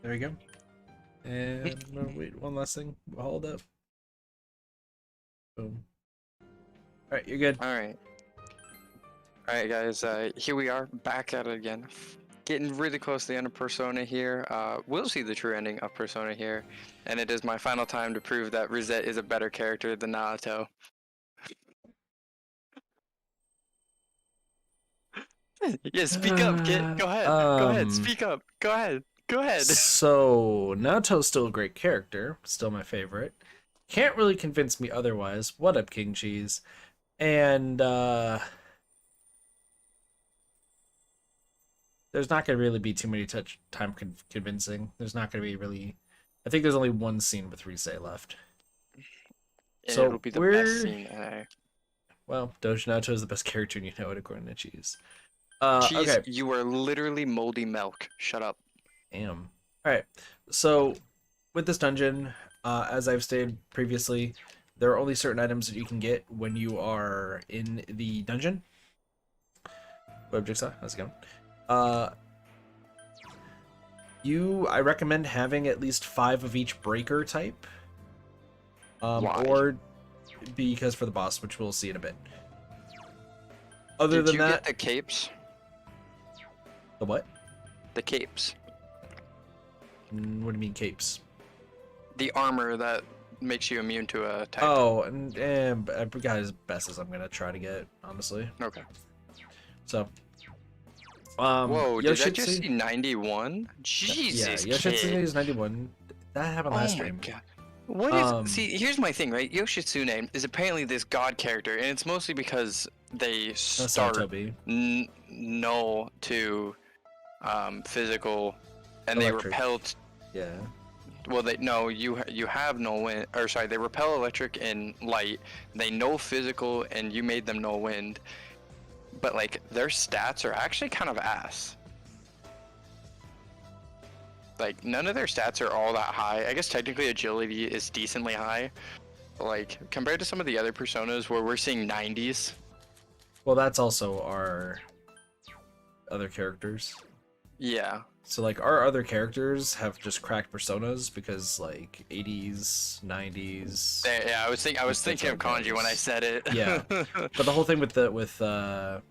There we go. And wait, one last thing. Hold up. Boom. All right, you're good. All right. All right, guys. Here we are, back at it again. Getting really close to the end of Persona here. We'll see the true ending of Persona here, and it is my final time to prove that Rosette is a better character than Naoto. Yeah, speak up, kid. Go ahead. Go ahead. Speak up. Go ahead. Go ahead. So Naoto's still a great character, still my favorite. Can't really convince me otherwise. What up, King Cheese? And there's not going to really be too many time convincing. There's not going to be really. I think there's only one scene with Rise left. And so it'll be the best scene. Well, Doge Naoto is the best character, and you know it according to Cheese. Cheese, okay. You are literally moldy milk. Shut up. Damn. All right. So with this dungeon, as I've stated previously, there are only certain items that you can get when you are in the dungeon. What up, Jigsaw? How's it going? I recommend having at least 5 of each breaker type. Why? Or because for the boss, which we'll see in a bit. Other than that, Did you get the capes? The what? The capes. What do you mean capes? The armor that makes you immune to a type. Oh, and I got as best as I'm gonna try to get, honestly. Okay. So, whoa, did I just Yoshitsu- see 91? Jesus, yeah, Yoshitsune kid. is 91. That happened last stream. Oh my god. What is... See, here's my thing, right? Yoshitsune is apparently this god character, and it's mostly because they start no to physical, and Electric. they repel... Yeah. Well, you have no wind, or sorry, they repel electric and light. They know physical, and you made them know wind. But like their stats are actually kind of ass. Like none of their stats are all that high. I guess technically agility is decently high. But, like compared to some of the other personas where we're seeing 90s. Well, that's also our other characters. Yeah. So like our other characters have just cracked personas because like 80s, 90s. Yeah, I was thinking of Kanji when I said it. Yeah. But the whole thing with the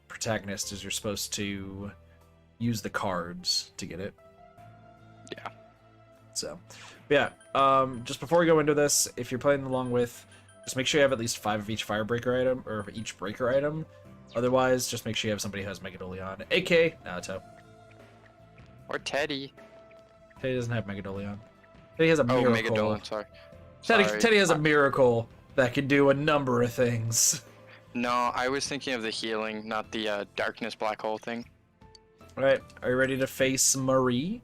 protagonist is you're supposed to use the cards to get it. Yeah. So, yeah. Just before we go into this, if you're playing along with, just make sure you have at least 5 of each firebreaker item or each breaker item. Otherwise, just make sure you have somebody who has Megadolion, aka Naoto. Or Teddy. Teddy doesn't have Megadolion. Teddy has a miracle. Megadolion, sorry. Teddy has a miracle that can do a number of things. No, I was thinking of the healing, not the darkness black hole thing. Alright, are you ready to face Marie?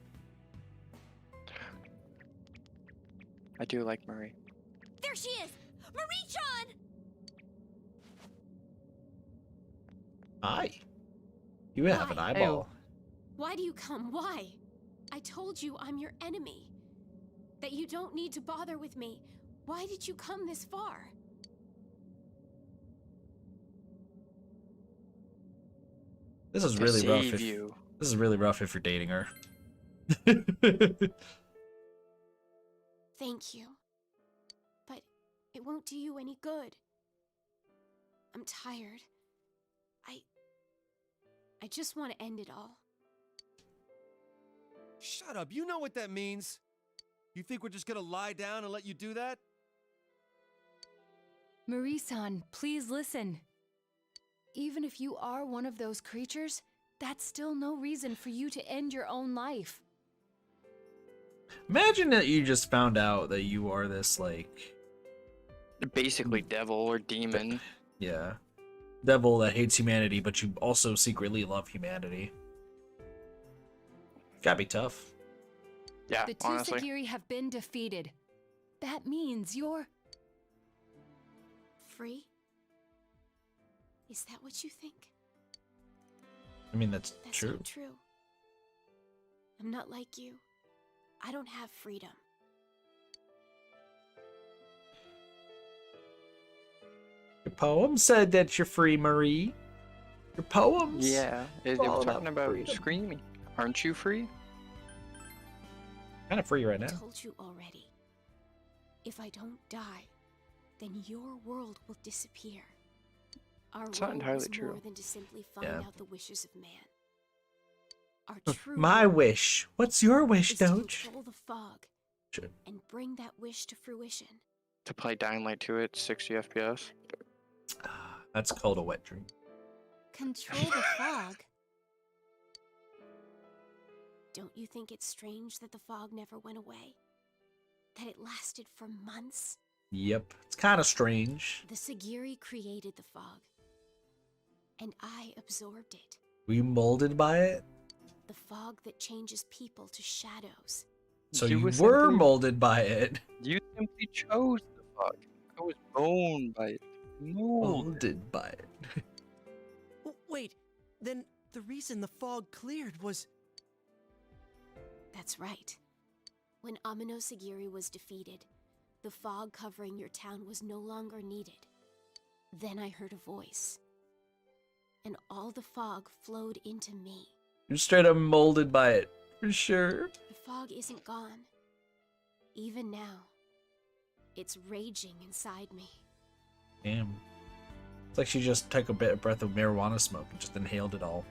I do like Marie. There she is! Marie-chan! Hi. You have an eyeball. Why do you come? Why? I told you I'm your enemy. That you don't need to bother with me. Why did you come this far? This is really rough. This is really rough if you're dating her. Thank you. But it won't do you any good. I'm tired. I just want to end it all. Shut up, you know what that means. You think we're just gonna lie down and let you do that? Marie-san, please listen. Even if you are one of those creatures, that's still no reason for you to end your own life. Imagine that you just found out that you are this, like... Basically devil or demon. Yeah. Devil that hates humanity, but you also secretly love humanity. Gotta be tough. Yeah, The two honestly. Sagiri have been defeated. That means you're... Free? Is that what you think? I mean, that's That's true. not true. I'm not like you. I don't have freedom. Your poem said that you're free, Marie. Your poems. Yeah, they all were about talking about freedom. screaming. Aren't you free? Kind of free right I now. told you already. If I don't die, then your world will disappear. Our It's not role entirely is more true. than to simply find Yeah. out the wishes of man. Our true My role wish. What's your wish, is to Doge? control the fog Shit. and bring that wish to fruition. To play Dying Light 2 at 60 FPS. That's called a wet dream. Control the fog? Don't you think it's strange that the fog never went away? That it lasted for months? Yep. It's kind of strange. The Sagiri created the fog, and I absorbed it. Were you molded by it? The fog that changes people to shadows. So You you were were simply- molded by it. You simply chose the fog. I was owned by it. Molded by it. Wait, then the reason the fog cleared was... That's right. When Amino Sagiri was defeated, the fog covering your town was no longer needed. Then I heard a voice, and all the fog flowed into me. You're straight up molded by it. For sure. The fog isn't gone. Even now, it's raging inside me. Damn. It's like she just took a breath of marijuana smoke and just inhaled it all.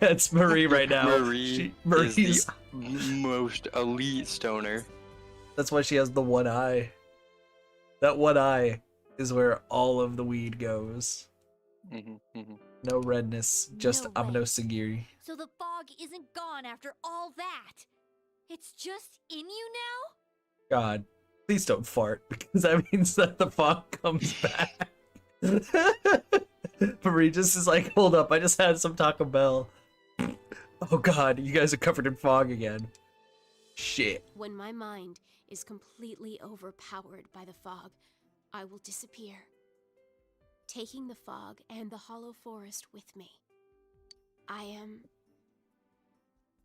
that's Marie right now. Marie Marie's. is the most elite stoner. That's why she has the one eye. That one eye is where all of the weed goes. No redness, just No Amino way. Sagiri. So the fog isn't gone after all that. It's just in you now? God, please don't fart, because that means that the fog comes back. Marie just is like, hold up, I just had some Taco Bell. Oh God, you guys are covered in fog again. Shit. When my mind is completely overpowered by the fog, I will disappear, taking the fog and the hollow forest with me. I am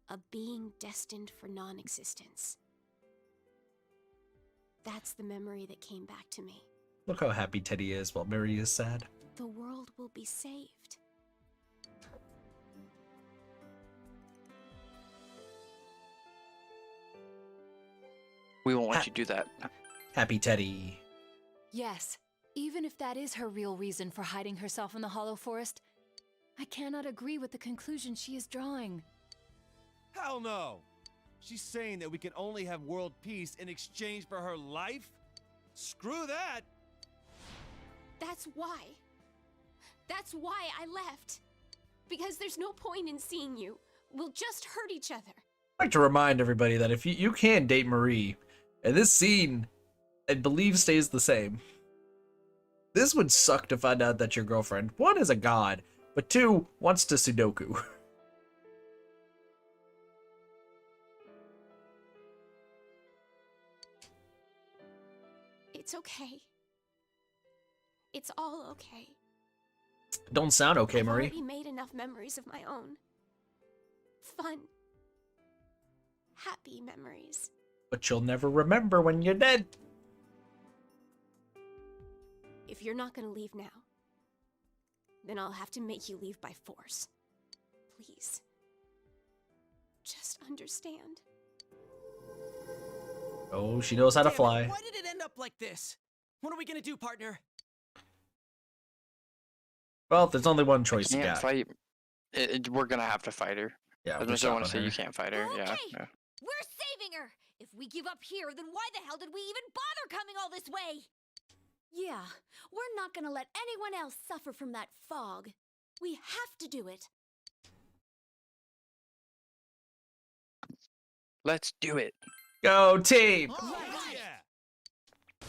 a being destined for non-existence. That's the memory that came back to me. Look how happy Teddy is while Marie is sad. The world will be saved. We won't let you do that. Happy Teddy. Yes, even if that is her real reason for hiding herself in the Hollow Forest, I cannot agree with the conclusion she is drawing. Hell no! She's saying that we can only have world peace in exchange for her life? Screw that! That's why. That's why I left. Because there's no point in seeing you. We'll just hurt each other. I'd like to remind everybody that if you can date Marie, and this scene, I believe, stays the same. This would suck to find out that your girlfriend, one, is a god, but two, wants to Sudoku. It's okay. It's all okay. Don't sound okay, I've Marie. already made enough memories of my own. Fun. Happy memories. But you'll never remember when you're dead. If you're not gonna leave now, then I'll have to make you leave by force. Please. Just understand. Oh, she knows how to Damn it, fly. why did it end up like this? What are we gonna do, partner? Well, there's only one choice you Can't got. fight. We're gonna have to fight her. Yeah, As we're much as I want to stopping say you her. can't fight her. Yeah. Okay. yeah. We're saving her! If we give up here, then why the hell did we even bother coming all this way? Yeah, we're not gonna let anyone else suffer from that fog. We have to do it. Let's do it. Go team! Oh, Right. yeah!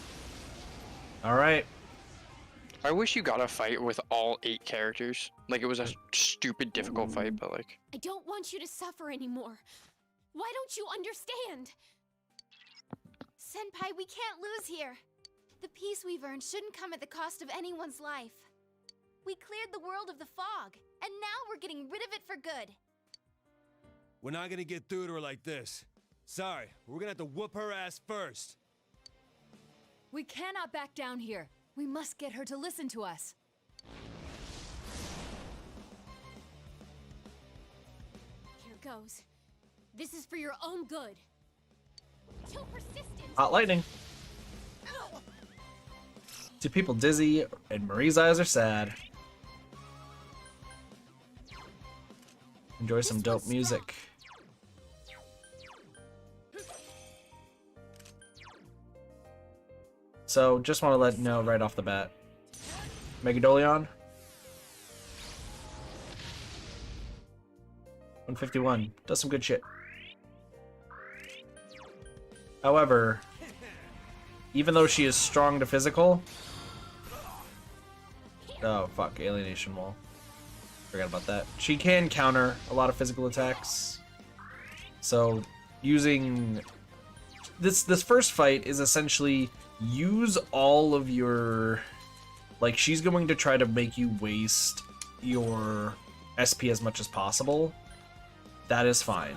All right. I wish you got a fight with all 8 characters. Like it was a stupid difficult fight, but like I don't want you to suffer anymore. Why don't you understand? Senpai, we can't lose here. The peace we've earned shouldn't come at the cost of anyone's life. We cleared the world of the fog, and now we're getting rid of it for good. We're not gonna get through to her like this. Sorry, we're gonna have to whoop her ass first. We cannot back down here. We must get her to listen to us. Here goes. This is for your own good. Too persistent. Hot lightning. Two people dizzy, and Marie's eyes are sad. Enjoy some dope music. So, just want to let you know right off the bat. Megadolion. 151. Does some good shit. However, even though she is strong to physical... Oh, fuck. Alienation Wall. Forgot about that. She can counter a lot of physical attacks. So, using... This first fight is essentially use all of your... Like, she's going to try to make you waste your SP as much as possible. That is fine.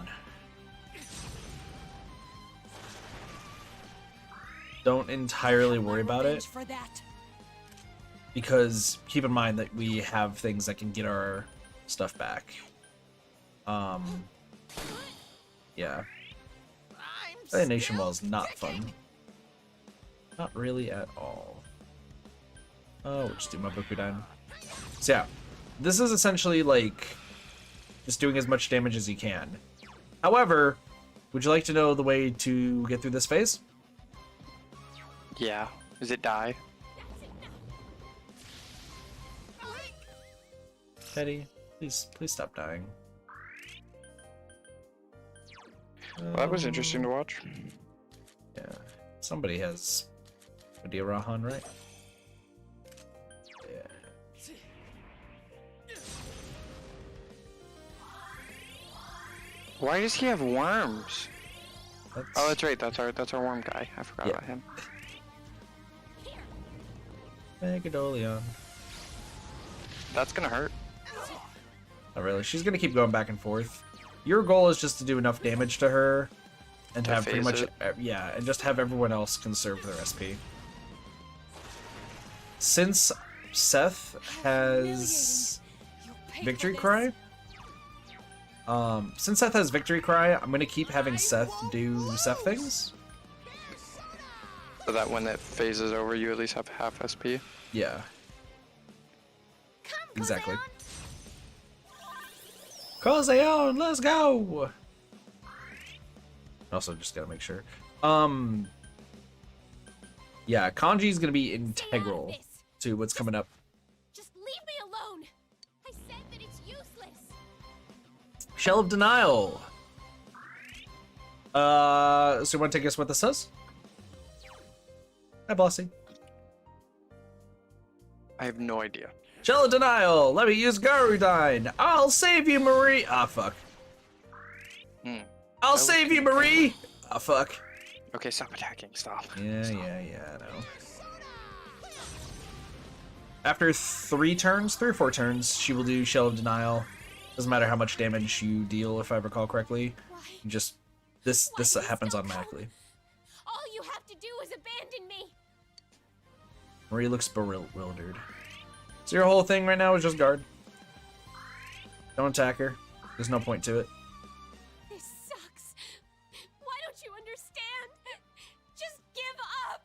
Don't entirely worry about it. Because keep in mind that we have things that can get our stuff back. Yeah. Nation Wall is not fun. Not really at all. Oh, we'll just do my Bokudan. So yeah, this is essentially like just doing as much damage as you can. However, would you like to know the way to get through this phase? Yeah. Is it die? Teddy, please stop dying. Well, that was interesting to watch. Yeah, somebody has Medea Rahan, right? Yeah. Why does he have worms? Oh, that's right. That's our worm guy. I forgot about him. Megadolion. That's gonna hurt. Not really. She's gonna keep going back and forth. Your goal is just to do enough damage to her and To have pretty phase much it. yeah, and just have everyone else conserve their SP. Since Seth has Victory Cry, since Seth has Victory Cry, I'm gonna keep having Seth do Seth things. So that when it phases over, you at least have half SP. Yeah. Exactly. Kozeon, let's go! Also, just gotta make sure. Yeah, Kanji's gonna be integral to what's coming up. Just leave me alone. I said that it's useless. Shell of Denial. So you want to guess what this says? Hi, Bossy. I have no idea. Shell of Denial. Let me use Garudine. I'll save you, Marie. Ah, fuck. I'll save you, Marie. Ah, fuck. Okay, stop attacking. Stop. Yeah, I know. After 3 or 4 turns, she will do Shell of Denial. Doesn't matter how much damage you deal, if I recall correctly. Just this happens automatically. All you have to do is abandon me. Marie looks bewildered. So your whole thing right now is just guard. Don't attack her. There's no point to it. This sucks. Why don't you understand? Just give up.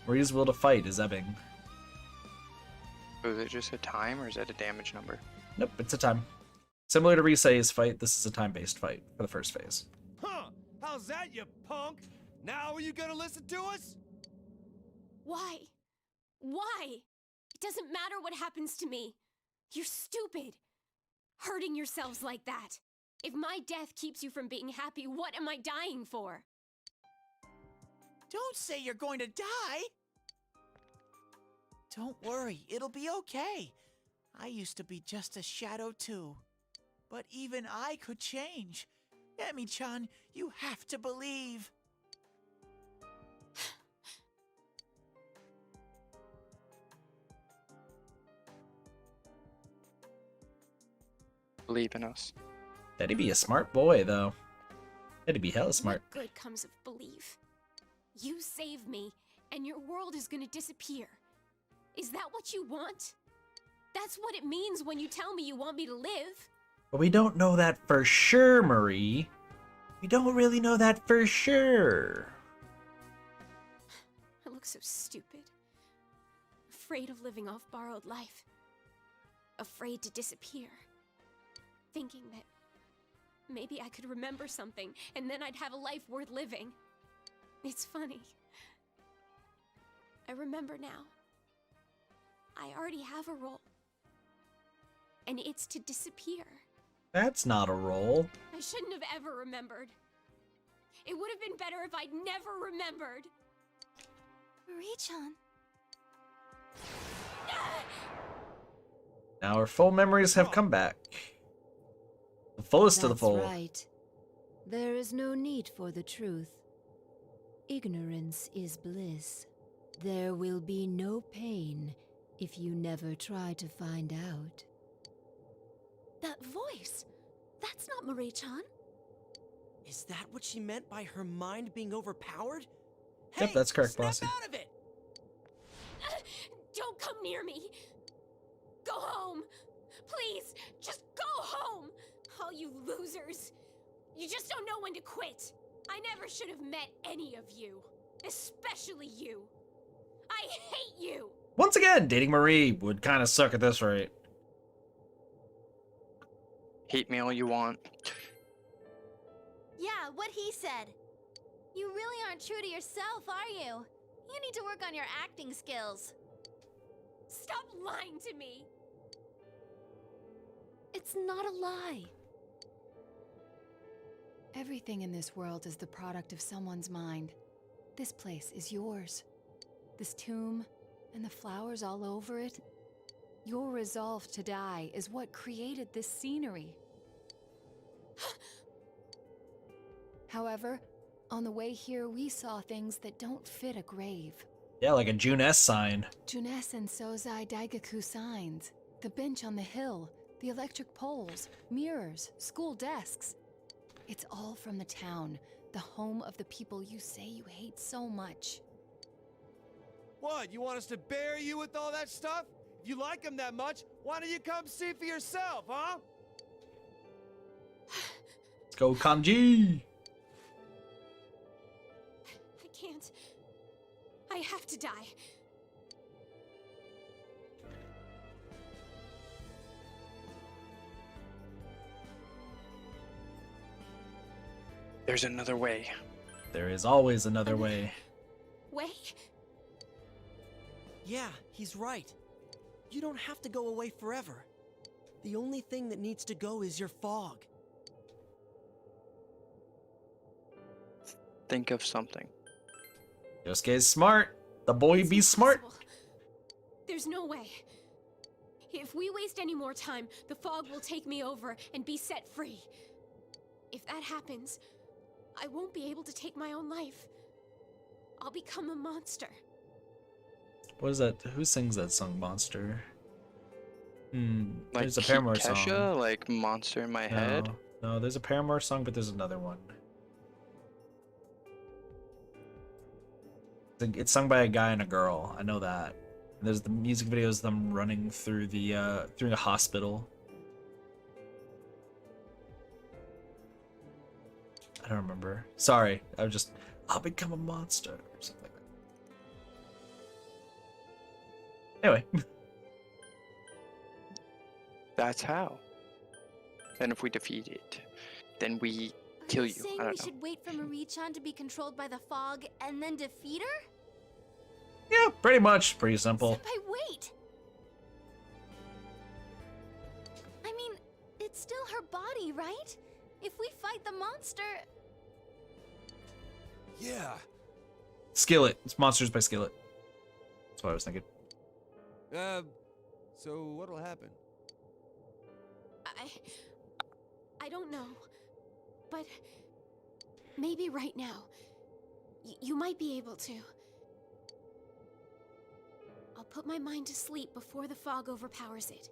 Marie's will to fight is ebbing. So is it just a time or is that a damage number? Nope, it's a time. Similar to Risei's fight, this is a time-based fight for the first phase. Huh? How's that, you punk? Now are you gonna listen to us? Why? Why? It doesn't matter what happens to me. You're stupid. Hurting yourselves like that. If my death keeps you from being happy, what am I dying for? Don't say you're going to die! Don't worry, it'll be okay. I used to be just a shadow too. But even I could change. Emi-chan, you have to believe. Believe in us. That'd be a smart boy, though. That'd be hella smart. What good comes of belief? You save me, and your world is gonna disappear. Is that what you want? That's what it means when you tell me you want me to live. But we don't know that for sure, Marie. We don't really know that for sure. I look so stupid. Afraid of living off borrowed life. Afraid to disappear. Thinking that maybe I could remember something and then I'd have a life worth living. It's funny. I remember now. I already have a role. And it's to disappear. That's not a roll. I shouldn't have ever remembered. It would have been better if I'd never remembered. Marie-chan. Now our full memories have come back. The fullest of the full. That's right. There is no need for the truth. Ignorance is bliss. There will be no pain if you never try to find out. That voice! That's not Marie-chan. Is that what she meant by her mind being overpowered? Yep, that's correct, snap Bossy. out of it! Don't come near me. Go home. Please, just go home. All you losers. You just don't know when to quit. I never should have met any of you. Especially you. I hate you. Once again, dating Marie would kind of suck at this rate. Hate me all you want. Yeah, what he said. You really aren't true to yourself, are you? You need to work on your acting skills. Stop lying to me. It's not a lie. Everything in this world is the product of someone's mind. This place is yours. This tomb, and the flowers all over it. Your resolve to die is what created this scenery. However, on the way here, we saw things that don't fit a grave. Yeah, like a June S sign. Junes and Sozai Daigaku signs, the bench on the hill, the electric poles, mirrors, school desks. It's all from the town, the home of the people you say you hate so much. What, you want us to bury you with all that stuff? If you like them that much, why don't you come see for yourself, huh? Let's go, Kanji. I can't. I have to die. There's another way. There is always another way. Way? Yeah, he's right. You don't have to go away forever. The only thing that needs to go is your fog. Think of something. Yosuke's smart. The boy It's be smart. impossible. There's no way. If we waste any more time, the fog will take me over and be set free. If that happens, I won't be able to take my own life. I'll become a monster. What is that? Who sings that song, Monster? Like There's a Paramore Kesha, song. like Monster in My Head. No, there's a Paramore song, but there's another one. It's sung by a guy and a girl. I know that. And there's the music videos of them running through the hospital. I don't remember. Sorry, I'll become a monster or something like that. Anyway. That's how. And if we defeat it, then we kill you. Saying I we don't know. should wait for Marie-chan to be controlled by the fog and then defeat her? Yeah, pretty much. Pretty simple. Senpai, wait! I mean, it's still her body, right? If we fight the monster... Yeah. Skillet. It's Monsters by Skillet. That's what I was thinking. So what'll happen? I don't know. But maybe right now, you might be able to. I'll put my mind to sleep before the fog overpowers it.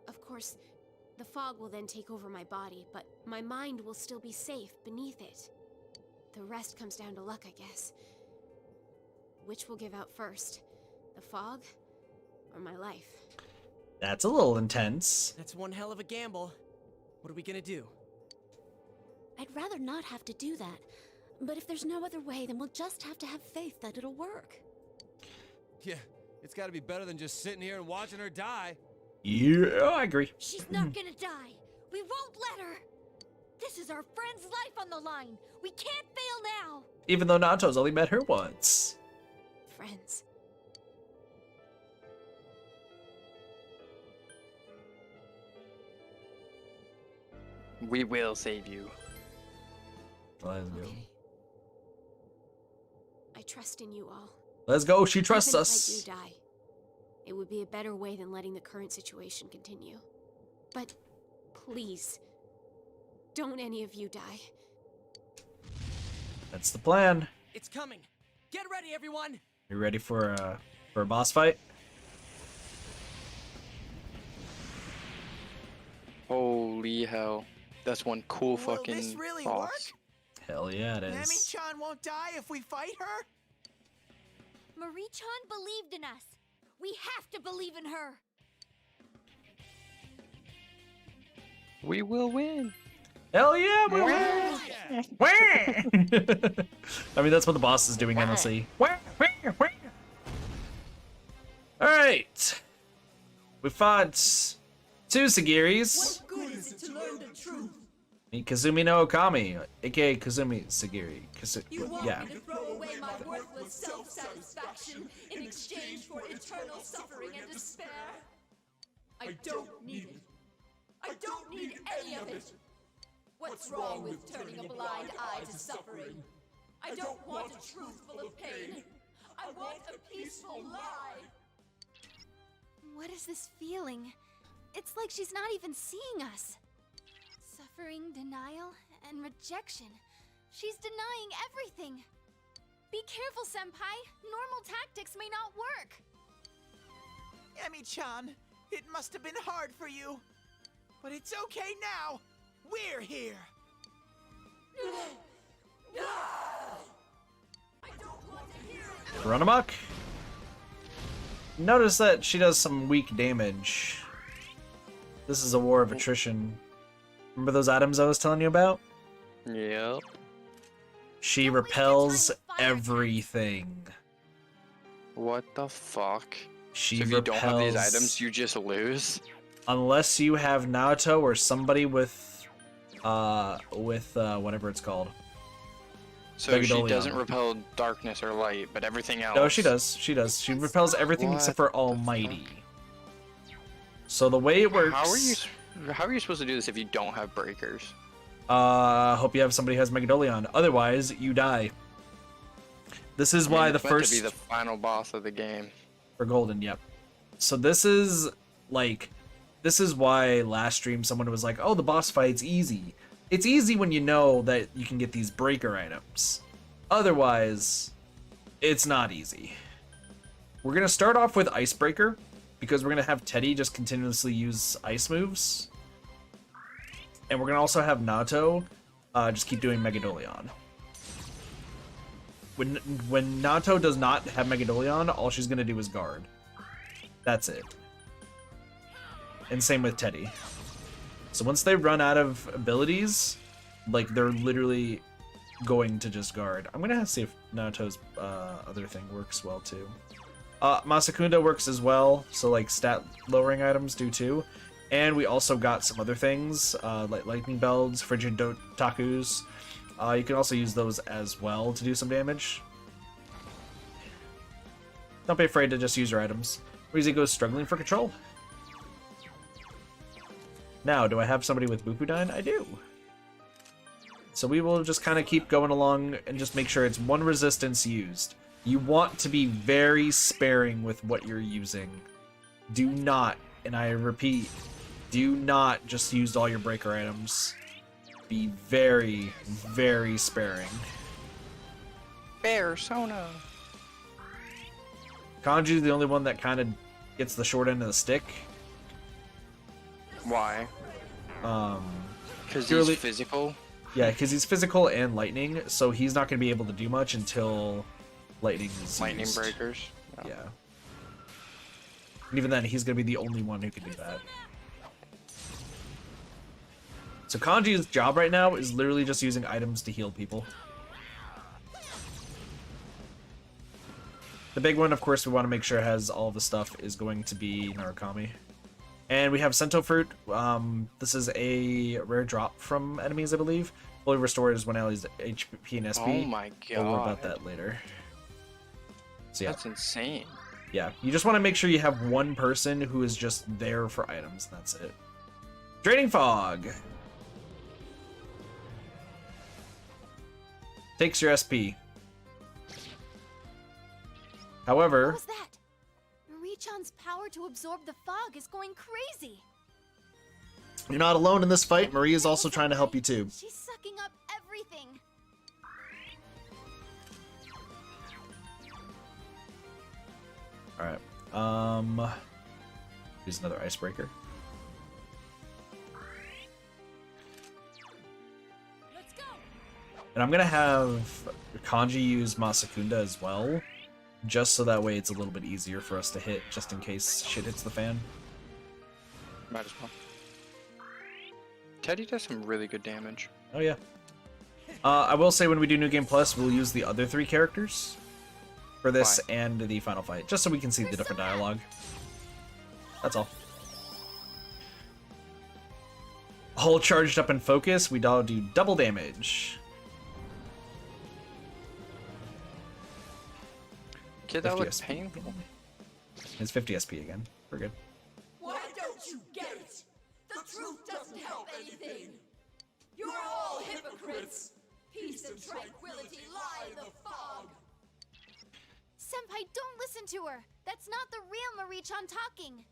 Of course, the fog will then take over my body, but my mind will still be safe beneath it. The rest comes down to luck, I guess. Which will give out first? The fog or my life? That's a little intense. That's one hell of a gamble. What are we gonna do? I'd rather not have to do that. But if there's no other way, then we'll just have to have faith that it'll work. Yeah, it's gotta be better than just sitting here and watching her die. Yeah, I agree. She's not gonna die. We won't let her. This is our friend's life on the line. We can't fail now. Even though Nato's only met her once. Friends. We will save you. Let's go. Okay. I trust in you all. Let's go. She trusts Even us. if I do die, it would be a better way than letting the current situation continue. But please, don't any of you die. That's the plan. It's coming. Get ready, everyone. You ready for a boss fight? Holy hell. That's one cool Will fucking this really boss. work? Hell yeah, it is. Nami-chan won't die if we fight her? Marie-chan believed in us. We have to believe in her. We will win. Hell yeah, we win. I mean, that's what the boss is doing endlessly. Alright. We fought two Sagiris. What good is it to learn the truth? Meet Kazumi no Okami, aka Kazumi Sagiri. Yeah. To throw away my worthless self-satisfaction in exchange for eternal suffering and despair. I don't need it. I don't need any of it. What's wrong with turning a blind eye to suffering? I don't want a truth full of pain. I want a peaceful lie. What is this feeling? It's like she's not even seeing us. Suffering, denial, and rejection. She's denying everything. Be careful, Senpai. Normal tactics may not work. Nami-chan, it must have been hard for you. But it's okay now. We're here. Run amok. Notice that she does some weak damage. This is a war of attrition. Remember those items I was telling you about? Yep. She Don't waste your repels time with fire everything. What the fuck? She So if you don't have these repels- items, you just lose? Unless you have Naoto or somebody with whatever it's called. So she Megidolion. doesn't repel darkness or light, but everything else. No, she does. She does. She repels everything except for Almighty. So the way it works. How are you supposed to do this if you don't have breakers? Hope you have somebody who has Megadolion. Otherwise, you die. This is why the it's meant first to be the final boss of the game. for Golden. Yep. So this is why last stream someone was like, "Oh, the boss fight's easy." It's easy when you know that you can get these breaker items. Otherwise, it's not easy. We're gonna start off with Icebreaker because we're gonna have Teddy just continuously use ice moves, and we're gonna also have Naoto just keep doing Megadolion. When Naoto does not have Megadolion, all she's gonna do is guard. That's it. And same with Teddy. So once they run out of abilities, like they're literally going to just guard. I'm gonna have to see if Naoto's other thing works well too. Masakunda works as well, so like stat lowering items do too. And we also got some other things, like lightning belts, frigid takus. You can also use those as well to do some damage. Don't be afraid to just use your items. Rize goes struggling for control. Now, do I have somebody with Bupudine? I do. So we will just kind of keep going along and just make sure it's one resistance used. You want to be very sparing with what you're using. Do not, and I repeat, do not just use all your breaker items. Be very, very sparing. Persona. Kanji's the only one that kind of gets the short end of the stick. Why? Purely- Because he's physical. Yeah, because he's physical and lightning, so he's not going to be able to do much until lightning is Lightning used. breakers. Yeah. And even then, he's going to be the only one who can do that. So Kanji's job right now is literally just using items to heal people. The big one, of course, we want to make sure has all the stuff is going to be Narukami. And we have Sento Fruit. This is a rare drop from enemies, I believe. Fully restores when allies HP and SP. Oh my god. We'll worry about that later. So yeah. That's insane. Yeah, you just want to make sure you have one person who is just there for items, and that's it. Draining Fog. Takes your SP. However... What was that? Marie-chan's power to absorb the fog is going crazy. You're not alone in this fight. Marie is also trying to help you too. She's sucking up everything. Alright. Use another icebreaker. Let's go. And I'm gonna have Kanji use Masakunda as well. Just so that way it's a little bit easier for us to hit, just in case shit hits the fan. Might as well. Teddy does some really good damage. Oh yeah. I will say when we do New Game Plus, we'll use the other 3 characters for this and the final fight, just so we can see the different dialogue. That's all. Whole charged up and focus, we all do double damage. Kid, that 50 looks SP. painful. It's 50 SP again. We're good. Why don't you get it? The truth doesn't help anything. You're all hypocrites. Peace and tranquility lie in the fog. Senpai, don't listen to her. That's not the real Marie-chan talking.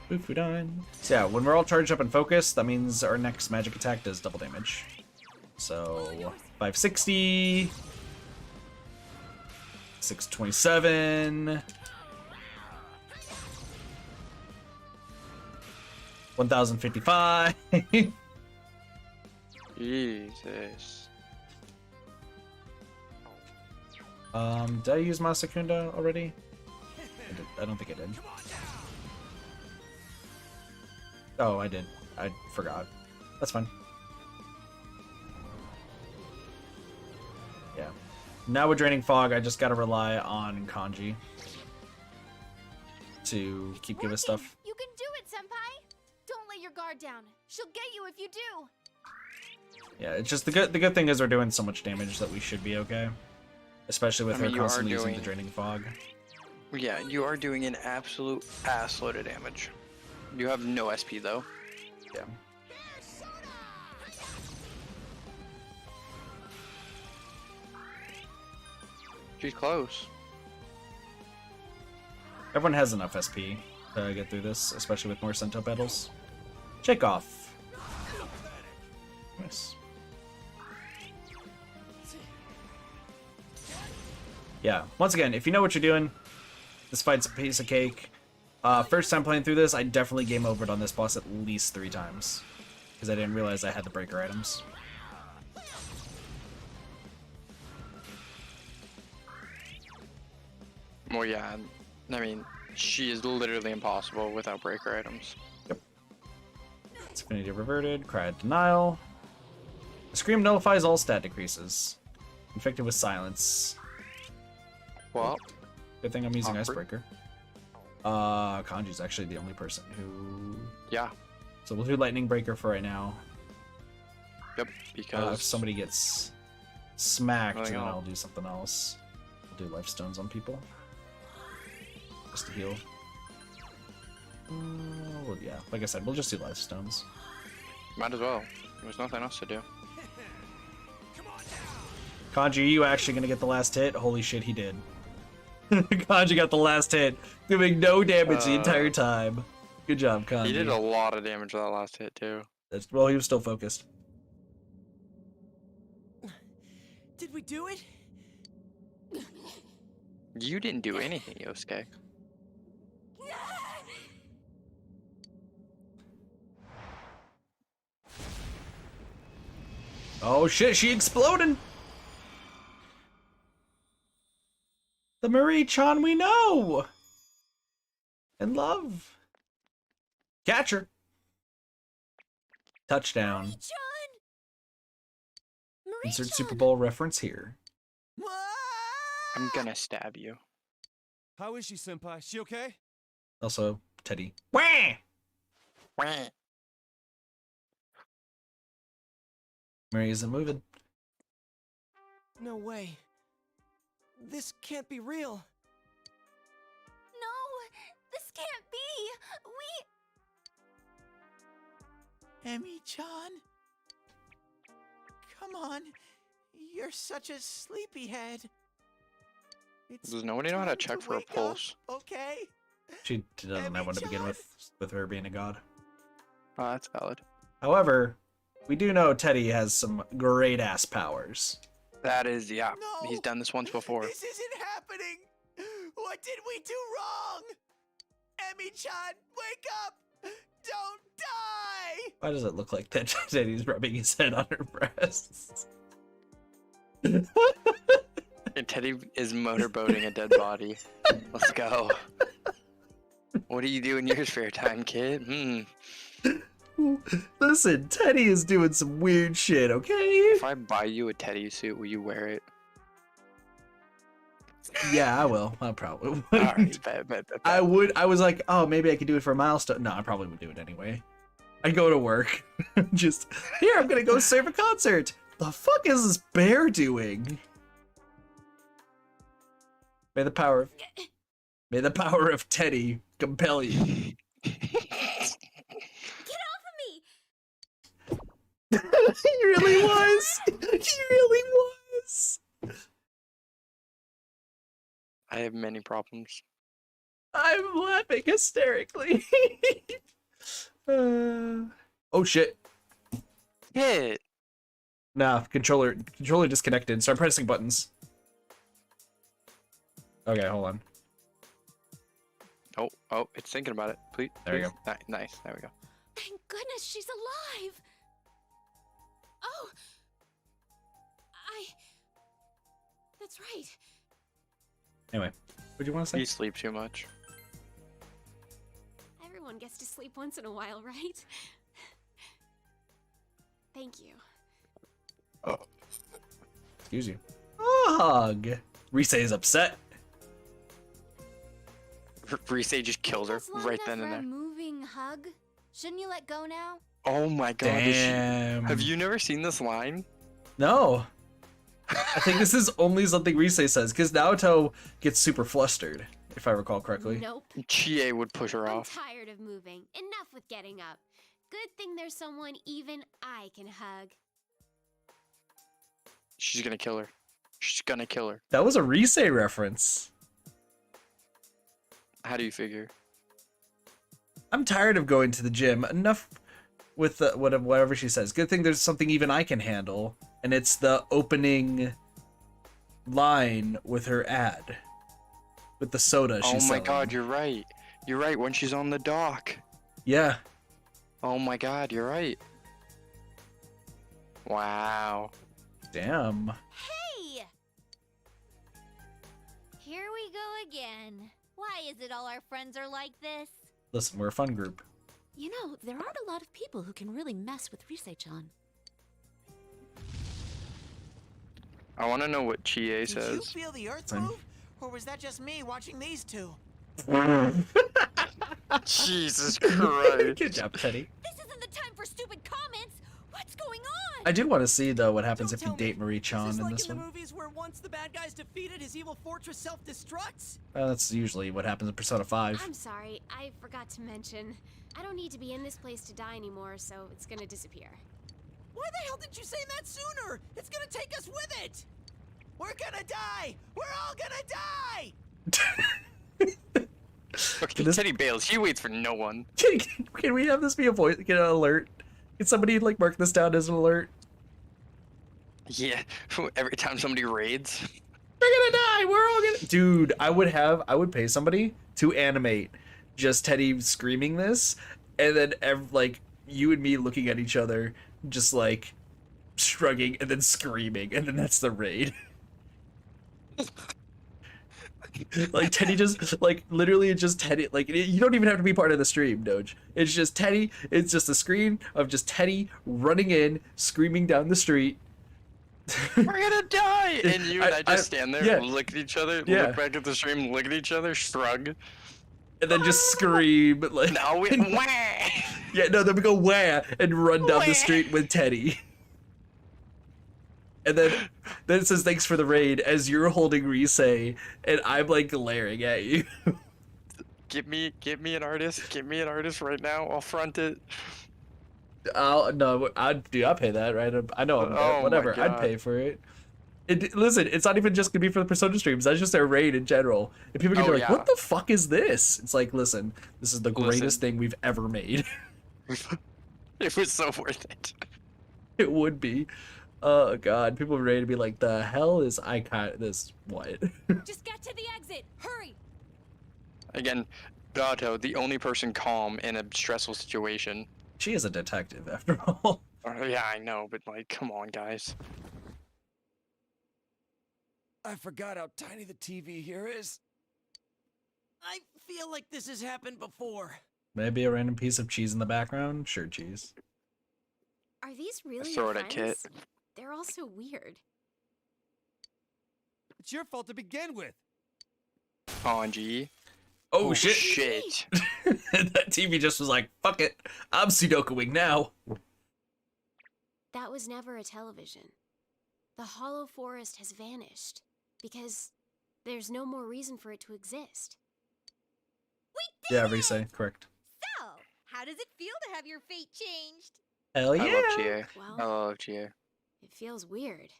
Bufudan. So yeah, when we're all charged up and focused, that means our next magic attack does double damage. So 560, 627, 1055. Jesus. Did I use Masakunda already? I don't think I did. Oh, I did. I forgot. That's fine. Yeah. Now with Draining Fog, I just gotta rely on Kanji to keep giving us stuff. You can do it, Senpai. Don't let your guard down. She'll get you if you do. Yeah, it's just the good thing is we're doing so much damage that we should be okay. Especially with her constantly using the Draining Fog. Yeah, you are doing an absolute assload of damage. You have no SP though. Yeah. She's close. Everyone has enough SP to get through this, especially with more Sento petals. Check off. Nice. Yeah, once again, if you know what you're doing, this fight's a piece of cake. First time playing through this, I definitely game overed on this boss at least 3 times. Because I didn't realize I had the breaker items. Well, yeah, I mean, she is literally impossible without breaker items. Yep. Affinity reverted, Cry Denial. Scream nullifies all stat decreases. Infected with silence. Well, good thing I'm using awkward. Icebreaker. Kanji's actually the only person who... Yeah. So we'll do Lightning Breaker for right now. Yep, because... if somebody gets smacked, Really then not. I'll do something else. I'll do Life Stones on people. Just to heal. Well, yeah, like I said, we'll just do Life Stones. Might as well. There's nothing else to do. Kanji, are you actually gonna get the last hit? Holy shit, he did. Kanji got the last hit, doing no damage the entire time. Good job, Kanji. He did a lot of damage with that last hit, too. Well, he was still focused. Did we do it? You didn't do anything, Yosuke. Oh shit, she exploded! The Marie-chan we know! And love. Catch her. Touchdown. Marie-chan! Insert Marie-chan! Super Bowl reference here. I'm gonna stab you. How is she, Senpai? She okay? Also, Teddy. Wah! Wah. Mary isn't moving. No way. This can't be real. No, this can't be. Emi-chan? Come on. You're such a sleepyhead. It's Does nobody know how to time check for a wake up, pulse? Okay? She doesn't have one to begin Emi-chan! with her being a god. Oh, that's valid. However, we do know Teddy has some great ass powers. That is, yeah. No! He's done this once before. This isn't happening! What did we do wrong? Emi-chan, wake up! Don't die! Why does it look like that Teddy's rubbing his head on her breasts? And Teddy is motorboating a dead body. Let's go. What do you do in your spare time, kid? Listen, Teddy is doing some weird shit, okay? If I buy you a Teddy suit, will you wear it? Yeah, I will. I probably would. Alright, bet. I would. I was like, oh, maybe I could do it for a milestone. No, I probably would do it anyway. I go to work. Just, here, I'm gonna go serve a concert. The fuck is this bear doing? May the power of Teddy compel you. Get off of me! He really was. He really was. I have many problems. I'm laughing hysterically. Oh shit. Hit! Nah, controller disconnected. Start pressing buttons. Okay, hold on. Oh, it's thinking about it. Please. There we please. Nice. There we go. Thank goodness she's alive! Oh! That's right. Anyway, what do you want to say? You sleep too much. Everyone gets to sleep once in a while, right? Thank you. Excuse you. Ugh. Rise is upset. Rise just kills her That's long right enough then and for a there. moving hug. Shouldn't you let go now? Oh my god. Damn. Have you never seen this line? No. I think this is only something Rise says, because Naoto gets super flustered, if I recall correctly. Nope. Chie would push her I'm off. tired of moving. Enough with getting up. Good thing there's someone even I can hug. She's gonna kill her. She's gonna kill her. That was a Rise reference. How do you figure? I'm tired of going to the gym. Enough with the, whatever she says. Good thing there's something even I can handle. And it's the opening line with her ad. With the soda she's Oh my selling. god, you're right. You're right, when she's on the dock. Yeah. Oh my god, you're right. Wow. Damn. Hey! Here we go again. Why is it all our friends are like this? Listen, we're a fun group. You know, there aren't a lot of people who can really mess with Rise-chan. I want to know what Chie Did you says. feel the earth Fine. move? Or was that just me watching these two? Jesus Christ. Good job, Teddy. This isn't the time for stupid comments! What's going on? I do want to see, though, what happens if Don't you tell me. date Marie-chan Is this in like this in the one. movies where once the bad guy's defeated, his evil fortress self-destructs? That's usually what happens in Persona 5. I'm sorry, I forgot to mention. I don't need to be in this place to die anymore, so it's gonna disappear. Why the hell did you say that sooner? It's gonna take us with it! We're gonna die! We're all gonna die! Okay, This- Teddy bails. He waits for no one. Can we have this be a voice? Get an alert? Can somebody like mark this down as an alert? Yeah, every time somebody raids. We're gonna die. We're all gonna. Dude, I would pay somebody to animate just Teddy screaming this, and then like you and me looking at each other, just like shrugging and then screaming, and then that's the raid. Like Teddy just like literally it's just Teddy. Like you don't even have to be part of the stream, Doge. It's just Teddy. It's just a screen of just Teddy running in, screaming down the street. We're gonna die! And you and I just stand there, yeah. look at each other, Yeah. look back at the stream, look at each other, shrug. And then just scream like. Now we wah! Yeah, no, then we go wah and run down the street with Teddy. And then it says thanks for the raid as you're holding Risei and I'm like glaring at you. Get me an artist. Get me an artist right now. I'll front it. I'll pay that, right? I know, Oh whatever. my I'd God. pay for it. Listen, it's not even just gonna be for the Persona streams. That's just their raid in general. And people are gonna be like, yeah. "What the fuck is this?" It's like, listen, this is the greatest Listen. thing we've ever made. It was so worth it. It would be. Oh god, people are ready to be like, "The hell is this? What?" Just get to the exit. Hurry. Again, Gato, the only person calm in a stressful situation. She is a detective, after all. Yeah, I know, but like, come on, guys. I forgot how tiny the TV here is. I feel like this has happened before. Maybe a random piece of cheese in the background. Sure, cheese. Are these really Throw your it at Kit. friends? They're all so weird. It's your fault to begin with. Kanji. Oh shit! Shit. That TV just was like, "Fuck it, I'm Sudokuing now." That was never a television. The hollow forest has vanished because there's no more reason for it to exist. We did Yeah, it! Risei, correct. So, how does it feel to have your fate changed? Hell yeah! I love Chie. Well, I love Chie. it feels weird.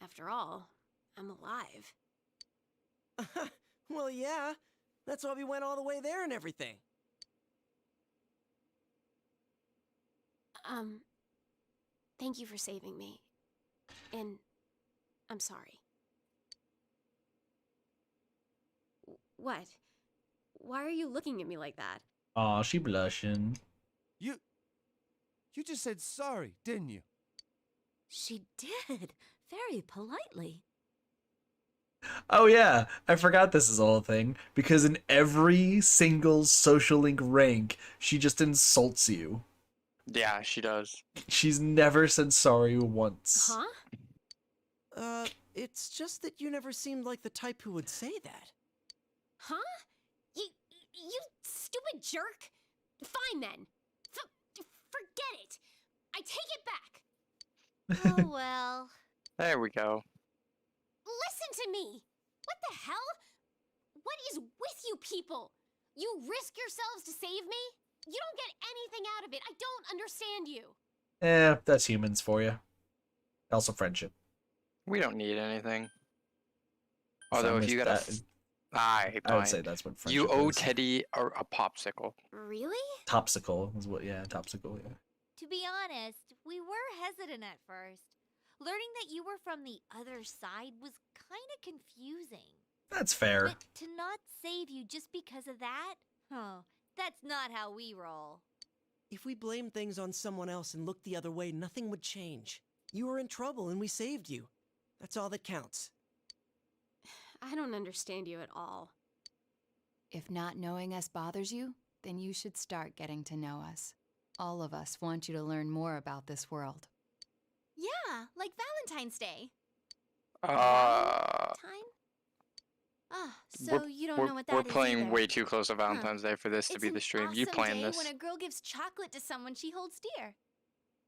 After all, I'm alive. Well, yeah. That's why we went all the way there and everything. Thank you for saving me. And I'm sorry. What? Why are you looking at me like that? Aw, she blushing. You just said sorry, didn't you? She did, very politely. Oh yeah, I forgot this is a whole thing because in every single social link rank, she just insults you. Yeah, she does. She's never said sorry once. Huh? It's just that you never seemed like the type who would say that. Huh? You stupid jerk! Fine then. Forget it. I take it back. Oh well. There we go. Listen to me. What the hell? What is with you people? You risk yourselves to save me? You don't get anything out of it. I don't understand you. That's humans for you. Also friendship. We don't need anything. So Although I if miss you got that. I would say that's what friendship you owe is. Teddy a popsicle. Really? Topsicle is what, yeah, topsicle, yeah. To be honest, we were hesitant at first. Learning that you were from the other side was kind of confusing. That's fair. But to not save you just because of that? Oh, that's not how we roll. If we blamed things on someone else and looked the other way, nothing would change. You were in trouble and we saved you. That's all that counts. I don't understand you at all. If not knowing us bothers you, then you should start getting to know us. All of us want you to learn more about this world. Yeah, like Valentine's Day. Time? Ah, so you don't know what that is We're playing either. way too close to Valentine's Day for this to It's be an the stream. awesome You planned day this. when a girl gives chocolate to someone she holds dear.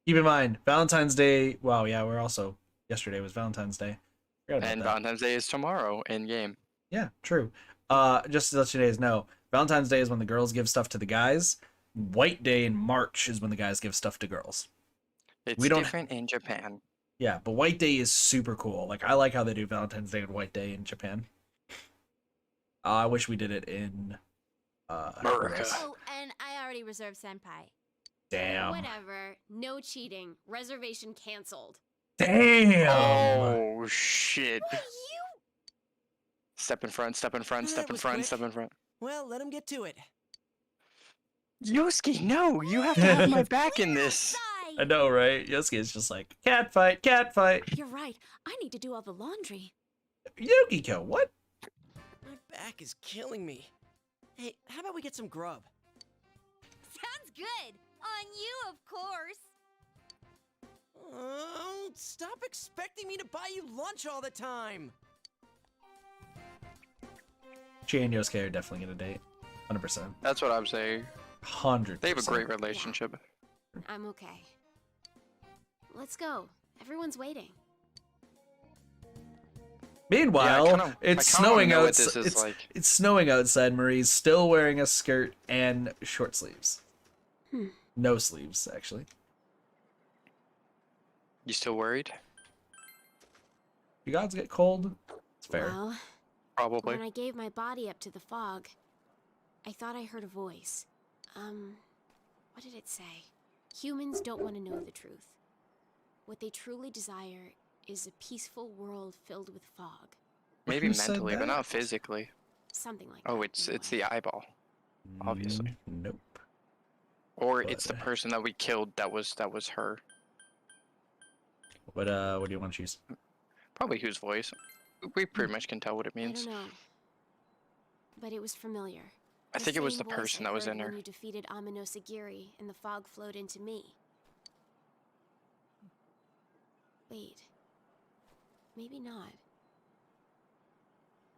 Keep in mind, Valentine's Day. Wow, yeah, we're also yesterday was Valentine's Day. Forgot about And that. Valentine's Day is tomorrow in game. Yeah, true. Just to let you guys know, Valentine's Day is when the girls give stuff to the guys. White Day in March is when the guys give stuff to girls. It's We don't- different in Japan. Yeah, but White Day is super cool. Like, I like how they do Valentine's Day and White Day in Japan. I wish we did it in America. US. Oh, and I already reserved Senpai. Damn. Whatever. No cheating. Reservation canceled. Damn. Oh shit! You Step in front. Step in front. Step That in was front. quick. Step in front. Well, let him get to it. Yosuke, no! You have to have my back in this. I know, right? Yosuke's just like, cat fight, cat fight. You're right. I need to do all the laundry. Yukiko, what? back is killing me. Hey, how about we get some grub? Sounds good. On you, of course. Stop expecting me to buy you lunch all the time. She and Yosuke are definitely gonna date. 100%. That's what I'm saying. 100%. They have a great relationship. I'm okay. Let's go. Everyone's waiting. Meanwhile, Yeah, I kinda it's wanna snowing know what outside. this is like. It's snowing outside. Marie's still wearing a skirt and short sleeves. No sleeves, actually. You still worried? You gods get cold. It's fair. Well, Probably. when I gave my body up to the fog, I thought I heard a voice. What did it say? Humans don't want to know the truth. What they truly desire is a peaceful world filled with fog. Maybe Who said mentally, but that? not physically. Something like Oh, that. it's anyway. the eyeball. Obviously. Nope. Or But- it's the person that we killed that was her. What do you want to choose? Probably whose voice. We pretty much can tell what it I means. don't know. But it was familiar. I think it was same the voice person I that was heard in her. When you defeated Amino Sagiri and the fog flowed into me. Wait. Maybe not.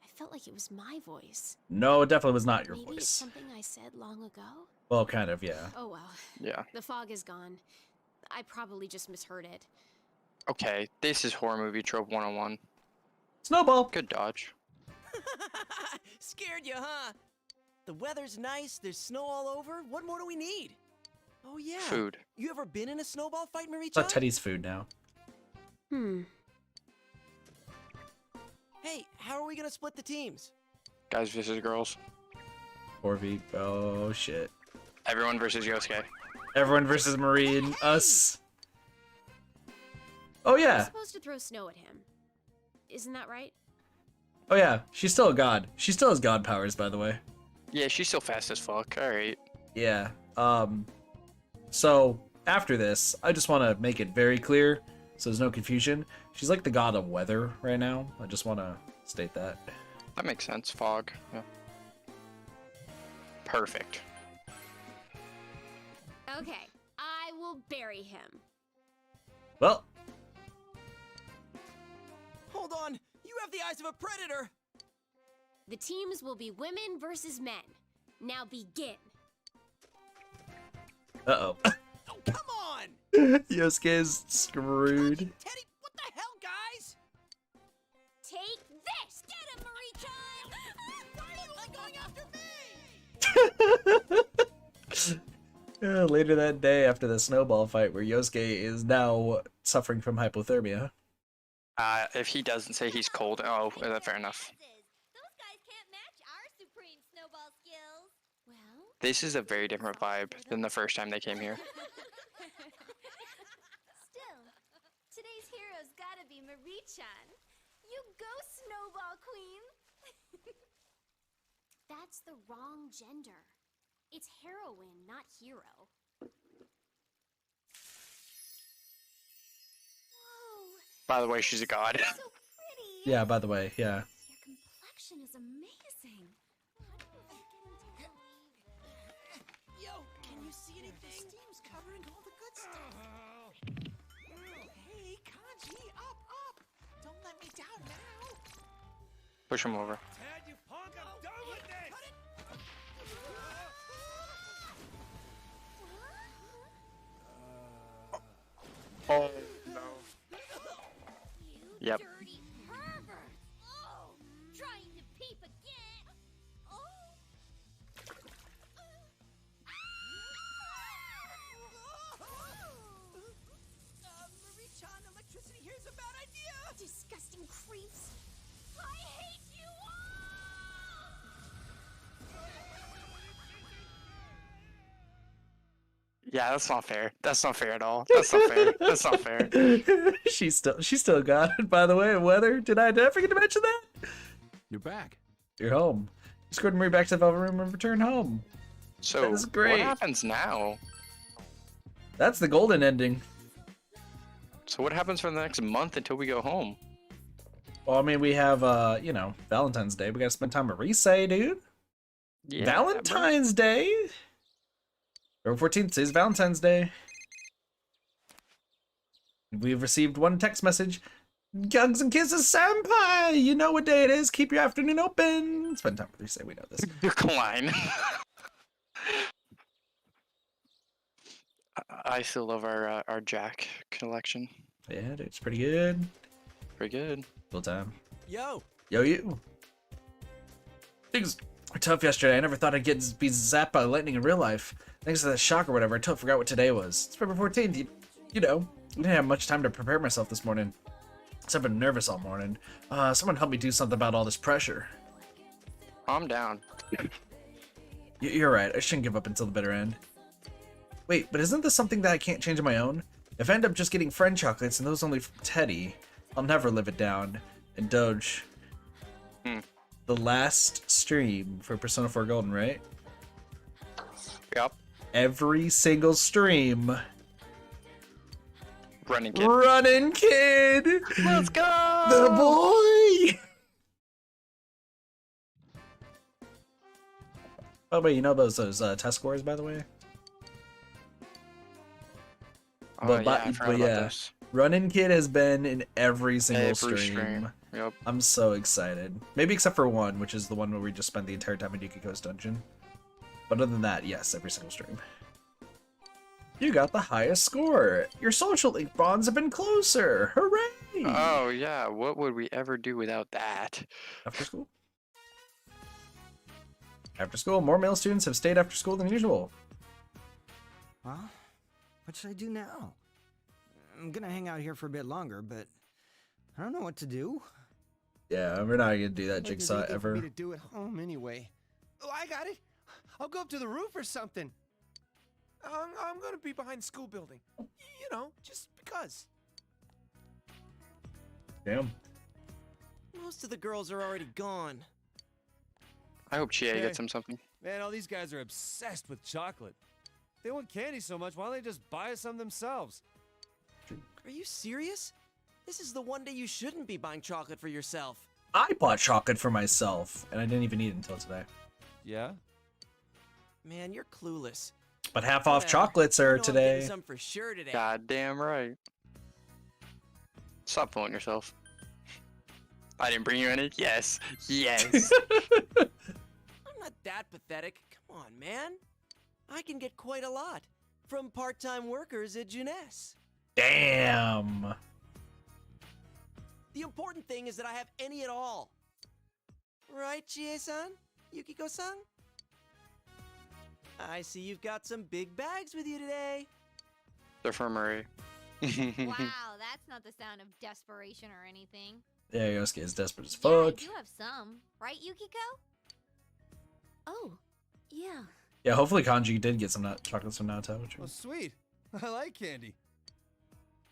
I felt like it was my voice. No, it definitely was not your Maybe it's voice. something I said long ago? Well, kind of, yeah. Oh well. Yeah. The fog is gone. I probably just misheard it. Okay, this is horror movie trope 101. Snowball. Good dodge. Scared you, huh? The weather's nice, there's snow all over. What more do we need? Oh yeah. Food. You ever been in a snowball fight, It's Marie-chan? not Teddy's food now. Hey, how are we gonna split the teams? Guys versus girls. 4v. Oh shit. Everyone versus Yosuke. Everyone versus Marie and us. Oh We're yeah. supposed to throw snow at him. Isn't that right? Oh yeah. She's still a god. She still has god powers, by the way. Yeah, she's still fast as fuck. Alright. Yeah. So after this, I just want to make it very clear, so there's no confusion. She's like the god of weather right now. I just want to state that. That makes sense. Fog. Yeah. Perfect. Okay, I will bury him. Well, Hold on, you have the eyes of a predator. The teams will be women versus men. Now begin. uh-oh. Oh, come on! Yosuke is screwed. Teddy, what the hell, guys? Take this! Get him, Marie-chan! Why are you going after me? Later that day, after the snowball fight, where Yosuke is now suffering from hypothermia. If he doesn't say he's cold, oh, fair enough. Those guys can't match our supreme snowball skills. Well, This is a very different vibe than the first time they came here. Still, today's hero's gotta be Marie-chan. You go, Snowball Queen! that's the wrong gender. It's heroine, not hero. Whoa, By the way, she's a god. so pretty! Yeah, by the way, yeah. Your complexion is amazing. Yo, can you see anything? The steam's covering all the good stuff. Hey, Kanji, up! Don't let me down now. Push him over. Ted, you punk, I'm done with this! Cut it! Oh, no. You Yep. dirty pervert! Oh, trying to peep again! Oh! Marie-chan, electricity here's a bad idea! Disgusting creeps! I hate you all! Yeah, that's not fair. That's not fair at all. That's not fair. That's not fair. she's still a god, by the way. Weather. Did I forget to mention that? You're back. You're home. Escort Marie back to the Velvet Room and return home. So, That is great. what happens now? That's the golden ending. So what happens for the next month until we go home? Well, I mean, we have, you know, Valentine's Day. We gotta spend time with Rise, dude. Yeah, Valentine's Day? November 14th is Valentine's Day. We've received one text message. Hugs and kisses, senpai! You know what day it is. Keep your afternoon open. Spend time with Rise, we know this. Decline. I still love our Jack collection. Yeah, dude, it's pretty good. Pretty good. Full time. Yo, Yo, you. Things were tough yesterday. I never thought I'd be zapped by lightning in real life. Thanks to that shock or whatever, I totally forgot what today was. It's February 14th. You know, I didn't have much time to prepare myself this morning. So I've been nervous all morning. Someone help me do something about all this pressure. I'm down. You're right. I shouldn't give up until the bitter end. Wait, but isn't this something that I can't change on my own? If I end up just getting friend chocolates and those only from Teddy, I'll never live it down. And Doge. The last stream for Persona 4 Golden, right? Yep. Every single stream. Running kid. Running kid! Let's go! The boy! By the way, you know those test scores, by the way? Oh, But- yeah, I but forgot yeah. about this. Running kid has been in every single Every stream. stream. Yep. I'm so excited. Maybe except for one, which is the one where we just spent the entire time in Yukiko's dungeon. But other than that, yes, every single stream. You got the highest score. Your social link bonds have been closer. Hooray! Oh, yeah. What would we ever do without that? After school? After school, more male students have stayed after school than usual. Well, what should I do now? I'm gonna hang out here for a bit longer, but I don't know what to do. Yeah, we're not gonna do that Like there's jigsaw anything for ever. me to do at home anyway. Oh, I got it. I'll go up to the roof or something. I'm gonna be behind the school building. You know, just because. Damn. most of the girls are already gone. I hope Chie Okay. gets him something. Man, all these guys are obsessed with chocolate. They want candy so much, why don't they just buy us some themselves? Are you serious? This is the one day you shouldn't be buying chocolate for yourself. I bought chocolate for myself, and I didn't even eat it until today. Yeah? Man, you're clueless. But half off Whatever. chocolates I are know I'm getting today. some for sure today. Goddamn right. Stop fooling yourself. I didn't bring you any? Yes. Yes. I'm not that pathetic. Come on, man. I can get quite a lot from part-time workers at Jeunesse. Damn. The important thing is that I have any at all. Right, Chie-san? Yukiko-san? I see you've got some big bags with you today. They're for Marie. Wow, that's not the sound of desperation or anything. Yeah, Yosuke is desperate as Yeah, I fuck. do have some, right, Yukiko? Oh, yeah. Yeah, hopefully Kanji did get some chocolates from Naoto. Oh, sweet. I like candy.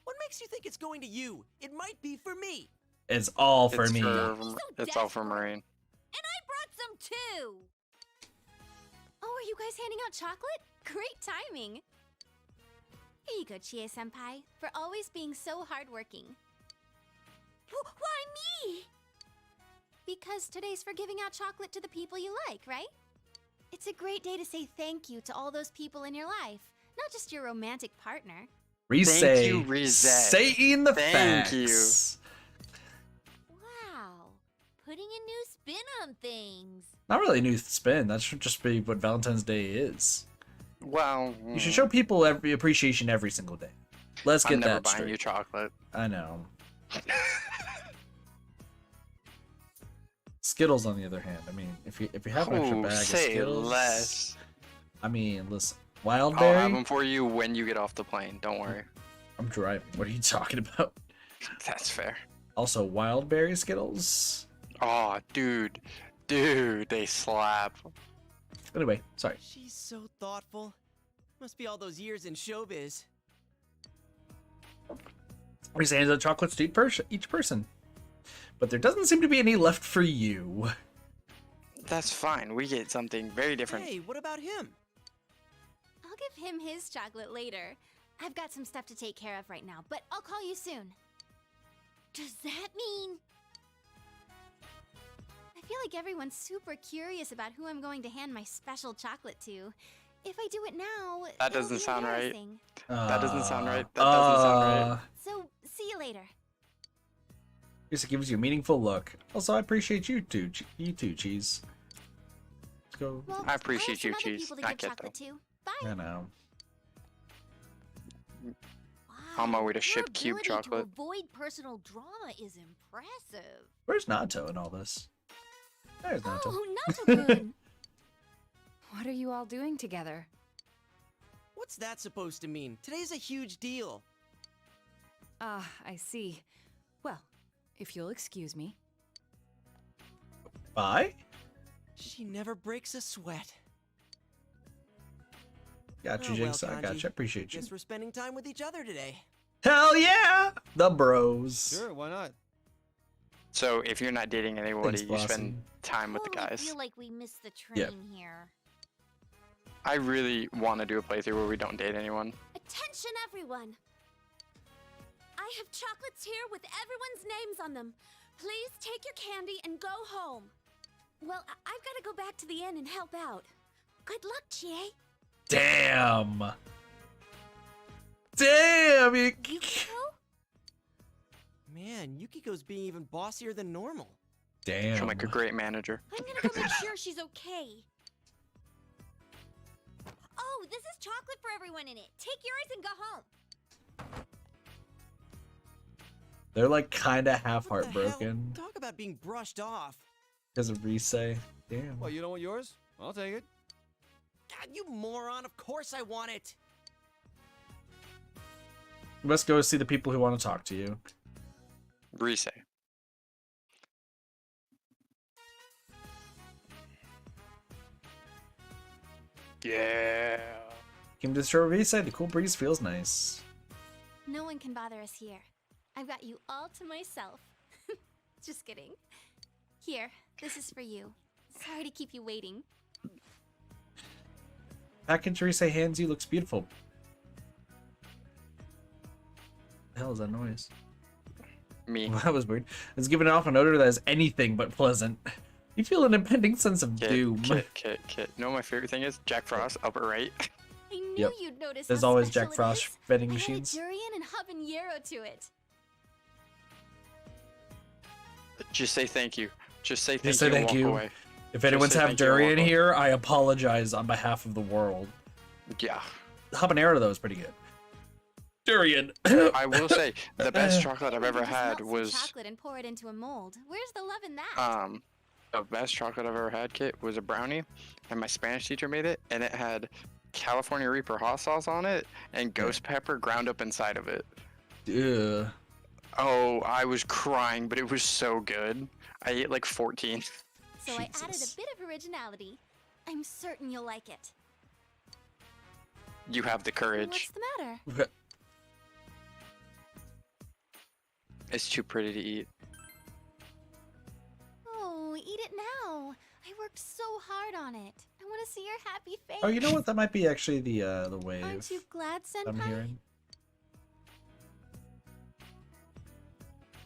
What makes you think it's going to you? It might be for me. It's all for It's me. It's all for Marine. And I brought some too! Oh, are you guys handing out chocolate? Great timing! Here you go, Chie-senpai, for always being so hardworking. Why me? Because today's for giving out chocolate to the people you like, right? It's a great day to say thank you to all those people in your life, not just your romantic partner. Rise. Thank you, Rise. Saying the Thank facts. Wow, putting a new spin on things. Not really a new spin. That should just be what Valentine's Day is. Well, You should show people every appreciation every single day. Let's get I'm never that buying straight. you chocolate. I know. Skittles, on the other hand, I mean, if you have an extra Oh, bag of say Skittles, less. I mean, listen, I'll have Wildberry. them for you when you get off the plane. Don't worry. I'm driving. What are you talking about? That's fair. Also, Wildberry Skittles. Oh, dude, they slap. Anyway, sorry. She's so thoughtful. Must be all those years in showbiz. Rise hands out chocolates to each person, but there doesn't seem to be any left for you. That's fine. We get something very different. Hey, what about him? I'll give him his chocolate later. I've got some stuff to take care of right now, but I'll call you soon. Does that mean feel like everyone's super curious about who I'm going to hand my special chocolate to. If I do it now, That it'll doesn't be sound right. embarrassing. That doesn't sound right. That doesn't sound right. So, see you later. Guess it gives you a meaningful look. Also, I appreciate you too, Cheese. Let's go. Well, I appreciate you, have some other Cheese. people to Not give Kit, chocolate to. Bye. I know. On my way to Your ship cube ability chocolate. to avoid personal drama is impressive. Where's Nato in all this? There's Nato. Oh, not so good. What are you all doing together? What's that supposed to mean? Today's a huge deal. Ah, I see. Well, if you'll excuse me. Bye? She never breaks a sweat. Got you, Oh, well, Jinx. I got Kanji. you. Appreciate you. Guess we're spending time with each other today. Hell yeah! The bros. Sure, why not? So if you're not dating anybody, Thanks, you spend Blossom. time with the Totally guys. feel like we missed the train Yep. here. I really want to do a playthrough where we don't date anyone. Attention, everyone! I have chocolates here with everyone's names on them. Please take your candy and go home. Well, I've got to go back to the inn and help out. Good luck, Chie. Damn. Damn. Man, Yukiko's being even bossier than normal. Damn. She'll make a great manager. I'm gonna go make sure she's okay. Oh, this is chocolate for everyone in it. Take yours and go home. They're like kind of half What the hell? heartbroken Talk about being brushed off. because of Risei. Damn. Well, you don't want yours? I'll take it. God, you moron. Of course I want it. You must go see the people who want to talk to you. Risei. Yeah. Came to the shore of Risei. The cool breeze feels nice. No one can bother us here. I've got you all to myself. Just kidding. Here, this is for you. Sorry to keep you waiting. Package Risei hands you looks beautiful. The hell is that noise? Me. Well, that was weird. It's giving off an odor that is anything but pleasant. You feel an impending sense of doom. Kit. You know what my favorite thing is? Jack Frost, upper right. I knew Yep. you'd notice. There's how always special Jack it Frost is. vending I machines. added durian and habanero to it. Just say thank you. Just say thank Just say you and thank walk you. away. If anyone's say have thank you and walk durian away. here, I apologize on behalf of the world. Yeah. The habanero though is pretty good. Durian. I will say the best chocolate I've We ever could just had melt some was chocolate and pour it into a mold. Where's the love in that? the best chocolate I've ever had, Kit, was a brownie, and my Spanish teacher made it, and it had California Reaper hot sauce on it and ghost pepper ground up inside of it. Ugh. Oh, I was crying, but it was so good. I ate like 14. So I added Jesus. a bit of originality. I'm certain you'll like it. You have the What's courage. the matter? It's too pretty to eat. Oh, eat it now. I worked so hard on it. I want to see your happy face. Oh, you know what? That might be actually the wave Aren't you glad, I'm Senpai? hearing.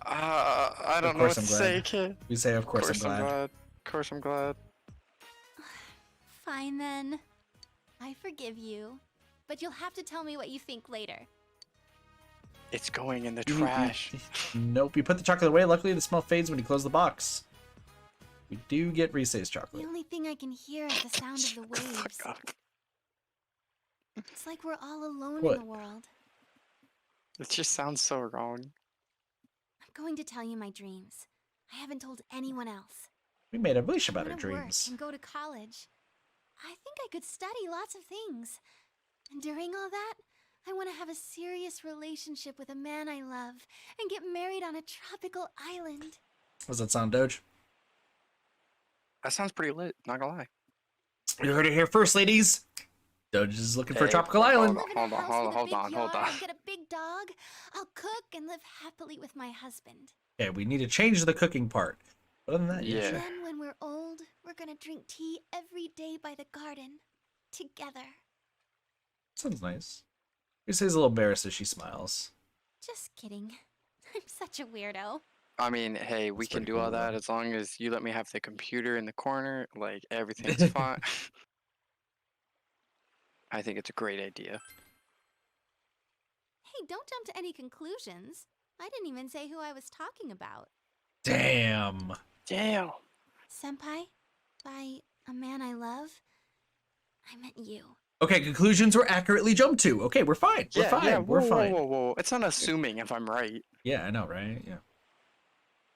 I don't know course what to I'm say, glad. Kit. We say, of course, I'm glad. Of course I'm glad. Fine then. I forgive you. But you'll have to tell me what you think later. It's going in the You- trash. Nope. You put the chocolate away. Luckily, the smell fades when you close the box. We do get Risei's The chocolate. only thing I can hear is the sound of the waves. Fuck up. It's like we're all alone What? in the world. It just sounds so wrong. I'm going to tell you my dreams. I haven't told anyone else. We made a wish I about our want to work dreams. and go to college. I think I could study lots of things. And during all that, I want to have a serious relationship with a man I love and get married on a tropical island. Does that sound, Doge? That sounds pretty lit, not gonna lie. You heard it here first, ladies. Doge is looking for a Hey, tropical hold island. on. Live in a house with a hold big on. yard, get a big dog. I'll cook and live happily with my husband. Okay, we need to change the cooking part. Other than that, Yeah. sure. Then when we're old, we're gonna drink tea every day by the garden. Together. Sounds nice. Risei's a little embarrassed as she smiles. Just kidding. I'm such a weirdo. I mean, hey, we That's can pretty do all cool, that though. as long as you let me have the computer in the corner. Like, everything's fine. I think it's a great idea. Hey, don't jump to any conclusions. I didn't even say who I was talking about. Damn. Damn. Senpai, by a man I love, I meant you. Okay, conclusions were accurately jumped to. Okay, we're fine. We're Yeah, fine. yeah. We're Whoa, fine. whoa, whoa, whoa. It's not assuming if I'm right. Yeah, I know, right? Yeah.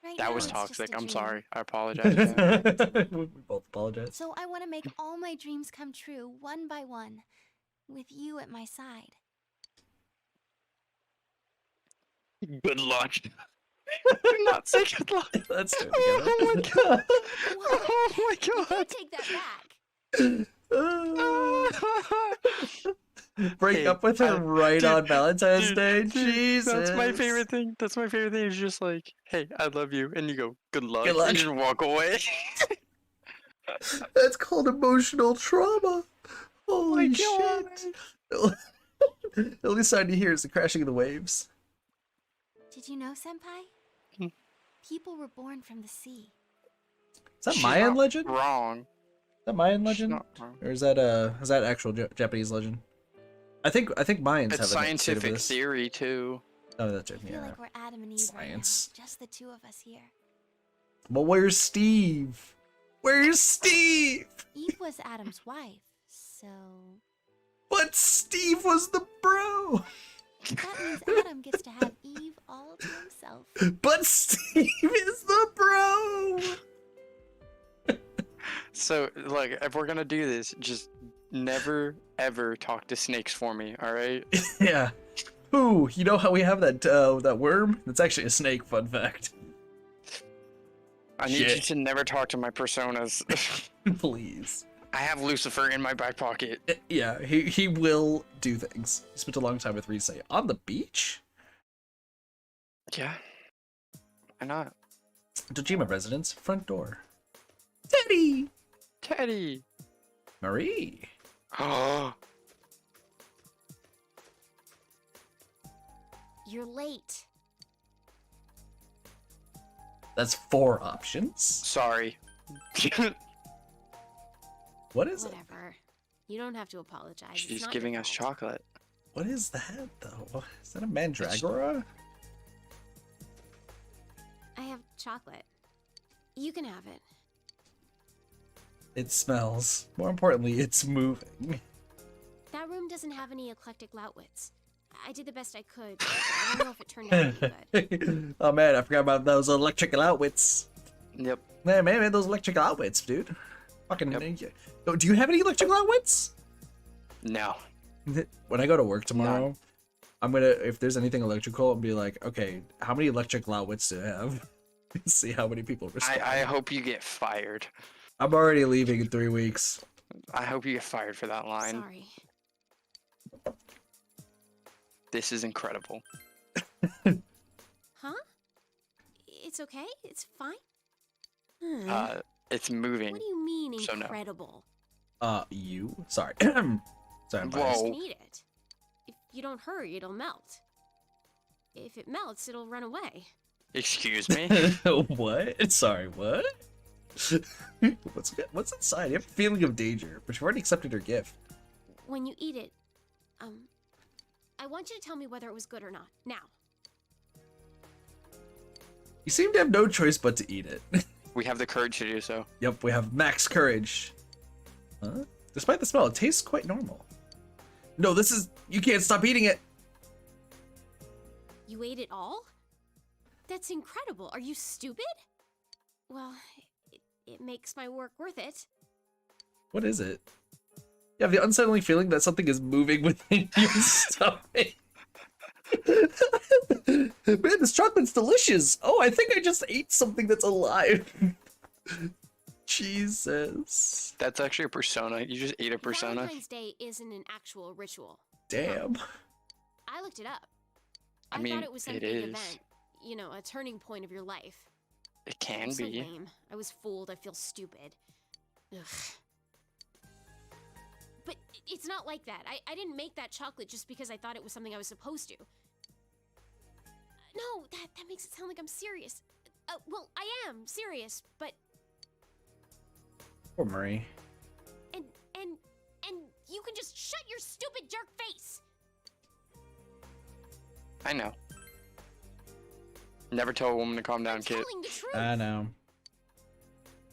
Right That now, was it's just toxic. a I'm dream. sorry. I apologize. Again. We both apologize. So I want to make all my dreams come true, one by one, with you at my side. Good luck. Do not say good luck. Let's do it Oh my god. What? Oh my You god. can't take that back. Break Hey, up with her right dude, on Valentine's dude, Day. dude, Jesus. That's my favorite thing. That's my favorite thing. Is just like, hey, I love you, and you go, good luck, Good luck. and you just walk away. That's called emotional trauma. Holy God. shit. The only sound you hear is the crashing of the waves. Did you know, Senpai? Hmm. People were born from the sea. Is that She's Mayan not legend? Is Wrong. that Mayan She's legend? not wrong. Or is that actual Japanese legend? I think Mayans It's have a state of scientific this. theory too. Oh, that's I it. feel Yeah. like we're Adam and Eve Science. right now, just the two of us here. But where's Steve? Where's Steve? Eve was Adam's wife, so But Steve was the bro. that means Adam gets to have Eve all to himself. But Steve is the bro. So, look, if we're gonna do this, just never ever talk to snakes for me, all right? Yeah. Ooh, you know how we have that worm? It's actually a snake. Fun fact. I need you Shit. to never talk to my personas. Please. I have Lucifer in my back pocket. Yeah, he will do things. He spent a long time with Rise on the beach. Yeah. Why not? Dojima residence front door. Teddy. Teddy. Marie. Oh. You're late. That's 4 options. Sorry. What is it? Whatever. You don't have to apologize. It's She's not giving your us fault. chocolate. What is that though? Is that a mandragora? I have chocolate. You can have it. It smells. More importantly, it's moving. That room doesn't have any eclectic loudwits. I did the best I could, but I don't know if it turned out any good. Oh man, I forgot about those electrical outwits. Yep. Man, those electrical outwits, dude. Fucking. Oh, do you have any electrical outwits? No. When I go to work tomorrow, I'm gonna, if there's anything electrical, I'll be like, okay, how many electrical outwits do I have? See how many people respond. I hope you get fired. I'm already leaving in 3 weeks. I hope you get fired for that line. Sorry. This is incredible. Huh? It's okay? It's fine? It's moving. What do you mean so no. incredible? You? Sorry. Sorry, I'm You biased. can eat it. If you don't hurry, it'll melt. If it melts, it'll run away. Excuse me? What? Sorry, what? What's inside? You have a feeling of danger, but you've already accepted her gift. When you eat it, I want you to tell me whether it was good or not. Now. You seem to have no choice but to eat it. We have the courage to do so. Yep, we have max courage. Huh? Despite the smell, it tastes quite normal. No, you can't stop eating it. You ate it all? That's incredible. Are you stupid? Well, it makes my work worth it. What is it? You have the unsettling feeling that something is moving within your stomach. Man, this chocolate's delicious. Oh, I think I just ate something that's alive. Jesus. That's actually a persona. You just ate a persona. Valentine's Day isn't an actual ritual. Damn. I looked it up. I I mean, thought it was some it big is. event. You know, a turning point of your life. It can I'm so be. lame. I was fooled. I feel stupid. Ugh. But it's not like that. I didn't make that chocolate just because I thought it was something I was supposed to. No, that makes it sound like I'm serious. Well, I am serious, but Poor Marie. and you can just shut your stupid jerk face. I know. Never tell a woman to calm down, I'm kid. telling the truth. I know.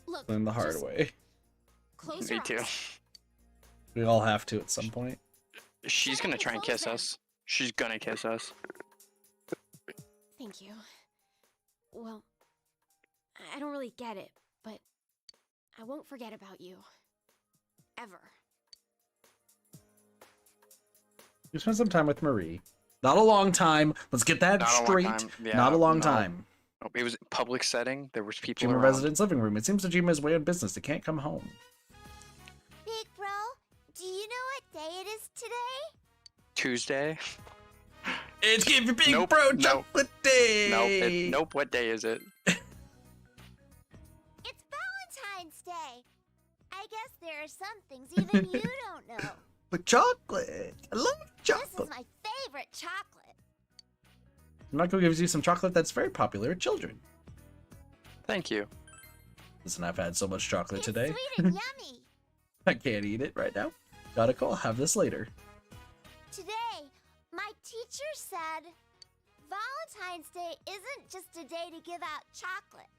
Look, Learn the hard just way. close Me your too. eyes. We all have to at some point. She's Shut gonna up try and close kiss them. us. She's gonna kiss us. Thank you. Well, I don't really get it, but I won't forget about you. Ever. You spent some time with Marie. Not a long time. Let's get that Not a long straight. time. Yeah, Not a long no. time. It was a public setting. There was people Jima around. residence living room. It seems Jima is way on business. They can't come home. Big bro, do you know what day it is today? Tuesday. It's give your big Nope, bro nope. chocolate day. Nope. What day is it? It's Valentine's Day. I guess there are some things even you don't know. With chocolate. I love This chocolate. is my favorite chocolate. Nako gives you some chocolate that's very popular with children. Thank you. Listen, I've had so much chocolate It's today. sweet and yummy. I can't eat it right now. Gotta go. I'll have this later. Today, my teacher said Valentine's Day isn't just a day to give out chocolate.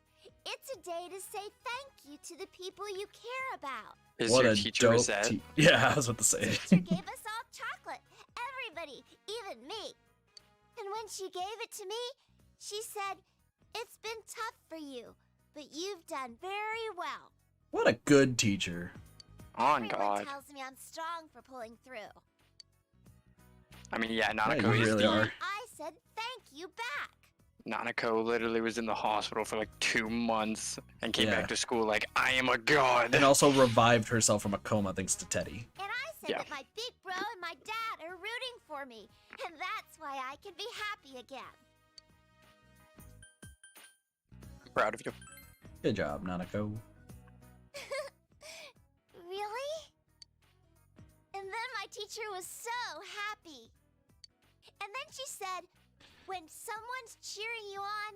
It's a day to say thank you to the people you care about. Is What your a teacher dope is that? Yeah, I was about to say. Teacher gave us all chocolate. Everybody, even me. And when she gave it to me, she said, "It's been tough for you, but you've done very well." What a good teacher. On Everyone God. tells me I'm strong for pulling through. I mean, yeah, Yeah, Nanako you is really the. are. I said thank you back. Nanako literally was in the hospital for like 2 months and came Yeah. back to school like, I am a god. And also revived herself from a coma thanks to Teddy. And I said Yeah. that my big bro and my dad are rooting for me, and that's why I can be happy again. I'm proud of you. Good job, Nanako. Really? And then my teacher was so happy. And then she said, when someone's cheering you on,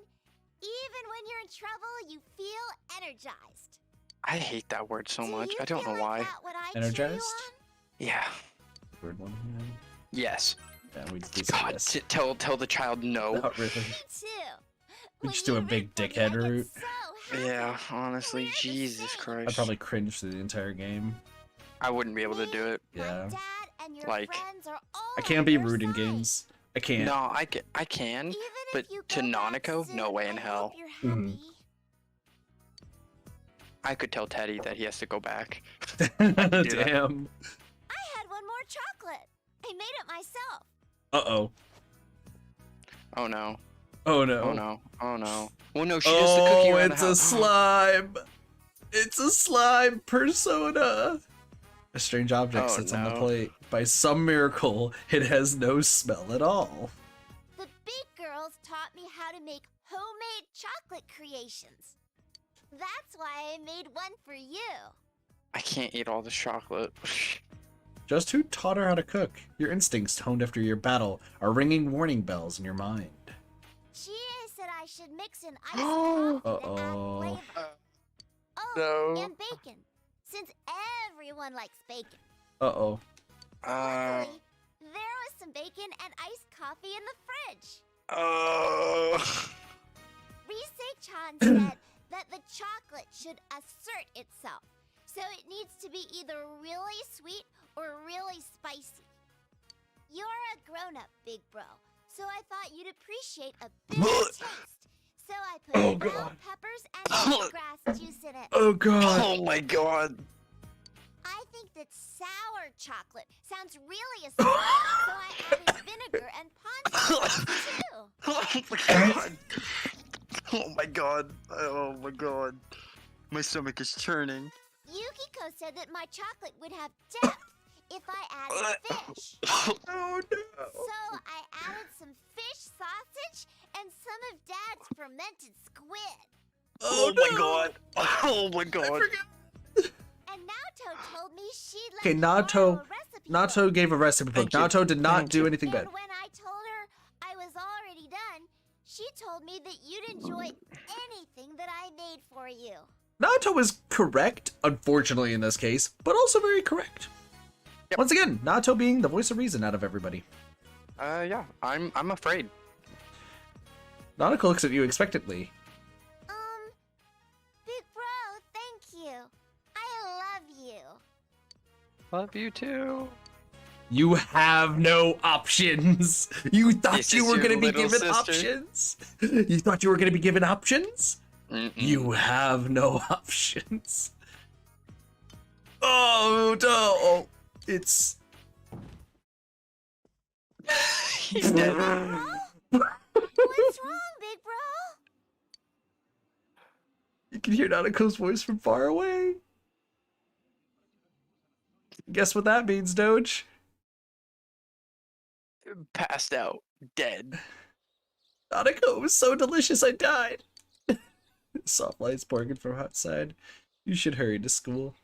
even when you're in trouble, you feel energized. I hate that word so Do much. you I don't feel know like why. that when I cheer you Energized? on? Yeah. Weird one. Yes. Yeah, we say God, yes. tell the child no. Not really. Me too. We When just do you a big root for me, dickhead I get route. so happy. Yeah, honestly, We're the Jesus same. Christ. I'd probably cringe through the entire game. I wouldn't be able to do it. My Yeah. dad and your Like, friends are all I on can't be your rude in side. games. I can't. No, I can. Even but if you to go back Nanako, no soon, way in I hell. hope you're Mhm. happy. I could tell Teddy that he has to go back. Damn. I had one more chocolate. I made it myself. Uh-oh. Oh no. Oh no. Oh no. Oh no. Well, no, she does the cooking Oh, around it's the a house. slime. It's a slime persona. A strange object Oh, sits on the no. plate. By some miracle, it has no smell at all. The big girls taught me how to make homemade chocolate creations. That's why I made one for you. I can't eat all this chocolate. Just who taught her how to cook? Your instincts honed after your battle are ringing warning bells in your mind. Gia said I should mix in iced coffee to Uh-oh. add flavor. Oh, No. and bacon, since everyone likes bacon. Uh-oh. Luckily, there was some bacon and iced coffee in the fridge. Oh. Rise-chan said that the chocolate should assert itself, so it needs to be either really sweet or really spicy. You're a grown-up, big bro, so I thought you'd appreciate a bit of taste. So I put Oh, bell God. peppers and lemongrass juice in it. Oh god. Oh my god. I think that sour chocolate sounds really acidic, so I added vinegar and pond too. Oh my god. Oh my god. Oh my god. My stomach is churning. Yukiko said that my chocolate would have depth if I added fish. Oh no. So I added some fish sausage and some of Dad's fermented squid. Oh my god. Oh my god. And Naoto told me she'd let Okay, me borrow Naoto. a recipe Naoto gave a recipe book. Thank you. Naoto did not Thank do you. anything book. bad. And when I told her I was already done, She told me that you'd enjoy anything that I made for you. Naoto was correct, unfortunately in this case, but also very correct. Yep. Once again, Naoto being the voice of reason out of everybody. Yeah, I'm afraid. Nanako looks at you expectantly. Big bro, thank you. I love you. Love you too. You have no options. You thought This you is were your going to be little given sister? options. You thought you were going to be given options? Mm-mm. You have no options. Oh, no. It's... He's dead. What's wrong, big bro? You can hear Nanako's voice from far away. Guess what that means, Doge? Passed out, dead. Nanako was so delicious I died. Soft lights pouring in from outside. You should hurry to school.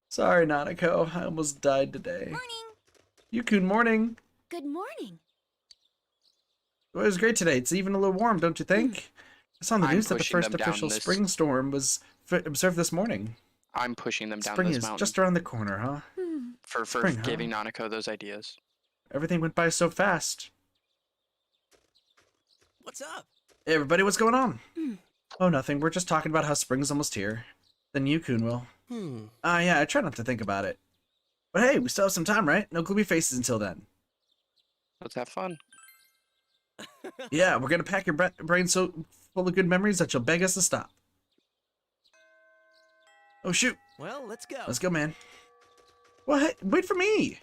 Sorry, Nanako. I almost died today. Morning. Yukun, morning. Good morning. It was great today. It's even a little warm, don't you think? I saw on the I'm news that the pushing first them down official this- spring storm was observed this morning. I'm pushing them down Spring this is mountain just around the corner, huh? for spring, huh? giving Nanako those ideas. Everything went by so fast. What's up? Hey, everybody, what's going on? Oh, nothing. We're just talking about how spring's almost here. Then Yukun will. Yeah, I try not to think about it. But hey, we still have some time, right? No gloomy faces until then. Let's have fun. Yeah, we're gonna pack your brain so full of good memories that you'll beg us to stop. Oh, shoot. Well, let's go. Let's go, man. Well, hey, wait for me.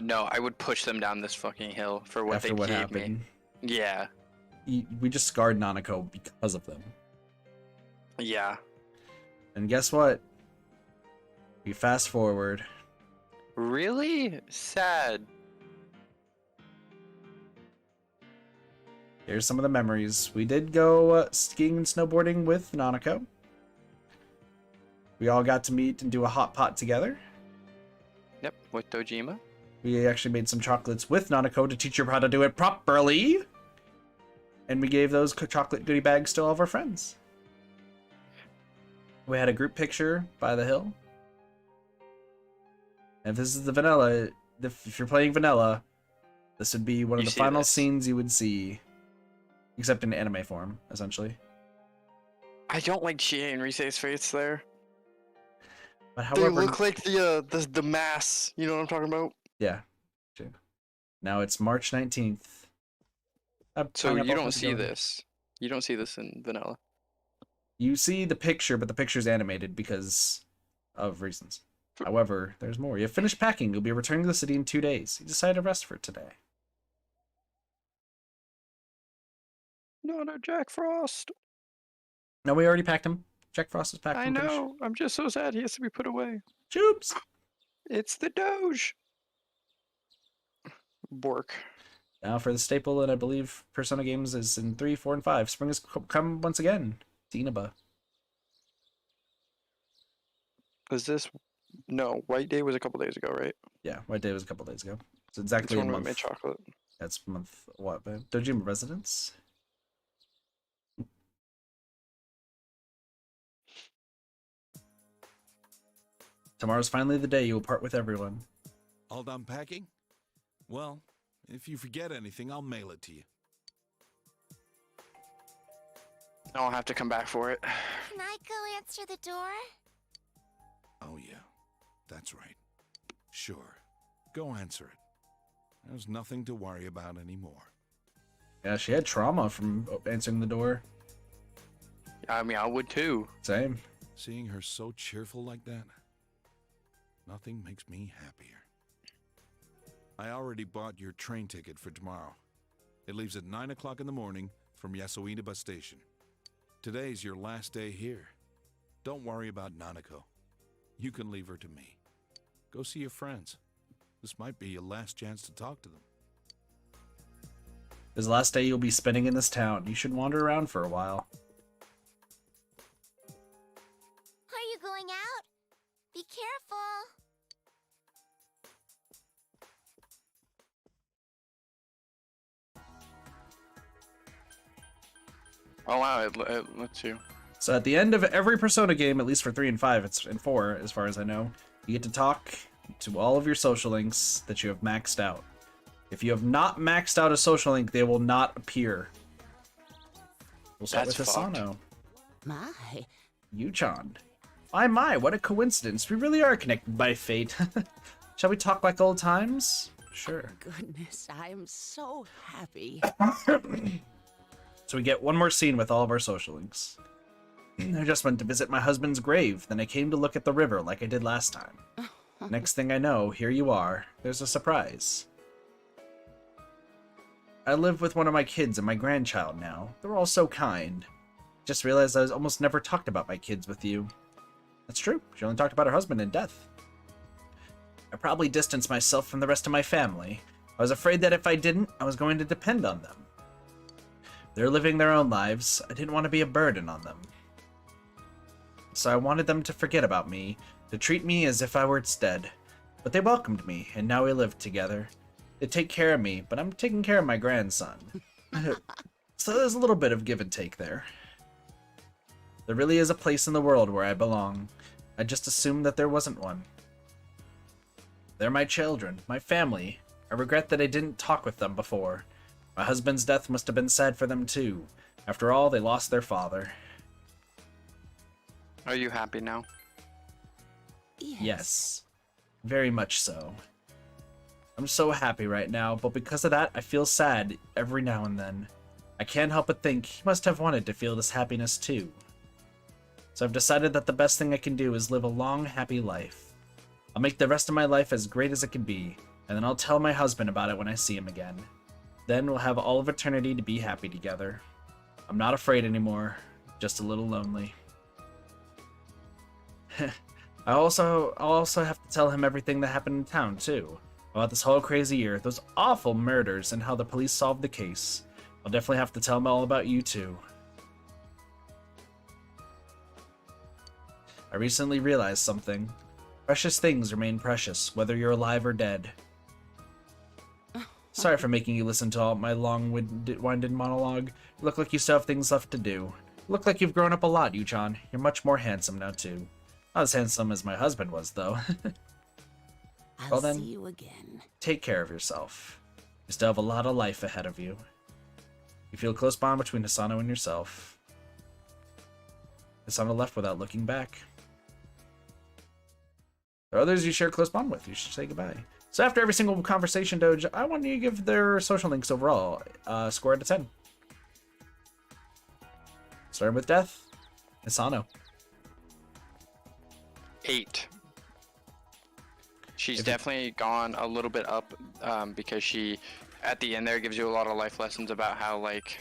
No, I would push them down this fucking hill for what After they what gave happened, me. Yeah, we just scarred Nanako because of them. yeah. And guess what? We fast forward. Really sad. Here's some of the memories. We did go skiing and snowboarding with Nanako. We all got to meet and do a hot pot together. Yep, with Dojima. We actually made some chocolates with Nanako to teach her how to do it properly. And we gave those chocolate goodie bags to all of our friends. We had a group picture by the hill. And if this is the vanilla, if you're playing vanilla, this would be one of You the see final this. scenes you would see. Except in anime form, essentially. I don't like Chie and Rise's face there. But They however, look like the mass. You know what I'm talking about? yeah. True. Now it's March 19th. So you don't see this. You don't see this in vanilla. You see the picture, but the picture's animated because of reasons. However, there's more. You have finished packing. You'll be returning to the city in 2 days. You decided to rest for today. No, Jack Frost. No, we already packed him. Jack Frost is packed. I I'm pretty know. I'm just so sad he has to be put away. sure. Joops. It's the Doge. Bork. Now for the staple, and I believe Persona games is in 3, 4, and 5. Spring has come once again. It's Inaba. Is this? No, White Day was a couple days ago, right? Yeah, White Day was a couple days ago. It's That's exactly a when we month. made chocolate. That's month what? Dojima Residence. Tomorrow's finally the day you will part with everyone. All done packing? Well, if you forget anything, I'll mail it to you. I'll have to come back for it. Can I go answer the door? Oh, yeah. That's right. Sure. Go answer it. There's nothing to worry about anymore. Yeah, she had trauma from answering the door. I mean, I would too. Same. Seeing her so cheerful like that, nothing makes me happier. I already bought your train ticket for tomorrow. It leaves at 9 o'clock in the morning from Inaba Station. Today's your last day here. Don't worry about Nanako. You can leave her to me. Go see your friends. This might be your last chance to talk to them. This is the last day you'll be spending in this town. You should wander around for a while. Are you going out? Be careful. Oh wow, it lets you. So at the end of every Persona game, at least for 3 and 5, it's in 4 as far as I know, you get to talk to all of your social links that you have maxed out. If you have not maxed out a social link, they will not appear. We'll start That's with fucked. Asano. My. Yuchan. My, what a coincidence. We really are connected by fate. Shall we talk like old times? Sure. Goodness, I am so happy. So we get one more scene with all of our social links. I just went to visit my husband's grave, then I came to look at the river like I did last time. Next thing I know, here you are. There's a surprise. I live with one of my kids and my grandchild now. They're all so kind. Just realized I was almost never talked about my kids with you. That's true. She only talked about her husband and death. I probably distanced myself from the rest of my family. I was afraid that if I didn't, I was going to depend on them. They're living their own lives. I didn't want to be a burden on them. So I wanted them to forget about me, to treat me as if I were dead. But they welcomed me, and now we live together. They take care of me, but I'm taking care of my grandson. So there's a little bit of give and take there. There really is a place in the world where I belong. I just assumed that there wasn't one. They're my children, my family. I regret that I didn't talk with them before. My husband's death must have been sad for them too. After all, they lost their father. Are you happy now? Yes. Very much so. I'm so happy right now, but because of that, I feel sad every now and then. I can't help but think he must have wanted to feel this happiness too. So I've decided that the best thing I can do is live a long, happy life. I'll make the rest of my life as great as it can be, and then I'll tell my husband about it when I see him again. Then we'll have all of eternity to be happy together. I'm not afraid anymore, just a little lonely. I'll also have to tell him everything that happened in town, too. About this whole crazy year, those awful murders, and how the police solved the case. I'll definitely have to tell him all about you, too. I recently realized something. Precious things remain precious, whether you're alive or dead. Sorry for making you listen to all my long-winded monologue. You look like you still have things left to do. You look like you've grown up a lot, Yuchan. You're much more handsome now, too. Not as handsome as my husband was, though. Well then, see you again. Take care of yourself. You still have a lot of life ahead of you. You feel a close bond between Asano and yourself. Asano left without looking back. There are others you share a close bond with. You should say goodbye. So after every single conversation, Doge, I want you to give their social links overall score out of 10. Starting with Death, Asano. 8. She's definitely gone a little bit up because she, at the end there, gives you a lot of life lessons about how like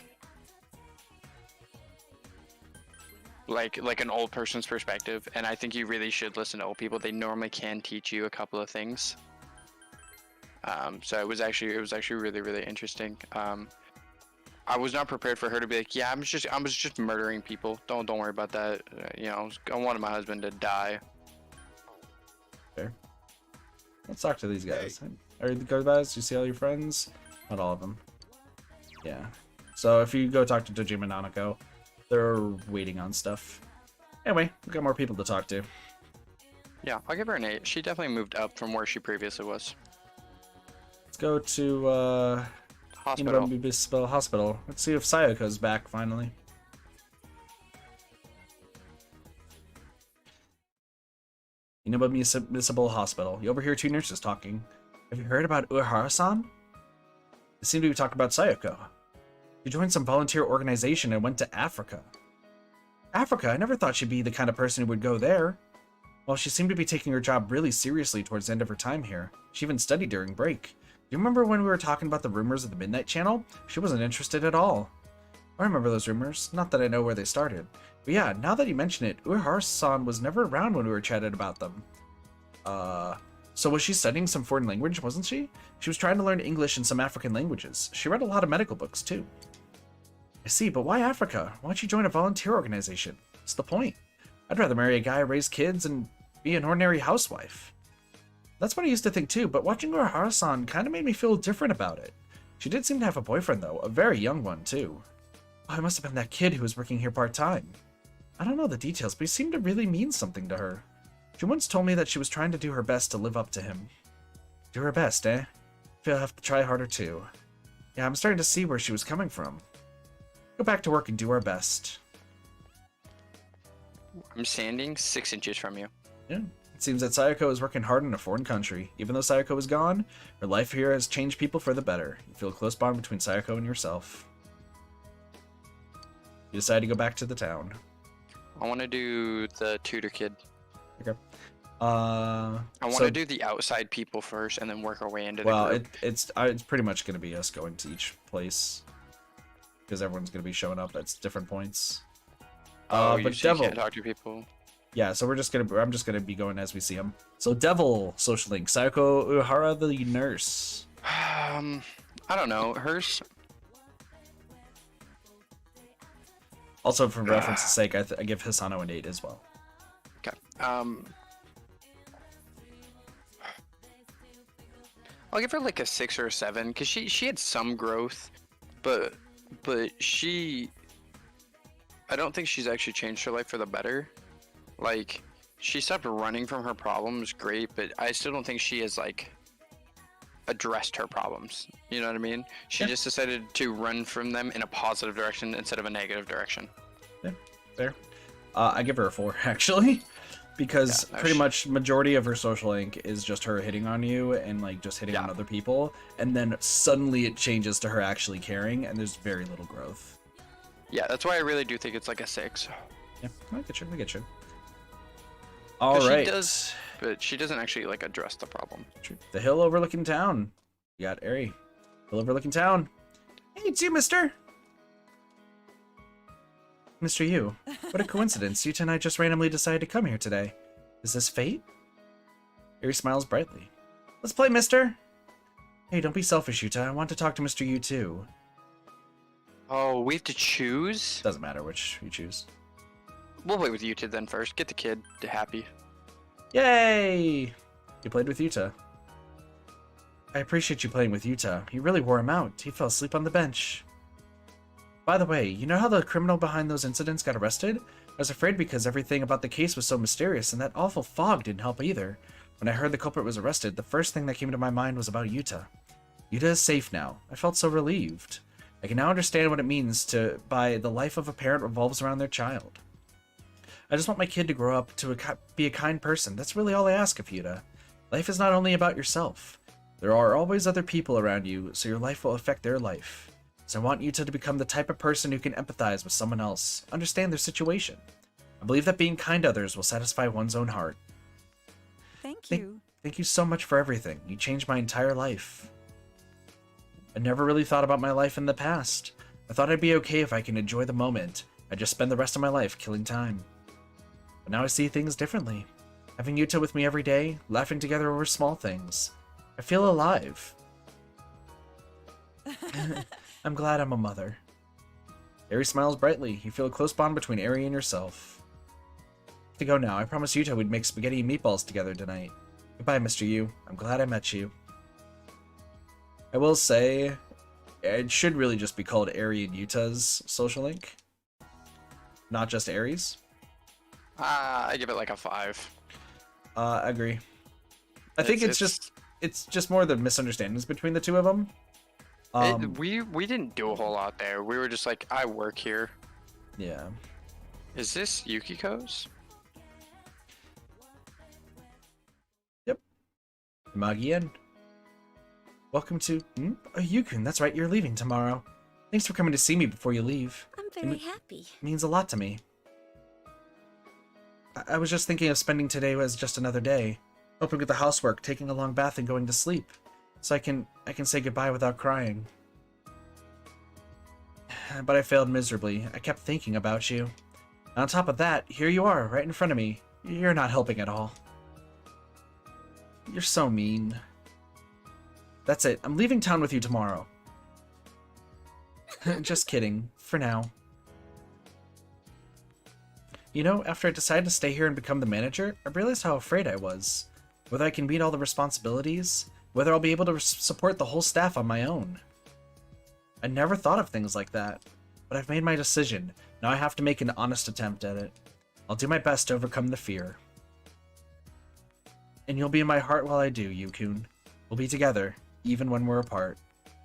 an old person's perspective, and I think you really should listen to old people. They normally can teach you a couple of things. So it was actually really, really interesting. I was not prepared for her to be like, yeah, I was just murdering people. Don't worry about that. I wanted my husband to die. Fair. Let's talk to these guys. Are the guys? You see all your friends? Not all of them. Yeah. So if you go talk to Dojima and Nanako, they're waiting on stuff. Anyway, we've got more people to talk to. Yeah, I'll give her an 8. She definitely moved up from where she previously was. Let's go to Hospital. Inaba Hospital. Let's see if Sayoko's back finally. Inaba Municipal Hospital. You overhear 2 nurses talking. Have you heard about Uehara-san? They seem to be talking about Sayoko. She joined some volunteer organization and went to Africa. Africa? I never thought she'd be the kind of person who would go there. Well, she seemed to be taking her job really seriously towards the end of her time here. She even studied during break. Do you remember when we were talking about the rumors of the Midnight Channel? She wasn't interested at all. I remember those rumors. Not that I know where they started. But yeah, now that you mention it, Uehara-san was never around when we were chatting about them. So was she studying some foreign language, wasn't she? She was trying to learn English and some African languages. She read a lot of medical books, too. I see, but why Africa? Why don't you join a volunteer organization? What's the point? I'd rather marry a guy, raise kids, and be an ordinary housewife. That's what I used to think, too, but watching Uehara-san kind of made me feel different about it. She did seem to have a boyfriend, though. A very young one, too. Oh, I must have been that kid who was working here part-time. I don't know the details, but he seemed to really mean something to her. She once told me that she was trying to do her best to live up to him. Do her best, eh? I feel I have to try harder too. Yeah, I'm starting to see where she was coming from. Go back to work and do our best. I'm standing 6 inches from you. Yeah. It seems that Sayako is working hard in a foreign country. Even though Sayako is gone, her life here has changed people for the better. You feel a close bond between Sayako and yourself. You decide to go back to the town. I want to do the tutor kid. Okay. I want to do the outside people first and then work our way into the group. It's pretty much going to be us going to each place. Because everyone's going to be showing up at different points. But Devil. you can't talk to people. Yeah, so I'm just gonna be going as we see him. So Devil, social link, Sayako Uehara, the nurse. I don't know. Hers. Also, for reference's sake, I give Hisano an 8 as well. Okay. I'll give her like a 6 or a 7 because she had some growth, but she. I don't think she's actually changed her life for the better. Like, she stopped running from her problems, great, but I still don't think she has, like, addressed her problems. You know what I mean? She just decided to run from them in a positive direction instead of a negative direction. Yeah, fair. I give her a 4, actually, because pretty much majority of her social link is just her hitting on you and, like, just hitting on other people, and then suddenly it changes to her actually caring, and there's very little growth. Yeah, that's why I really do think it's like a 6. Yeah, I get you. All right. She does, but she doesn't actually like address the problem. True. The hill overlooking town. You got Eri. Hill overlooking town. Hey, it's you, mister. Mr. Yu. What a coincidence. Yuta and I just randomly decided to come here today. Is this fate? Eri smiles brightly. Let's play, mister. Hey, don't be selfish, Yuta. I want to talk to Mr. Yu, too. Oh, we have to choose? Doesn't matter which you choose. We'll play with Yuta then first. Get the kid happy. Yay! You played with Yuta. I appreciate you playing with Yuta. You really wore him out. He fell asleep on the bench. By the way, you know how the criminal behind those incidents got arrested? I was afraid because everything about the case was so mysterious, and that awful fog didn't help either. When I heard the culprit was arrested, the first thing that came to my mind was about Yuta. Yuta is safe now. I felt so relieved. I can now understand what it means by the life of a parent revolves around their child. I just want my kid to grow up to be a kind person. That's really all I ask of Yuta. Life is not only about yourself. There are always other people around you, so your life will affect their life. So I want Yuta to become the type of person who can empathize with someone else, understand their situation. I believe that being kind to others will satisfy one's own heart. Thank you. Thank you so much for everything. You changed my entire life. I never really thought about my life in the past. I thought I'd be okay if I can enjoy the moment. I'd just spend the rest of my life killing time. But now I see things differently. Having Yuta with me every day, laughing together over small things. I feel alive. I'm glad I'm a mother. Eri smiles brightly. You feel a close bond between Eri and yourself. I have to go now. I promised Yuta we'd make spaghetti and meatballs together tonight. Goodbye, Mr. Yu. I'm glad I met you. I will say, it should really just be called Eri and Yuta's social link. Not just Eri's. I give it like a 5. I agree. I think it's just more the misunderstandings between the two of them. We didn't do a whole lot there. We were just like, I work here. Yeah. Is this Yukiko's? Yep. Magien. Welcome to... Oh, Yukun, that's right, you're leaving tomorrow. Thanks for coming to see me before you leave. I'm very happy. It means a lot to me. I was just thinking of spending today as just another day. Helping with the housework, taking a long bath, and going to sleep. So I can say goodbye without crying. But I failed miserably. I kept thinking about you. And on top of that, here you are, right in front of me. You're not helping at all. You're so mean. That's it. I'm leaving town with you tomorrow. Just kidding. For now. You know, after I decided to stay here and become the manager, I realized how afraid I was. Whether I can meet all the responsibilities, whether I'll be able to support the whole staff on my own. I never thought of things like that. but I've made my decision. Now I have to make an honest attempt at it. I'll do my best to overcome the fear. And you'll be in my heart while I do, Yukun. We'll be together, even when we're apart.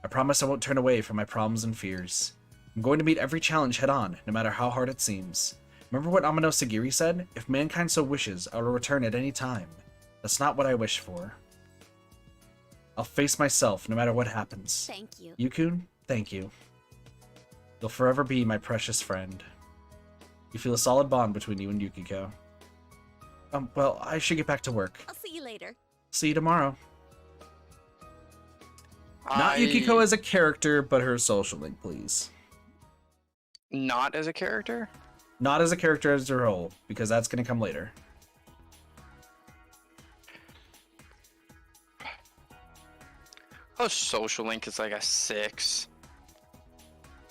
I promise I won't turn away from my problems and fears. I'm going to meet every challenge head-on, no matter how hard it seems. Remember what Amano Sagiri said? If mankind so wishes, I will return at any time. That's not what I wish for. I'll face myself, no matter what happens. Thank you. Yukun, thank you. You'll forever be my precious friend. You feel a solid bond between you and Yukiko. Well, I should get back to work. I'll see you later. See you tomorrow. Not Yukiko as a character, but her social link, please. Not as a character? Not as a character as a whole, because that's going to come later. Oh, social link is like a 6.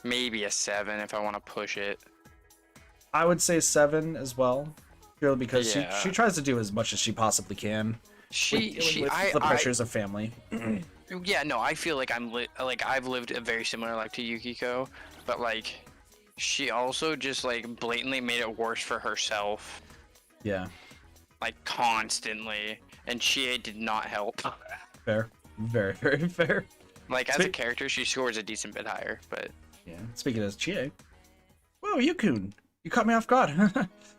Maybe a 7 if I want to push it. I would say 7 as well, purely because Yeah. she tries to do as much as she possibly can. With the pressures of family. Yeah, no, I feel like I've lived a very similar life to Yukiko, but like she also just like blatantly made it worse for herself. Yeah. Like constantly, and Chie did not help. Fair. Very, very fair. Like as a character, she scores a decent bit higher, but yeah. Speaking as Chie. Whoa, Yukun. You caught me off guard.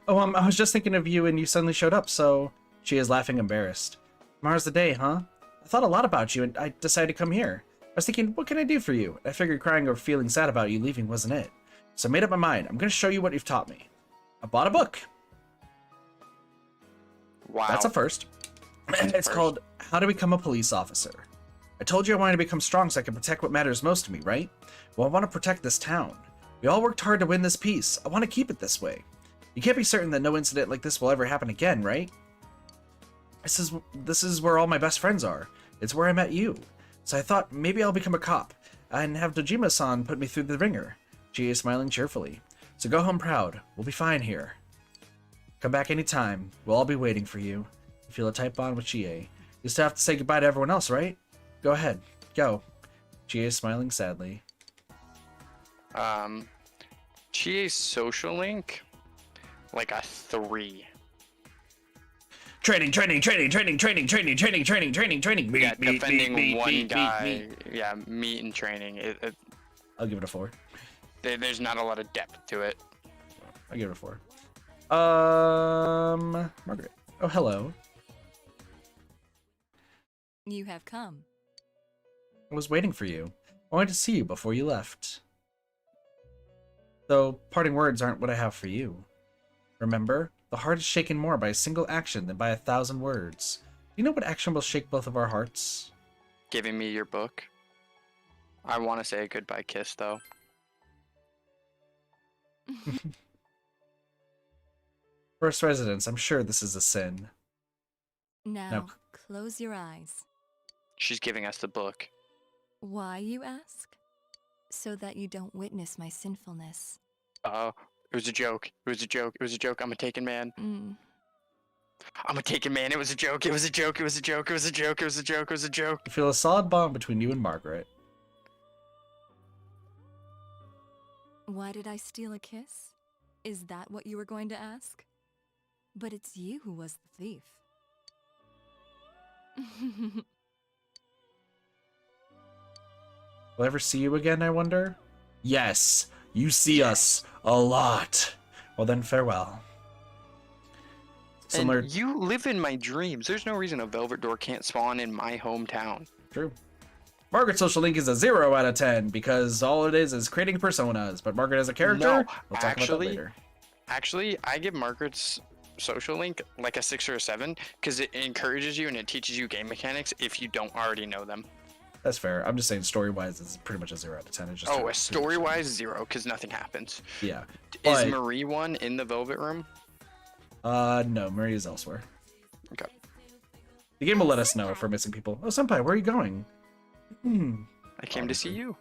Oh, I was just thinking of you and you suddenly showed up, so Chie is laughing embarrassed. Tomorrow's the day, huh? I thought a lot about you and I decided to come here. I was thinking, what can I do for you? I figured crying or feeling sad about you leaving wasn't it. So I made up my mind. I'm going to show you what you've taught me. I bought a book. wow. That's a first. It's called How to Become a Police Officer. I told you I wanted to become strong so I can protect what matters most to me, right? Well, I want to protect this town. We all worked hard to win this peace. I want to keep it this way. You can't be certain that no incident like this will ever happen again, right? This is where all my best friends are. It's where I met you. So I thought maybe I'll become a cop and have Dojima-san put me through the ringer. Chie is smiling cheerfully. So go home proud. We'll be fine here. Come back anytime. We'll all be waiting for you. You feel a tight bond with Chie. You still have to say goodbye to everyone else, right? Go ahead. Go. Chie is smiling sadly. Chie's social link, like a 3. Training. Yeah, defending one guy. Yeah, meet and training. I'll give it a 4. There's not a lot of depth to it. I'll give it a 4. Margaret. Oh, hello. You have come. I was waiting for you. I wanted to see you before you left. Though parting words aren't what I have for you. Remember, the heart is shaken more by a single action than by 1,000 words. Do you know what action will shake both of our hearts? Giving me your book. I want to say a goodbye kiss, though. First residence, I'm sure this is a sin. Now, close your eyes. She's giving us the book. Why, you ask? So that you don't witness my sinfulness. It was a joke. It was a joke. It was a joke. I'm a taken man. I'm a taken man. It was a joke. It was a joke. It was a joke. It was a joke. It was a joke. It was a joke. I feel a solid bond between you and Margaret. Why did I steal a kiss? Is that what you were going to ask? But it's you who was the thief. Will I ever see you again, I wonder? Yes, you see us a lot. Well then, farewell. Similar. And you live in my dreams. There's no reason a velvet door can't spawn in my hometown. True. Margaret's social link is a 0 out of 10 because all it is creating personas. But Margaret as a character, No, we'll talk about that later. Actually, I give Margaret's social link like a 6 or a 7 because it encourages you and it teaches you game mechanics if you don't already know them. That's fair. I'm just saying story-wise, it's pretty much a 0 out of 10. It's just a story-wise 0 because nothing happens. Yeah. Is Marie one in the Velvet Room? No, Marie is elsewhere. Okay. The game will let us know if we're missing people. Oh, Senpai, where are you going? I came to see you.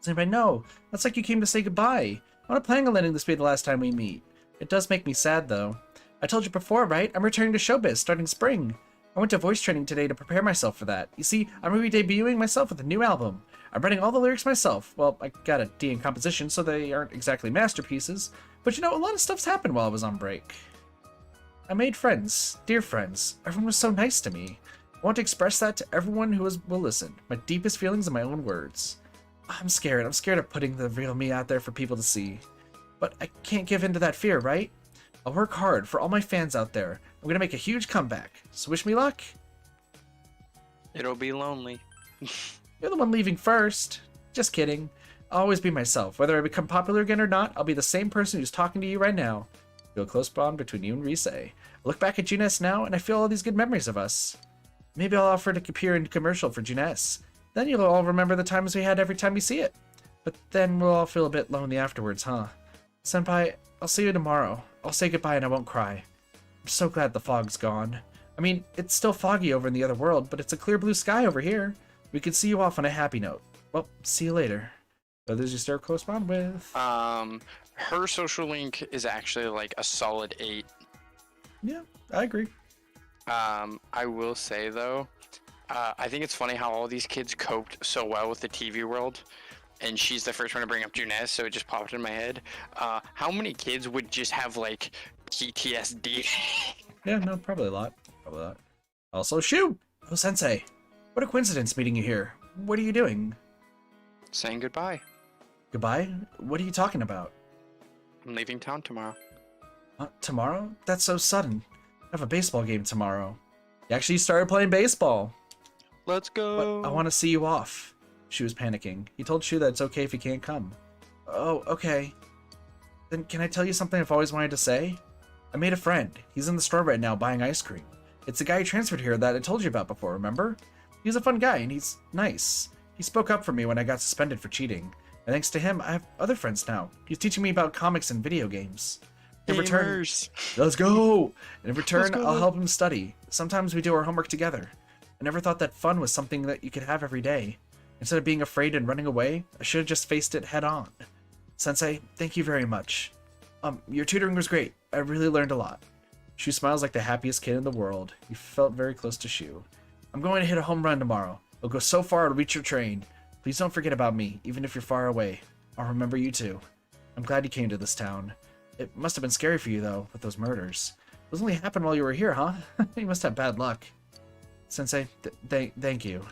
Senpai, no. That's like you came to say goodbye. I'm not planning on letting this be the last time we meet. It does make me sad, though. I told you before, right? I'm returning to showbiz starting spring. I went to voice training today to prepare myself for that. You see, I'm going to be debuting myself with a new album. I'm writing all the lyrics myself. Well, I got a D in composition, so they aren't exactly masterpieces. But you know, a lot of stuff's happened while I was on break. I made friends, dear friends. Everyone was so nice to me. I want to express that to everyone who will listen. My deepest feelings in my own words. I'm scared. I'm scared of putting the real me out there for people to see. But I can't give in to that fear, right? I'll work hard for all my fans out there. I'm gonna make a huge comeback. So wish me luck. It'll be lonely. You're the one leaving first. Just kidding. I'll always be myself. Whether I become popular again or not, I'll be the same person who's talking to you right now. Feel a close bond between you and Rise. I look back at Junes now, and I feel all these good memories of us. Maybe I'll offer to appear in a commercial for Junes. Then you'll all remember the times we had every time you see it. But then we'll all feel a bit lonely afterwards, huh? Senpai, I'll see you tomorrow. I'll say goodbye and I won't cry. I'm so glad the fog's gone. I mean, it's still foggy over in the other world, but it's a clear blue sky over here. We can see you off on a happy note. Well, see you later. Others you still correspond with? Her social link is actually like a solid 8. Yeah, I agree. I will say though, I think it's funny how all these kids coped so well with the TV world, and she's the first one to bring up Junes, so it just popped in my head. How many kids would just have like PTSD? Yeah, no, probably a lot. Probably a lot. Also, Shu! Oh, Sensei. What a coincidence meeting you here. What are you doing? Saying goodbye. Goodbye? What are you talking about? I'm leaving town tomorrow. Tomorrow? That's so sudden. I have a baseball game tomorrow. You actually started playing baseball. Let's go. But I want to see you off. She was panicking. He told Shu that it's okay if he can't come. Oh, okay. Then can I tell you something I've always wanted to say? I made a friend. He's in the store right now buying ice cream. It's the guy who transferred here that I told you about before, remember? He's a fun guy and he's nice. He spoke up for me when I got suspended for cheating. And thanks to him, I have other friends now. He's teaching me about comics and video games. In return, let's go! In return, I'll help him study. Sometimes we do our homework together. I never thought that fun was something that you could have every day. Instead of being afraid and running away, I should have just faced it head on. Sensei, thank you very much. Your tutoring was great. I really learned a lot. Shu smiles like the happiest kid in the world. He felt very close to Shu. I'm going to hit a home run tomorrow. I'll go so far it'll reach your train. Please don't forget about me, even if you're far away. I'll remember you too. I'm glad you came to this town. It must have been scary for you, though, with those murders. Those only happened while you were here, huh? You must have bad luck. Sensei, thank you.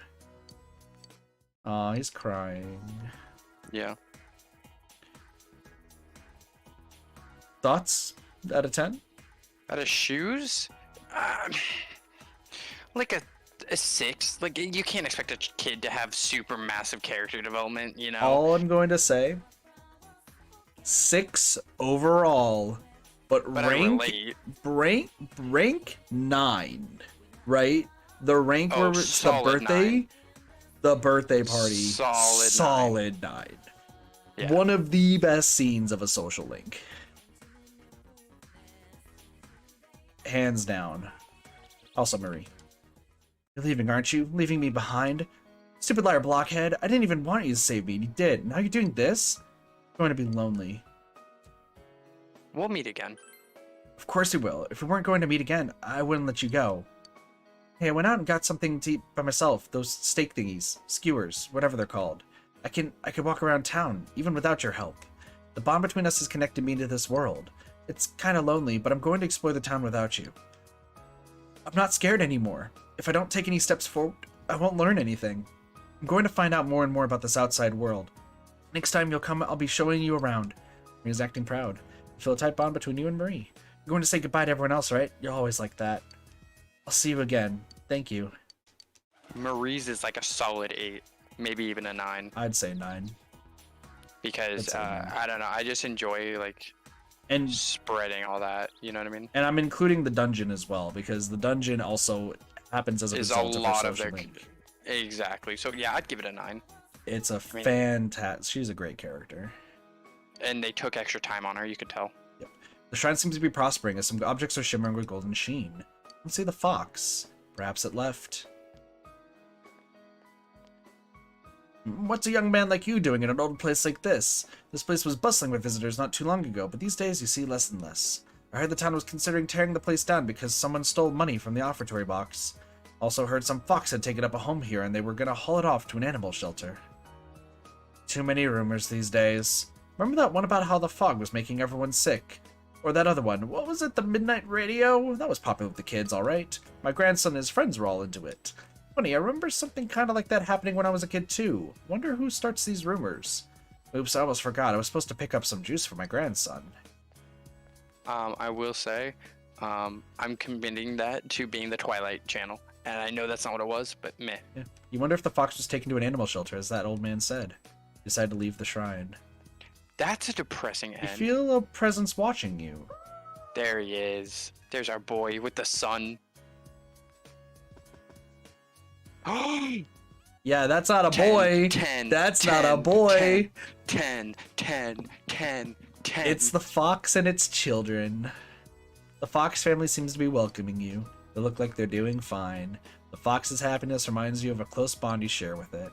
Aw, he's crying. Yeah. Thoughts out of 10? Out of shoes? Like a 6. Like, you can't expect a kid to have super massive character development, you know? All I'm going to say, 6 overall, but rank 9, right? The rank where it's the birthday party, solid 9. Yeah. One of the best scenes of a social link. Hands down. Also, Marie. You're leaving, aren't you? Leaving me behind? Stupid liar blockhead. I didn't even want you to save me, and you did. Now you're doing this? I'm going to be lonely. We'll meet again. Of course we will. If we weren't going to meet again, I wouldn't let you go. Hey, I went out and got something to eat by myself. Those steak thingies. Skewers. Whatever they're called. I could walk around town, even without your help. The bond between us has connected me to this world. It's kind of lonely, but I'm going to explore the town without you. I'm not scared anymore. If I don't take any steps forward, I won't learn anything. I'm going to find out more and more about this outside world. Next time you'll come, I'll be showing you around. Marie's acting proud. I feel a tight bond between you and Marie. You're going to say goodbye to everyone else, right? You're always like that. I'll see you again. Thank you. Marie's is like a solid 8. Maybe even a 9. I'd say 9. Because, I don't know, I just enjoy, like, and spreading all that, you know what I mean? And I'm including the dungeon as well, because the dungeon also happens as a result of her social link. Exactly. So, yeah, I'd give it a 9. It's a fantastic... She's a great character. And they took extra time on her, you could tell. Yep. The shrine seems to be prospering, as some objects are shimmering with golden sheen. Let's see the fox. Perhaps it left. What's a young man like you doing in an old place like this? This place was bustling with visitors not too long ago, but these days you see less and less. I heard the town was considering tearing the place down because someone stole money from the offertory box. Also heard some fox had taken up a home here and they were gonna haul it off to an animal shelter. Too many rumors these days. Remember that one about how the fog was making everyone sick? Or that other one, what was it, the midnight radio? That was popular with the kids, alright. My grandson and his friends were all into it. Funny, I remember something kind of like that happening when I was a kid too. Wonder who starts these rumors. Oops, I almost forgot. I was supposed to pick up some juice for my grandson. I will say, I'm committing that to being the Twilight Channel. And I know that's not what it was, but meh. Yeah. You wonder if the fox was taken to an animal shelter, as that old man said. He decided to leave the shrine. That's a depressing end. You feel a presence watching you. There he is. There's our boy with the sun. Yeah, that's not a 10, boy. 10, That's 10, not a boy. 10, 10, 10, 10. It's the fox and its children. The fox family seems to be welcoming you. They look like they're doing fine. The fox's happiness reminds you of a close bond you share with it.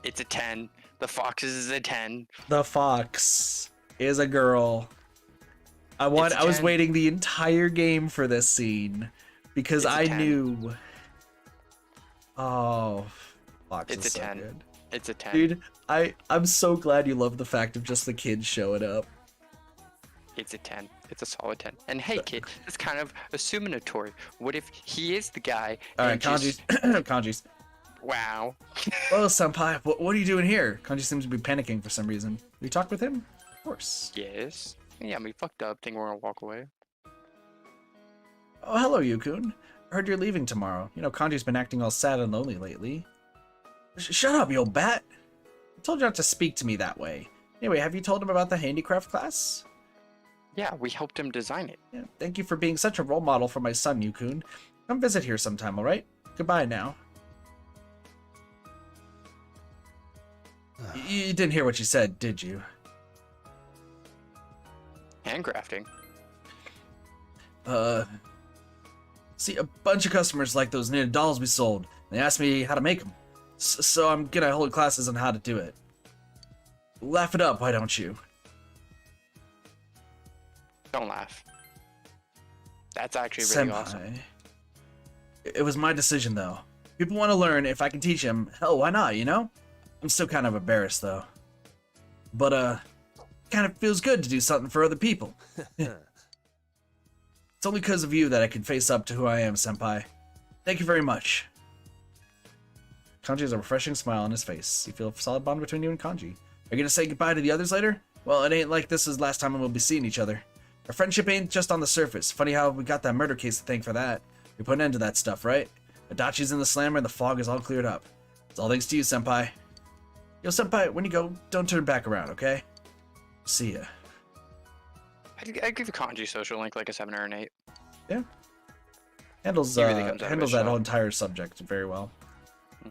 It's a 10. The fox is a 10. The fox is a girl. I was waiting the entire game for this scene because I knew. Oh, fox It's is a so 10. good. It's a 10. Dude, I'm so glad you love the fact of just the kids showing up. It's a 10. It's a solid 10. And hey, kid, it's kind of assuminatory. What if he is the guy? All right, and Kanji's. just- Kanji's. Wow. Oh, senpai, what are you doing here? Kanji seems to be panicking for some reason. You talk with him? Of course. Yes. Yeah, we fucked up. Think we're gonna walk away. Oh, hello, Yukun. Heard you're leaving tomorrow. You know, Kanji's been acting all sad and lonely lately. Shut up, you old bat. I told you not to speak to me that way. Anyway, have you told him about the handicraft class? Yeah, we helped him design it. Yeah, thank you for being such a role model for my son, Yukun. Come visit here sometime, alright? Goodbye now. You didn't hear what she said, did you? Handcrafting. See, a bunch of customers like those knitted dolls we sold. They asked me how to make them. So I'm gonna hold classes on how to do it. Laugh it up, why don't you? Don't laugh. That's actually really awesome. It was my decision, though. People want to learn. If I can teach them, hell, why not, you know? I'm still kind of embarrassed, though. But, kind of feels good to do something for other people. It's only because of you that I can face up to who I am, senpai. Thank you very much. Kanji has a refreshing smile on his face. You feel a solid bond between you and Kanji. Are you gonna say goodbye to the others later? Well, it ain't like this is the last time we'll be seeing each other. Our friendship ain't just on the surface. Funny how we got that murder case to thank for that. We put an end to that stuff, right? Adachi's in the slammer and the fog is all cleared up. It's all thanks to you, senpai. Yo, senpai, when you go, don't turn back around, okay? See ya. I'd give Kanji social link like a 7 or an 8. Yeah. Handles He really comes out of handles his that shell. whole entire subject very well.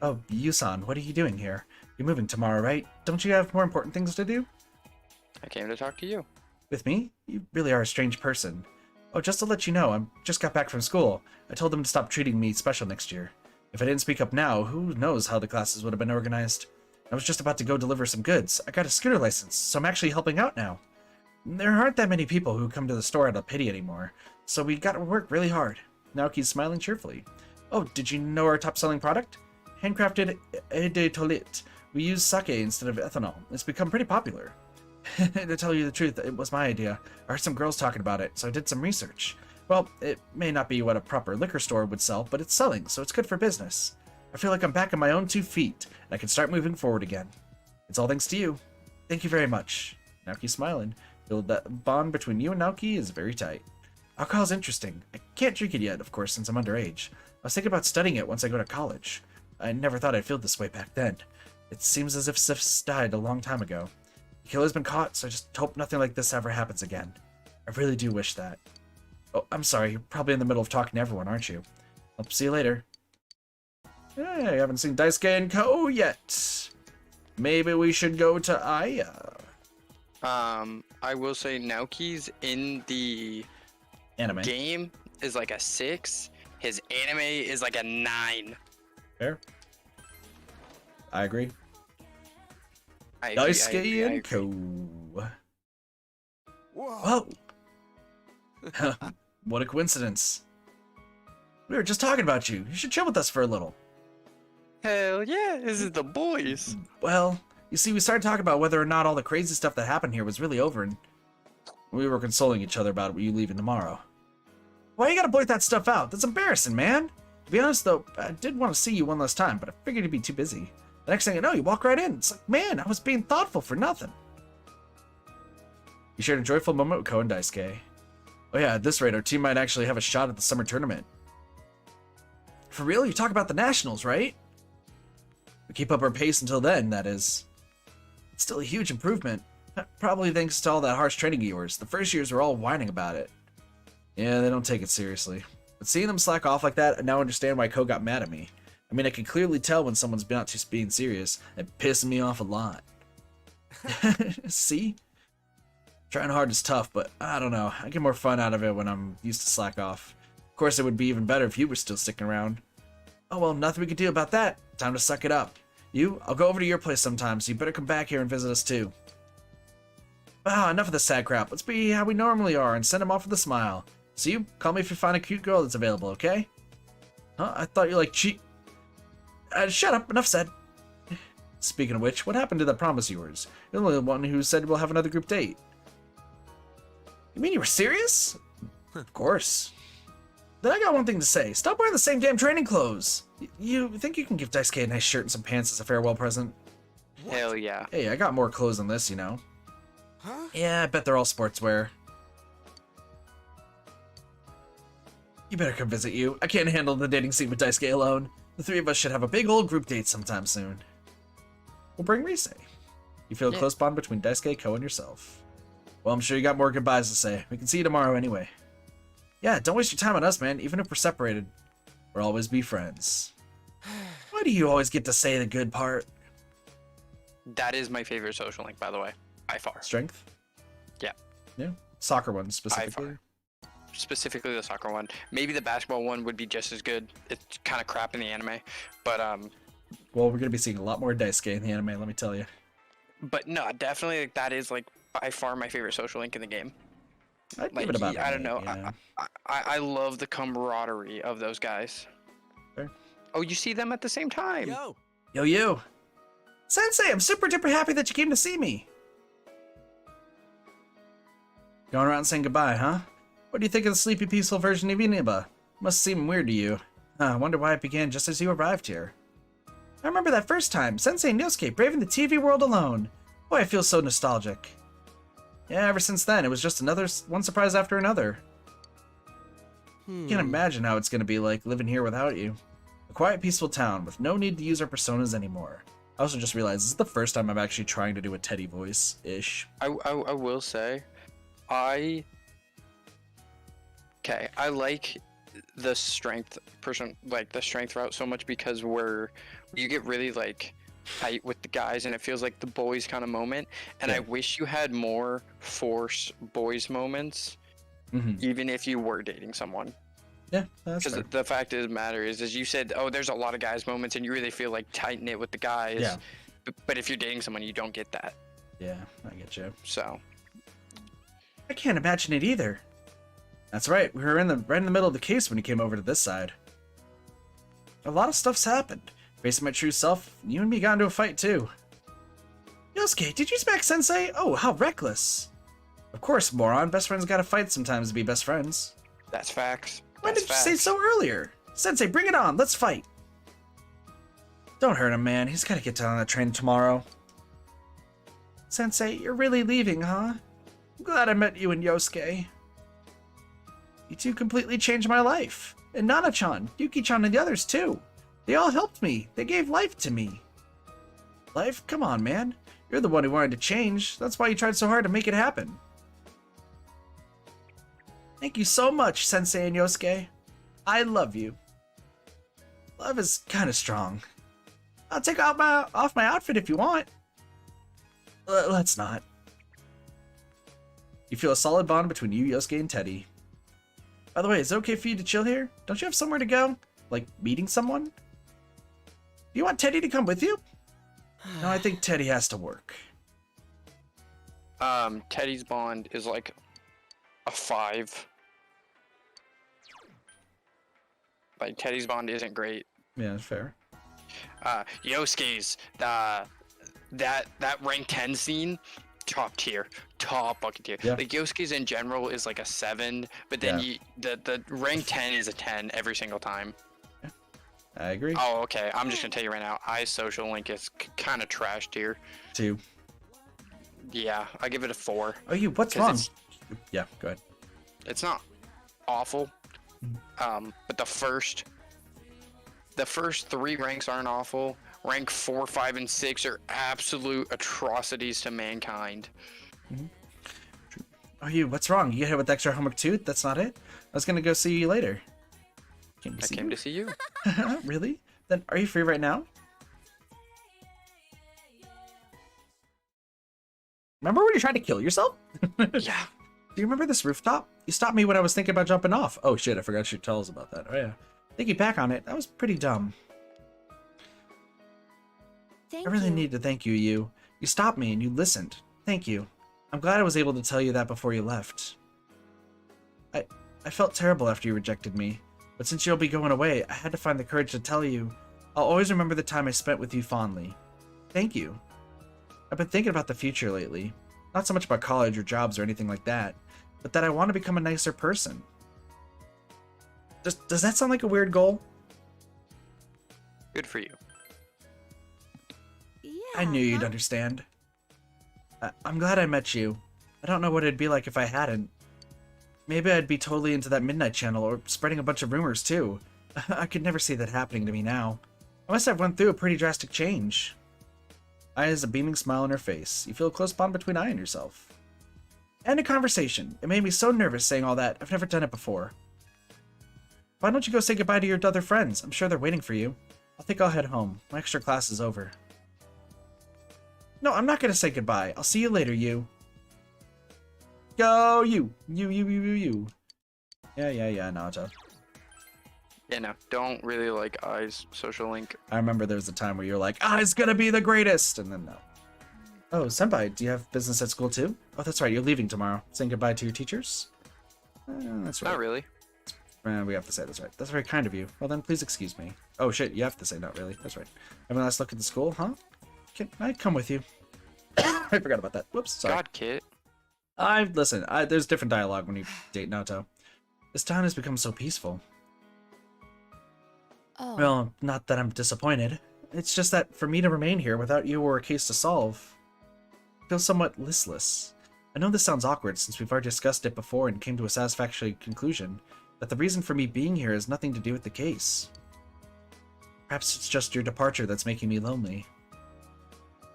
Oh, Yusan, what are you doing here? You're moving tomorrow, right? Don't you have more important things to do? I came to talk to you. With me? You really are a strange person. Oh, just to let you know, I just got back from school. I told them to stop treating me special next year. If I didn't speak up now, who knows how the classes would have been organized. I was just about to go deliver some goods. I got a scooter license, so I'm actually helping out now. There aren't that many people who come to the store out of pity anymore, so we got to work really hard. Naoki's smiling cheerfully. Oh, did you know our top-selling product? Handcrafted eau de toilette. We use sake instead of ethanol. It's become pretty popular. To tell you the truth, it was my idea. I heard some girls talking about it, so I did some research. Well, it may not be what a proper liquor store would sell, but it's selling, so it's good for business. I feel like I'm back on my own 2 feet, and I can start moving forward again. It's all thanks to you. Thank you very much. Naoki's smiling. Feel that bond between you and Naoki is very tight. Alcohol's interesting. I can't drink it yet, of course, since I'm underage. I was thinking about studying it once I go to college. I never thought I'd feel this way back then. It seems as if Sif's died a long time ago. The killer's been caught, so I just hope nothing like this ever happens again. I really do wish that. Oh, I'm sorry. You're probably in the middle of talking to everyone, aren't you? I'll see you later. Hey, I haven't seen Daisuke and Ko yet. Maybe we should go to Aya. I will say Naoki's in the Anime. game is like a 6. His anime is like a 9. Fair. I agree. I agree, Daisuke and I Ko. Whoa. Whoa. What a coincidence. We were just talking about you. You should chill with us for a little. Hell yeah, this is the boys. Well, you see, we started talking about whether or not all the crazy stuff that happened here was really over, and we were consoling each other about you leaving tomorrow. Why you gotta blurt that stuff out? That's embarrassing, man. To be honest, though, I did want to see you one last time, but I figured you'd be too busy. The next thing you know, you walk right in. It's like, man, I was being thoughtful for nothing. You shared a joyful moment with Ko and Daisuke. Oh yeah, at this rate, our team might actually have a shot at the summer tournament. For real? You talk about the nationals, right? We keep up our pace until then, that is. It's still a huge improvement. Probably thanks to all that harsh training of yours. The first years were all whining about it. Yeah, they don't take it seriously. But seeing them slack off like that, I now understand why Ko got mad at me. I mean, I can clearly tell when someone's not just being serious. It pisses me off a lot. See? Trying hard is tough, but I don't know. I get more fun out of it when I'm used to slack off. Of course, it would be even better if you were still sticking around. Oh well, nothing we can do about that. Time to suck it up. I'll go over to your place sometime, so you better come back here and visit us too. Enough of the sad crap. Let's be how we normally are and send him off with a smile. See you? Call me if you find a cute girl that's available, okay? Huh? I thought you like cheat. Shut up. Enough said. Speaking of which, what happened to that promise of yours? You're the only one who said we'll have another group date. You mean you were serious? Of course. Then I got one thing to say. Stop wearing the same damn training clothes. You think you can give Daisuke a nice shirt and some pants as a farewell present? What? Hell yeah. Hey, I got more clothes than this, you know. Huh? Yeah, I bet they're all sportswear. You better come visit you. I can't handle the dating scene with Daisuke alone. The three of us should have a big old group date sometime soon. We'll bring Rise. You feel a close bond between Daisuke, Ko, and yourself. Well, I'm sure you got more goodbyes to say. We can see you tomorrow anyway. Yeah, don't waste your time on us, man. Even if we're separated, we'll always be friends. Why do you always get to say the good part? That is my favorite social link, by the way. By far. Strength? Yeah. Yeah. Soccer one specifically. By far. Specifically the soccer one. Maybe the basketball one would be just as good. It's kind of crap in the anime, but well, we're gonna be seeing a lot more Daisuke in the anime, let me tell you. But no, definitely that is like by far my favorite social link in the game. I'd like, give it about I don't know. Yeah. I love the camaraderie of those guys. Fair. Oh, you see them at the same time. Yo, you. Sensei, I'm super duper happy that you came to see me. Going around saying goodbye, huh? What do you think of the sleepy, peaceful version of Inaba? Must seem weird to you. I wonder why it began just as you arrived here. I remember that first time, Sensei and Yosuke braving the TV world alone. Boy, I feel so nostalgic. Yeah, ever since then, it was just one surprise after another. Can't imagine how it's going to be like living here without you. A quiet, peaceful town with no need to use our personas anymore. I also just realized this is the first time I'm actually trying to do a Teddy voice-ish. I will say, I like the strength route so much because you get really like tight with the guys and it feels like the boys kind of moment, and I wish you had more force boys moments, even if you were dating someone. Yeah, that's because the fact of the matter is, as you said, there's a lot of guys moments and you really feel like tight knit with the guys. Yeah. But if you're dating someone, you don't get that. Yeah, I get you. So I can't imagine it either. That's right, we were right in the middle of the case when you came over to this side. A lot of stuff's happened. Facing my true self, you and me got into a fight too. Yosuke, did you smack Sensei? Oh, how reckless. Of course, moron. Best friends gotta fight sometimes to be best friends. That's facts. Why did you say so earlier? Sensei, bring it on. Let's fight. Don't hurt him, man. He's gotta get down on that train tomorrow. Sensei, you're really leaving, huh? I'm glad I met you and Yosuke. You two completely changed my life. And Nana-chan, Yuki-chan, and the others too. They all helped me. They gave life to me. Life? Come on, man. You're the one who wanted to change. That's why you tried so hard to make it happen. Thank you so much, Sensei and Yosuke. I love you. Love is kind of strong. I'll take off my outfit if you want. Let's not. You feel a solid bond between you, Yosuke, and Teddy. By the way, is it okay for you to chill here? Don't you have somewhere to go? Like, meeting someone? Do you want Teddy to come with you? No, I think Teddy has to work. Teddy's bond is like a 5. Like Teddy's bond isn't great. Yeah, fair. Yosuke's that rank 10 scene, top tier, top bucket tier. Yeah. Like Yosuke's in general is like a 7, but then Yeah. the rank 10 is a 10 every single time. I agree. Oh, okay. I'm just gonna tell you right now. Social Link is kind of trash tier. 2. Yeah, I give it a 4. Oh, what's 'Cause wrong? It's, Yeah, go ahead. it's not awful, but the first 3 ranks aren't awful. Rank 4, 5, and 6 are absolute atrocities to mankind. Oh, what's wrong? You get hit with extra homework too? That's not it? I was gonna go see you later. I came to see you. Really? Then are you free right now? Remember when you tried to kill yourself? Yeah. Do you remember this rooftop? You stopped me when I was thinking about jumping off. Oh shit, I forgot you tell us about that. Oh yeah. Thinking back on it, that was pretty dumb. Thank I really you. need to thank you, you. You stopped me and you listened. Thank you. I'm glad I was able to tell you that before you left. I felt terrible after you rejected me, but since you'll be going away, I had to find the courage to tell you. I'll always remember the time I spent with you fondly. Thank you. I've been thinking about the future lately. Not so much about college or jobs or anything like that, but that I want to become a nicer person. Does that sound like a weird goal? Good for you. Yeah. I knew you'd understand. I'm glad I met you. I don't know what it'd be like if I hadn't. Maybe I'd be totally into that Midnight Channel or spreading a bunch of rumors too. I could never see that happening to me now. I must have went through a pretty drastic change. Aya has a beaming smile on her face. You feel a close bond between Aya and yourself. End a conversation. It made me so nervous saying all that. I've never done it before. Why don't you go say goodbye to your other friends? I'm sure they're waiting for you. I think I'll head home. My extra class is over. No, I'm not gonna say goodbye. I'll see you later, you. Go, you. You. Yeah, Naruto. Yeah, no, don't really like I's Social Link. I remember there was a time where you're like, I's gonna be the greatest! And then no. Oh, Senpai, do you have business at school too? Oh, that's right, you're leaving tomorrow. Saying goodbye to your teachers? That's right. Not really. We have to say that's right. That's very kind of you. Well then, please excuse me. Oh shit, you have to say not really. That's right. Have a last look at the school, huh? Can I come with you? I forgot about that. Whoops, sorry. God, Kit. Listen, there's different dialogue when you date Naoto. This town has become so peaceful. Oh. Well, not that I'm disappointed. It's just that for me to remain here without you or a case to solve, I feel somewhat listless. I know this sounds awkward since we've already discussed it before and came to a satisfactory conclusion that the reason for me being here has nothing to do with the case. Perhaps it's just your departure that's making me lonely.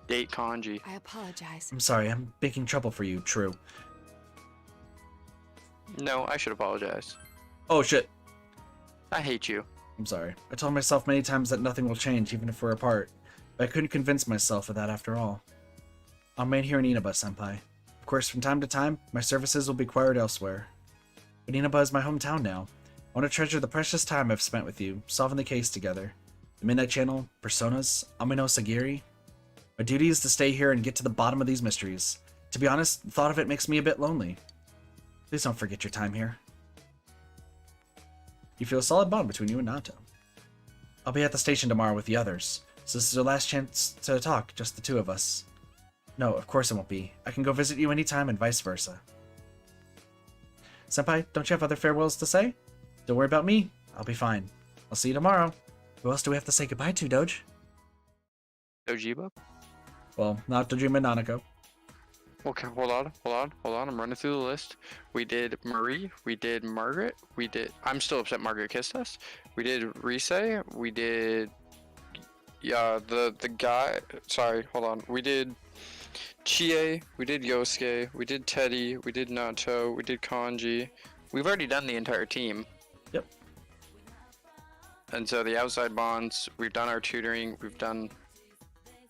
Date kanji. I apologize. I'm sorry, I'm making trouble for you, true. No, I should apologize. Oh shit. I hate you. I'm sorry. I told myself many times that nothing will change even if we're apart, but I couldn't convince myself of that after all. I'll remain here in Inaba, Senpai. Of course, from time to time, my services will be required elsewhere. But Inaba is my hometown now. I want to treasure the precious time I've spent with you, solving the case together. The Midnight Channel, Personas, Amino Sagiri. My duty is to stay here and get to the bottom of these mysteries. To be honest, the thought of it makes me a bit lonely. Please don't forget your time here. You feel a solid bond between you and Naoto. I'll be at the station tomorrow with the others, so this is our last chance to talk, just the two of us. No, of course it won't be. I can go visit you anytime and vice versa. Senpai, don't you have other farewells to say? Don't worry about me. I'll be fine. I'll see you tomorrow. Who else do we have to say goodbye to, Doge? Dojiba? Well, not Dojima and Nanako. Okay, hold on. I'm running through the list. We did Marie. We did Margaret. We did. I'm still upset Margaret kissed us. We did Rise. We did. Yeah, the guy. Sorry, hold on. We did Chie. We did Yosuke. We did Teddy. We did Nato. We did Kanji. We've already done the entire team. Yep. And so the outside bonds. We've done our tutoring. We've done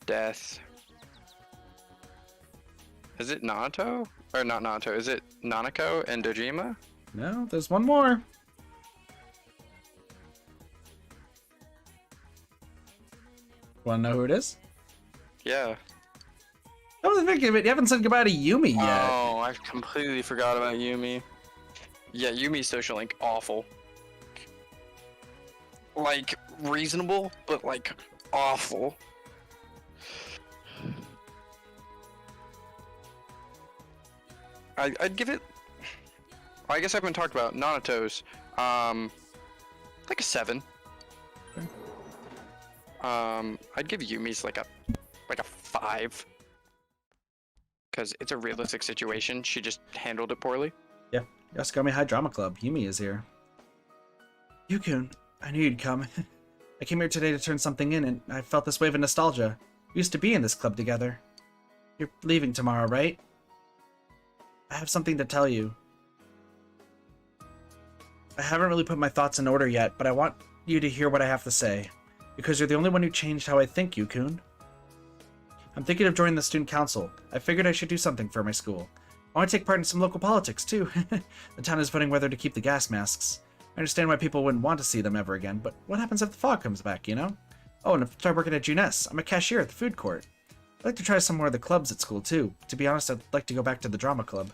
death. Is it Nato? Or not Nato, is it Nanako and Dojima? No, there's one more. Wanna know who it is? Yeah. I was thinking of it. You haven't said goodbye to Yumi yet. Oh, I completely forgot about Yumi. Yeah, Yumi's Social Link, awful. like reasonable, but like awful. I'd give it. I guess I haven't talked about Nanato's. Like a 7. I'd give Yumi's like a 5. Because it's a realistic situation. She just handled it poorly. Yeah, Yaskami High Drama Club. Yumi is here. Yukun, I knew you'd come. I came here today to turn something in, and I felt this wave of nostalgia. We used to be in this club together. You're leaving tomorrow, right? I have something to tell you. I haven't really put my thoughts in order yet, but I want you to hear what I have to say. Because you're the only one who changed how I think, Yukun. I'm thinking of joining the student council. I figured I should do something for my school. I want to take part in some local politics, too. The town is voting whether to keep the gas masks. I understand why people wouldn't want to see them ever again, but what happens if the fog comes back, you know? Oh, and if I start working at Juness, I'm a cashier at the food court. I'd like to try some more of the clubs at school, too. To be honest, I'd like to go back to the drama club.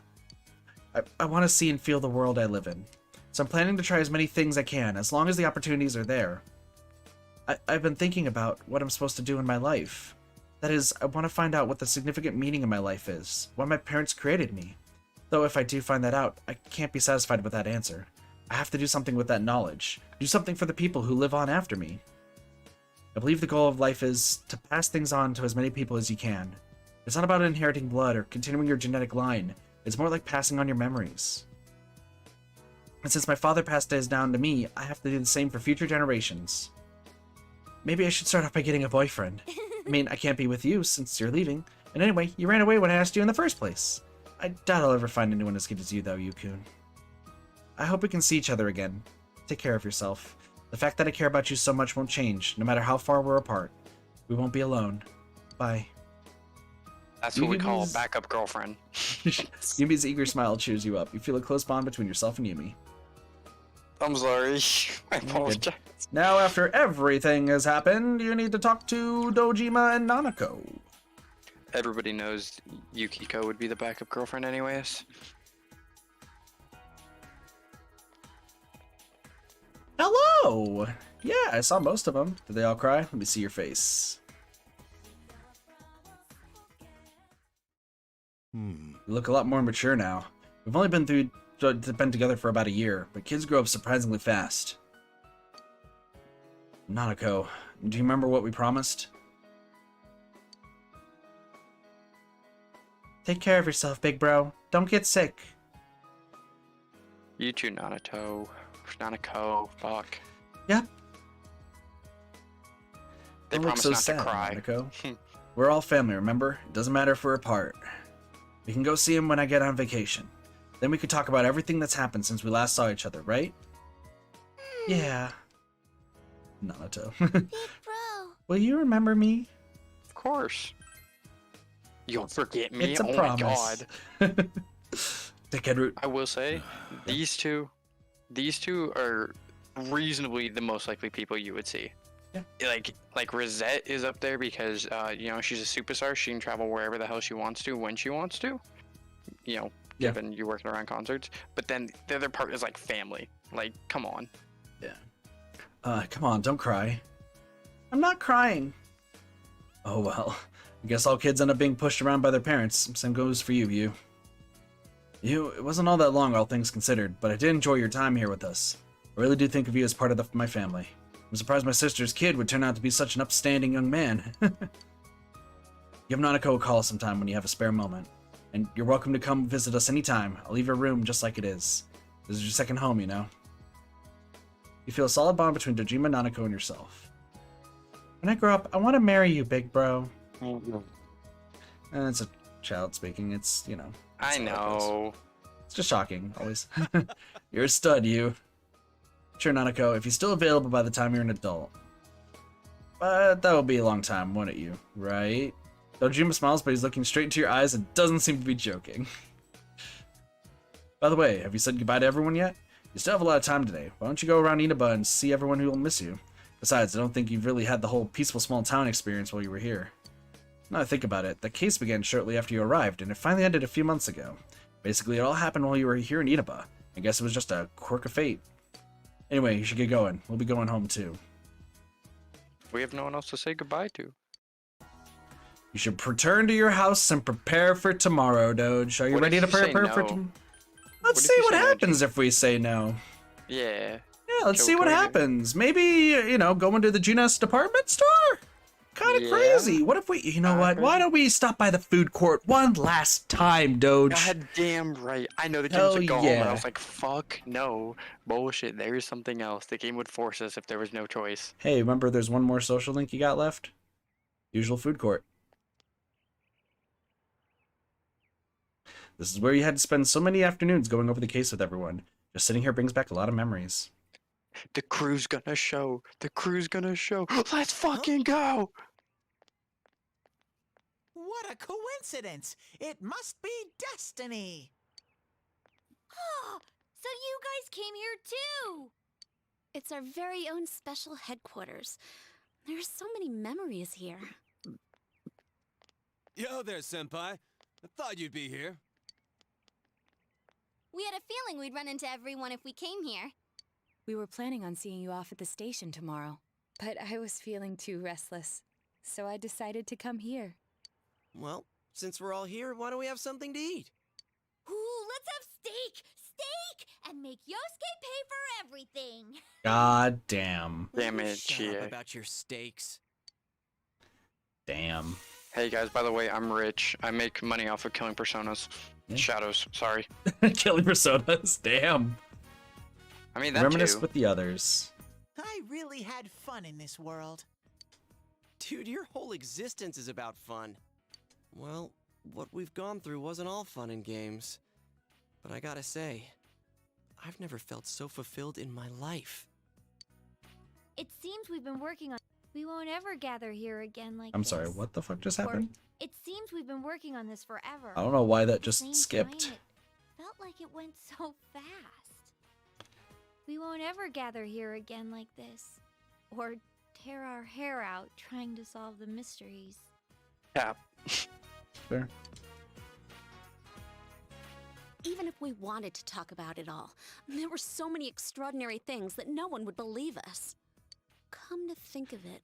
I want to see and feel the world I live in. So I'm planning to try as many things I can, as long as the opportunities are there. I've been thinking about what I'm supposed to do in my life. That is, I want to find out what the significant meaning of my life is, why my parents created me. Though if I do find that out, I can't be satisfied with that answer. I have to do something with that knowledge. Do something for the people who live on after me. I believe the goal of life is to pass things on to as many people as you can. It's not about inheriting blood or continuing your genetic line. It's more like passing on your memories. And since my father passed his down to me, I have to do the same for future generations. Maybe I should start off by getting a boyfriend. I mean, I can't be with you since you're leaving. And anyway, you ran away when I asked you in the first place. I doubt I'll ever find anyone as good as you, though, Yukun. I hope we can see each other again. Take care of yourself. The fact that I care about you so much won't change, no matter how far we're apart. We won't be alone. Bye. That's what we call a backup girlfriend. Yumi's eager smile cheers you up. You feel a close bond between yourself and Yumi. I'm sorry. I apologize. Now, after everything has happened, you need to talk to Dojima and Nanako. Everybody knows Yukiko would be the backup girlfriend anyways. Hello! Yeah, I saw most of them. Did they all cry? Let me see your face. You look a lot more mature now. We've only been together for about a year, but kids grow up surprisingly fast. Nanako, do you remember what we promised? Take care of yourself, big bro. Don't get sick. You too, Nanako. Fuck. Yep. They Don't look promised so not sad, to cry. Nanako. We're all family, remember? It doesn't matter if we're apart. We can go see him when I get on vacation. Then we could talk about everything that's happened since we last saw each other, right? Yeah. Naruto. Big bro. Will you remember me? Of course. You'll forget me. It's a oh promise. my god. Dickhead root. I will say, these two are reasonably the most likely people you would see. Yeah. Like Rosette is up there because you know, she's a superstar. She can travel wherever the hell she wants to when she wants to. You know, given you working around concerts. But then the other part is like family. Like, come on. Yeah. Come on, don't cry. I'm not crying. Oh well. I guess all kids end up being pushed around by their parents. Same goes for you. It wasn't all that long, all things considered, but I did enjoy your time here with us. I really do think of you as part of my family. I'm surprised my sister's kid would turn out to be such an upstanding young man. Give Nanako a call sometime when you have a spare moment. And you're welcome to come visit us anytime. I'll leave your room just like it is. This is your second home, you know? You feel a solid bond between Dojima, Nanako, and yourself. When I grow up, I want to marry you, big bro. And it's a child speaking. It's, you know. I know. It's just shocking, always. You're a stud, you. Sure, Nanako, if you're still available by the time you're an adult. But that will be a long time, won't it, you? Right? Dojima smiles, but he's looking straight into your eyes and doesn't seem to be joking. By the way, have you said goodbye to everyone yet? You still have a lot of time today. Why don't you go around Inaba and see everyone who will miss you? Besides, I don't think you've really had the whole peaceful small town experience while you were here. Now I think about it, the case began shortly after you arrived, and it finally ended a few months ago. Basically, it all happened while you were here in Inaba. I guess it was just a quirk of fate. Anyway, you should get going. We'll be going home too. We have no one else to say goodbye to. You should return to your house and prepare for tomorrow, Doge. Are you What if ready to you say prepare for no? tomorrow? What Let's if see you what say no, happens if we say no. Yeah. Yeah, let's see what Choco, happens. Maybe, you know, go into the GNS department store? Kind of Yeah. crazy. What if we, you know what? Crazy. Why don't we stop by the food court one last time, Doge? God damn right. I know the game Hell was like go home, and I yeah. was like, fuck no. Bullshit. There's something else. The game would force us if there was no choice. Hey, remember there's one more social link you got left? Usual food court. This is where you had to spend so many afternoons going over the case with everyone. Just sitting here brings back a lot of memories. The crew's gonna show. The crew's gonna show. Let's fucking go. What a coincidence! It must be destiny! Oh, so you guys came here too! It's our very own special headquarters. There are so many memories here. Yo there, Senpai. I thought you'd be here. We had a feeling we'd run into everyone if we came here. We were planning on seeing you off at the station tomorrow, but I was feeling too restless, so I decided to come here. Well, since we're all here, why don't we have something to eat? Ooh, let's have steak! Steak! And make Yosuke pay for everything! God damn. Damn Will you it, shut up Chie. about your steaks. Damn. Hey guys, by the way, I'm rich. I make money off of killing personas. Yeah. Shadows, sorry. Killing personas. Damn. I mean, that Reminisce too. with the others. I really had fun in this world. Dude, your whole existence is about fun. Well, what we've gone through wasn't all fun and games. But I gotta say, I've never felt so fulfilled in my life. It seems we've been working on... We won't ever gather here again like I'm this. sorry, what the fuck just Or, happened? it seems we've been working on this forever. I don't know why that At the just same skipped. time, it felt like it went so fast. We won't ever gather here again like this. Or tear our hair out trying to solve the mysteries. Yeah. Fair. Even if we wanted to talk about it all, there were so many extraordinary things that no one would believe us. Come to think of it,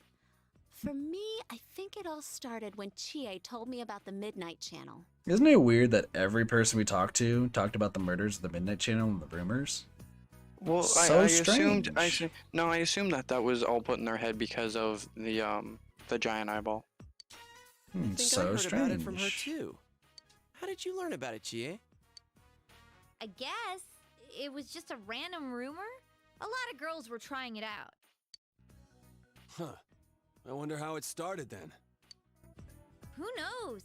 for me, I think it all started when Chie told me about the Midnight Channel. Isn't it weird that every person we talked to talked about the murders of the Midnight Channel and the rumors? Well, So I assumed. strange. I assumed that was all put in their head because of the giant eyeball. I think I So heard strange. about it from her too. How did you learn about it, Chie? I guess it was just a random rumor. A lot of girls were trying it out. Huh. I wonder how it started then. Who knows?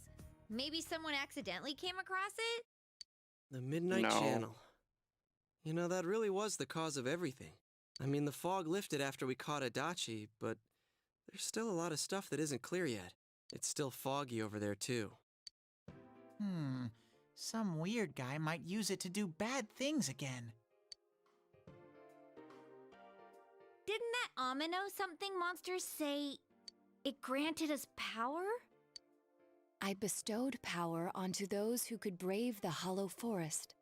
Maybe someone accidentally came across it? The Midnight No. Channel. You know, that really was the cause of everything. I mean, the fog lifted after we caught Adachi, but there's still a lot of stuff that isn't clear yet. It's still foggy over there, too. Some weird guy might use it to do bad things again. Didn't that Amino something monster say it granted us power? I bestowed power onto those who could brave the hollow forest.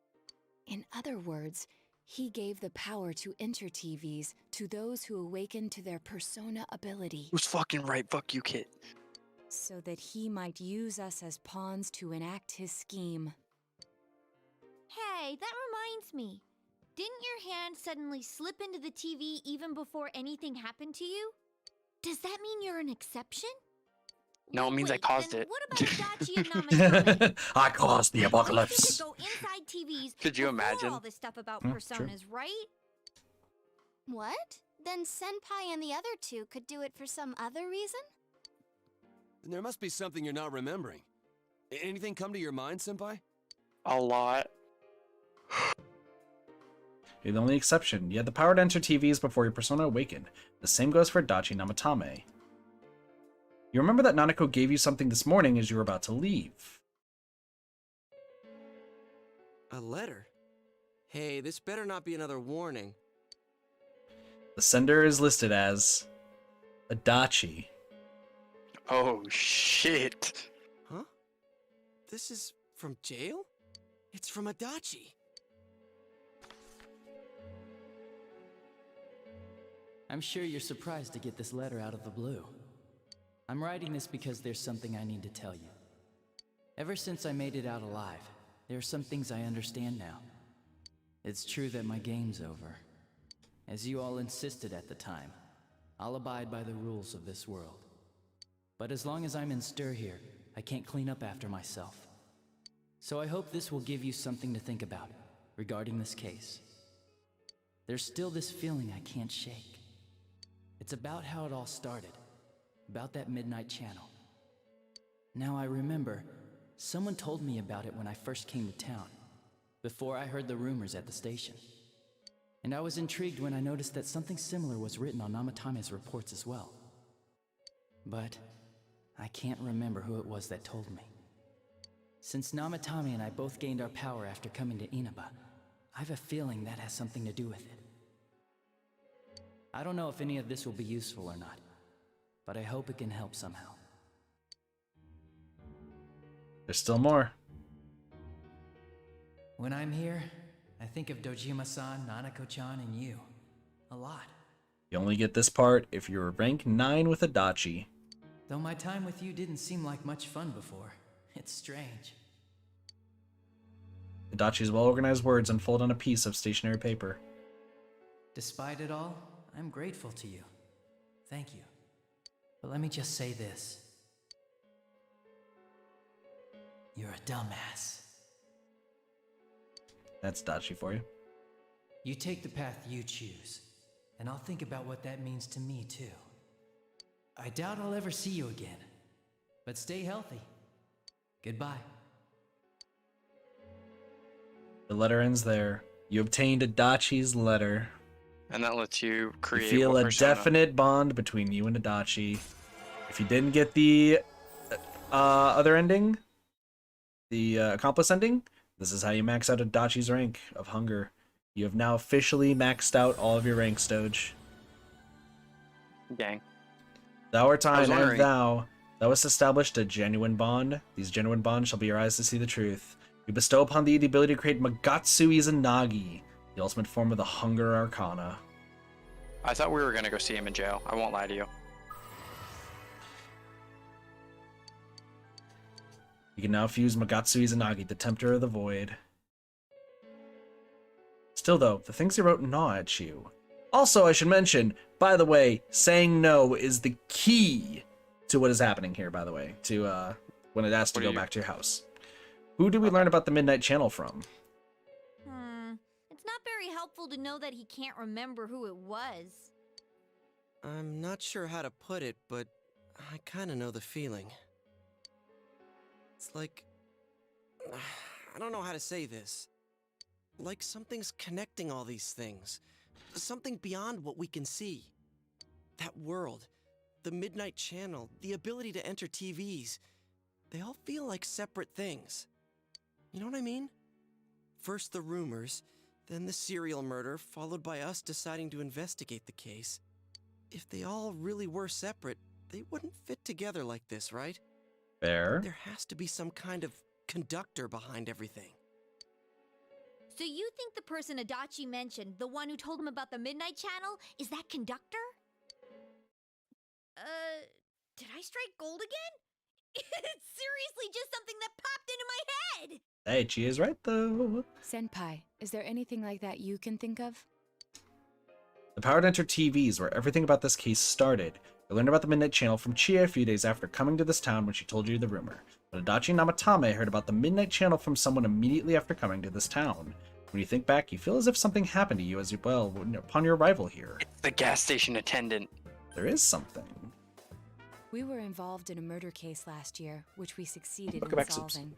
In other words, he gave the power to enter TVs to those who awakened to their persona ability, Who's fucking right? Fuck you, kid. so that he might use us as pawns to enact his scheme. Hey, that reminds me. Didn't your hand suddenly slip into the TV even before anything happened to you? Does that mean you're an exception? No, it means I Wait, caused then it. what about Adachi and Namatame? I caused the You apocalypse. could go inside TVs Could you before imagine? all this stuff about True. personas, right? What? Then Senpai and the other two could do it for some other reason? Then there must be something you're not remembering. Anything come to your mind, Senpai? A lot. You're the only exception. You had the power to enter TVs before your persona awakened. The same goes for Adachi Namatame. You remember that Nanako gave you something this morning as you were about to leave. A letter? Hey, this better not be another warning. The sender is listed as Adachi. Oh shit. Huh? This is from jail? It's from Adachi. I'm sure you're surprised to get this letter out of the blue. I'm writing this because there's something I need to tell you. Ever since I made it out alive, there are some things I understand now. It's true that my game's over. As you all insisted at the time, I'll abide by the rules of this world. But as long as I'm in stir here, I can't clean up after myself. So I hope this will give you something to think about regarding this case. There's still this feeling I can't shake. It's about how it all started, about that midnight channel. Now I remember, someone told me about it when I first came to town, before I heard the rumors at the station. And I was intrigued when I noticed that something similar was written on Namatame's reports as well. But I can't remember who it was that told me. Since Namatame and I both gained our power after coming to Inaba, I have a feeling that has something to do with it. I don't know if any of this will be useful or not, but I hope it can help somehow. There's still more. When I'm here, I think of Dojima-san, Nanako-chan, and you. A lot. You only get this part if you're rank 9 with Adachi. Though my time with you didn't seem like much fun before. It's strange. Adachi's well-organized words unfold on a piece of stationery paper. Despite it all, I'm grateful to you. Thank you. But let me just say this. You're a dumbass. That's Adachi for you. You take the path you choose, and I'll think about what that means to me too. I doubt I'll ever see you again, but stay healthy. Goodbye. The letter ends there. You obtained Adachi's letter. And that lets you create. You feel what a persona. definite bond between you and Adachi. If you didn't get the other ending, the accomplice ending, this is how you max out Adachi's rank of hunger. You have now officially maxed out all of your ranks, Doge. Gang. Thou art I, and I am wondering- thou. Thou hast established a genuine bond. These genuine bonds shall be your eyes to see the truth. You bestow upon thee the ability to create Magatsu Izanagi, the ultimate form of the Hunger Arcana. I thought we were gonna go see him in jail. I won't lie to you. You can now fuse Magatsu Izanagi, the Tempter of the Void. Still though, the things he wrote gnaw at you. Also, I should mention, by the way, saying no is the key to what is happening here, by the way, to when it asks to go back to your house. Who did we learn about the Midnight Channel from? It's not very helpful to know that he can't remember who it was. I'm not sure how to put it, but I kinda know the feeling. It's like... I don't know how to say this. Like something's connecting all these things. Something beyond what we can see. That world, the Midnight Channel, the ability to enter TVs, they all feel like separate things. You know what I mean? First the rumors, then the serial murder, followed by us deciding to investigate the case. If they all really were separate, they wouldn't fit together like this, right? Fair. There has to be some kind of conductor behind everything. So you think the person Adachi mentioned, the one who told him about the Midnight Channel, is that conductor? Did I strike gold again? It's seriously just something that popped into my head! Hey, she is right, though. Senpai, is there anything like that you can think of? The power to enter TVs, where everything about this case started. I learned about the Midnight Channel from Chie a few days after coming to this town when she told you the rumor. But Adachi and Namatame heard about the Midnight Channel from someone immediately after coming to this town. When you think back, you feel as if something happened to you as well upon your arrival here. It's the gas station attendant. There is something. We were involved in a murder case last year, which we succeeded Look in back, Soups. solving.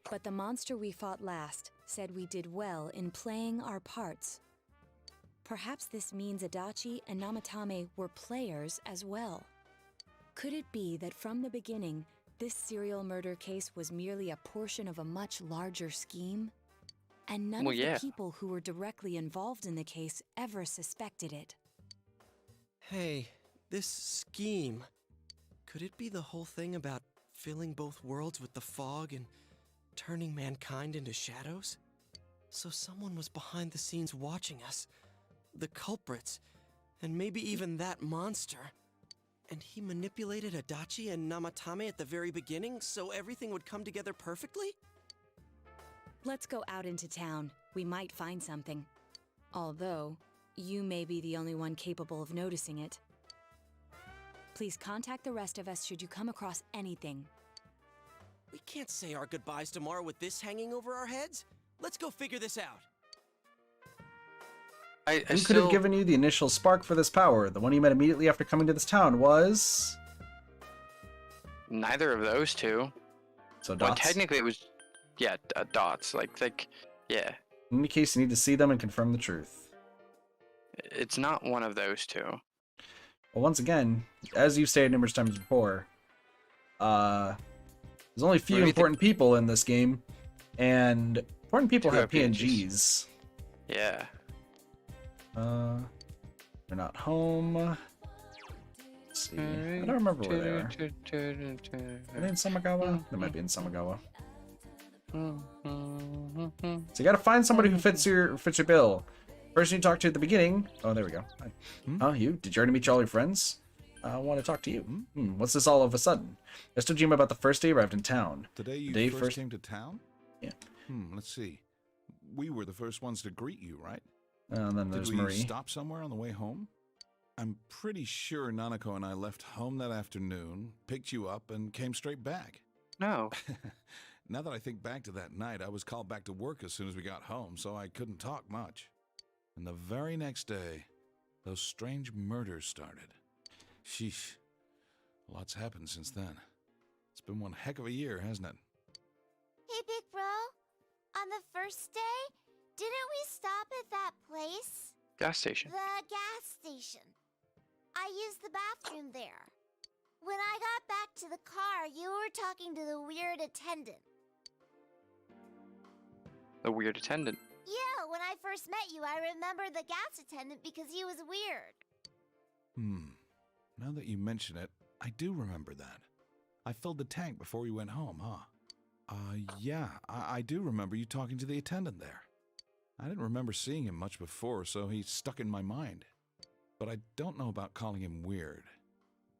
But the monster we fought last said we did well in playing our parts. Perhaps this means Adachi and Namatame were players as well. Could it be that from the beginning, this serial murder case was merely a portion of a much larger scheme? And none Well, of yeah. the people who were directly involved in the case ever suspected it. Hey, this scheme. Could it be the whole thing about filling both worlds with the fog and turning mankind into shadows? So someone was behind the scenes watching us. The culprits. And maybe even that monster. And he manipulated Adachi and Namatame at the very beginning so everything would come together perfectly? Let's go out into town. We might find something. Although, you may be the only one capable of noticing it. Please contact the rest of us should you come across anything. We can't say our goodbyes tomorrow with this hanging over our heads. Let's go figure this out. Who could have given you the initial spark for this power? The one you met immediately after coming to this town was... Neither of those two. So Well, Dots? technically it was, yeah, Dots. Like, yeah. In any case, you need to see them and confirm the truth. It's not one of those two. Well, once again, as you've stated numerous times before, there's only a few important people in this game, and important people have PNGs. Yeah. They're not home. Let's see. I don't remember where they are. Are they in Samagawa? They might be in Samagawa. So you gotta find somebody who fits your bill. Person you talked to at the beginning. Oh, there we go. Hi. Oh, you? Did you already meet all your friends? I want to talk to you. What's this all of a sudden? I told you about the first day you arrived in town. The day you first came to town? Yeah. Let's see. We were the first ones to greet you, right? And then there's Did we Marie. stop somewhere on the way home? I'm pretty sure Nanako and I left home that afternoon, picked you up, and came straight back. No. Now that I think back to that night, I was called back to work as soon as we got home, so I couldn't talk much. And the very next day, those strange murders started. Sheesh. Lots happened since then. It's been one heck of a year, hasn't it? Hey, big bro. On the first day, didn't we stop at that place? Gas station. The gas station. I used the bathroom there. When I got back to the car, you were talking to the weird attendant. The weird attendant. Yeah, when I first met you, I remember the gas attendant because he was weird. Now that you mention it, I do remember that. I filled the tank before we went home, huh? Yeah, I do remember you talking to the attendant there. I didn't remember seeing him much before, so he stuck in my mind. But I don't know about calling him weird.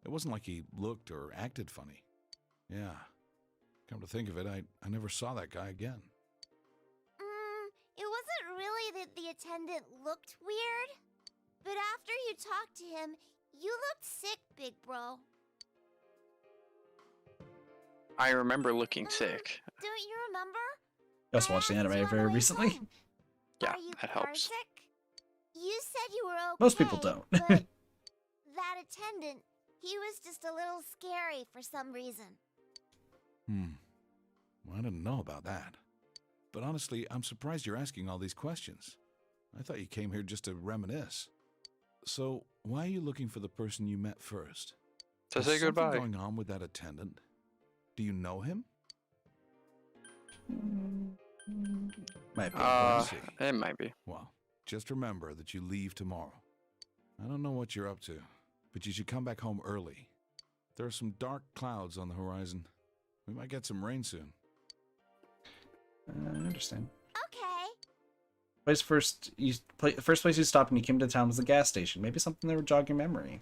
It wasn't like he looked or acted funny. Yeah. Come to think of it, I never saw that guy again. It wasn't really that the attendant looked weird. But after you talked to him, you looked sick, big bro. I remember looking sick. Don't you remember? You also watched the anime very recently. Yeah, that helps. Sick? You said you were okay. Most people don't. But that attendant, he was just a little scary for some reason. Well, I didn't know about that. But honestly, I'm surprised you're asking all these questions. I thought you came here just to reminisce. So, why are you looking for the person you met first? To Is say something goodbye. going on with that attendant? Do you know him? Might be. Let's see. It might be. Well, just remember that you leave tomorrow. I don't know what you're up to, but you should come back home early. There are some dark clouds on the horizon. We might get some rain soon. I understand. Okay. The first place you stopped when you came to town was the gas station. Maybe something that would jog your memory.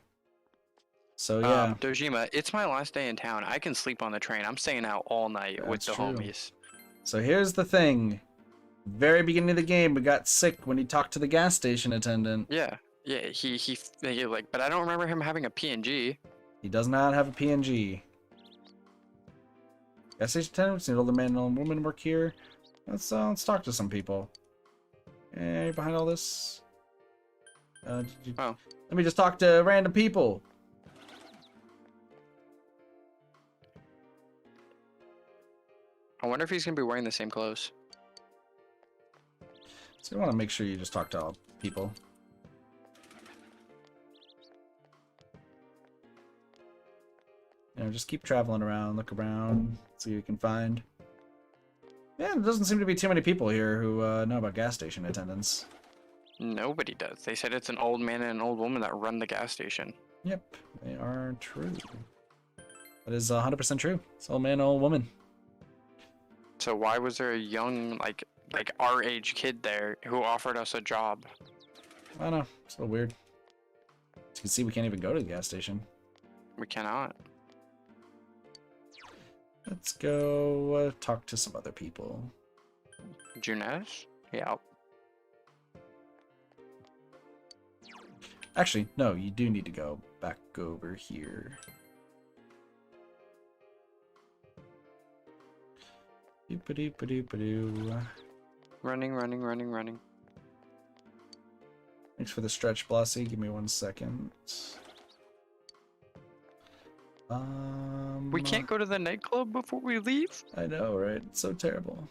So yeah. Dojima, it's my last day in town. I can sleep on the train. I'm staying out all night with the That's true. homies. So here's the thing. Very beginning of the game, we got sick when he talked to the gas station attendant. Yeah, he like, but I don't remember him having a PNG. He does not have a PNG. Gas station attendant, we've seen older man and old woman work here. Let's talk to some people. Hey, behind all this? Let me just talk to random people. I wonder if he's gonna be wearing the same clothes. So you want to make sure you just talk to all people. Just keep traveling around, look around, see what you can find. Yeah, there doesn't seem to be too many people here who know about gas station attendants. Nobody does. They said it's an old man and an old woman that run the gas station. Yep, they are true. That is 100% true. It's old man and old woman. So why was there a young, like our age kid there who offered us a job? I don't know. It's a little weird. you can see, we can't even go to the gas station. We cannot. Let's go talk to some other people. Junes? Yeah. Actually, no, you do need to go back over here. Doop-a-doop-a-doop-a-doo. Running. Thanks for the stretch, Blossy. Give me 1 second. We can't go to the nightclub before we leave? I know, right? It's so terrible.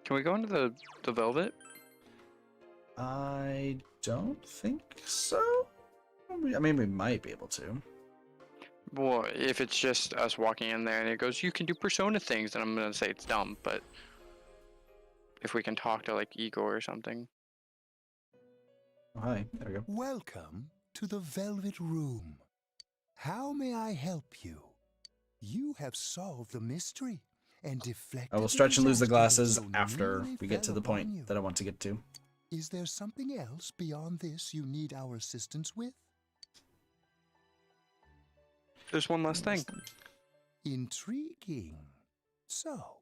Can we go into the Velvet? I don't think so. I mean, we might be able to. Well, if it's just us walking in there and it goes, you can do persona things, then I'm gonna say it's dumb, but if we can talk to like Igor or something. Oh, hi, there we go. Welcome to the Velvet Room. How may I help you? You have solved the mystery and deflected. I will stretch and lose the glasses so after nearly we get to fell the upon point you. that I want to get to. Is there something else beyond this you need our assistance with? There's one last thing. Intriguing. So,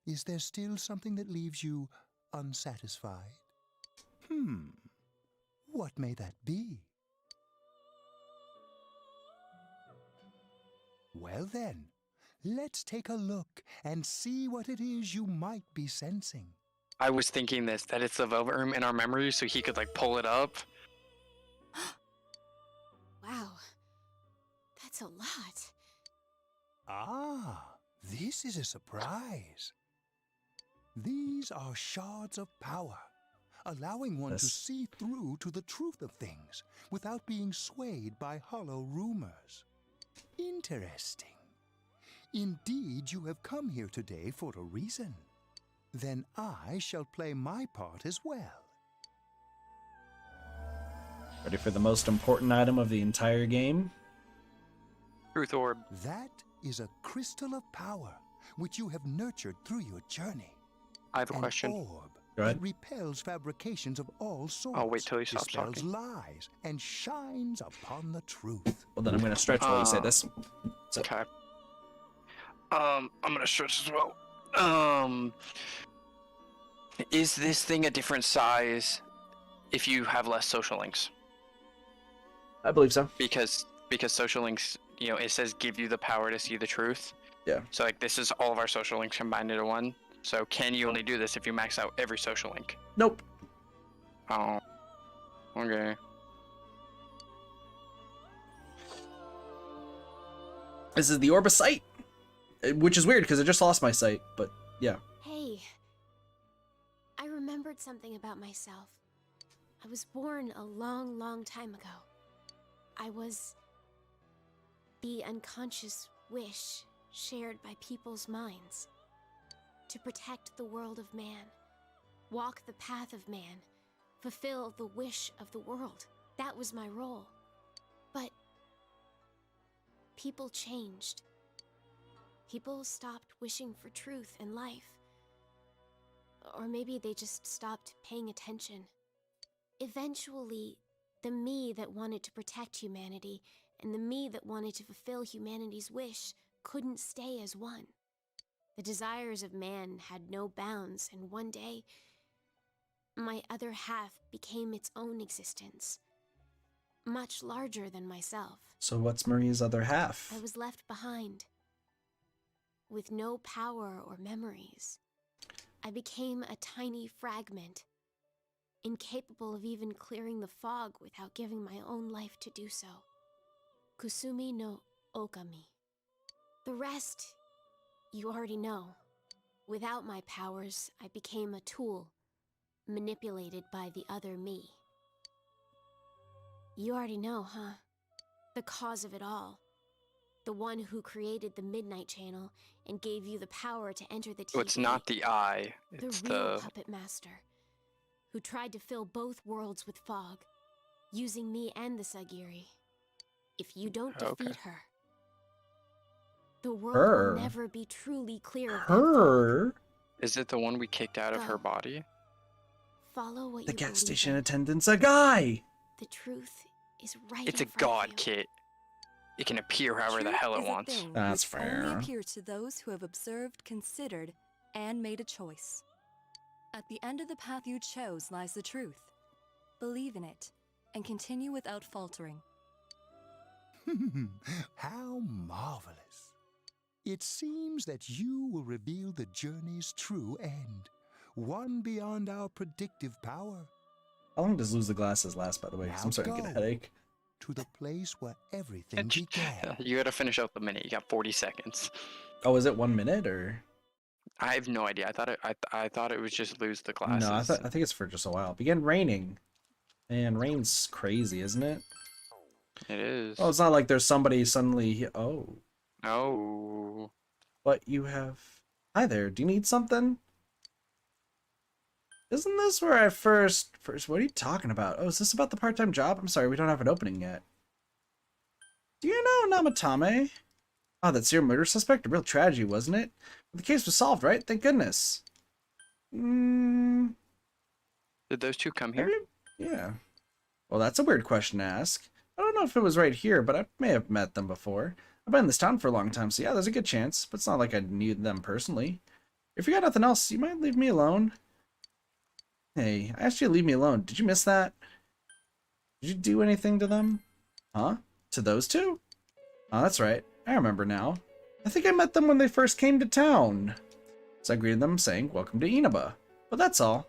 is there still something that leaves you unsatisfied? What may that be? Well then, let's take a look and see what it is you might be sensing. I was thinking this, that it's the Velvet Room in our memory so he could like pull it up. Wow. That's a lot. Ah, this is a surprise. These are shards of power, allowing one to see through to the truth of things without being swayed by hollow rumors. Interesting. Indeed, you have come here today for a reason. Then I shall play my part as well. Ready for the most important item of the entire game? Truth Orb. That is a crystal of power, which you have nurtured through your journey. I have a question. An orb Go ahead. that repels fabrications of all sorts. I'll wait till he stops dispels talking. lies and shines upon the truth. Well, then I'm going to stretch while you say this. So, Okay. I'm gonna stretch as well. Is this thing a different size if you have less social links? I believe so. Because social links, you know, it says give you the power to see the truth. Yeah. So like this is all of our social links combined into one. So can you only do this if you max out every social link? Nope. Oh. Okay. This is the Orb of Sight, which is weird because I just lost my sight, but yeah. Hey. I remembered something about myself. I was born a long, long time ago. I was the unconscious wish shared by people's minds. To protect the world of man, walk the path of man, fulfill the wish of the world. That was my role. But people changed. People stopped wishing for truth and life. Or maybe they just stopped paying attention. Eventually, the me that wanted to protect humanity and the me that wanted to fulfill humanity's wish couldn't stay as one. The desires of man had no bounds, and one day, my other half became its own existence, much larger than myself. So what's Marie's other half? I was left behind, with no power or memories. I became a tiny fragment, incapable of even clearing the fog without giving my own life to do so. Kusumi no Okami. The rest, you already know. Without my powers, I became a tool, manipulated by the other me. You already know, huh? The cause of it all. The one who created the Midnight Channel and gave you the power to enter the TV. So it's not the eye, it's the real puppet master, who tried to fill both worlds with fog, using me and the Sagiri. If you don't defeat her, the world will never be truly clear of that fog. Is it the one we kicked out of her body? Follow what The you gas believe station in. attendant's a guy! The truth is right It's in a front of god you. kit. It can appear however the Truth hell it is a wants. thing That's which only fair. appears to those who have observed, considered, and made a choice. At the end of the path you chose lies the truth. Believe in it, and continue without faltering. How marvelous. It seems that you will reveal the journey's true end, one beyond our predictive power. How long does lose the glasses last, by the way? Because I'm Now starting to get a go headache. to the place where everything began. You gotta finish out the minute. You got 40 seconds. Oh, is it 1 minute or? I have no idea. I thought it was just lose the No, glasses. I think it's for just a while. It began raining. And rain's crazy, isn't it? It is. Oh, it's not like there's somebody suddenly. Oh. Oh. But you have. Hi there. Do you need something? Isn't this where I first? What are you talking about? Oh, is this about the part-time job? I'm sorry, we don't have an opening yet. Do you know Namatame? Oh, that serial murder suspect? A real tragedy, wasn't it? But the case was solved, right? Thank goodness. Did those two come here? Yeah. Well, that's a weird question to ask. I don't know if it was right here, but I may have met them before. I've been in this town for a long time, so yeah, there's a good chance. But it's not like I knew them personally. If you got nothing else, you might leave me alone. Hey, I asked you to leave me alone. Did you miss that? Did you do anything to them? Huh? To those two? Oh, that's right. I remember now. I think I met them when they first came to town. So I greeted them saying, "Welcome to Inaba." But that's all.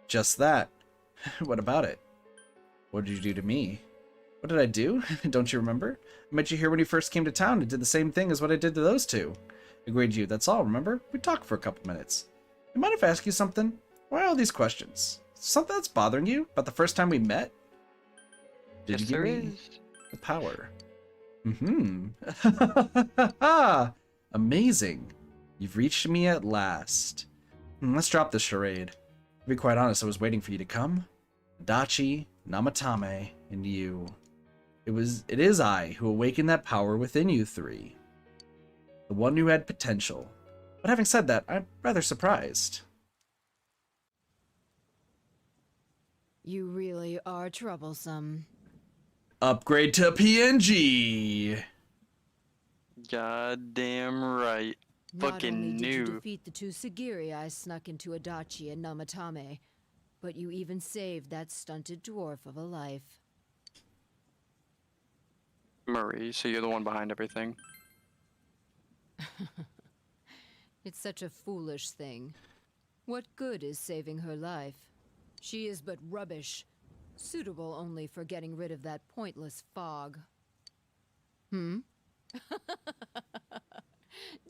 Just that. What about it? What did you do to me? What did I do? Don't you remember? I met you here when you first came to town and did the same thing as what I did to those two. I greeted you, that's all, remember? We talked for a couple minutes. You mind if I ask you something? Why all these questions? Something that's bothering you about the first time we met? Did Yes, you give there me is. the power? Amazing. You've reached me at last. Let's drop this charade. To be quite honest, I was waiting for you to come. Dachi, Namatame, and you. It is I who awakened that power within you three. The one who had potential. But having said that, I'm rather surprised. You really are troublesome. Upgrade to PNG! Goddamn right. Not Fucking only did you new. defeat the two Sagiri I snuck into Adachi and Namatame, but you even saved that stunted dwarf of a life. Marie, so you're the one behind everything. It's such a foolish thing. What good is saving her life? She is but rubbish, suitable only for getting rid of that pointless fog.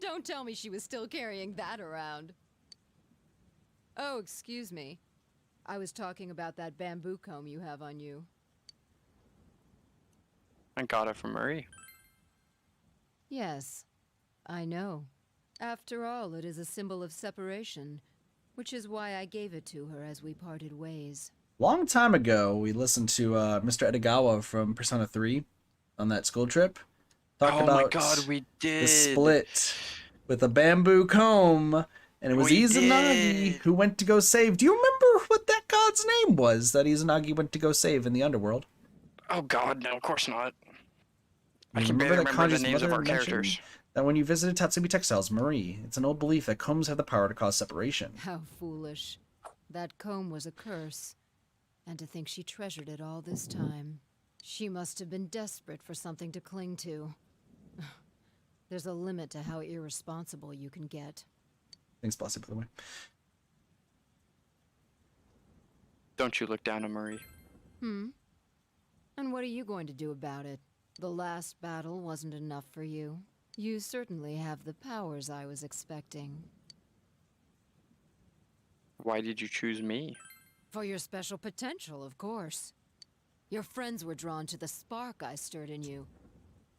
Don't tell me she was still carrying that around. Oh, excuse me. I was talking about that bamboo comb you have on you. I got it from Marie. Yes, I know. After all, it is a symbol of separation, which is why I gave it to her as we parted ways. Long time ago, we listened to Mr. Edogawa from Persona 3 on that school trip. Talk about my god, we did. the split with a bamboo comb, and it was We Izanagi did. who went to go save. Do you remember what that god's name was that Izanagi went to go save in the underworld? Oh god, no, of course not. I You can barely remember the Kanji's names of mother our mentioned characters. that when you visited Tatsumi Textiles, Marie, it's an old belief that combs have the power to cause separation. How foolish. That comb was a curse. And to think she treasured it all this time. She must have been desperate for something to cling to. There's a limit to how irresponsible you can get. Thanks, Blessy, by the way. Don't you look down on Marie. And what are you going to do about it? The last battle wasn't enough for you. You certainly have the powers I was expecting. Why did you choose me? For your special potential, of course. Your friends were drawn to the spark I stirred in you.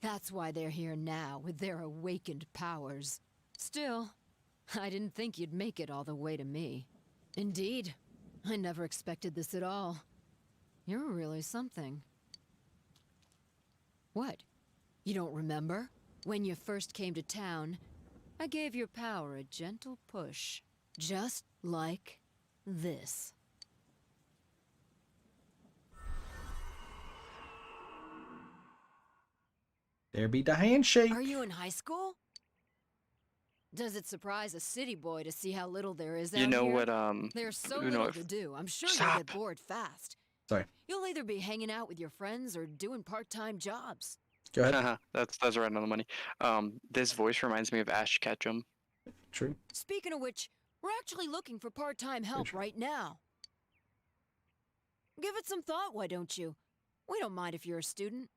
That's why they're here now, with their awakened powers. Still, I didn't think you'd make it all the way to me. Indeed, I never expected this at all. You're really something. What? You don't remember? When you first came to town, I gave your power a gentle push. Just like this. There be the handshake. Are you in high school? Does it surprise a city boy to see how little there is out You know here? what, There's so you know little what- to do. I'm sure you'll Stop. get bored fast. Sorry. You'll either be hanging out with your friends or doing part-time jobs. Go ahead. That's right on the money. This voice reminds me of Ash Ketchum. True. Speaking of which, we're actually looking for part-time help right now. Give it some thought, why don't you? We don't mind if you're a student.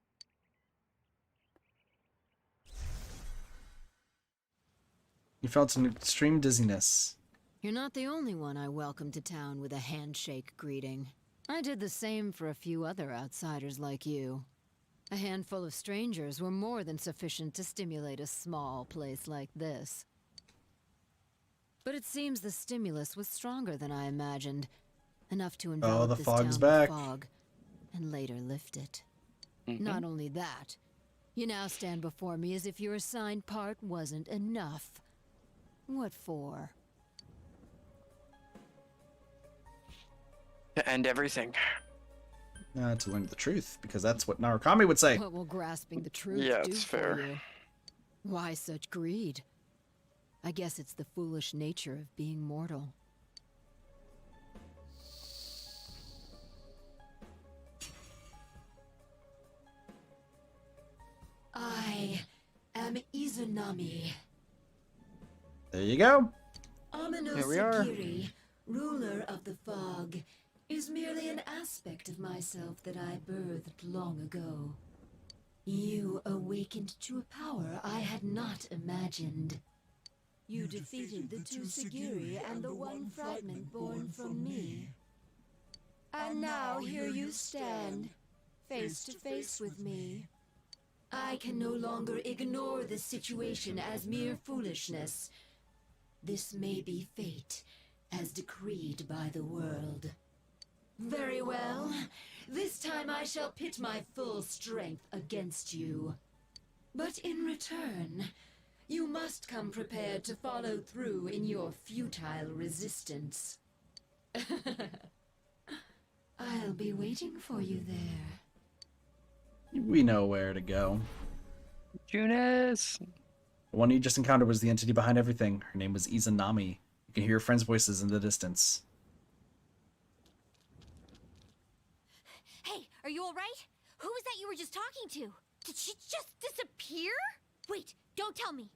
You felt an extreme dizziness. You're not the only one I welcomed to town with a handshake greeting. I did the same for a few other outsiders like you. A handful of strangers were more than sufficient to stimulate a small place like this. But it seems the stimulus was stronger than I imagined. Enough to envelop the this fog's town back. with fog, and later lift it. Mm-hmm. Not only that, you now stand before me as if your assigned part wasn't enough. What for? To end everything. To learn the truth, because that's what Narukami would say. What will grasping the truth Yeah, do it's for fair. you? Why such greed? I guess it's the foolish nature of being mortal. I am Izanami. There you go. Amino Here we are. Sagiri, ruler of the fog, is merely an aspect of myself that I birthed long ago. You awakened to a power I had not imagined. You defeated the two Sagiri and the one fragment born from me. And now here you stand, face to face with me. I can no longer ignore this situation as mere foolishness. This may be fate, as decreed by the world. Very well. This time I shall pit my full strength against you. But in return, you must come prepared to follow through in your futile resistance. I'll be waiting for you there. We know where to go. Junis! The one you just encountered was the entity behind everything. Her name was Izanami. You can hear her friends' voices in the distance. Hey, are you alright? Who was that you were just talking to? Did she just disappear? Wait, don't tell me.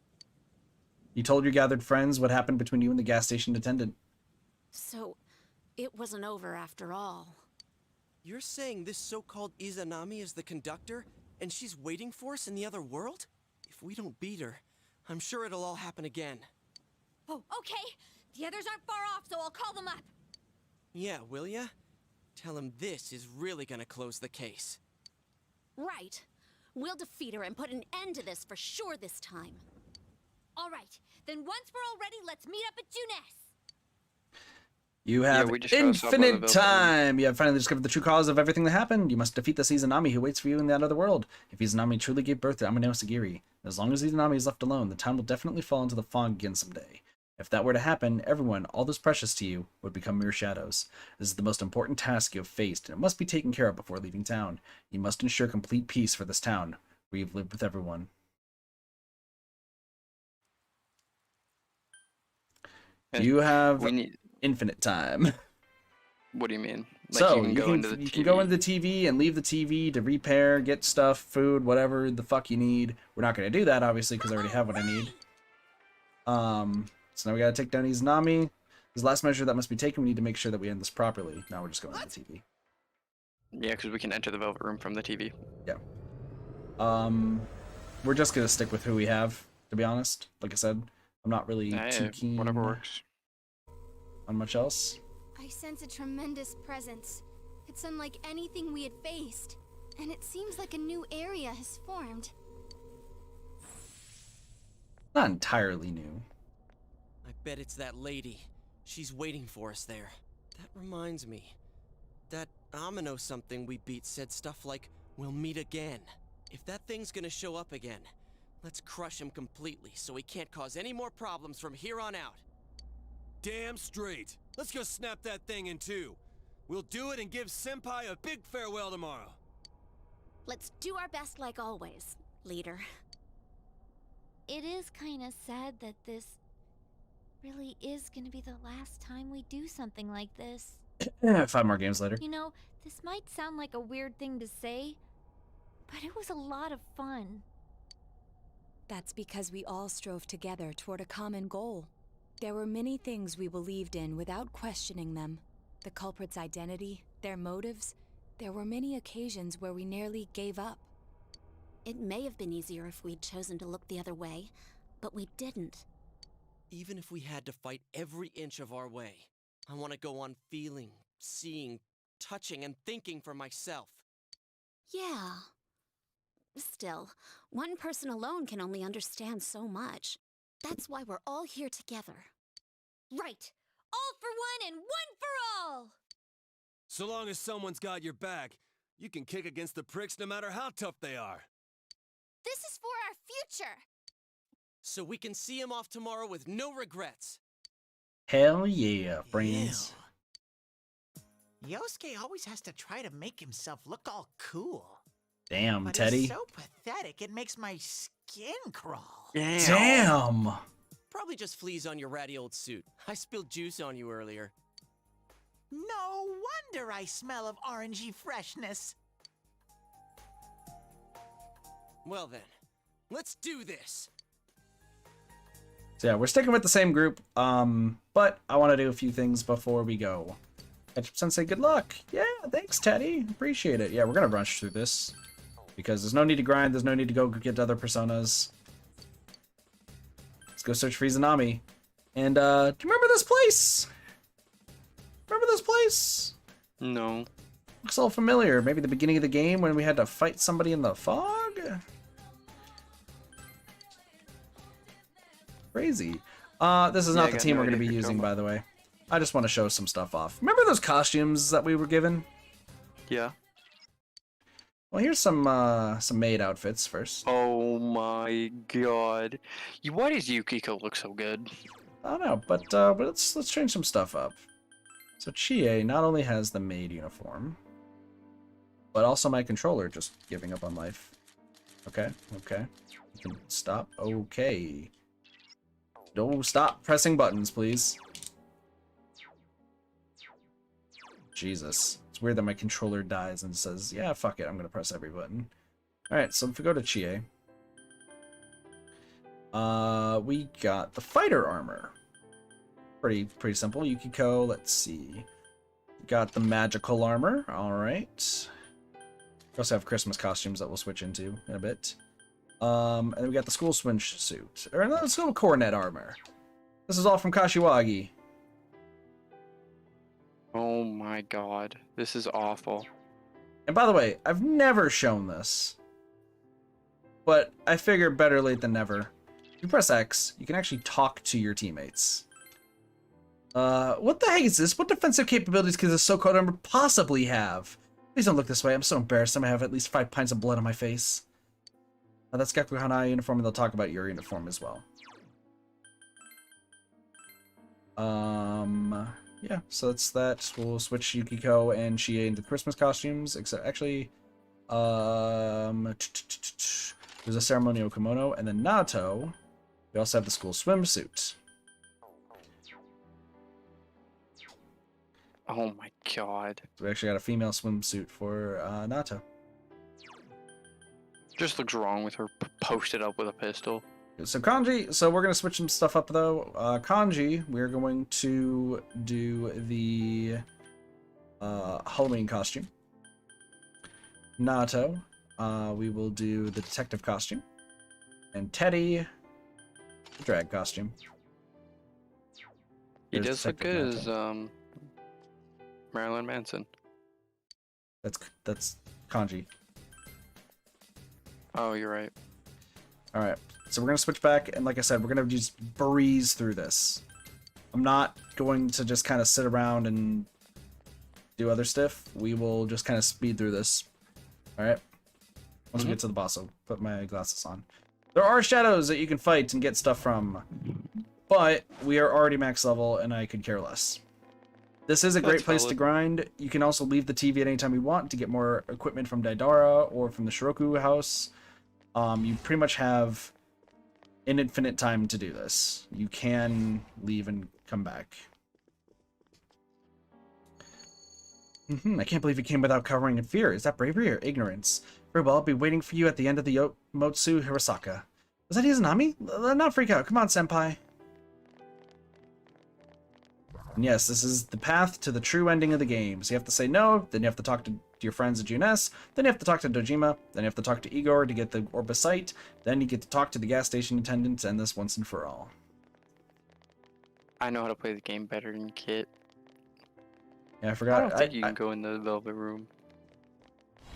You told your gathered friends what happened between you and the gas station attendant. So, it wasn't over after all. You're saying this so-called Izanami is the conductor, and she's waiting for us in the other world? If we don't beat her, I'm sure it'll all happen again. Oh, okay. The others aren't far off, so I'll call them up. Yeah, will ya? Tell him this is really gonna close the case. Right. We'll defeat her and put an end to this for sure this time. All right. Then once we're all ready, let's meet up at Junes. You have we just gotta stop by the infinite building. time. You have finally discovered the true cause of everything that happened. You must defeat this Izanami who waits for you in that other world. If Izanami truly gave birth to Amano Sagiri, as long as Izanami is left alone, the town will definitely fall into the fog again someday. If that were to happen, everyone, all that's precious to you, would become mere shadows. This is the most important task you have faced, and it must be taken care of before leaving town. You must ensure complete peace for this town, where you've lived with everyone. You have infinite time. What do you mean? Like So you can go into the TV and leave the TV to repair, get stuff, food, whatever the fuck you need. We're not going to do that, obviously, because I already have what I need. So now we got to take down Izanami. This last measure that must be taken, we need to make sure that we end this properly. Now we're just going to the TV. Yeah, because we can enter the Velvet Room from the TV. Yeah. We're just going to stick with who we have, to be honest. Like I said, I'm not really too keen whatever works. on much else. I sense a tremendous presence. It's unlike anything we had faced. And it seems like a new area has formed. Not entirely new. I bet it's that lady. She's waiting for us there. That reminds me. That Amino something we beat said stuff like, "We'll meet again." If that thing's gonna show up again, let's crush him completely so he can't cause any more problems from here on out. Damn straight. Let's go snap that thing in two. We'll do it and give Senpai a big farewell tomorrow. Let's do our best like always. leader. It is kind of sad that this really is gonna be the last time we do something like this. 5 more games later. You know, this might sound like a weird thing to say, but it was a lot of fun. That's because we all strove together toward a common goal. There were many things we believed in without questioning them. The culprit's identity, their motives. There were many occasions where we nearly gave up. It may have been easier if we'd chosen to look the other way, but we didn't. Even if we had to fight every inch of our way, I want to go on feeling, seeing, touching, and thinking for myself. Yeah. Still, one person alone can only understand so much. That's why we're all here together. Right! All for one and one for all! So long as someone's got your back, you can kick against the pricks no matter how tough they are. This is for our future! So we can see him off tomorrow with no regrets. Hell yeah, friends. Yosuke always has to try to make himself look all cool. Damn, But Teddy. he's so pathetic, it makes my skin crawl. Damn. Probably just fleas on your ratty old suit. I spilled juice on you earlier. No wonder I smell of orangey freshness. Well then, let's do this. So yeah, we're sticking with the same group, but I want to do a few things before we go. Ketchup Sensei, good luck. Yeah, thanks, Teddy. Appreciate it. Yeah, we're gonna rush through this because there's no need to grind. There's no need to go get other personas. Let's go search for Izanami. And do you remember this place? Remember this place? No. Looks all familiar. Maybe the beginning of the game when we had to fight somebody in the fog? Crazy. This is Yeah, not I the got team no we're going to idea be who you're using, talking by the way. I just want to show some stuff off. Remember those costumes that we were given? Yeah. Well, here's some maid outfits first. Oh my god. Why does Yukiko look so good? I don't know, but let's change some stuff up. So Chie not only has the maid uniform, but also my controller just giving up on life. Okay, okay. You can stop. Okay. Don't stop pressing buttons, please. Jesus. It's weird that my controller dies and says, yeah, fuck it, I'm gonna press every button. Alright, so if we go to Chie, we got the fighter armor. Pretty simple. Yukiko, let's see. Got the magical armor, alright. We also have Christmas costumes that we'll switch into in a bit. And then we got the school swimsuit. Or no, school coronet armor. This is all from Kashiwagi. Oh my god. This is awful. And by the way, I've never shown this. But I figure better late than never. If you press X, you can actually talk to your teammates. What the heck is this? What defensive capabilities could this so-called armor possibly have? Please don't look this way. I'm so embarrassed. I'm gonna have at least 5 pints of blood on my face. That's Gaku Hanai uniform, and they'll talk about your uniform as well. Yeah, so that's that. We'll switch Yukiko and Chie into Christmas costumes, except actually, there's a ceremonial kimono, and then Naoto, we also have the school swimsuit. Oh my god. We actually got a female swimsuit for Naoto. Just looks wrong with her posted up with a pistol. So Kanji, so we're going to switch some stuff up though. Kanji, we're going to do the Halloween costume. Naoto, we will do the detective costume. And Teddy, the drag costume. He There's does look Detective good as Marilyn Manson. That's Kanji. Oh, you're right. Alright, so we're going to switch back, and like I said, we're going to just breeze through this. I'm not going to just kind of sit around and do other stuff. We will just kind of speed through this. Alright? Once we get to the boss, I'll put my glasses on. There are shadows that you can fight and get stuff from, but we are already max level, and I could care less. This is a great place to grind. You can also leave the TV at any time you want to get more equipment from Daidara or from the Shiroku house. you pretty much have an infinite time to do this. You can leave and come back. I can't believe you came without covering in fear. Is that bravery or ignorance? Very well, I'll be waiting for you at the end of the Motsu Hirosaka. Was that Izanami? Not freak out. Come on, senpai. And yes, this is the path to the true ending of the game. So you have to say no, then you have to talk to your friends at Junes, then you have to talk to Dojima, then you have to talk to Igor to get the Orb of Sight, then you get to talk to the gas station attendant to end this once and for all. I know how to play the game better than Kit. Yeah, I forgot. I don't think you can go in the Velvet Room.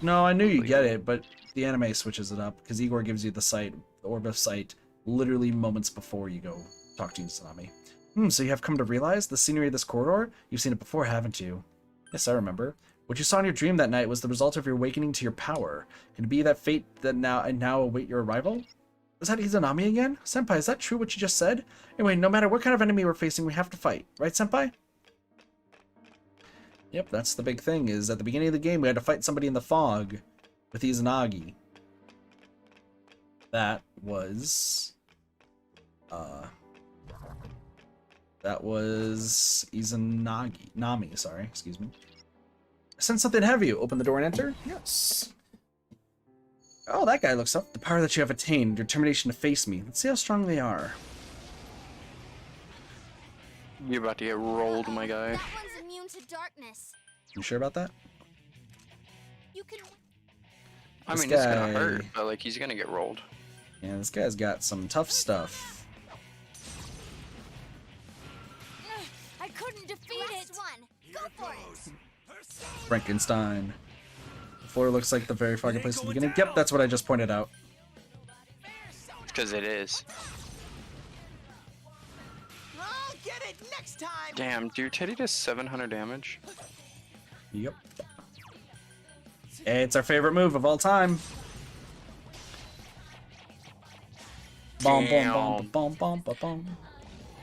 No, I knew you get it, but the anime switches it up because Igor gives you the sight, the Orb of Sight, literally moments before you go talk to Izanami. So you have come to realize the scenery of this corridor? You've seen it before, haven't you? Yes, I remember. What you saw in your dream that night was the result of your awakening to your power. Can it be that fate that now await your arrival? Is that Izanami again? Senpai, is that true what you just said? Anyway, no matter what kind of enemy we're facing, we have to fight. Right, Senpai? Yep, that's the big thing, is at the beginning of the game, we had to fight somebody in the fog with Izanagi. That was Izanagi. Nami, sorry, excuse me. I sense something heavy. Open the door and enter? Yes. Oh, that guy looks up. The power that you have attained, your determination to face me. Let's see how strong they are. You're about to get rolled, my guy. That one's immune to darkness. You sure about that? You can. I This mean, it's guy- gonna hurt, but like he's gonna get rolled. Yeah, this guy's got some tough stuff. I couldn't defeat it. One. Go for it. Frankenstein. The floor looks like the very fucking place at the beginning. Yep, that's what I just pointed out. Because it is. I'll get it next time. Damn, dude, Teddy does 700 damage. Yep. It's our favorite move of all time. Bom, bom, bom, bom, bom, bom.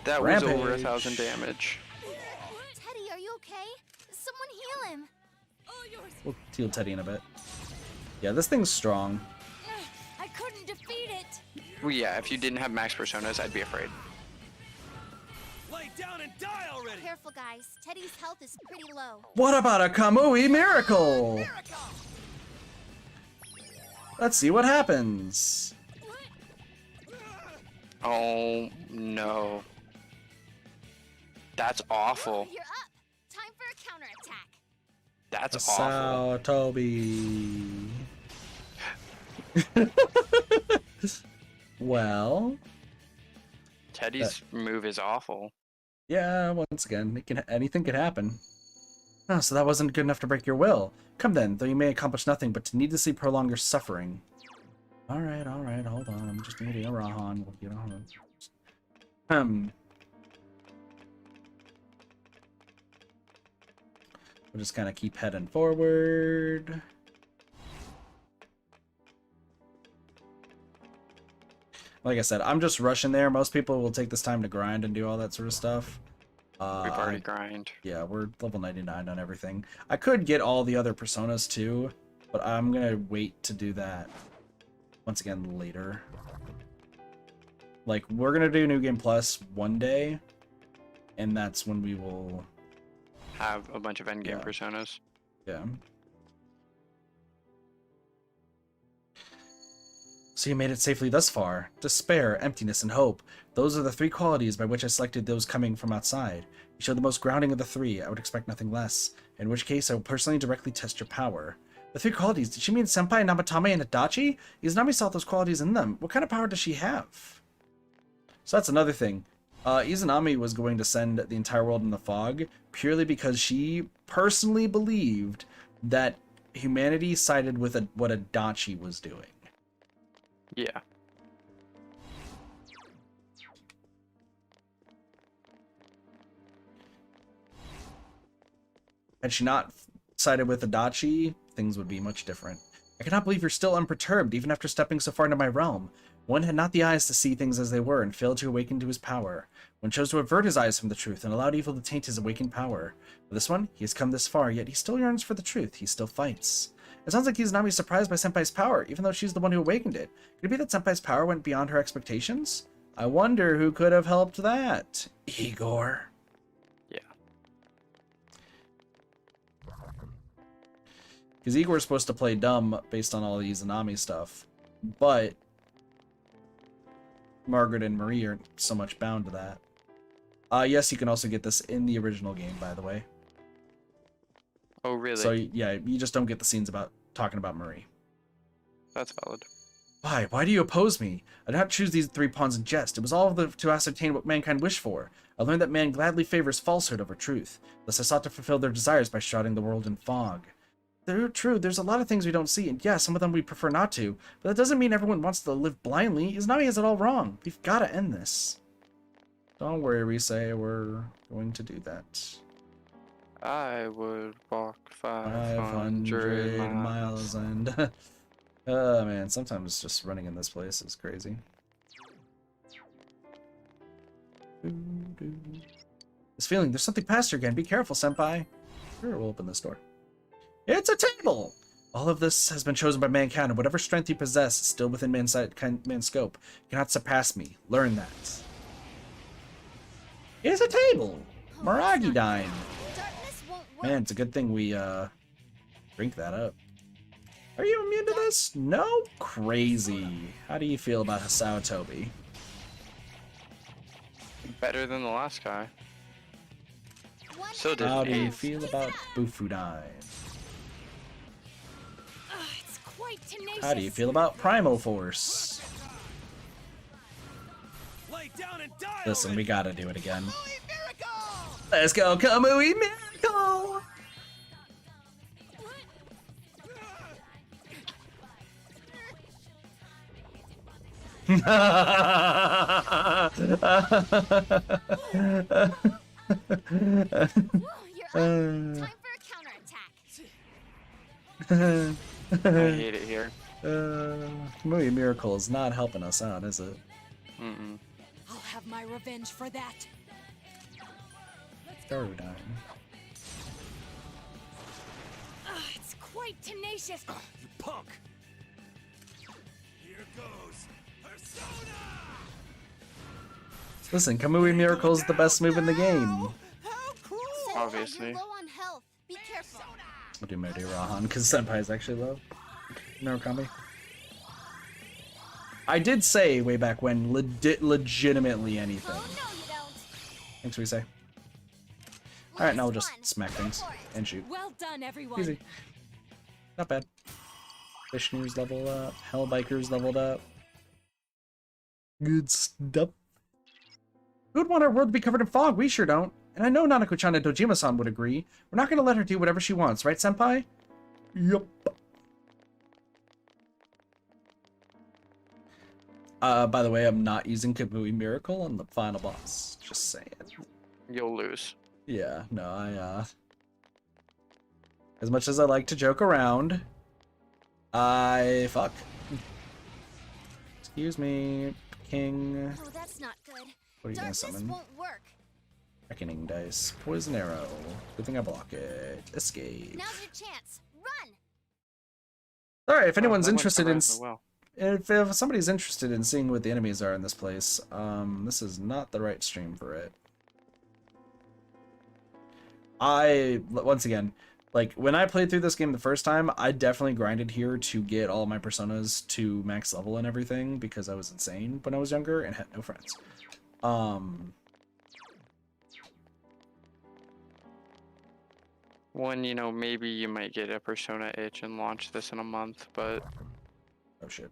That was over Rampage. 1,000 damage. Teddy, are you okay? Someone heal him. We'll heal Teddy in a bit. Yeah, this thing's strong. I couldn't defeat it. Well, yeah, if you didn't have max personas, I'd be afraid. Lay down and die already! Careful, guys. Teddy's health is pretty low. What about a Kamui miracle? Let's see what happens. Oh, no. That's awful. You're up. Time for a counterattack. That's awful. Sao Toby. Well, Teddy's move is awful. yeah, once again, anything could happen. Oh, so that wasn't good enough to break your will. Come then, though you may accomplish nothing but to needlessly prolong your suffering. Alright, hold on. I'm just needing a Rahan. We'll get on. We'll just kind of keep heading forward. Like I said, I'm just rushing there. Most people will take this time to grind and do all that sort of stuff. We've already grind. Yeah, we're level 99 on everything. I could get all the other personas too, but I'm gonna wait to do that once again later. Like, we're gonna do New Game Plus one day, and that's when we will Have a bunch of endgame personas. Yeah. So you made it safely thus far. Despair, emptiness, and hope. Those are the three qualities by which I selected those coming from outside. You show the most grounding of the three. I would expect nothing less. In which case, I will personally directly test your power. The three qualities. Did she mean Senpai, Namatame, and Adachi? Izanami saw those qualities in them. What kind of power does she have? So that's another thing. Izanami was going to send the entire world in the fog purely because she personally believed that humanity sided with what Adachi was doing. Yeah. Had she not sided with Adachi, things would be much different. I cannot believe you're still unperturbed, even after stepping so far into my realm. One had not the eyes to see things as they were, and failed to awaken to his power. One chose to avert his eyes from the truth, and allowed evil to taint his awakened power. With this one, he has come this far, yet he still yearns for the truth. He still fights. It sounds like Izanami's surprised by Senpai's power, even though she's the one who awakened it. Could it be that Senpai's power went beyond her expectations? I wonder who could have helped that. Igor. Yeah. Because Igor's supposed to play dumb based on all the Izanami stuff, but Margaret and Marie aren't so much bound to that. Yes, you can also get this in the original game, by the way. Oh, really? So, yeah, you just don't get the scenes about talking about Marie. That's valid. Why? Why do you oppose me? I did not choose these 3 pawns in jest. It was all to ascertain what mankind wished for. I learned that man gladly favors falsehood over truth. Thus I sought to fulfill their desires by shrouding the world in fog. They're true. There's a lot of things we don't see, and yeah, some of them we prefer not to. But that doesn't mean everyone wants to live blindly. Izanami has it all wrong. We've got to end this. Don't worry, Rise. We're going to do that. I would walk 500 miles. miles and... oh, man. Sometimes just running in this place is crazy. This feeling, there's something past her again. Be careful, Senpai. Sure, we'll open this door. It's a table! All of this has been chosen by mankind, and whatever strength you possess is still within man's scope. You cannot surpass me. Learn that. It's a table! Maragi Dine. Man, it's a good thing we, drink that up. Are you immune to this? No? Crazy. How do you feel about Hasao Tobi? Better than the last guy. So did How do you Ace. feel about Bufudai? It's quite tenacious. How do you feel about Primal Force? Lay down and die. Listen, we gotta do it again. Let's go, Kamui Miracle! Time for a counterattack. I hate it here. Kamui Miracle is not helping us out, is it? Mm-mm. I'll have my revenge for that. Darudine. It's quite tenacious. You punk. Here goes Persona. Listen, Kamui Miracle is the best move in the game. Obviously. You're low on health. Be careful. I'll do Modi Rahan because Senpai is actually low. Narukami. I did say way back when, legitimately anything. Oh, no, you don't. Thanks, we say. Alright, now we'll just smack things and shoot. Well done, everyone. Easy. Not bad. Vishnu's leveled up. Hellbiker's leveled up. Good stuff. Who would want our world to be covered in fog? We sure don't. And I know Nanako-chan and Dojima-san would agree. We're not going to let her do whatever she wants, right, Senpai? Yup. By the way, I'm not using Kamui Miracle on the final boss. Just saying. You'll lose. Yeah, no, as much as I like to joke around, fuck. Excuse me, King. Oh, that's not good. What are you gonna Darkness summon? won't work. Reckoning Dice. Poison Arrow. Good thing I block it. Escape. Now's your chance. Run. Alright, if anyone's that went interested in... surprisingly well. If somebody's interested in seeing what the enemies are in this place, this is not the right stream for it. Once again, like, when I played through this game the first time, I definitely grinded here to get all my personas to max level and everything, because I was insane when I was younger and had no friends. One, you know, maybe you might get a Persona itch and launch this in a month, but... Oh shit.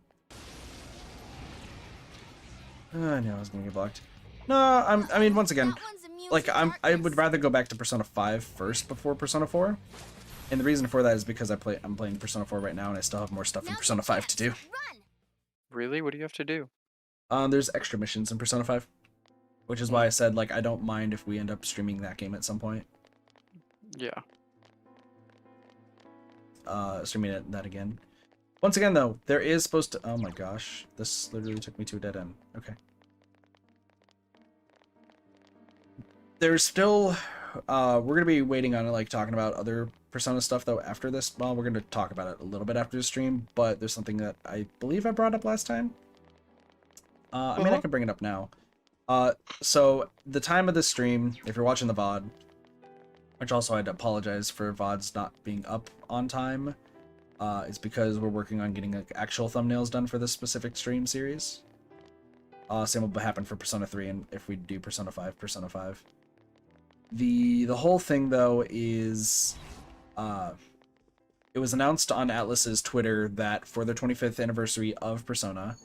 I knew I was gonna get blocked. No, I mean, once again, like, I would rather go back to Persona 5 first before Persona 4. And the reason for that is because I'm playing Persona 4 right now and I still have more stuff in Persona 5 to do. Really? What do you have to do? There's extra missions in Persona 5. Which is why I said, like, I don't mind if we end up streaming that game at some point. Yeah. Streaming that again. Once again, though, there is supposed to... Oh my gosh. This literally took me to a dead end. Okay. There's still... we're going to be waiting on, like, talking about other Persona stuff though after this. Well, we're going to talk about it a little bit after the stream, but there's something that I believe I brought up last time. I mean, I can bring it up now. So the time of the stream, if you're watching the VOD, which also I had to apologize for VODs not being up on time, is because we're working on getting like actual thumbnails done for this specific stream series. Same will happen for Persona 3 and if we do Persona 5, Persona 5. The whole thing though is it was announced on Atlas's Twitter that for their 25th anniversary of Persona,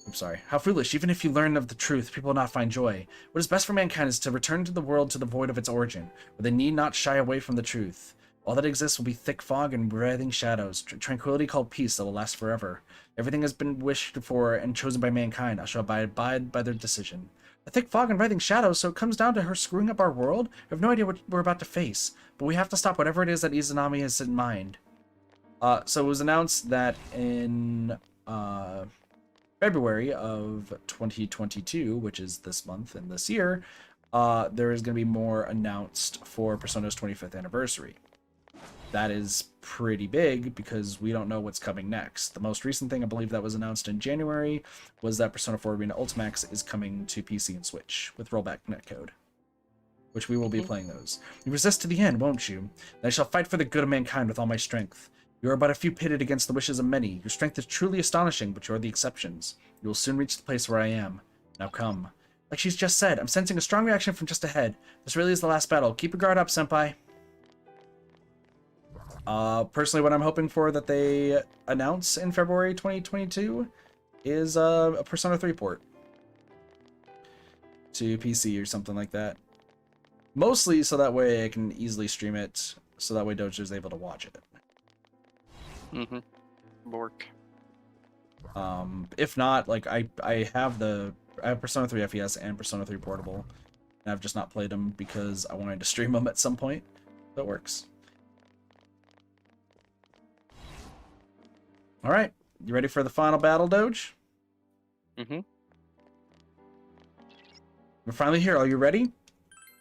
I'm sorry, how foolish, even if you learn of the truth, people will not find joy. What is best for mankind is to return to the world to the void of its origin, where they need not shy away from the truth. All that exists will be thick fog and writhing shadows, tranquility called peace that will last forever. Everything has been wished for and chosen by mankind. I shall abide by their decision. A thick fog and writhing shadows, so it comes down to her screwing up our world? I have no idea what we're about to face, but we have to stop whatever it is that Izanami has in mind. So it was announced that in February of 2022, which is this month and this year, there is going to be more announced for Persona's 25th anniversary. That is pretty big because we don't know what's coming next. The most recent thing I believe that was announced in January was that Persona 4 Arena Ultimax is coming to PC and Switch with rollback netcode, which we will be playing those. You resist to the end, won't you? And I shall fight for the good of mankind with all my strength. You are but a few pitted against the wishes of many. Your strength is truly astonishing, but you are the exceptions. You will soon reach the place where I am. Now come. Like she's just said, I'm sensing a strong reaction from just ahead. This really is the last battle. Keep your guard up, senpai. Personally, what I'm hoping for that they announce in February 2022 is a Persona 3 port to PC or something like that. Mostly so that way I can easily stream it, so that way Doge is able to watch it. Bork. If not, like I have Persona 3 FES and Persona 3 Portable, and I've just not played them because I wanted to stream them at some point. That works. All right, you ready for the final battle, Doge? We're finally here. Are you ready?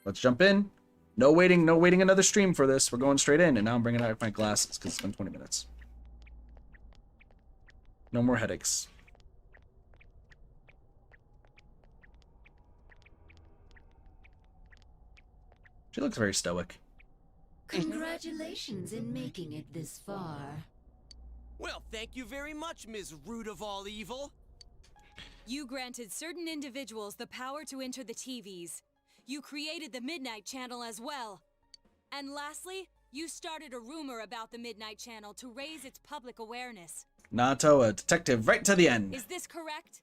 Let's jump in. No waiting another stream for this. We're going straight in, and now I'm bringing out my glasses because it's been 20 minutes. No more headaches. She looks very stoic. Congratulations in making it this far. Well, thank you very much, Ms. Root of all evil. You granted certain individuals the power to enter the TVs. You created the Midnight Channel as well. And lastly, you started a rumor about the Midnight Channel to raise its public awareness. Nato, a detective right to the end. Is this correct?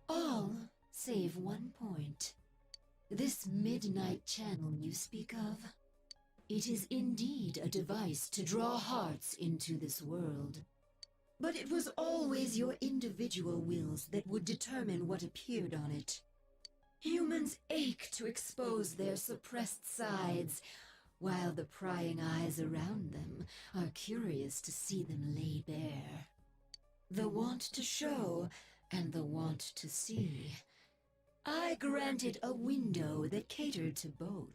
All save one point. This Midnight Channel you speak of, it is indeed a device to draw hearts into this world. But it was always your individual wills that would determine what appeared on it. Humans ache to expose their suppressed sides, while the prying eyes around them are curious to see them lay bare. The want to show and the want to see. I granted a window that catered to both.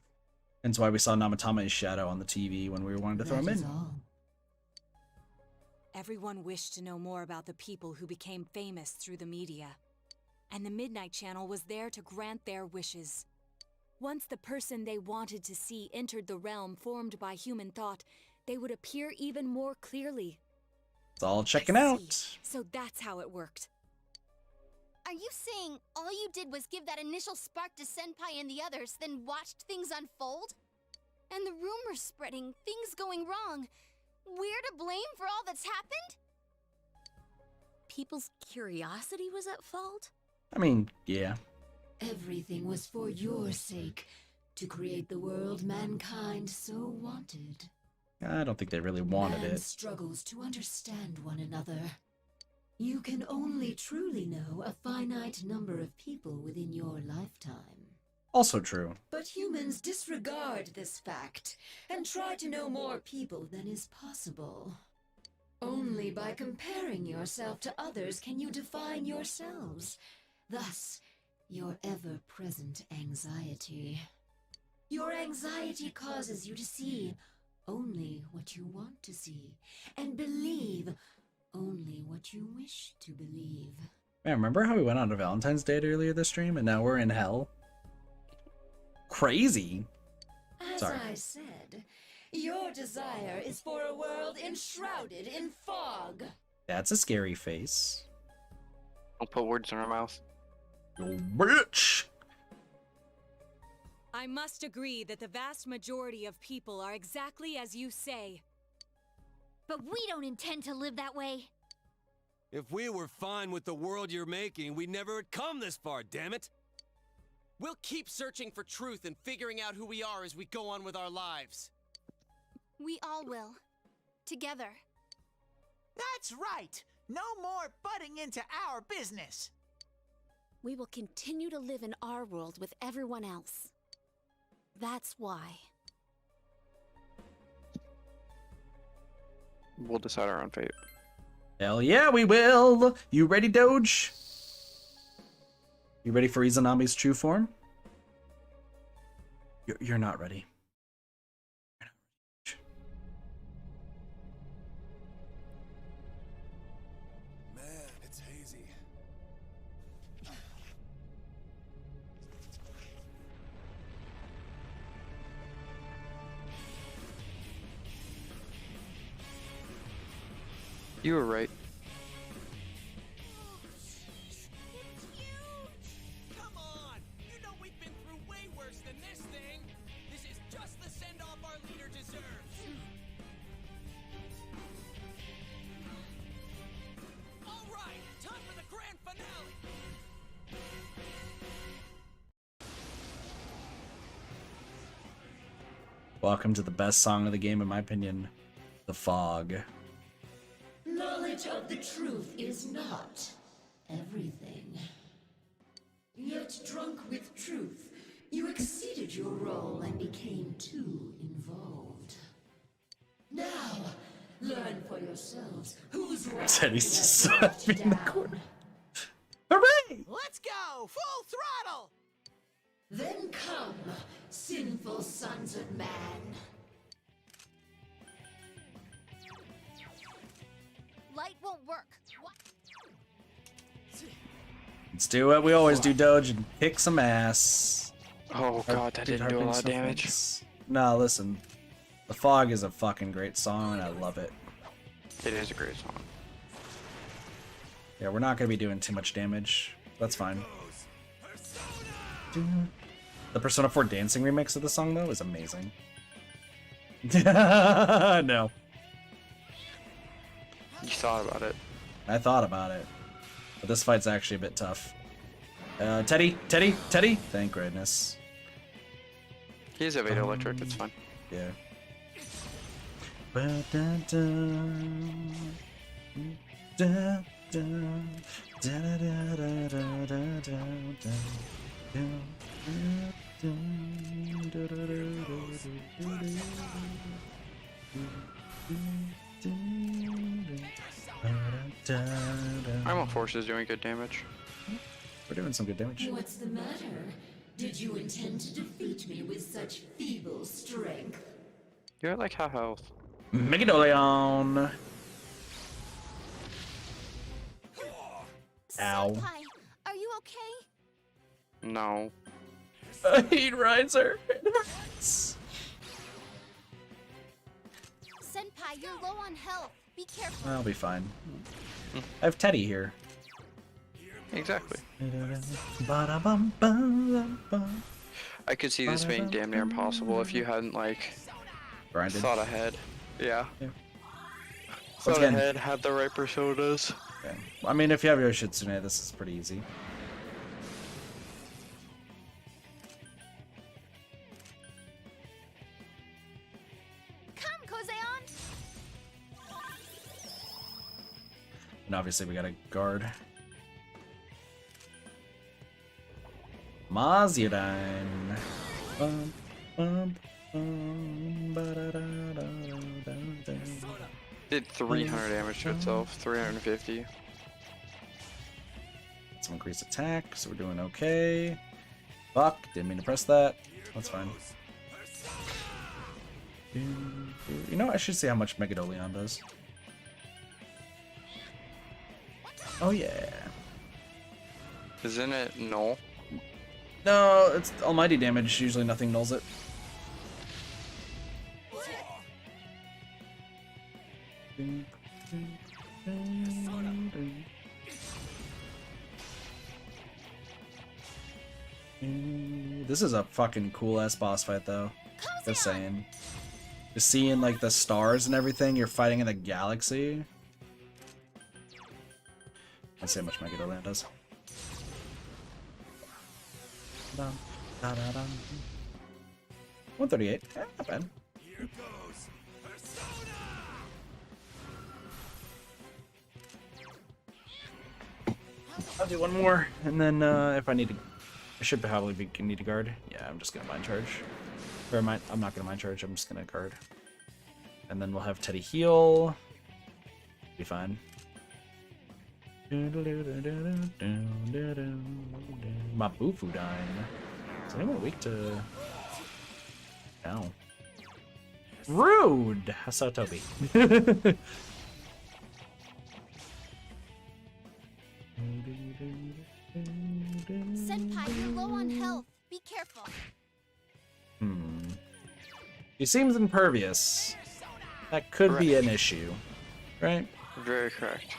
That's why we saw Namatama's shadow on the TV when we wanted to throw him in. All. Everyone wished to know more about the people who became famous through the media. And the Midnight Channel was there to grant their wishes. Once the person they wanted to see entered the realm formed by human thought, they would appear even more clearly. It's all checking out. So that's how it worked. Are you saying all you did was give that initial spark to Senpai and the others, then watched things unfold? And the rumors spreading, things going wrong. We're to blame for all that's happened? People's curiosity was at fault? I mean, yeah. Everything was for your sake, to create the world mankind so wanted. I don't think they really wanted Man it. struggles to understand one another. You can only truly know a finite number of people within your lifetime. Also true. But humans disregard this fact and try to know more people than is possible. Only by comparing yourself to others can you define yourselves. Thus, your ever-present anxiety. Your anxiety causes you to see only what you want to see, and believe only what you wish to believe. Man, remember how we went on a Valentine's date earlier this stream and now we're in hell? Crazy. As Sorry. I said, your desire is for a world enshrouded in fog. That's a scary face. Don't put words in our mouth. You bitch! I must agree that the vast majority of people are exactly as you say. But we don't intend to live that way. If we were fine with the world you're making, we never would come this far, damn it! We'll keep searching for truth and figuring out who we are as we go on with our lives. We all will. Together. That's right. No more butting into our business. We will continue to live in our world with everyone else. That's why. We'll decide our own fate. Hell yeah, we will! You ready, Doge? You ready for Izanabe's true form? You're not ready. Man, it's hazy. You were right. Come on! You know we've been through way worse than this thing! This is just the send-off our leader deserves! Alright, time for the grand finale! Welcome to the best song of the game, in my opinion. The Fog. Knowledge of the truth is not everything. Yet drunk with truth, you exceeded your role and became too involved. Now, learn for yourselves whose right Said he's you just have brought slapping the down. corner. Hooray! Let's go! Full throttle! Then come, sinful sons of man. Light won't work. What? Let's do what we always do, Doge, and kick some ass. Oh god, that didn't do a lot of damage. No, listen. The Fog is a fucking great song, and I love it. It is a great song. Yeah, we're not going to be doing too much damage. That's fine. The Persona 4 dancing remix of the song, though, is amazing. No. You thought about it. I thought about it. But this fight's actually a bit tough. Teddy! Thank goodness. He's Evade Electric, it's fine. Yeah. Primal Force is doing good damage. We're doing some good damage. What's the matter? Did you intend to defeat me with such feeble strength? You're at like half health. Megadolion! Ow. Senpai, are you okay? No. I hate Riser. It hurts. Senpai, you're low on health. Be careful. I'll be fine. I have Teddy here. Exactly. Ba-da-bum-bum-bum. I could see this being damn near impossible if you hadn't like Grinded. thought ahead. Yeah. Yeah. Thought again- ahead, had the right personas. Okay. I mean, if you have Yoshitsune, this is pretty easy. Come, Kozeon! And obviously we got a guard. Mazudine. Bum, bum, bum, ba-da-da-da-da-da-da. Did 300 damage to itself, 350. Some increased attack, so we're doing okay. Fuck, didn't mean to press that. That's fine. You know, I should see how much Megadoleon does. Oh yeah. Isn't it null? No, it's almighty damage. Usually nothing nulls it. This is a fucking cool ass boss fight though. Just saying. Just seeing like the stars and everything, you're fighting in the galaxy. Let's see how much Megadoleon does. 138. Not bad. Here goes Persona! I'll do one more, and then if I need to, I should probably need to guard. Yeah, I'm just gonna mind charge. Or I'm not gonna mind charge. I'm just gonna guard, and then we'll have Teddy heal. Be fine. My Bufu dying. Is anyone weak to? No. Rude. I saw Toby. Senpai, you're low on health. Be careful. He seems impervious. That could be an issue, right? Very correct.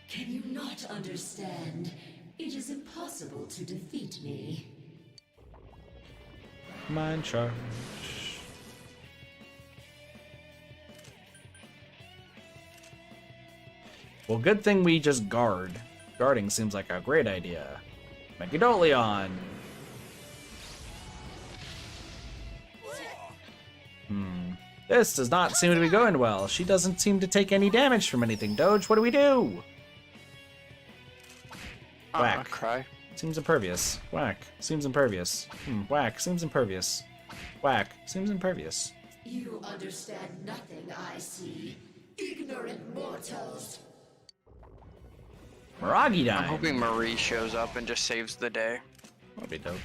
Can you not understand? It is impossible to defeat me. Mind charge. Well, good thing we just guard. Guarding seems like a great idea. Megadoleon. This does not seem to be going well. She doesn't seem to take any damage from anything. Doge, what do we do? Whack. Cry. Seems impervious. Whack. Seems impervious. Whack. Seems impervious. Whack. Seems impervious. You understand nothing, I see. Ignorant mortals. Miragi dying. I'm hoping Marie shows up and just saves the day. That'd be dope.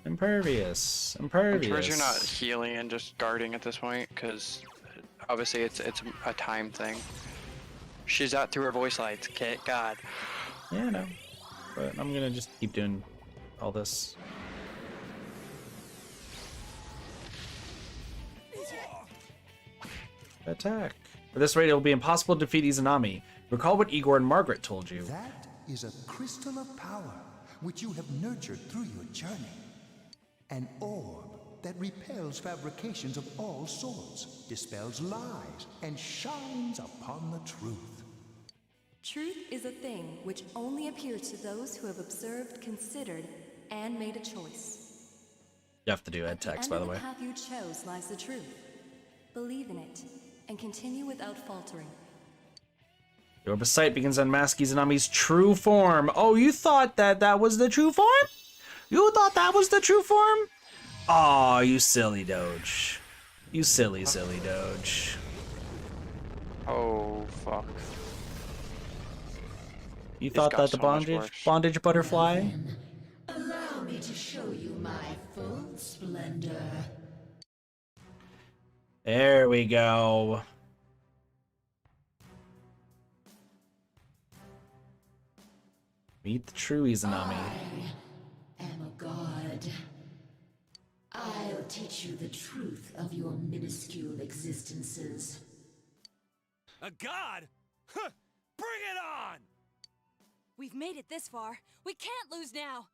Impervious. I'm Impervious. surprised you're not healing and just guarding at this point, because obviously it's a time thing. She's out through her voice lights. Okay, God. Yeah, I know. But I'm gonna just keep doing all this. Attack. At this rate, it will be impossible to defeat Izanami. Recall what Igor and Margaret told you. That is a crystal of power, which you have nurtured through your journey. An orb that repels fabrications of all sorts, dispels lies, and shines upon the truth. Truth is a thing which only appears to those who have observed, considered, and made a choice. You have to do ed text, by the way. At the path you chose lies the truth. Believe in it, and continue without faltering. The orb of sight begins to unmask Izanami's true form. Oh, you thought that was the true form? You thought that was the true form? Aw, you silly Doge. You silly Doge. Oh, fuck. You thought that the bondage butterfly? Allow me to show you my full splendor. There we go. Meet the true Izanami. I am a god. I'll teach you the truth of your minuscule existences. A god? Huh! Bring it on! We've made it this far. We can't lose now.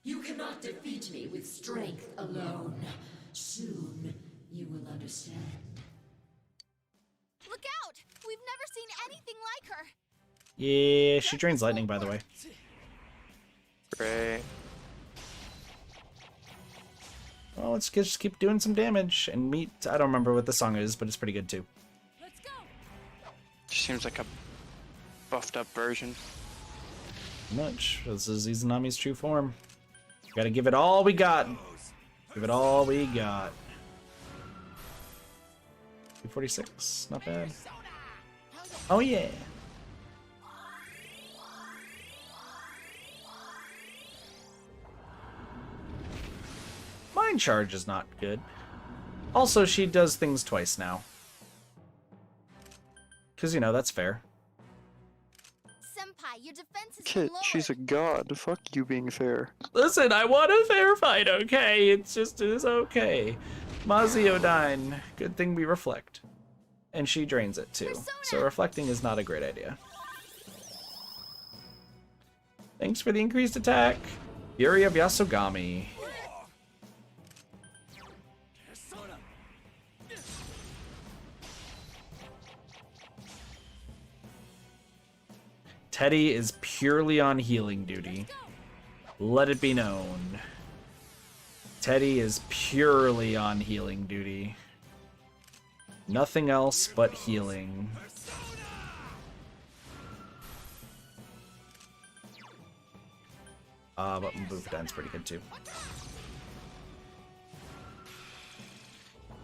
You cannot defeat me with strength alone. Soon, you will understand. Look out! We've never seen anything like her. Yeah, she drains lightning, by the way. Great. Well, let's just keep doing some damage and meet. I don't remember what the song is, but it's pretty good too. She seems like a buffed up version. Much. This is Izanami's true form. Gotta give it all we got. Give it all we got. 246, not bad. Oh yeah. Line charge is not good. Also, she does things twice now. Because, you know, that's fair. Senpai, your defense is Kit, she's a god. Fuck you being fair. Listen, I want a fair fight, okay? It's okay. Maziodyne, good thing we reflect. And she drains it too. So reflecting is not a great idea. Thanks for the increased attack. Fury of Yasogami. Teddy is purely on healing duty. Let it be known. Teddy is purely on healing duty. Nothing else but healing. But Mbufadine's pretty good too.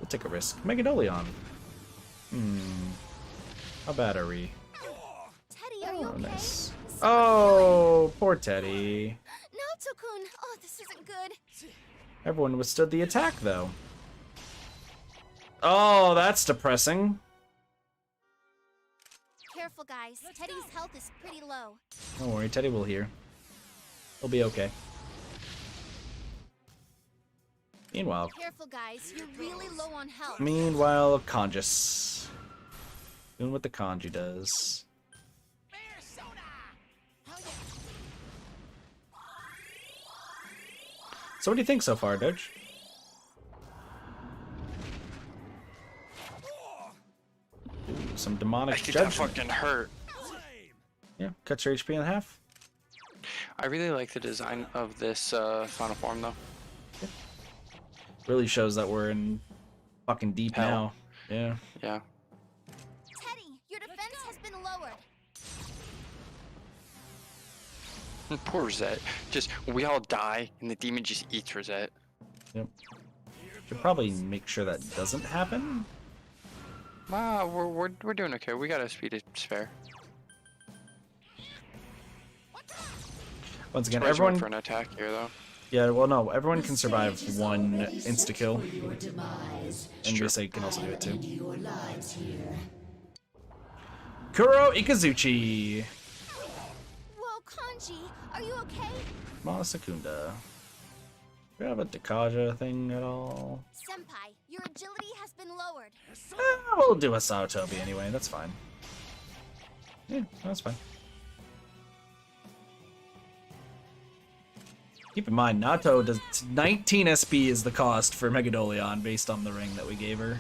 We'll take a risk. Megadoleon. How bad are we? Teddy, are you okay? Nice. Oh, poor Teddy. Naoto-kun! Oh, this isn't good. Everyone withstood the attack, though. Oh, that's depressing. Careful, guys. Teddy's health is pretty low. Don't worry, Teddy will heal. He'll be okay. Meanwhile, Careful, guys. You're really low on health. Conjus. Doing what the kanji does. So what do you think so far, Doge? Ooh, some demonic judgment. That fucking hurt. Yeah, cuts your HP in half. I really like the design of this final form, though. Yeah. Really shows that we're in fucking deep now. Yeah. Yeah. Teddy, your defense has been lowered. Poor Rosette. Just, we all die, and the demon just eats Rosette. Yep. Should probably make sure that doesn't happen. Wow, we're doing okay. We got a speed to spare. Once again, Surprised everyone for an attack here, though. Yeah, well, no, everyone can survive one insta kill, and Yusei can also do it too. Kuro Ikazuchi. Whoa, Kanji, are you okay? Masakunda. Do you have a Dakaja thing at all? Senpai, your agility has been lowered. We'll do a Saotobi anyway, that's fine. Yeah, that's fine. Keep in mind, Nato does 19 SP is the cost for Megadoleon based on the ring that we gave her.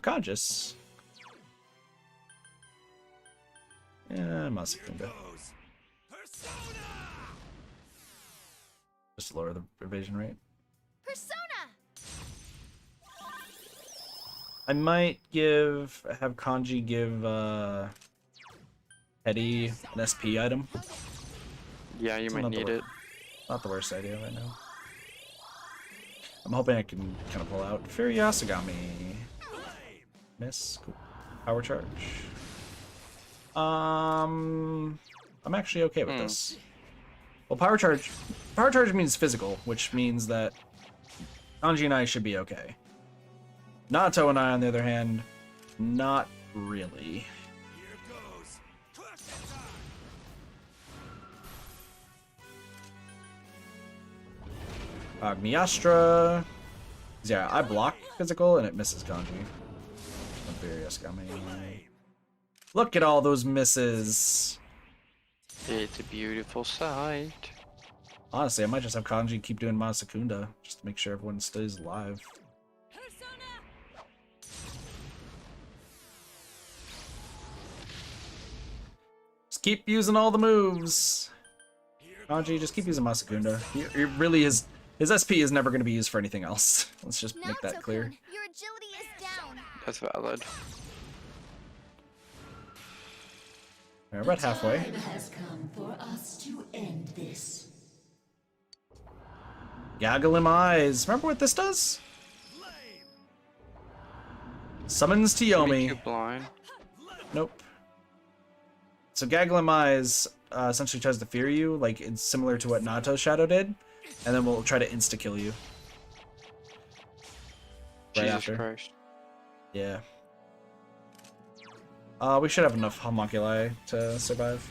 Conscious. Yeah, Masakunda. Just lower the evasion rate. Persona! I might have Kanji give Teddy an SP item. Yeah, you might need it. Not the worst idea right now. I'm hoping I can kind of pull out Fury Yasogami. Miss. Cool. Power charge. I'm actually okay with this. Well, power charge means physical, which means that Kanji and I should be okay. Nato and I, on the other hand, not really. Agniastra. Yeah, I block physical and it misses Kanji. Look at all those misses. It's a beautiful sight. Honestly, I might just have Kanji keep doing Masakunda just to make sure everyone stays alive. Just keep using all the moves. Kanji, just keep using Masakunda. He really is. His SP is never going to be used for anything else. Let's just make that clear. Your agility is down. That's valid. We're about halfway. The time has come for us to end this. Gaggle eyes. Remember what this does? Summons Tiyomi. Blind. Nope. So Gaggle eyes essentially tries to fear you, like it's similar to what Nato's Shadow did. And then we'll try to insta-kill you. Right Jesus after. Christ. Yeah. We should have enough homunculi to survive.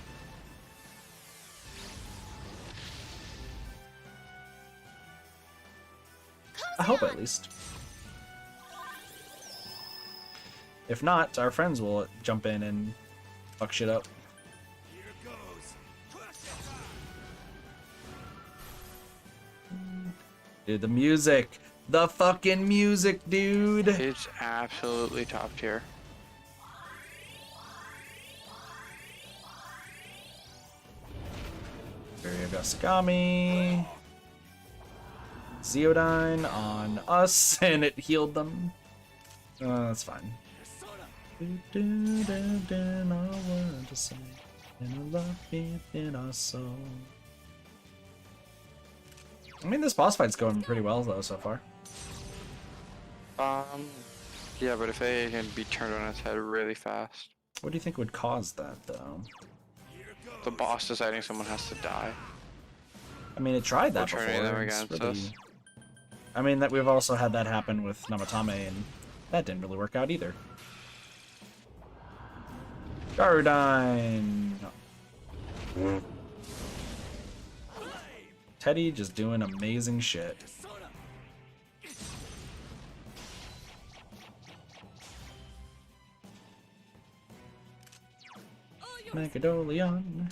I hope at least. If not, our friends will jump in and fuck shit up. Dude, the music. The fucking music, dude. It's absolutely top tier. Gaskami. Zeodyne on us, and it healed them. That's fine. I mean, this boss fight's going pretty well though so far. Yeah, but if it can be turned on its head really fast. What do you think would cause that though? The boss deciding someone has to die. I mean, it tried that Or turning them before. It's against really- us. I mean, that we've also had that happen with Namatame, and that didn't really work out either. Garudine! Teddy just doing amazing shit. Megadolion.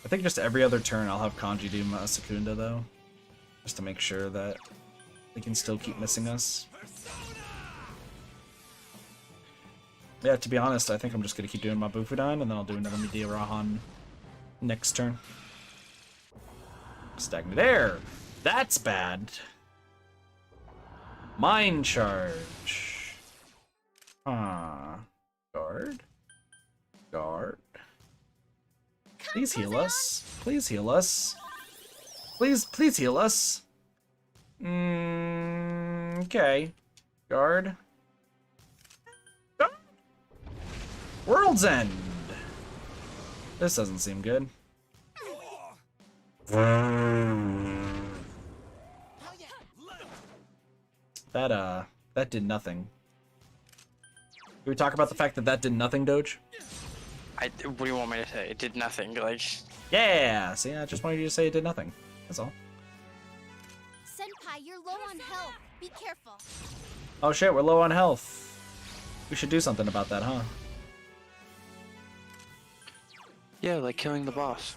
I think just every other turn I'll have Kanji do Masakunda though. Just to make sure that they can still keep missing us. Yeah, to be honest, I think I'm just gonna keep doing my Bufudan and then I'll do another Media Rahan next turn. Stagnant air! That's bad! Mind charge. Guard. Guard. Please heal us. Please heal us. Please heal us. Okay. Guard. World's End. This doesn't seem good. That did nothing. Can we talk about the fact that that did nothing, Doge? What do you want me to say? It did nothing. Like. Yeah. See, I just wanted you to say it did nothing. That's all. Senpai, you're low on health. Be careful. Oh shit, we're low on health. We should do something about that, huh? Yeah, like killing the boss.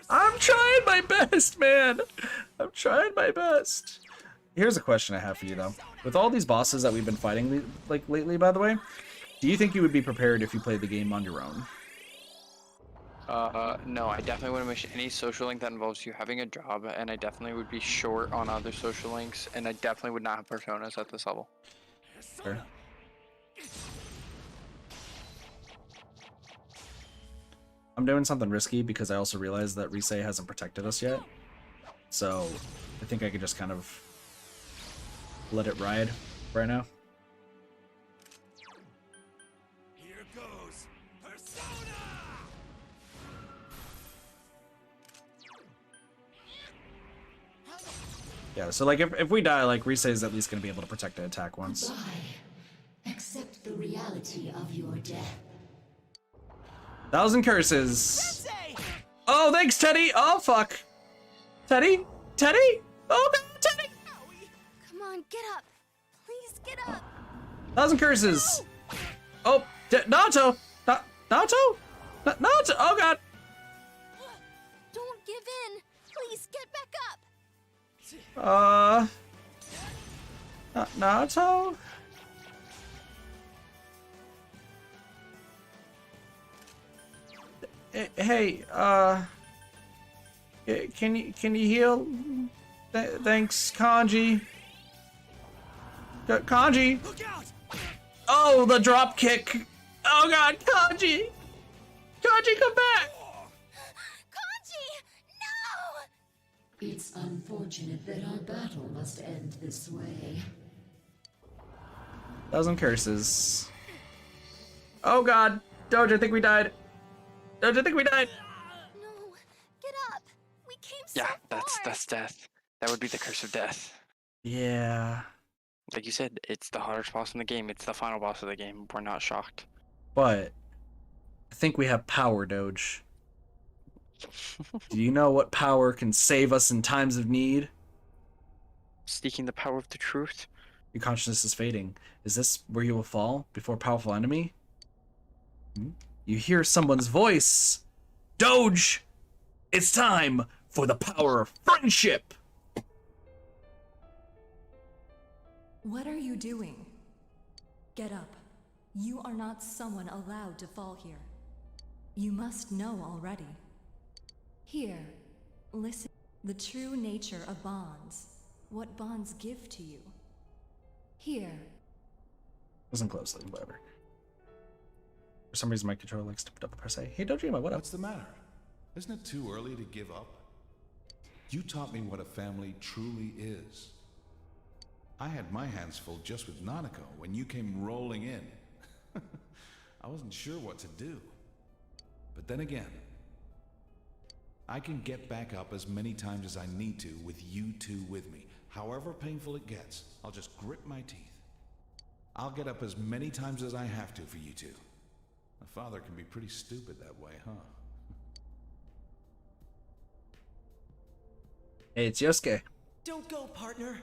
I'm trying my best, man. I'm trying my best. Here's a question I have for you, though. With all these bosses that we've been fighting, like lately, by the way, do you think you would be prepared if you played the game on your own? No, I definitely wouldn't wish any social link that involves you having a job, and I definitely would be short on other social links, and I definitely would not have personas at this level. Sure. I'm doing something risky because I also realized that Rise hasn't protected us yet. So I think I could just kind of let it ride right now. Here goes Persona! Yeah, so like if we die, like Rise is at least going to be able to protect an attack once. Goodbye. Accept the reality of your death. 1,000 curses. Oh, thanks, Teddy. Oh, fuck. Teddy? Teddy? Oh, no, Teddy. Come on, get up. Please get up. 1,000 curses. Oh, Naruto. Naruto? Naruto. Oh, God. Don't give in. Please get back up. Naruto? Hey, can you heal? Thanks, Kanji. Kanji. Oh, the drop kick. Oh God, Kanji. Kanji, come back. Kanji, no! It's unfortunate that our battle must end this way. 1,000 curses. Oh God, Doge, I think we died. Doge, I think we died. No, get up. We came Yeah, that's death. That would be the curse of death. Yeah. Like you said, it's the hardest boss in the game. It's the final boss of the game. We're not shocked. But I think we have power, Doge. Do you know what power can save us in times of need? Seeking the power of the truth. Your consciousness is fading. Is this where you will fall before a powerful enemy? You hear someone's voice. Doge! It's time for the power of friendship! What are you doing? Get up. You are not someone allowed to fall here. You must know already. Here, listen. The true nature of bonds. What bonds give to you. Here. Listen closely, whatever. For some reason, my controller likes to double press A. Hey, Dojima, what up? What's the matter? Isn't it too early to give up? You taught me what a family truly is. I had my hands full just with Nanako when you came rolling in. I wasn't sure what to do. But then again, I can get back up as many times as I need to with you two with me. However painful it gets, I'll just grit my teeth. I'll get up as many times as I have to for you two. A father can be pretty stupid that way, huh? Hey, it's Yosuke. Don't go, partner.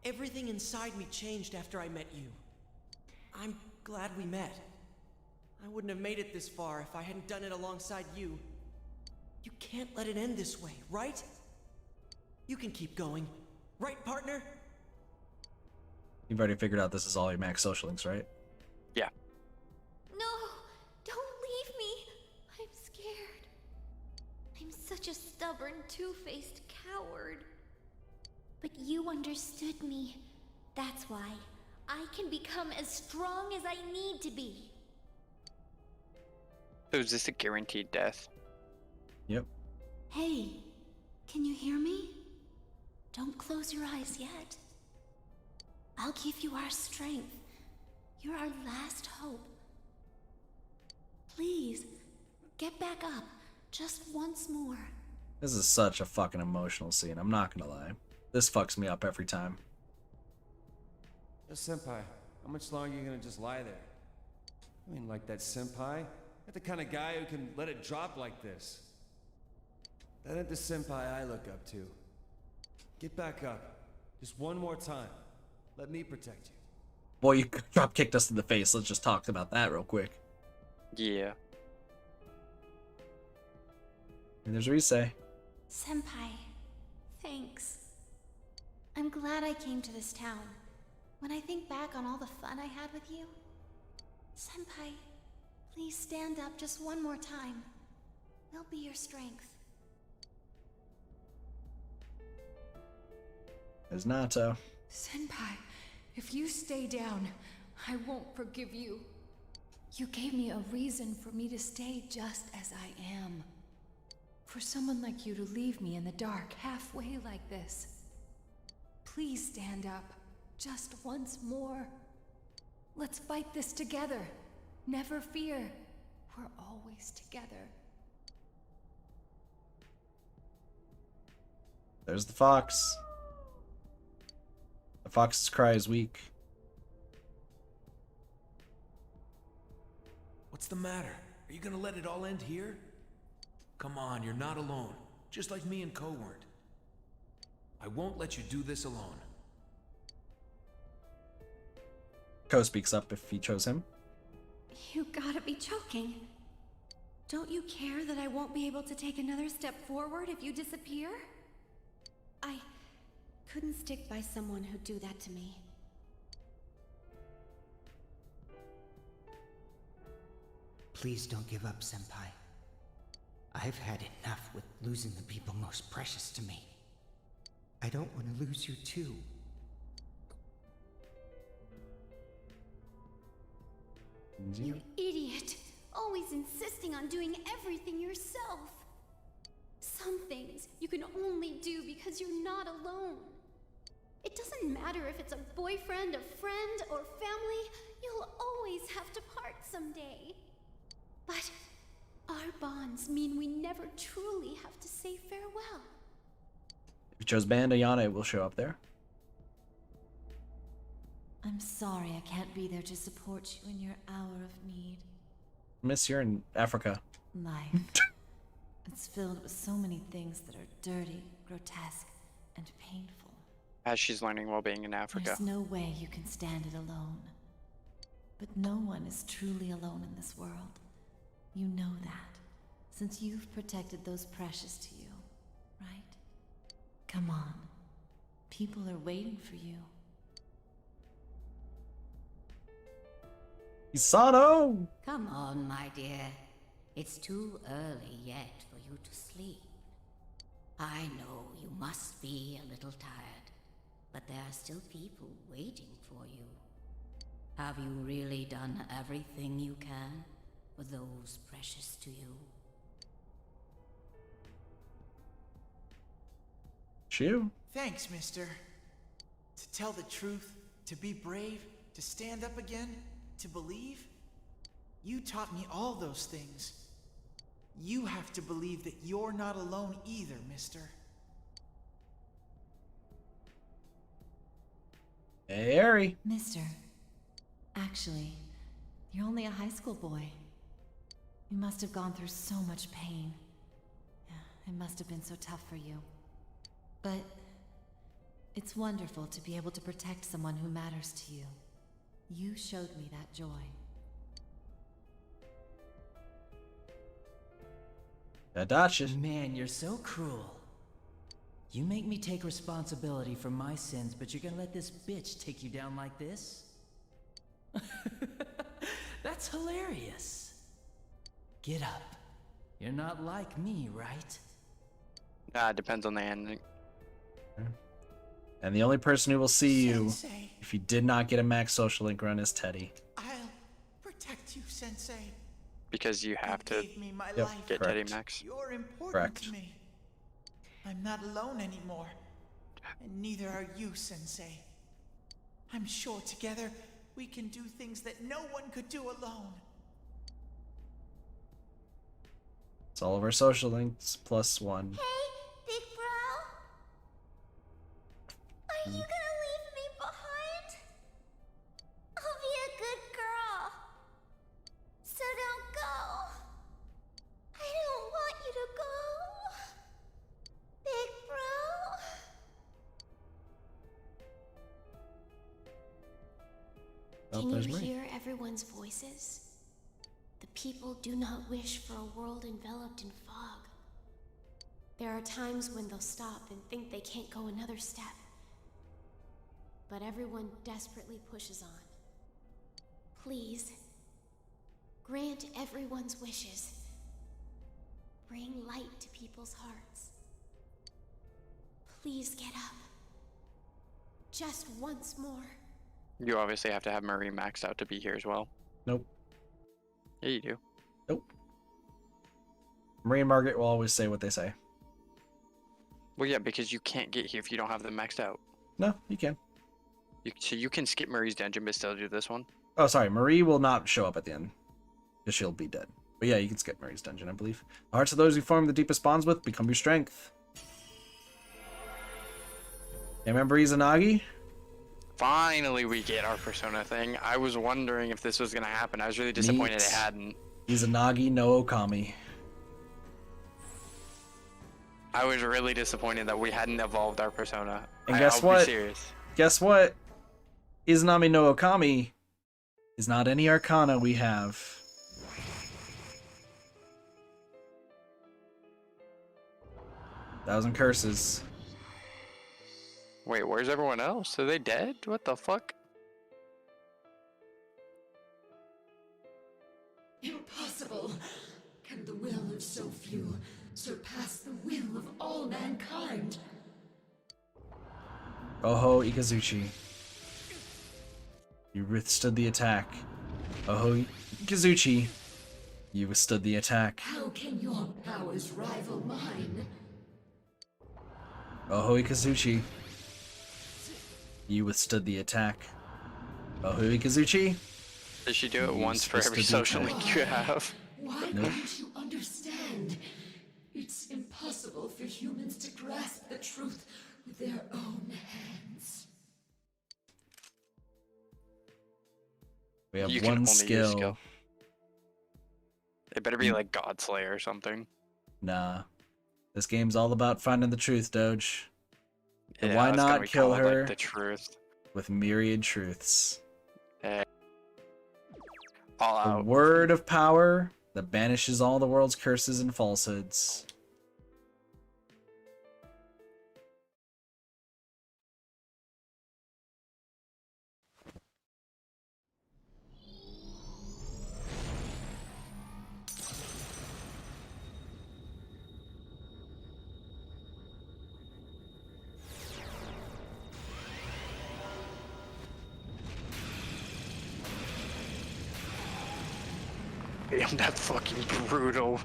Everything inside me changed after I met you. I'm glad we met. I wouldn't have made it this far if I hadn't done it alongside you. You can't let it end this way, right? You can keep going. Right, partner? You've already figured out this is all your max social links, right? Yeah. No, don't leave me. I'm scared. I'm such a stubborn, two-faced coward. But you understood me. That's why I can become as strong as I need to be. So is this a guaranteed death? Yep. Hey, can you hear me? Don't close your eyes yet. I'll give you our strength. You're our last hope. Please, get back up. Just once more. This is such a fucking emotional scene, I'm not gonna lie. This fucks me up every time. Yo, Senpai, how much longer are you gonna just lie there? I mean, like that Senpai? You're the kind of guy who can let it drop like this. That ain't the Senpai I look up to. Get back up. Just one more time. Let me protect you. Boy, you drop kicked us in the face. Let's just talk about that real quick. Yeah. And there's Rise. Senpai, thanks. I'm glad I came to this town. When I think back on all the fun I had with you, Senpai, please stand up just one more time. We'll be your strength. There's Nato. Senpai, if you stay down, I won't forgive you. You gave me a reason for me to stay just as I am. For someone like you to leave me in the dark halfway like this. Please stand up, just once more. Let's fight this together. Never fear. We're always together. There's the fox. The fox's cry is weak. What's the matter? Are you gonna let it all end here? Come on, you're not alone. Just like me and Co weren't. I won't let you do this alone. Ko speaks up if he chose him. You gotta be joking. Don't you care that I won't be able to take another step forward if you disappear? I couldn't stick by someone who'd do that to me. Please don't give up, Senpai. I've had enough with losing the people most precious to me. I don't want to lose you too. You idiot! Always insisting on doing everything yourself. Some things you can only do because you're not alone. It doesn't matter if it's a boyfriend, a friend, or family, you'll always have to part someday. But our bond bonds mean we never truly have to say farewell. If you chose band, Ayana will show up there. I'm sorry I can't be there to support you in your hour of need. Miss, you're in Africa. Life. It's filled with so many things that are dirty, grotesque, and painful. As she's learning while being in Africa. There's no way you can stand it alone. But no one is truly alone in this world. You know that, since you've protected those precious to you, right? Come on. People are waiting for you. Isano! Come on, my dear. It's too early yet for you to sleep. I know you must be a little tired, but there are still people waiting for you. Have you really done everything you can for those precious to you? Chew. Thanks, mister. To tell the truth, to be brave, to stand up again, to believe. You taught me all those things. You have to believe that you're not alone either, mister. Hey, Ari. Mister, actually, you're only a high school boy. You must have gone through so much pain. Yeah, it must have been so tough for you. But it's wonderful to be able to protect someone who matters to you. You showed me that joy. Man, you're so cruel. You make me take responsibility for my sins, but you're gonna let this bitch take you down like this? That's hilarious. Get up. You're not like me, right? Nah, it depends on the ending. And the only person who will see you Sensei. if you did not get a max social link run is Teddy. I'll protect you, Sensei. Because you have to Gave me my Yep, life. get correct. Teddy Max. You're important Correct. to me. I'm not alone anymore. And neither are you, Sensei. I'm sure together we can do things that no one could do alone. It's all of our social links plus one. Big bro? Are you gonna leave me behind? I'll be a good girl. So don't go. I don't want you to go. Big bro? Oh, Can you there's Marie. hear everyone's voices? The people do not wish for a world enveloped in fog. There are times when they'll stop and think they can't go another step. But everyone desperately pushes on. Please, grant everyone's wishes. Bring light to people's hearts. Please get up. Just once more. You obviously have to have Marie maxed out to be here as well. Nope. Yeah, you do. Nope. Marie and Margaret will always say what they say. Well, yeah, because you can't get here if you don't have them maxed out. No, you can. So you can skip Marie's dungeon but still do this one. Oh, sorry. Marie will not show up at the end because she'll be dead. But yeah, you can skip Marie's dungeon, I believe. The hearts of those you form the deepest bonds with become your strength. Hey, remember Izanagi? Finally, we get our Persona thing. I was wondering if this was going to happen. I was really disappointed Neat. it hadn't. Izanagi no Okami. I was really disappointed that we hadn't evolved our Persona. And guess I'll what? Be serious. Guess what? Izanami no Okami is not any arcana we have. Thousand curses. Wait, where's everyone else? Are they dead? What the fuck? Impossible! Can the will of so few surpass the will of all mankind? Oho Ikazuchi. You withstood the attack. Oho Ikazuchi. You withstood the attack. How can your powers rival mine? Oho Ikazuchi. You withstood the attack. Oho Ikazuchi. Did she do it You once for every withstood the social attack. link you have? Why Nope. can't you understand? truth with their own hands. We have You can one only use skill. skill. It better be like Godslayer or something. Nah. This game's all about finding the truth, Doge. And Yeah, why it's gonna not be kill called, her like, the truth. with myriad truths? All The out. word of power that banishes all the world's curses and falsehoods. Damn, that's fucking brutal.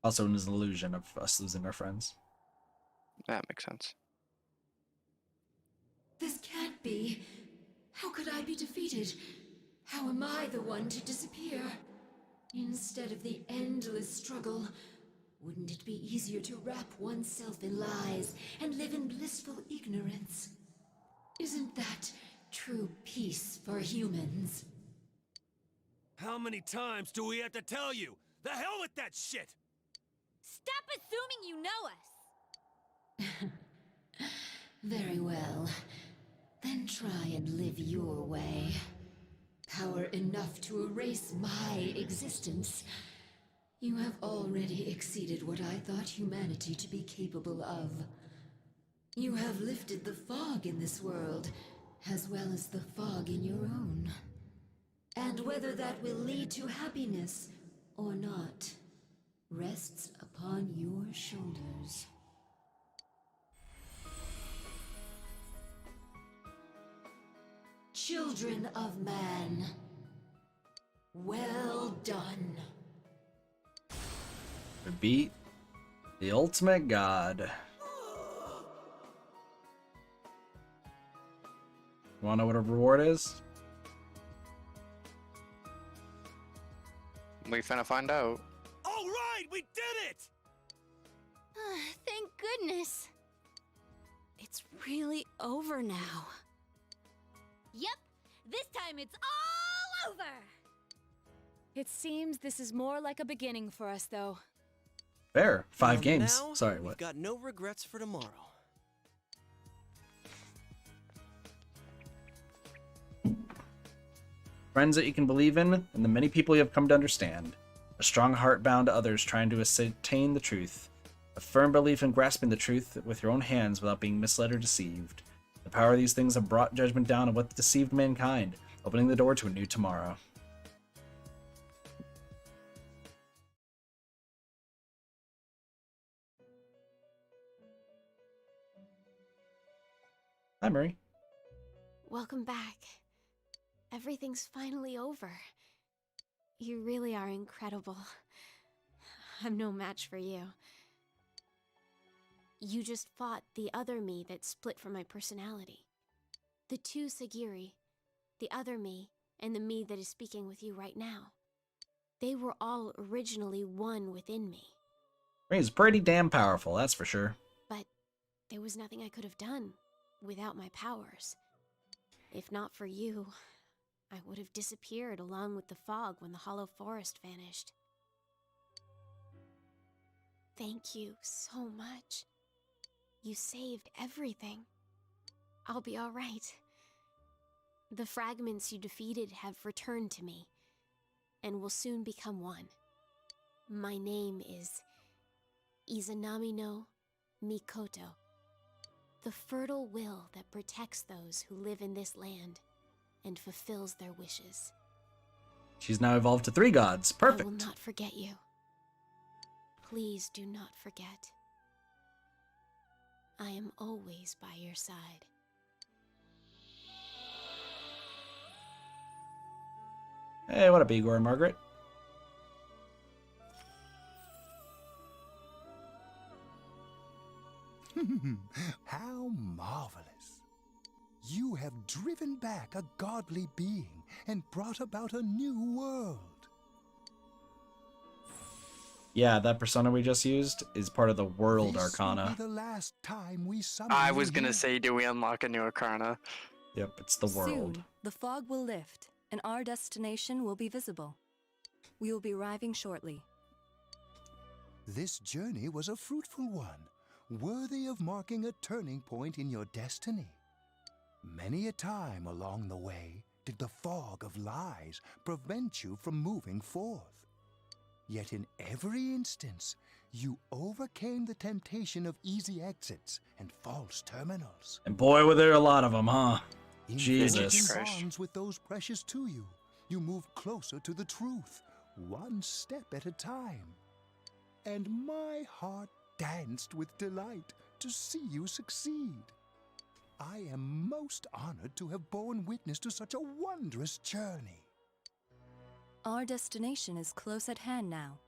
Also, an illusion of us losing our friends. That makes sense. This can't be. How could I be defeated? How am I the one to disappear? Instead of the endless struggle, wouldn't it be easier to wrap oneself in lies and live in blissful ignorance? Isn't that true peace for humans? How many times do we have to tell you? The hell with that shit! Stop assuming you know us! Very well. Then try and live your way. Power enough to erase my existence. You have already exceeded what I thought humanity to be capable of. You have lifted the fog in this world, as well as the fog in your own. And whether that will lead to happiness or not, rests upon your shoulders. Children of man, well done. We beat the ultimate god. You wanna know what a reward is? We finna find out. All right, we did it! Thank goodness. It's really over now. Yep, this time it's all over! It seems this is more like a beginning for us, though. Fair. 5 And games. now, Sorry, we've what? got no regrets for tomorrow. Friends that you can believe in, and the many people you have come to understand. A strong heart bound to others trying to ascertain the truth. A firm belief in grasping the truth with your own hands without being misled or deceived. The power of these things have brought judgment down on what deceived mankind, opening the door to a new tomorrow. Hi, Marie. Welcome back. Everything's finally over. You really are incredible. I'm no match for you. You just fought the other me that split from my personality. The two Sagiri, the other me, and the me that is speaking with you right now. They were all originally one within me. Marie's pretty damn powerful, that's for sure. But there was nothing I could have done without my powers. If not for you, I would have disappeared along with the fog when the hollow forest vanished. Thank you so much. You saved everything. I'll be all right. The fragments you defeated have returned to me, and will soon become one. My name is Izanami no Mikoto, the fertile will that protects those who live in this land and fulfills their wishes. She's now evolved to 3 gods. Perfect. I will not forget you. Please do not forget. I am always by your side. Hey, what up, Igor and Margaret? How marvelous. You have driven back a godly being and brought about a new world. Yeah, that persona we just used is part of the World This will Arcana. be the last time we summon I you was gonna here. say, do we unlock a new Arcana? Yep, it's the world. Soon, the fog will lift, and our destination will be visible. We will be arriving shortly. This journey was a fruitful one, worthy of marking a turning point in your destiny. Many a time along the way did the fog of lies prevent you from moving forth. Yet in every instance, you overcame the temptation of easy exits and false terminals. And boy, were there a lot of them, huh? In Jesus. forging bonds with those precious to you, you move closer to the truth, one step at a time. And my heart danced with delight to see you succeed. I am most honored to have borne witness to such a wondrous journey. Our destination is close at hand now.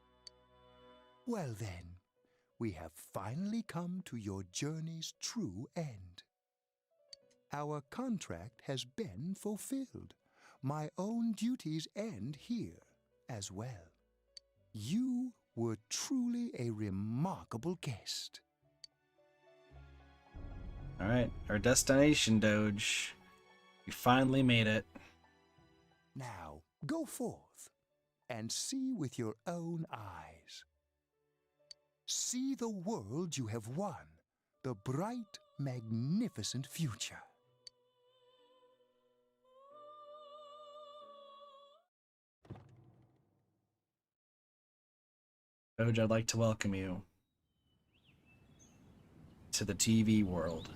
Well then, we have finally come to your journey's true end. Our contract has been fulfilled. My own duties end here as well. You were truly a remarkable guest. Alright, our destination, Doge. We finally made it. Now, go forth and see with your own eyes. See the world you have won, the bright, magnificent future. Doge, I'd like to welcome you to the TV world.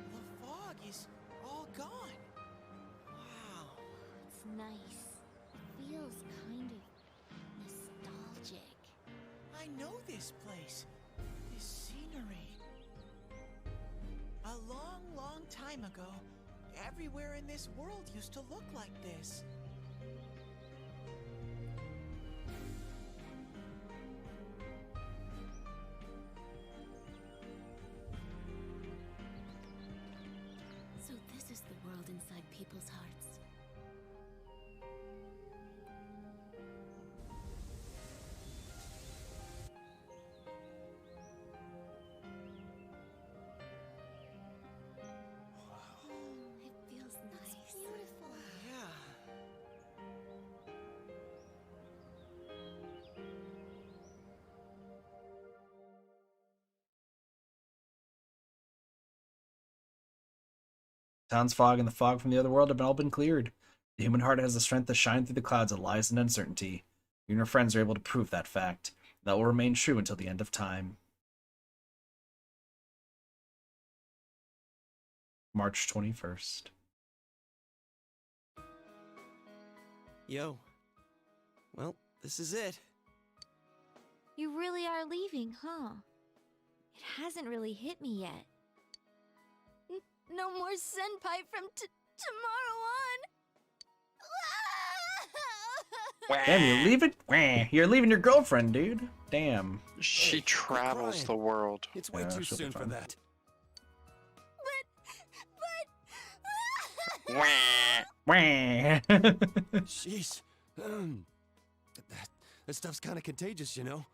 The fog is all gone. Wow. It's nice. It feels kind of nostalgic. I know this place. This scenery. A long, long time ago, everywhere in this world used to look like this. So this is the world inside people's hearts. It feels nice. It's beautiful. Yeah. Town's fog and the fog from the other world have all been cleared. The human heart has the strength to shine through the clouds of lies and uncertainty. You and your friends are able to prove that fact. That will remain true until the end of time. March 21st. Yo. Well, this is it. You really are leaving, huh? It hasn't really hit me yet. No more senpai from tomorrow on. Damn, you're leaving? Wah, you're leaving your girlfriend, dude. Damn. She travels the world. It's way Yeah, too she'll be soon for fine. that. Wah. Jeez. That stuff's kind of contagious, you know?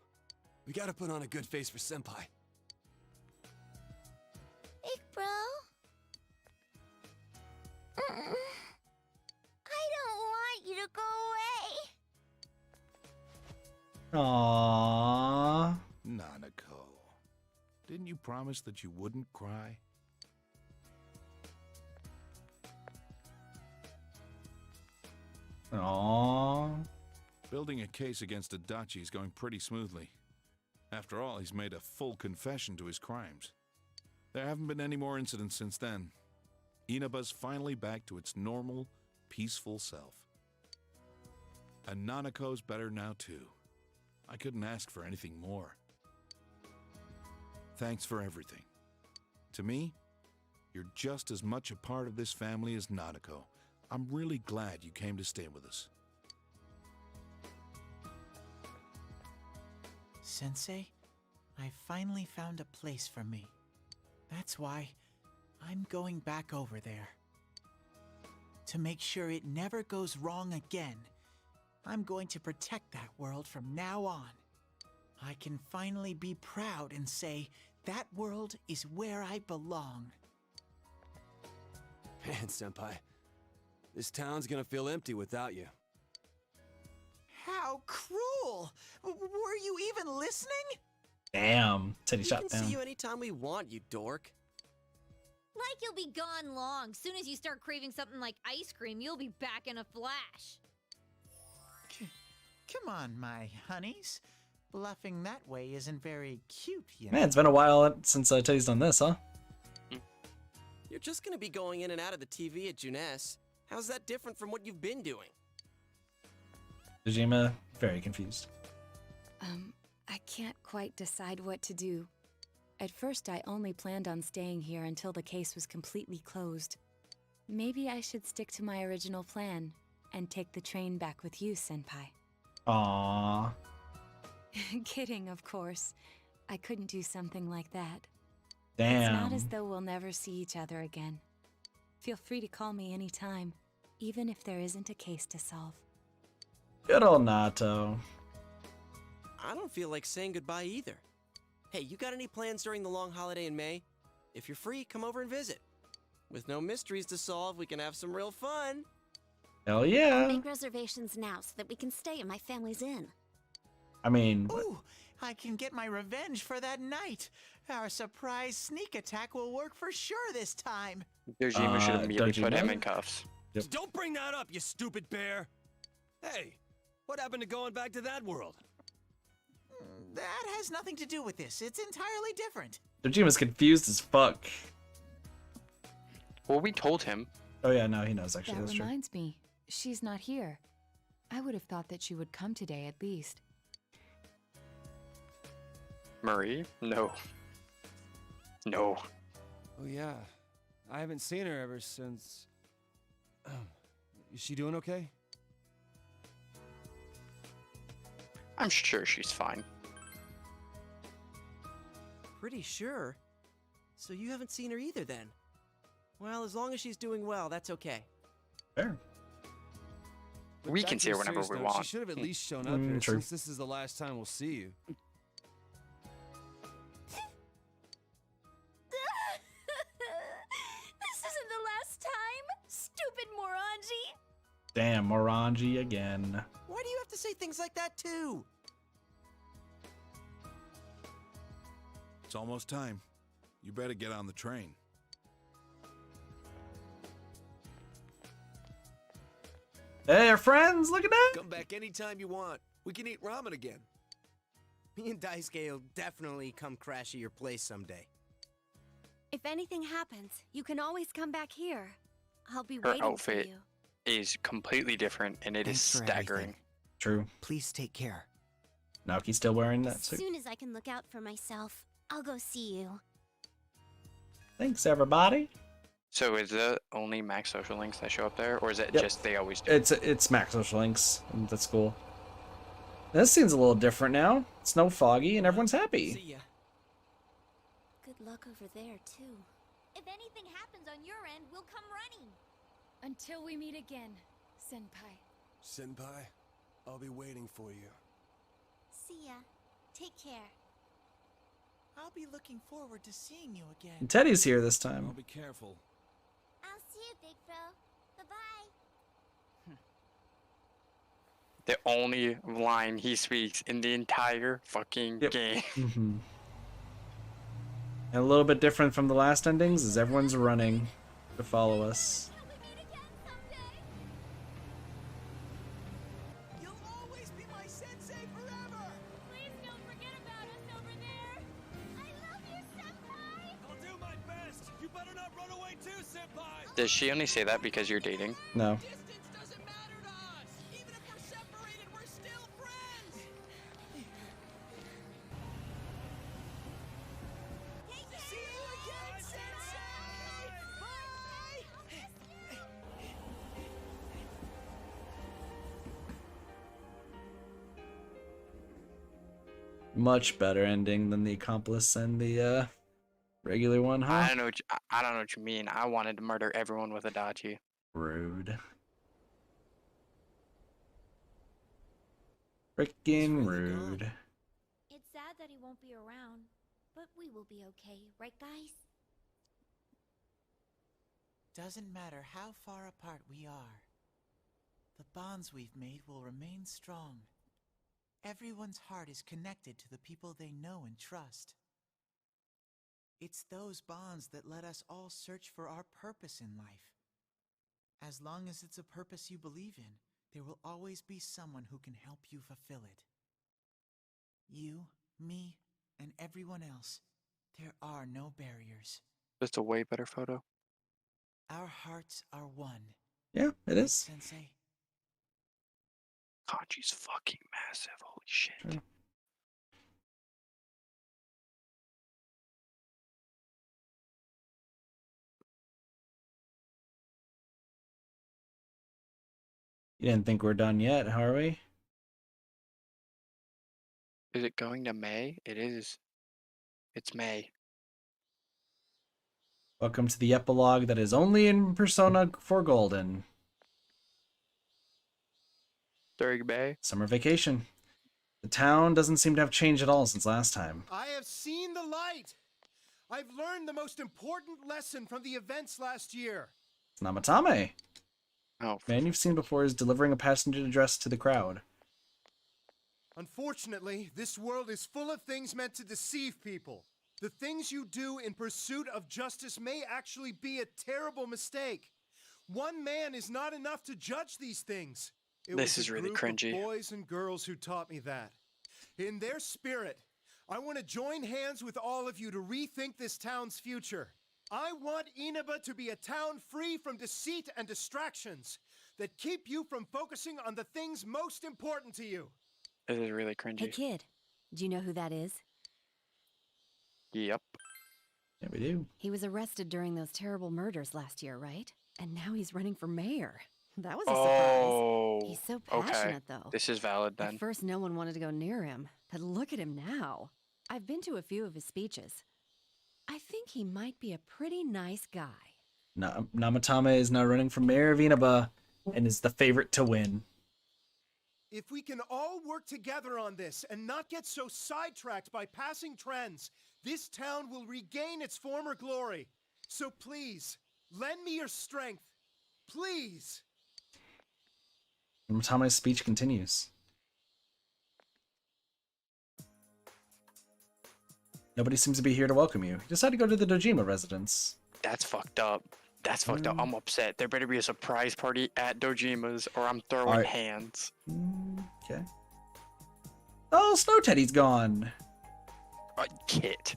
We gotta put on a good face for Senpai. Big bro. I don't want you to go away. Aww. Nanako, didn't you promise that you wouldn't cry? Aww. Building a case against Adachi is going pretty smoothly. After all, he's made a full confession to his crimes. There haven't been any more incidents since then. Inaba's finally back to its normal, peaceful self. And Nanako's better now too. I couldn't ask for anything more. Thanks for everything. To me, You're just as much a part of this family as Nanako. I'm really glad you came to stay with us. Sensei, I finally found a place for me. That's why I'm going back over there. To make sure it never goes wrong again, I'm going to protect that world from now on. I can finally be proud and say that world is where I belong. Man, Senpai, this town's gonna feel empty without you. How cruel! Were you even listening? Damn. Said he We shot can down. see you anytime we want, you dork. Like you'll be gone long. Soon as you start craving something like ice cream, you'll be back in a flash. Come on, my honeys. Bluffing that way isn't very cute, you know. Man, it's been a while since Teddy's done this, huh? You're just gonna be going in and out of the TV at Junes. How's that different from what you've been doing? Dojima, very confused. I can't quite decide what to do. At first, I only planned on staying here until the case was completely closed. Maybe I should stick to my original plan and take the train back with you, Senpai. Aww. Kidding, of course. I couldn't do something like that. Damn. It's not as though we'll never see each other again. Feel free to call me anytime, even if there isn't a case to solve. Good old Nato. I don't feel like saying goodbye either. Hey, you got any plans during the long holiday in May? If you're free, come over and visit. With no mysteries to solve, we can have some real fun. Hell yeah. I'll make reservations now so that we can stay in my family's inn. I mean, Ooh, I can get my revenge for that night. Our surprise sneak attack will work for sure this time. Dojima should immediately put him Dojima? in cuffs. Yep. Don't bring that up, you stupid bear! Hey, what happened to going back to that world? That has nothing to do with this. It's entirely different. Dojima's confused as fuck. Well, we told him. Oh yeah, no, he knows actually. That That's true. reminds me, she's not here. I would have thought that she would come today at least. Marie? No. No. Oh, yeah. I haven't seen her ever since... Is she doing okay? I'm sure she's fine. Pretty sure. So you haven't seen her either then? Well, as long as she's doing well, that's okay. Fair. But We back can to see her a whenever serious we note, want. She should have at least shown up here true. since this is the last time we'll see you. This isn't the last time, stupid Morangi. Damn, Morangi again. Why do you have to say things like that too? It's almost time. You better get on the train. Hey, our friends, look at that. Come back anytime you want. We can eat ramen again. Me and Daisuke will definitely come crash at your place someday. If anything happens, you can always come back here. I'll be Her waiting for outfit you. is completely different, and it is Thanks for staggering. everything. True. Please take care. Naoki's still wearing that As suit. soon as I can look out for myself, I'll go see you. Thanks, everybody. So is it only max social links that show up there, or is it Yep. just they always do? It's Max Social Links. And that's cool. This scene's a little different now. It's no foggy and everyone's happy. See ya. Good luck over there, too. If anything happens on your end, we'll come running. Until we meet again, Senpai. Senpai, I'll be waiting for you. See ya. Take care. I'll be looking forward to seeing you again. And Teddy's here this I'll time. be careful. I'll see you, Big Bro. Bye-bye. The only line he speaks in the entire fucking Yep. game. Mm-hmm. And a little bit different from the last endings is everyone's running to follow us. You'll always be my sensei forever! Please don't forget about us over there. I love you, Senpai. I'll do my best. You better not run away too, Senpai. Does she only say that because you're dating? No. Distance doesn't matter to us! Even if we're separated, we're still friends! See you again, sensei! Much better ending than the accomplice and the regular one, huh? I don't know. I don't know what you mean. I wanted to murder everyone with a Doge. Rude. Frickin' rude. It's sad that he won't be around, but we will be okay, right guys? Doesn't matter how far apart we are. The bonds we've made will remain strong. Everyone's heart is connected to the people they know and trust. It's those bonds that let us all search for our purpose in life. As long as it's a purpose you believe in, there will always be someone who can help you fulfill it. You, me, and everyone else. There are no barriers. Just a way better photo. Our hearts are one. Yeah, it is. Sensei. Kanji's fucking massive. Holy shit. Sure. You didn't think we're done yet, are we? Is it going to May? It is. It's May. Welcome to the epilogue that is only in Persona 4 Golden. During May? Summer vacation. The town doesn't seem to have changed at all since last time. I have seen the light. I've learned the most important lesson from the events last year. It's Namatame. Oh. Man you've seen before is delivering a passenger address to the crowd. Unfortunately, this world is full of things meant to deceive people. The things you do in pursuit of justice may actually be a terrible mistake. One man is not enough to judge these things. This is really cringy. Of boys and girls who taught me that. In their spirit, I want to join hands with all of you to rethink this town's future. I want Inaba to be a town free from deceit and distractions that keep you from focusing on the things most important to you. This is really cringy. Hey kid, do you know who that is? Yep. Yeah, we do. He was arrested during those terrible murders last year, right? And now he's running for mayor. That was a surprise. He's so passionate, though. This is valid then. At first, no one wanted to go near him, but look at him now. I've been to a few of his speeches. I think he might be a pretty nice guy. Namatame is now running for mayor of Inaba and is the favorite to win. If we can all work together on this and not get so sidetracked by passing trends, this town will regain its former glory. So please, lend me your strength. Please. Namatame's speech continues. Nobody seems to be here to welcome you. You decided to go to the Dojima residence. That's fucked up. That's fucked up. I'm upset. There better be a surprise party at Dojima's or I'm throwing hands. Okay. Oh, Snow Teddy's gone. Kit.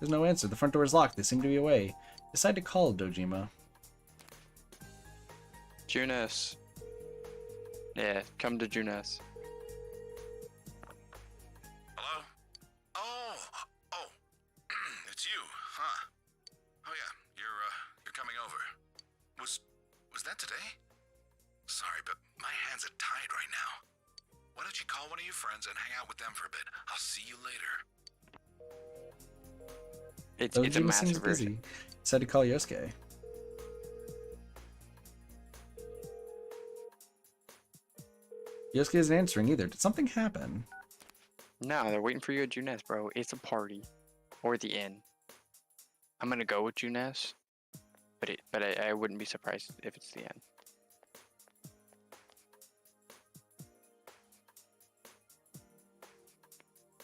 There's no answer. The front door is locked. They seem to be away. Decide to call Dojima. Junes. Yeah, come to Junes. Hello? Oh, it's you, huh? Oh yeah, you're coming over. Was that today? Sorry, but my hands are tied right now. Why don't you call one of your friends and hang out with them for a bit? I'll see you later. It's a Dojima massive seems busy. version. Decided to call Yosuke. Yosuke isn't answering either. Did something happen? No, they're waiting for you at Junes, bro. It's a party. Or the inn. I'm gonna go with Junes. But I wouldn't be surprised if it's the inn.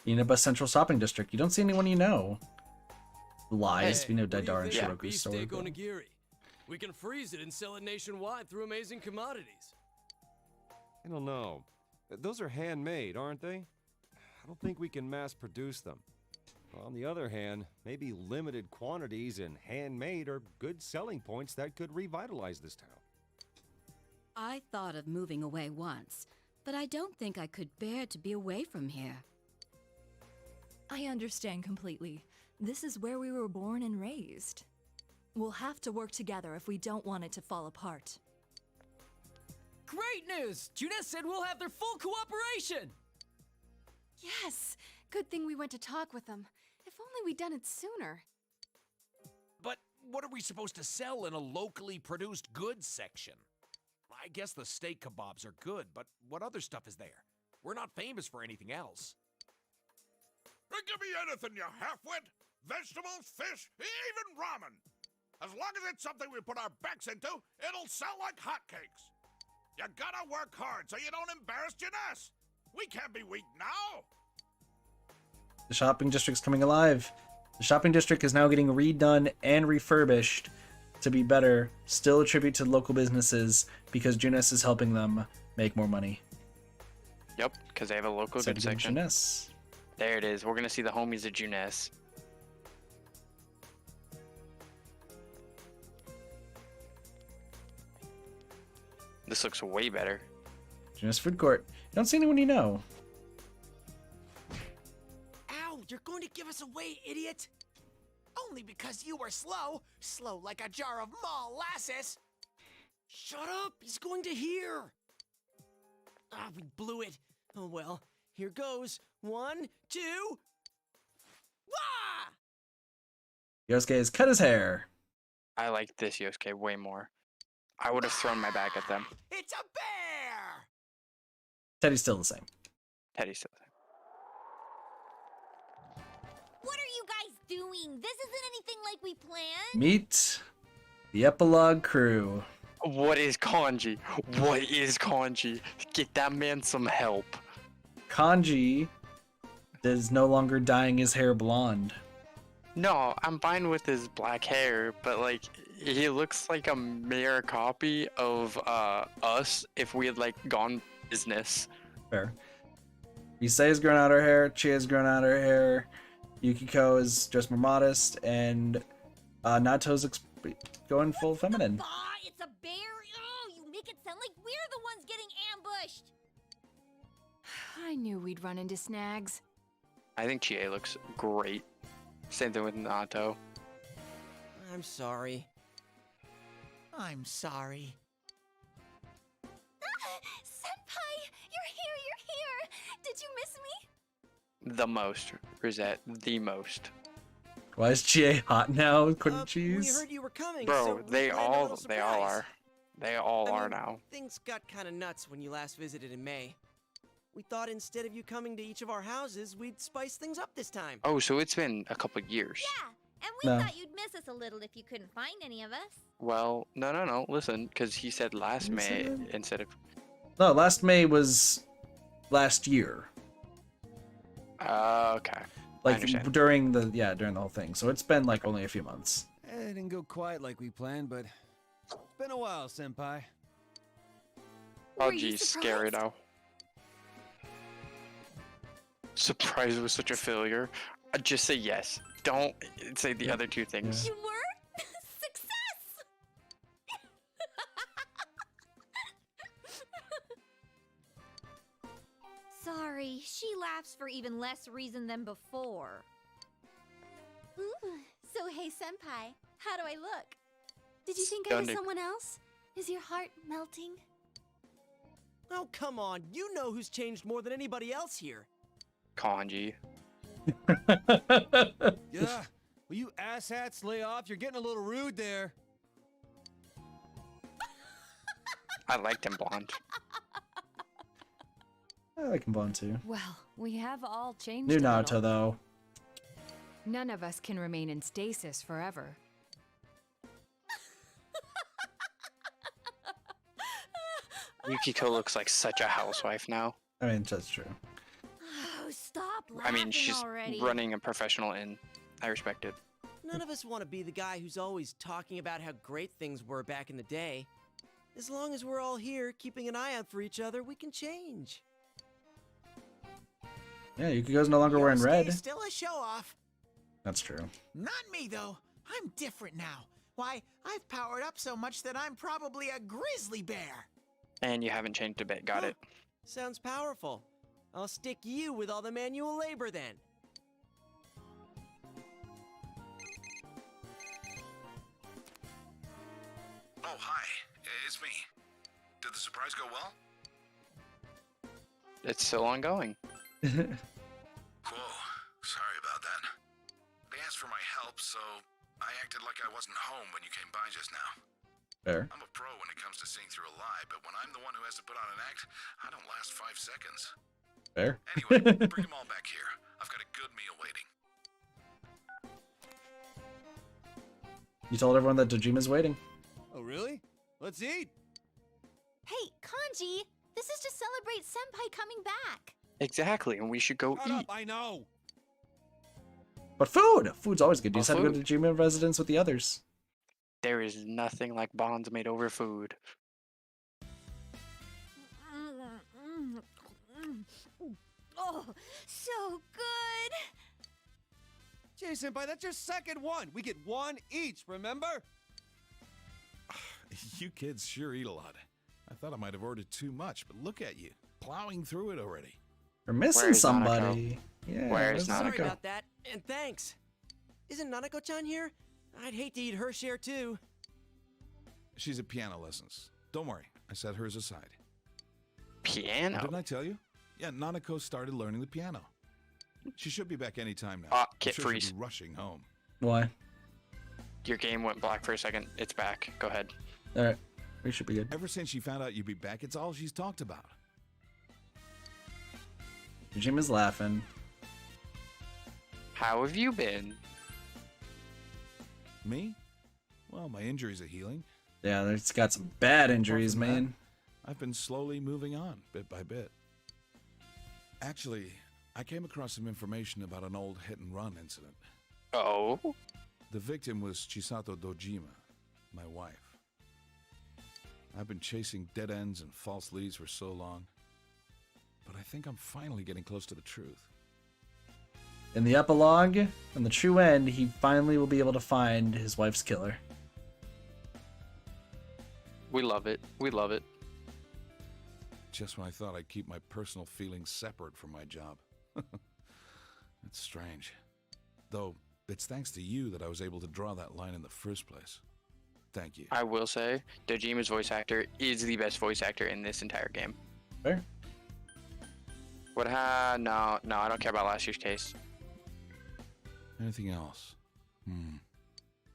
Inaba Central Shopping District. You don't see anyone you know. Lies. Hey, We know what do you Daidara and think of Shiroku's beefsteak story. onigiri? We can freeze it and sell it nationwide through Amazing Commodities. I don't know. Those are handmade, aren't they? I don't think we can mass produce them. On the other hand, maybe limited quantities and handmade are good selling points that could revitalize this town. I thought of moving away once, but I don't think I could bear to be away from here. I understand completely. This is where we were born and raised. We'll have to work together if we don't want it to fall apart. Great news! Junes said we'll have their full cooperation! Yes! Good thing we went to talk with them. If only we'd done it sooner. But what are we supposed to sell in a locally produced goods section? I guess the steak kebabs are good, but what other stuff is there? We're not famous for anything else. Give me anything, you half-wit. Vegetables, fish, even ramen. As long as it's something we put our backs into, it'll sell like hotcakes. You gotta work hard so you don't embarrass Janess. We can't be weak now. The shopping district's coming alive. The shopping district is now getting redone and refurbished to be better. Still a tribute to local businesses because Juness is helping them make more money. Yep, because they have a local goods section. Juness. There it is. We're gonna see the homies of Juness. This looks way better. Juness Food Court. You don't see anyone you know. Ow, you're going to give us away, idiot! Only because you were slow. Slow like a jar of molasses. Shut up, he's going to hear. Ah, we blew it. Oh well, here goes. 1, 2... Wah! Yosuke has cut his hair. I like this Yosuke way more. I would have thrown my bag at them. It's a bear! Teddy's still the same. Teddy's still there. What are you guys doing? This isn't anything like we planned. Meet the epilogue crew. What is Kanji? What is Kanji? Get that man some help. Kanji is no longer dyeing his hair blonde. No, I'm fine with his black hair, but like he looks like a mere copy of us if we had like gone business. Fair. Issei has grown out her hair. Chie has grown out her hair. Yukiko is just more modest, and Nato's going full feminine. It's a bear. Oh, you make it sound like we're the ones getting ambushed. I knew we'd run into snags. I think Chie looks great. Same thing with Nato. I'm sorry. I'm sorry. Senpai, you're here. Did you miss me? The most, Rosette. The most. Why is Chie hot now? Couldn't We cheese? heard you were coming, Bro, so we they planned a all little surprise. are. They all I are mean, now. Things got kind of nuts when you last visited in May. We thought instead of you coming to each of our houses, we'd spice things up this time. Oh, so it's been a couple years. Yeah, and we No. thought you'd miss us a little if you couldn't find any of us. Well, no. Listen, because he said last He May said- instead of. No, last May was last year. Okay. I Like understand. during the whole thing. So it's been like only a few months. It didn't go quite like we planned, but it's been a while, Senpai. Oh, Were you geez, scary surprised? though. Surprise was such a failure. Just say yes. Don't say the other two things. You were? Success! Sorry, she laughs for even less reason than before. Ooh, so hey, Senpai, how do I look? Did you think I was Stunning. someone else? Is your heart melting? Oh, come on. You know who's changed more than anybody else here. Kanji. Yeah, will you asshats lay off? You're getting a little rude there. I liked him blonde. I like him blonde too. Well, we have all changed New a little. Naruto though. None of us can remain in stasis forever. Yukiko looks like such a housewife now. I mean, that's true. Oh, stop I laughing mean, she's already. running a professional inn. I respect it. None of us want to be the guy who's always talking about how great things were back in the day. As long as we're all here, keeping an eye out for each other, we can change. Yeah, Yukiko's no longer wearing red. Still a show-off. That's true. Not me, though. I'm different now. Why, I've powered up so much that I'm probably a grizzly bear. And you haven't changed a bit. Got it. Sounds powerful. I'll stick you with all the manual labor then. Oh, hi. It's me. Did the surprise go well? It's still ongoing. wasn't home when you came by just now. Fair. I'm a pro when it comes to seeing through a lie, but when I'm the one who has to put on an act, I don't last 5 seconds. Fair. Anyway, bring them all back here. I've got a good meal waiting. You told everyone that Dojima's waiting. Oh, really? Let's eat. Hey, Kanji, this is to celebrate Senpai coming back. Exactly, and we should go Shut eat. up, I know. But food! Food's always good. You Oh, just have to go to Dojima residence with the others. There is nothing like bonds made over food. Oh, so good. Jay Senpai, that's your second one. We get one each, remember? You kids sure eat a lot. I thought I might have ordered too much, but look at you, plowing through it already. We're missing Where's somebody. Yeah, Where's Sorry Nanako? about that, and thanks. Isn't Nanako-chan here? I'd hate to eat her share too. She's at piano lessons. Don't worry, I set hers aside. Piano? Didn't I tell you? Yeah, Nanako started learning the piano. She should be back any time now. Ah, I'm Kit sure freeze. she'll be rushing home. Why? Your game went black for a second. It's back. Go ahead. Alright. We should be good. Ever since she found out you'd be back, it's all she's talked about. Dojima's laughing. How have you been? Me? Well, my injuries are healing. Yeah, it's got some bad injuries, Apart from man. that, I've been slowly moving on, bit by bit. Actually, I came across some information about an old hit-and-run incident. Oh? The victim was Chisato Dojima, my wife. I've been chasing dead ends and false leads for so long, but I think I'm finally getting close to the truth. In the epilogue, in the true end, he finally will be able to find his wife's killer. We love it. We love it. Just when I thought I'd keep my personal feelings separate from my job. It's strange. Though, it's thanks to you that I was able to draw that line in the first place. Thank you. I will say, Dojima's voice actor is the best voice actor in this entire game. Fair. What no, I don't care about last year's case. Anything else?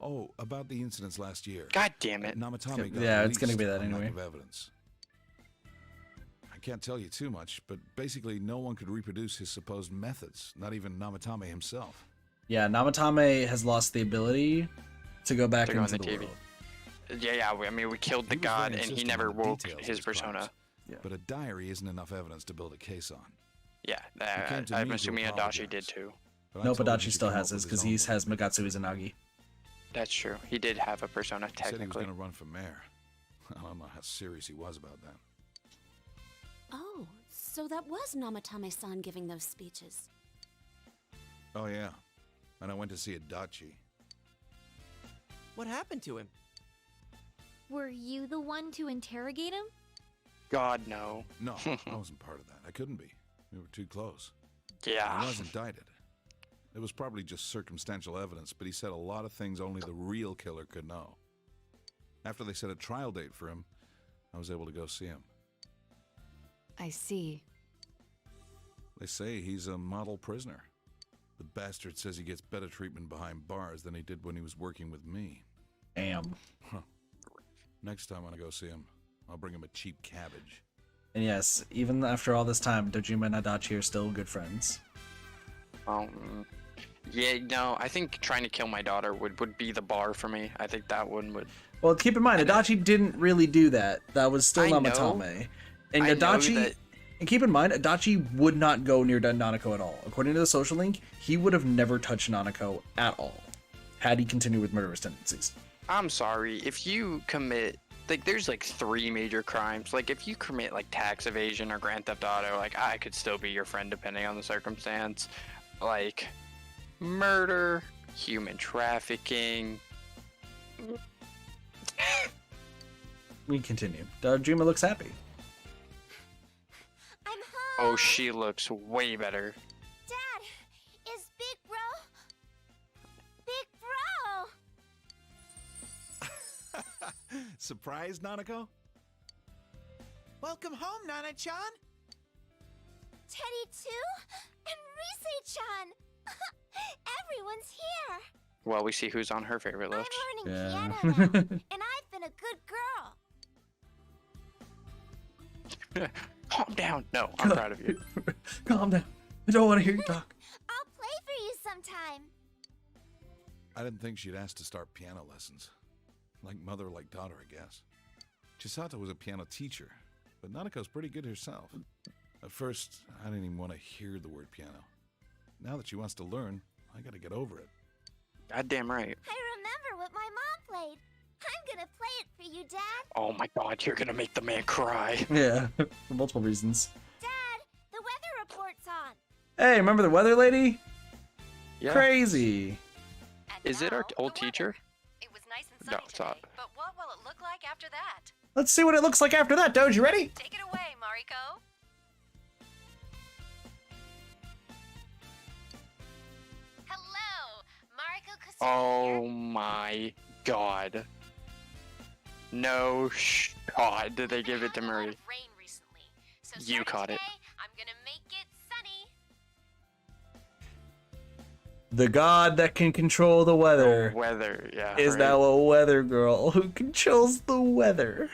Oh, about the incidents last year. God damn it. Namatame got Yeah, it's gonna released be that on lack anyway. of evidence. I can't tell you too much, but basically no one could reproduce his supposed methods, not even Namatame himself. Yeah, Namatame has lost the ability to go back To go into in the the TV. world. Yeah, I mean, we killed the He was god very and he insistent never on the woke details of his persona. crimes, but a diary isn't enough evidence to build a case on. Yeah, He came to I'm me to assuming Adachi apologize, did too. but I No, told him he Adachi should still come has up his with because own he way. has Magatsu Izanagi. That's true. He did have a persona, He said he was technically. going to run for mayor. I don't know how serious he was about that. Oh, so that was Namatame-san giving those speeches. Oh yeah, and I went to see Adachi. What happened to him? Were you the one to interrogate him? God, no. No, I wasn't part of that. I couldn't be. We were too close. Yeah. He was indicted. It was probably just circumstantial evidence, but he said a lot of things only the real killer could know. After they set a trial date for him, I was able to go see him. I see. They say he's a model prisoner. The bastard says he gets better treatment behind bars than he did when he was working with me. Damn. Huh. Next time when I go see him, I'll bring him a cheap cabbage. And yes, even after all this time, Dojima and Adachi are still good friends. Yeah, no, I think trying to kill my daughter would be the bar for me. I think that one would. Well, keep in mind, Adachi didn't really do that. That was still I know. Namatame. And I know Adachi... that- And keep in mind, Adachi would not go near Nanako at all. According to the social link, he would have never touched Nanako at all, had he continued with murderous tendencies. I'm sorry, if you commit, like, there's like 3 major crimes. Like, if you commit like tax evasion or Grand Theft Auto, like, I could still be your friend depending on the circumstance. Like, murder, human trafficking. We continue. Dojima looks happy. I'm home. Oh, she looks way better. Dad, is Big Bro? Big Bro! Surprise, Nanako? Welcome home, Nana-chan. Teddy too? And Rise-chan! Everyone's here! Well, we see who's on her favorite list. I'm learning Yeah. piano now, and I've been a good girl. Calm down. No, I'm proud of you. Calm down. I don't want to hear you talk. I'll play for you sometime. I didn't think she'd ask to start piano lessons. Like mother, like daughter, I guess. Chisato was a piano teacher, but Nanako's pretty good herself. At first, I didn't even want to hear the word piano. Now that she wants to learn, I gotta get over it. Goddamn right. I remember what my mom played. I'm gonna play it for you, Dad. Oh my god, you're gonna make the man cry. Yeah, for multiple reasons. Dad, the weather report's on. Hey, remember the weather lady? Yeah. Crazy. Is it our old teacher? It was nice and No, sunny it's not. today, but what will it look like after that? Let's see what it looks like after that, Doge. You ready? Take it away, Mariko. Hello, Mariko Kusumi Oh my god. No shot did they give it to Marie. rain recently. So You caught it. today, I'm gonna make it sunny. The god that can control the weather Weather, yeah. is right. now a weather girl who controls the weather.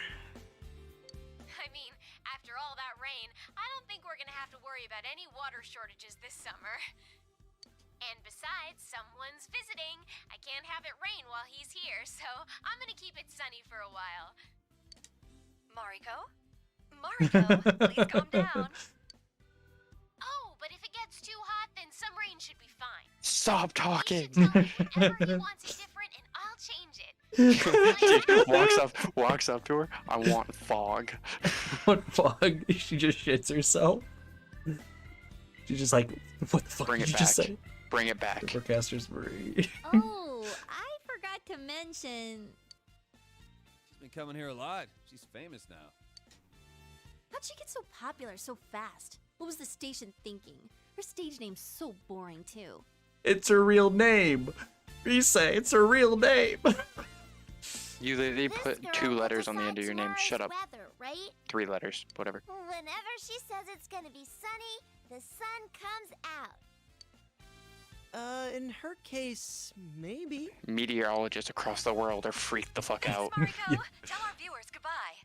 I mean, after all that rain, I don't think we're gonna have to worry about any water shortages this summer. And besides, someone's visiting. I can't have it rain while he's here, so I'm gonna keep it sunny for a while. Mariko? Mariko, please calm down. Oh, but if it gets too hot, then some rain should be fine. Stop talking. Whatever he wants it different, and I'll change it. Dude, walks up to her. I want fog. What fog? She just shits herself. She's just like, what the fuck Bring did it you just back. say? Bring it back. The forecasters Marie. Oh, I forgot to mention. She's been coming here a lot. She's famous now. How'd she get so popular so fast? What was the station thinking? Her stage name's so boring, too. It's her real name. Rise, it's her real name. You literally put This 2 girl will letters on the end of your name. decide Shut up. tomorrow's weather, right? 3 letters. Whatever. Whenever she says it's gonna be sunny, the sun comes out. In her case, maybe. Meteorologists across the world are freaked the fuck out. Mariko, tell our viewers goodbye.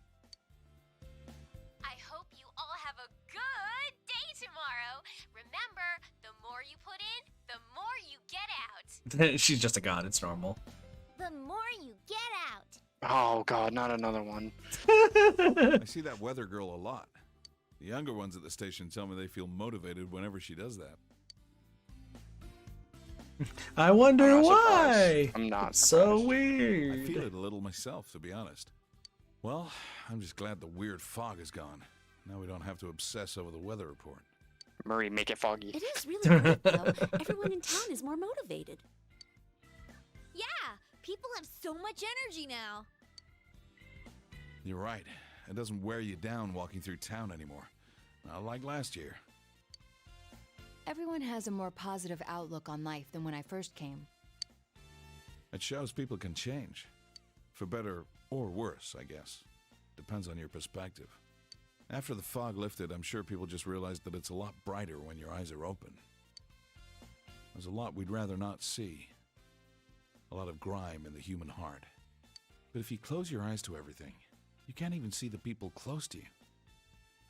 I hope you all have a good day tomorrow. Remember, the more you put in, the more you get out. She's just a god, it's normal. The more you get out. Oh god, not another one. I see that weather girl a lot. The younger ones at the station tell me they feel motivated whenever she does that. I wonder I'm not why. surprised. I'm not So surprised. weird. I feel it a little myself, to be honest. Well, I'm just glad the weird fog is gone. Now we don't have to obsess over the weather report. Marie, make it foggy. It is really great, though. Everyone in town is more motivated. Yeah, people have so much energy now. You're right. It doesn't wear you down walking through town anymore. Not like last year. Everyone has a more positive outlook on life than when I first came. It shows people can change. For better or worse, I guess. Depends on your perspective. After the fog lifted, I'm sure people just realized that it's a lot brighter when your eyes are open. There's a lot we'd rather not see. A lot of grime in the human heart. But if you close your eyes to everything, you can't even see the people close to you.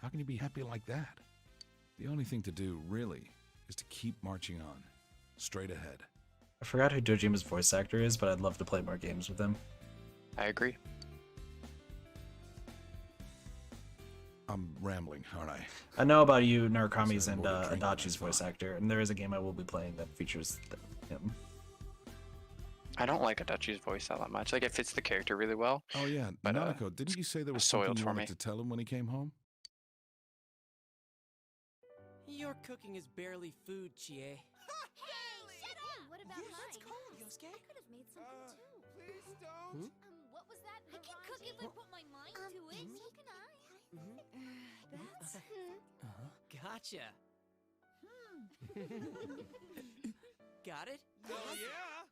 How can you be happy like that? The only thing to do, really, is to keep marching on. Straight ahead. I forgot who Dojima's voice actor is, but I'd love to play more games with him. I agree. I'm rambling, aren't I? I know about you, Narukami's Sorry, and more to drink on Adachi's my voice phone. actor, and there is a game I will be playing that features him. I don't like Adachi's voice all that much. Like, it fits the character really well. Oh yeah, But, Nanako, didn't you say there was soiled something you for wanted me. to tell him when he came home? Your cooking is barely food, Chie. Hey, shut up! What about mine? Yosuke? I could have made something too. Please don't. What was that? I can cook if I put my mind to it. So can I. That's... Gotcha. Got it? Oh yeah.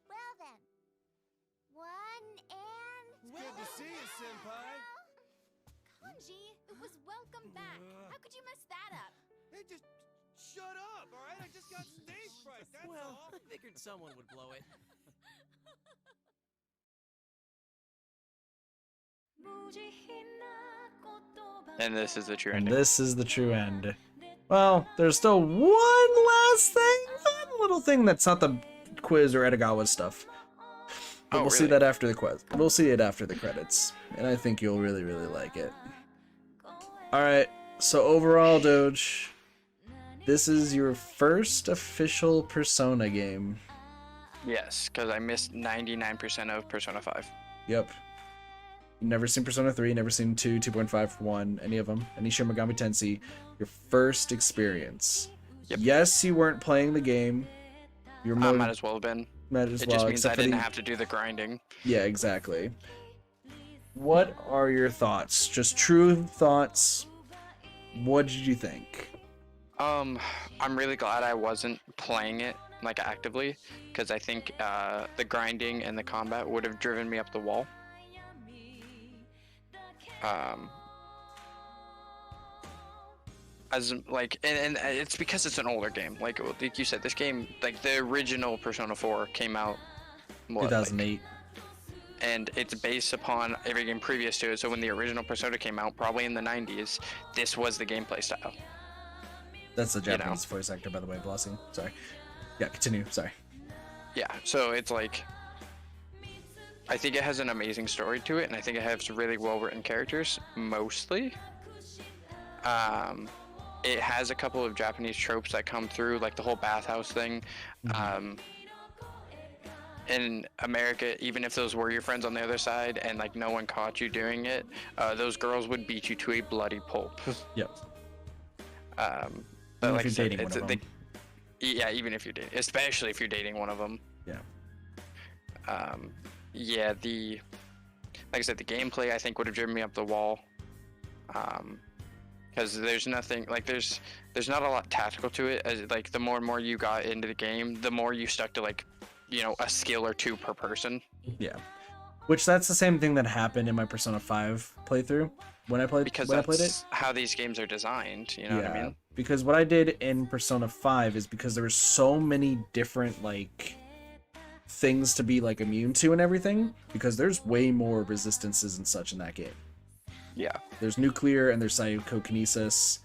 Well then. 1 and... Good to see you, senpai. Kanji, it was welcome back. How could you mess that up? Hey, just Shut up, all right? I just got stage fright, that's Well, all. I figured someone would blow it. And this is the true And ending. this is the true end. Well, there's still one last thing, one little thing that's not the quiz or Edogawa stuff. But we'll see that after the quiz. We'll see it after the credits, and I think you'll really, really like it. All right. So overall, Doge, this is your first official Persona game. Yes, because I missed 99% of Persona 5. Yep. You've never seen Persona 3, never seen 2, 2.5, 1, any of them. Any Shin Megami Tensei. Your first experience. Yep. Yes, you weren't playing the game. You're more, Might as well have been. Might as It well, just means I except for didn't the- have to do the grinding. Yeah, exactly. What are your thoughts? Just true thoughts. What did you think? I'm really glad I wasn't playing it like actively, because I think the grinding and the combat would have driven me up the wall. As like, and it's because it's an older game. Like you said, this game, like the original Persona 4 came out what, 2008. and it's based upon every game previous to it. So when the original Persona came out, probably in the 90s, this was the gameplay style. That's the Japanese voice actor, by the way. Blessing. Sorry. Yeah, continue. Sorry. Yeah, so it's like, I think it has an amazing story to it, and I think it has really well written characters, mostly. It has a couple of Japanese tropes that come through, like the whole bathhouse thing. In America, even if those were your friends on the other side and like no one caught you doing it, those girls would beat you to a bloody pulp. Yep. But Even like if I you're said, dating one of them. yeah, even if you're dating, especially if you're dating one of them. Yeah. Yeah, like I said, the gameplay I think would have driven me up the wall. Because there's nothing like there's not a lot tactical to it. As like the more and more you got into the game, the more you stuck to like, you know, a skill or two per person. Yeah. Which that's the same thing that happened in my Persona 5 playthrough when I played Because when I that's played it. how these games are designed. You know what I mean? Because what I did in Persona 5 is because there were so many different like things to be like immune to and everything, because there's way more resistances and such in that game. Yeah. There's nuclear and there's psychokinesis,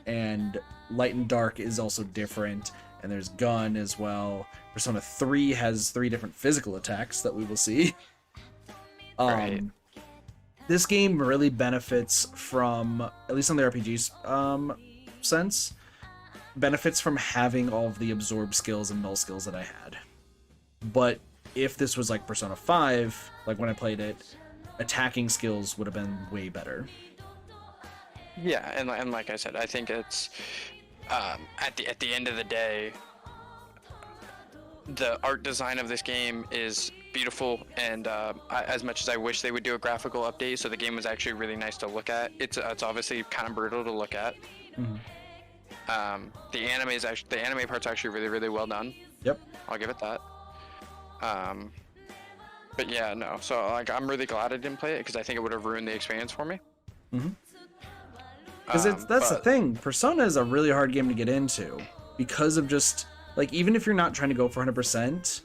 and light and dark is also different, and there's gun as well. Persona 3 has 3 different physical attacks that we will see. Right. This game really benefits from, at least on the RPG's sense, benefits from having all of the absorb skills and null skills that I had. But if this was like Persona 5, like when I played it, attacking skills would have been way better. Yeah, and like I said, I think it's at the end of the day, the art design of this game is beautiful, and as much as I wish they would do a graphical update, so the game was actually really nice to look at. It's obviously kind of brutal to look at. The anime part's actually really, really well done. Yep. I'll give it that. But yeah, no. So like, I'm really glad I didn't play it because I think it would have ruined the experience for me. Because that's the thing. Persona is a really hard game to get into because of just like, even if you're not trying to go for 100%,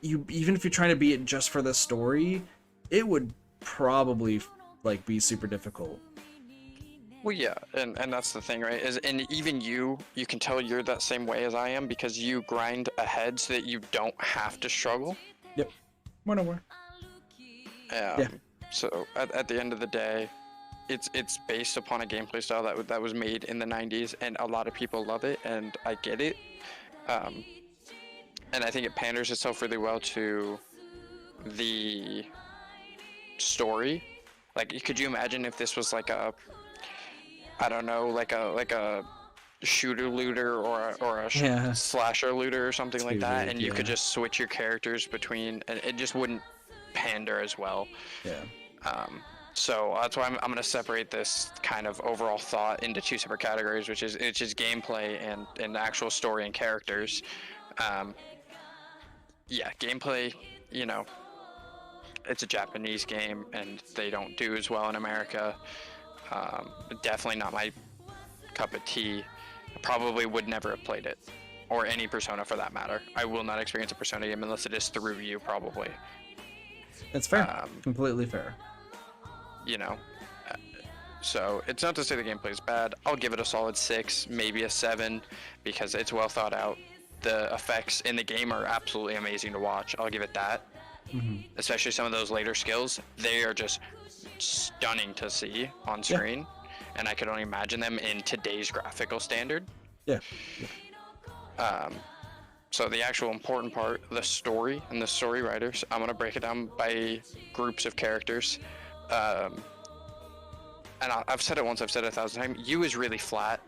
even if you're trying to beat it just for the story, it would probably like be super difficult. Well, yeah, and that's the thing, right? And even you can tell you're that same way as I am because you grind ahead so that you don't have to struggle. Yep. More no more. Yeah. So at the end of the day, it's based upon a gameplay style that was made in the 90s, and a lot of people love it, and I get it. And I think it panders itself really well to the story. Like, could you imagine if this was like a, I don't know, like a shooter looter or a slasher looter or something like that, and you could just switch your characters between, and it just wouldn't pander as well. Yeah. So that's why I'm going to separate this kind of overall thought into 2 separate categories, which is gameplay and actual story and characters. Yeah, gameplay, you know, it's a Japanese game and they don't do as well in America. Definitely not my cup of tea. probably would never have played it, or any Persona for that matter. I will not experience a Persona game unless it is through you, probably. That's fair. Completely fair. You know, so it's not to say the gameplay is bad. I'll give it a solid 6, maybe a 7, because it's well thought out. The effects in the game are absolutely amazing to watch. I'll give it that. Especially some of those later skills, they are just stunning to see on screen, and I could only imagine them in today's graphical standard. Yeah. So the actual important part, the story and the story writers, I'm gonna break it down by groups of characters. And I've said it once, I've said it 1,000 times. Yu is really flat,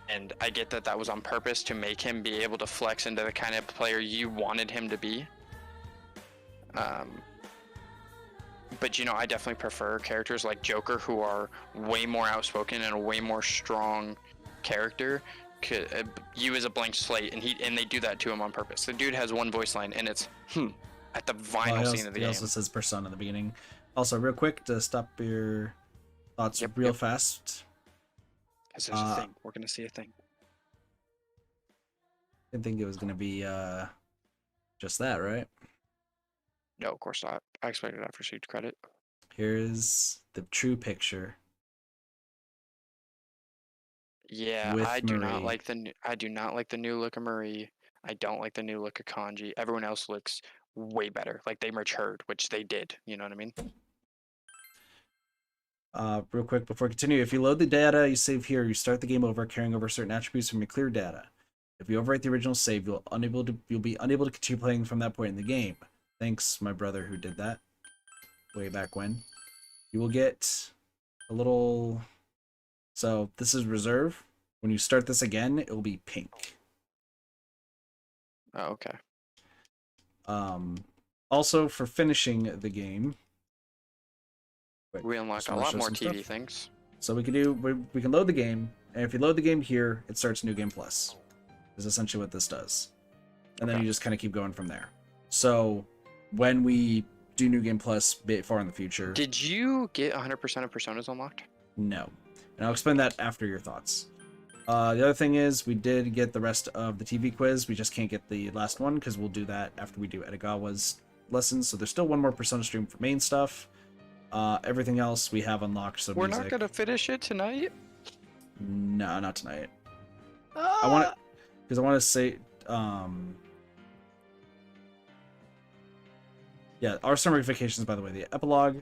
and I get that that was on purpose to make him be able to flex into the kind of player you wanted him to be. But you know, I definitely prefer characters like Joker, who are way more outspoken and a way more strong character. Yu is a blank slate, and they do that to him on purpose. The dude has one voice line, and it's at the final scene of the He game. also says Persona in the beginning. Also, real quick to stop your thoughts real fast. Because there's a thing. We're gonna see a thing. Didn't think it was gonna be just that, right? No, of course not. I expected that for received credit. Here's the true picture. Yeah, With I do not Marie. like the new look of Marie. I don't like the new look of Kanji. Everyone else looks way better. Like they matured, which they did. You know what I mean? Real quick before I continue, if you load the data you save here, you start the game over carrying over certain attributes from your clear data. If you overwrite the original save, you'll be unable to continue playing from that point in the game. Thanks, my brother who did that way back when. You will get a little. So this is reserve. When you start this again, it will be pink. Oh, okay. Also for finishing the game. We unlock just a wanna lot show more some TV stuff. things. So we can load the game, and if you load the game here, it starts New Game Plus. Is essentially what this does, and then you just kind of keep going from there. So when we do New Game Plus a bit far in the future, Did you get 100% of Personas unlocked? no, and I'll explain that after your thoughts. The other thing is we did get the rest of the TV quiz. We just can't get the last one because we'll do that after we do Edagawa's lessons. So there's still one more Persona stream for main stuff. Everything else we have unlocked. So We're music. not gonna finish it tonight. No, not tonight. I want to, because I want to say, yeah, our summer vacations, by the way, the epilogue.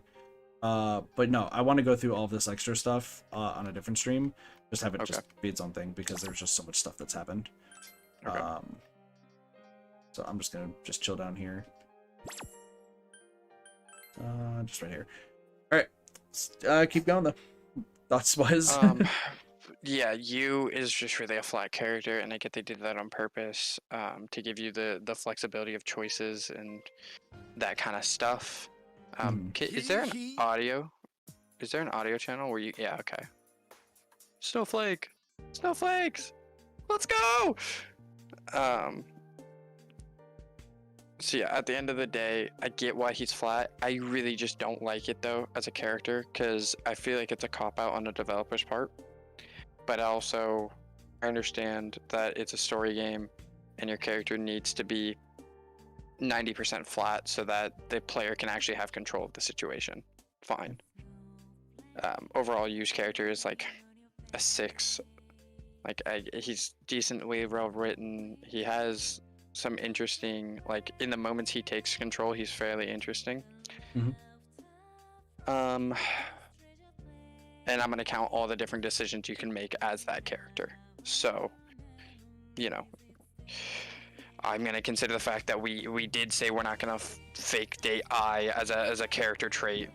But no, I want to go through all of this extra stuff on a different stream. Just have it just be its own thing because there's just so much stuff that's happened. So I'm just gonna chill down here. Just right here. All right, keep going though. Thoughts wise. Yeah, Yu is just really a flat character, and I get they did that on purpose to give you the flexibility of choices and that kind of stuff. Is there an audio? Is there an audio channel where you? Yeah, okay. Snowflake, snowflakes, let's go. So yeah, at the end of the day, I get why he's flat. I really just don't like it though as a character because I feel like it's a cop out on the developer's part. But also, I understand that it's a story game, and your character needs to be 90% flat so that the player can actually have control of the situation. Fine. Overall, Yu's character is like a 6. Like he's decently well written. He has some interesting, like in the moments he takes control, he's fairly interesting. And I'm going to count all the different decisions you can make as that character. So, you know, I'm going to consider the fact that we did say we're not going to fake date I as a character trait,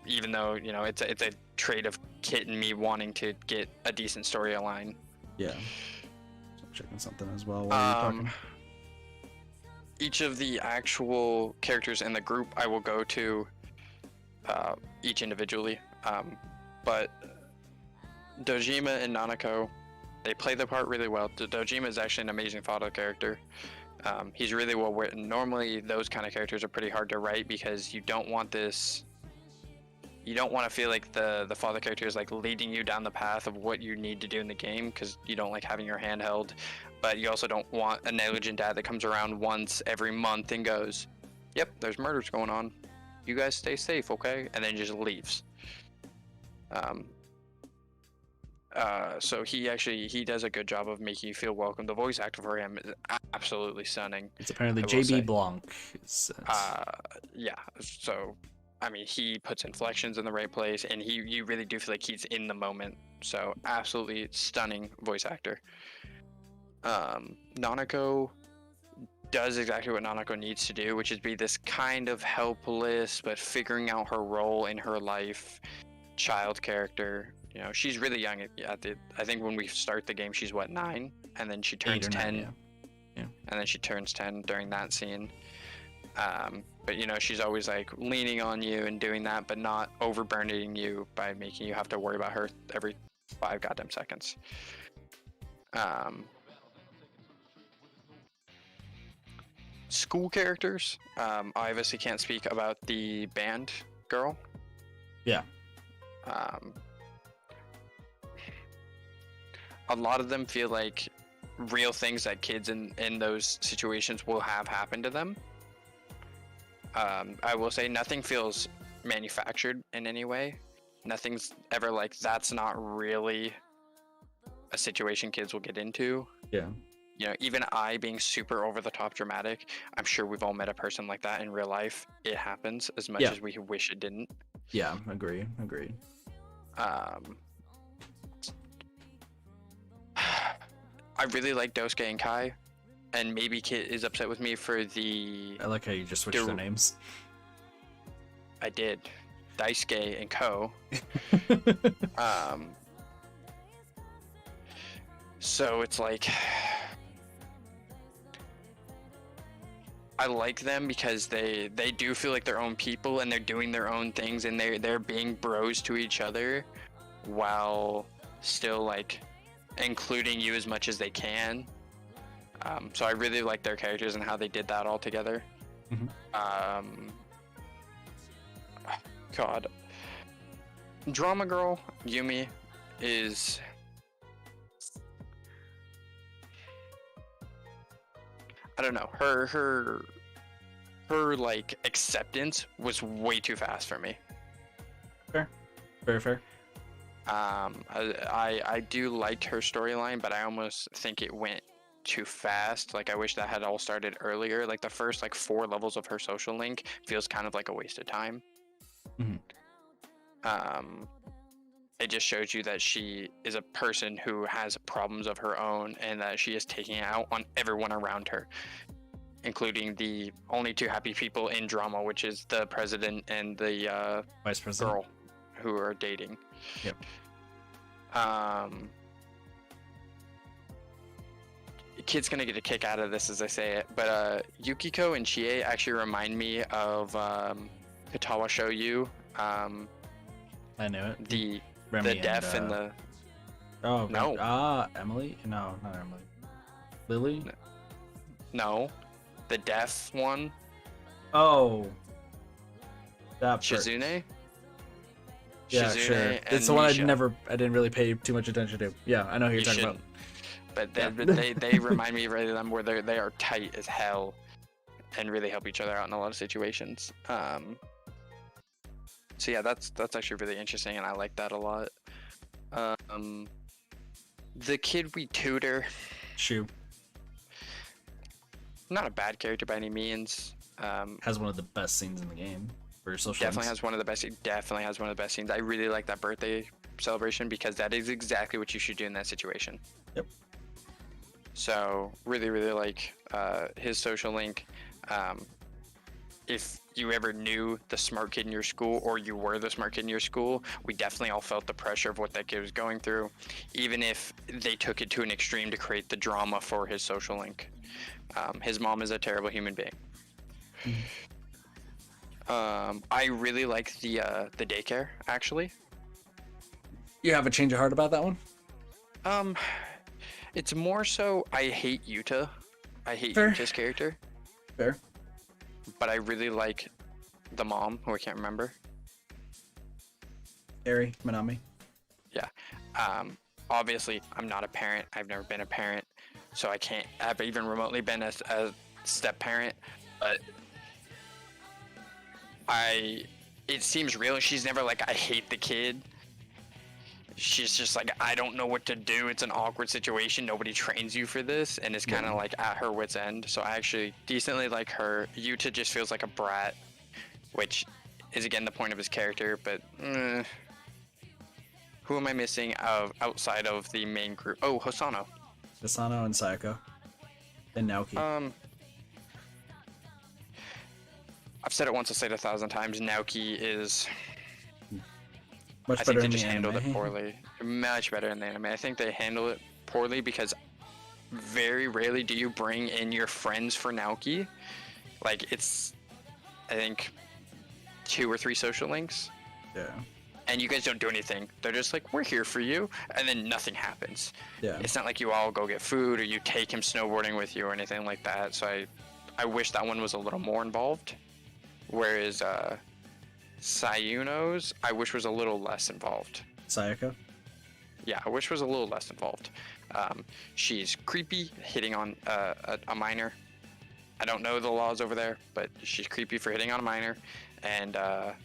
even though, you know, it's a trait of Kit and me wanting to get a decent storyline. Yeah. So I'm checking something as well while you're talking. Each of the actual characters in the group, I will go to each individually. But Dojima and Nanako, they play the part really well. Dojima is actually an amazing photo character. He's really well written. Normally, those kind of characters are pretty hard to write because you don't want this you don't want to feel like the father character is like leading you down the path of what you need to do in the game because you don't like having your hand held, but you also don't want a negligent dad that comes around once every month and goes, "Yep, there's murders going on. You guys stay safe, okay?" And then just leaves. So he does a good job of making you feel welcome. The voice actor for him is absolutely stunning. It's apparently I will JB say. Blanc. Yeah. So, I mean, he puts inflections in the right place, and you really do feel like he's in the moment. So, absolutely stunning voice actor. Nanako does exactly what Nanako needs to do, which is be this kind of helpless but figuring out her role in her life child character. You know, she's really young I think when we start the game, she's what, 9, and then she turns 10. 9, yeah. And then she turns 10 during that scene. But you know, she's always like leaning on you and doing that, but not overburdening you by making you have to worry about her every 5 goddamn seconds. School characters. I obviously can't speak about the band girl. Yeah. A lot of them feel like real things that kids in those situations will have happen to them. I will say nothing feels manufactured in any way. Nothing's ever like, that's not really a situation kids will get into. Yeah. You know, even I being super over the top dramatic, I'm sure we've all met a person like that in real life. It happens as much as we wish it didn't. Yeah, agree. I really like Dosuke and Kai, and maybe Kit is upset with me for the... I like how you just switched their names. I did. Daisuke and Ko. So it's like... I like them because they do feel like their own people and they're doing their own things and they're being bros to each other while still like including you as much as they can. So I really like their characters and how they did that all together. God. Drama girl, Yumi, is... I don't know, her like acceptance was way too fast for me. Fair. Very fair. I do like her storyline, but I almost think it went too fast. Like I wish that had all started earlier. Like the first like 4 levels of her social link feels kind of like a waste of time. It just shows you that she is a person who has problems of her own and that she is taking it out on everyone around her, including the only 2 happy people in drama, which is the president and the vice president girl who are dating. Yep. Kid's gonna get a kick out of this as I say it, but Yukiko and Chie actually remind me of Katawa Shoyu. I knew it. The Remy deaf and the... Oh, no. Emily? No, not Emily. Lily? No. The deaf one. Oh. That Shizune? Yeah, Shizune sure. and It's the one I Misha. didn't really pay too much attention to. Yeah, I know who you're talking about. But they remind me really of them where they are tight as hell and really help each other out in a lot of situations. So yeah, that's actually really interesting, and I like that a lot. The kid we tutor, Shu, not a bad character by any means. has one of the best scenes in the game for social. Definitely has one of the best. Definitely has one of the best scenes. I really like that birthday celebration because that is exactly what you should do in that situation. Yep. So really like his social link. If you ever knew the smart kid in your school or you were the smart kid in your school, we definitely all felt the pressure of what that kid was going through, even if they took it to an extreme to create the drama for his social link. His mom is a terrible human being. I really like the daycare, actually. You have a change of heart about that one? It's more so I hate Yuta. I hate Fair. Yuta's character. Fair. But I really like the mom, who I can't remember. Eri, Manami. Yeah. Obviously, I'm not a parent. I've never been a parent, so I can't have even remotely been a step parent. But it seems real. She's never like, I hate the kid. She's just like, I don't know what to do. It's an awkward situation. Nobody trains you for this, and it's kind of like at her wit's end. So I actually decently like her. Yuta just feels like a brat, which is again the point of his character. But who am I missing outside of the main group? Oh, Hosono. Hosono and Sayako. And Naoki. I've said it once, I'll say it 1,000 times. Naoki is... Much I better think they in just the handled anime. it poorly. Much better in the anime. I think they handle it poorly because very rarely do you bring in your friends for Naoki. Like, it's, I think, 2 or 3 social links. Yeah. And you guys don't do anything. They're just like, we're here for you. And then nothing happens. Yeah. It's not like you all go get food or you take him snowboarding with you or anything like that. So I wish that one was a little more involved. Whereas Sayuno's, I wish was a little less involved. Sayako? Yeah, I wish was a little less involved. She's creepy, hitting on a minor. I don't know the laws over there, but she's creepy for hitting on a minor. And, I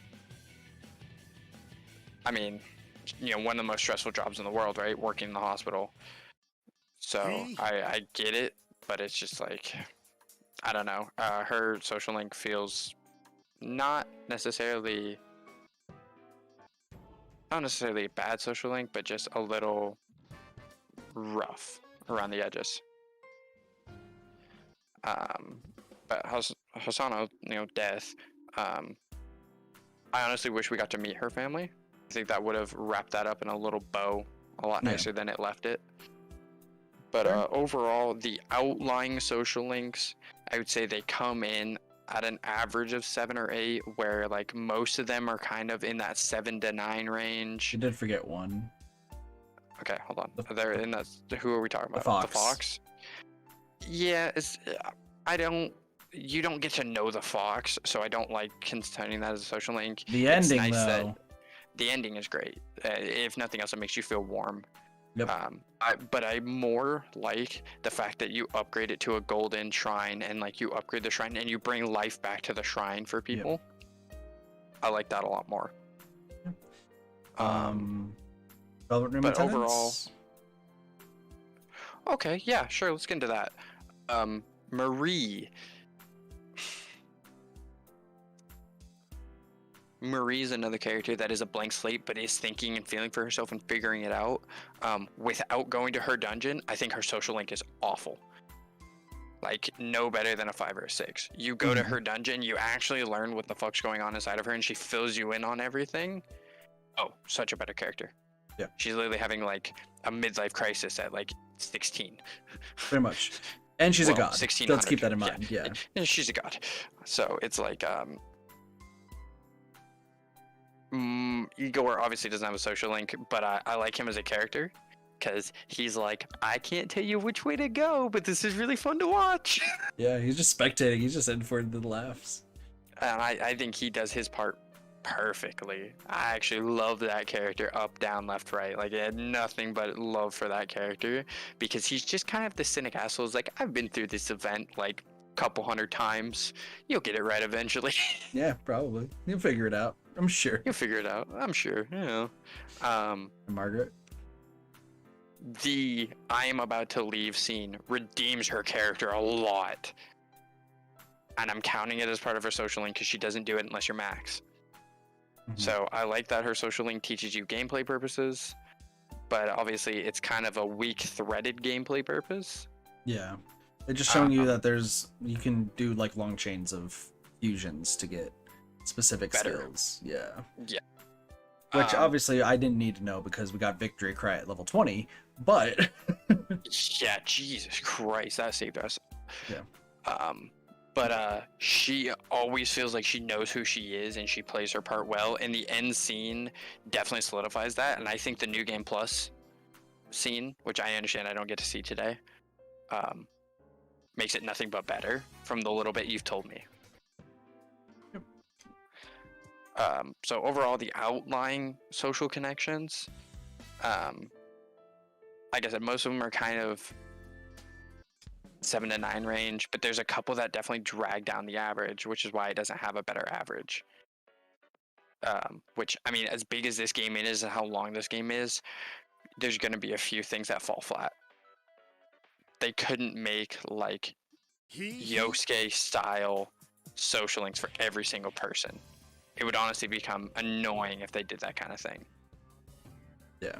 mean, you know, one of the most stressful jobs in the world, right? Working in the hospital. So I get it, but it's just like, I don't know. Her social link feels not necessarily a bad social link, but just a little rough around the edges. But Hosono, you know, death. I honestly wish we got to meet her family. I think that would have wrapped that up in a little bow a lot nicer than it left it. But overall, the outlying social links, I would say they come in at an average of 7 or 8, where like most of them are kind of in that 7 to 9 range. You did forget one. Okay, hold on. They're in that. Who are we talking about? Fox. The Fox. Yeah, it's. You don't get to know the Fox, so I don't like containing that as a social link. The ending, though. The ending is great. If nothing else, it makes you feel warm. Yep. But I more like the fact that you upgrade it to a golden shrine, and like you upgrade the shrine and you bring life back to the shrine for people. Yep. I like that a lot more. Velvet Room but attendance? Overall, okay, yeah, sure, let's get into that. Marie is another character that is a blank slate, but is thinking and feeling for herself and figuring it out. Without going to her dungeon, I think her social link is awful. Like, no better than a 5 or a 6. You go to her dungeon, you actually learn what the fuck's going on inside of her, and she fills you in on everything. Oh, such a better character. Yeah. She's literally having, like, a midlife crisis at, like, 16. Pretty much. And she's a god. 1600. Let's keep that in mind, yeah. And she's a god. So, it's like, Igor obviously doesn't have a social link, but I like him as a character because he's like, I can't tell you which way to go, but this is really fun to watch. Yeah, he's just spectating. He's just in for the laughs. And I think he does his part perfectly. I actually love that character, up, down, left, right. Like, I had nothing but love for that character because he's just kind of the cynic asshole. It's like, I've been through this event like couple 100 times. You'll get it right eventually. Yeah, probably. You'll figure it out. I'm sure. You'll figure it out. I'm sure. You know. Margaret. The I am about to leave scene redeems her character a lot. And I'm counting it as part of her social link because she doesn't do it unless you're max. So I like that her social link teaches you gameplay purposes, but obviously it's kind of a weak threaded gameplay purpose. Yeah. It's just showing you that you can do like long chains of fusions to get specific skills. Yeah. Yeah. Which obviously I didn't need to know because we got Victory Cry at level 20, but yeah, Jesus Christ, that saved us. Yeah. But she always feels like she knows who she is and she plays her part well, and the end scene definitely solidifies that. And I think the New Game Plus scene, which I understand I don't get to see today, makes it nothing but better from the little bit you've told me. So overall, the outlying social connections, like I said, most of them are kind of 7 to 9 range, but there's a couple that definitely drag down the average, which is why it doesn't have a better average. Which, I mean, as big as this game is and how long this game is, there's going to be a few things that fall flat. They couldn't make like Yosuke style social links for every single person. It would honestly become annoying if they did that kind of thing. Yeah.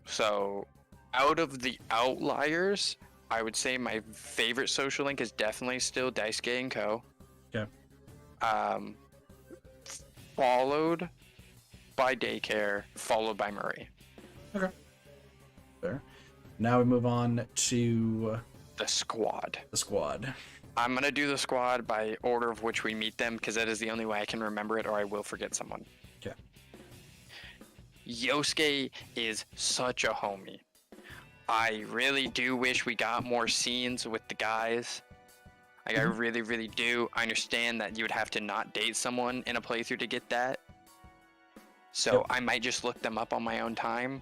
So out of the outliers, I would say my favorite social link is definitely still Daisuke and Co. Okay. Followed by Daycare, followed by Murray. Okay. Fair. Now we move on to the squad. The squad. I'm gonna do the squad by order of which we meet them, because that is the only way I can remember it, or I will forget someone. Okay. Yosuke is such a homie. I really do wish we got more scenes with the guys. Like, I really, really do. I understand that you would have to not date someone in a playthrough to get that. So I might just look them up on my own time.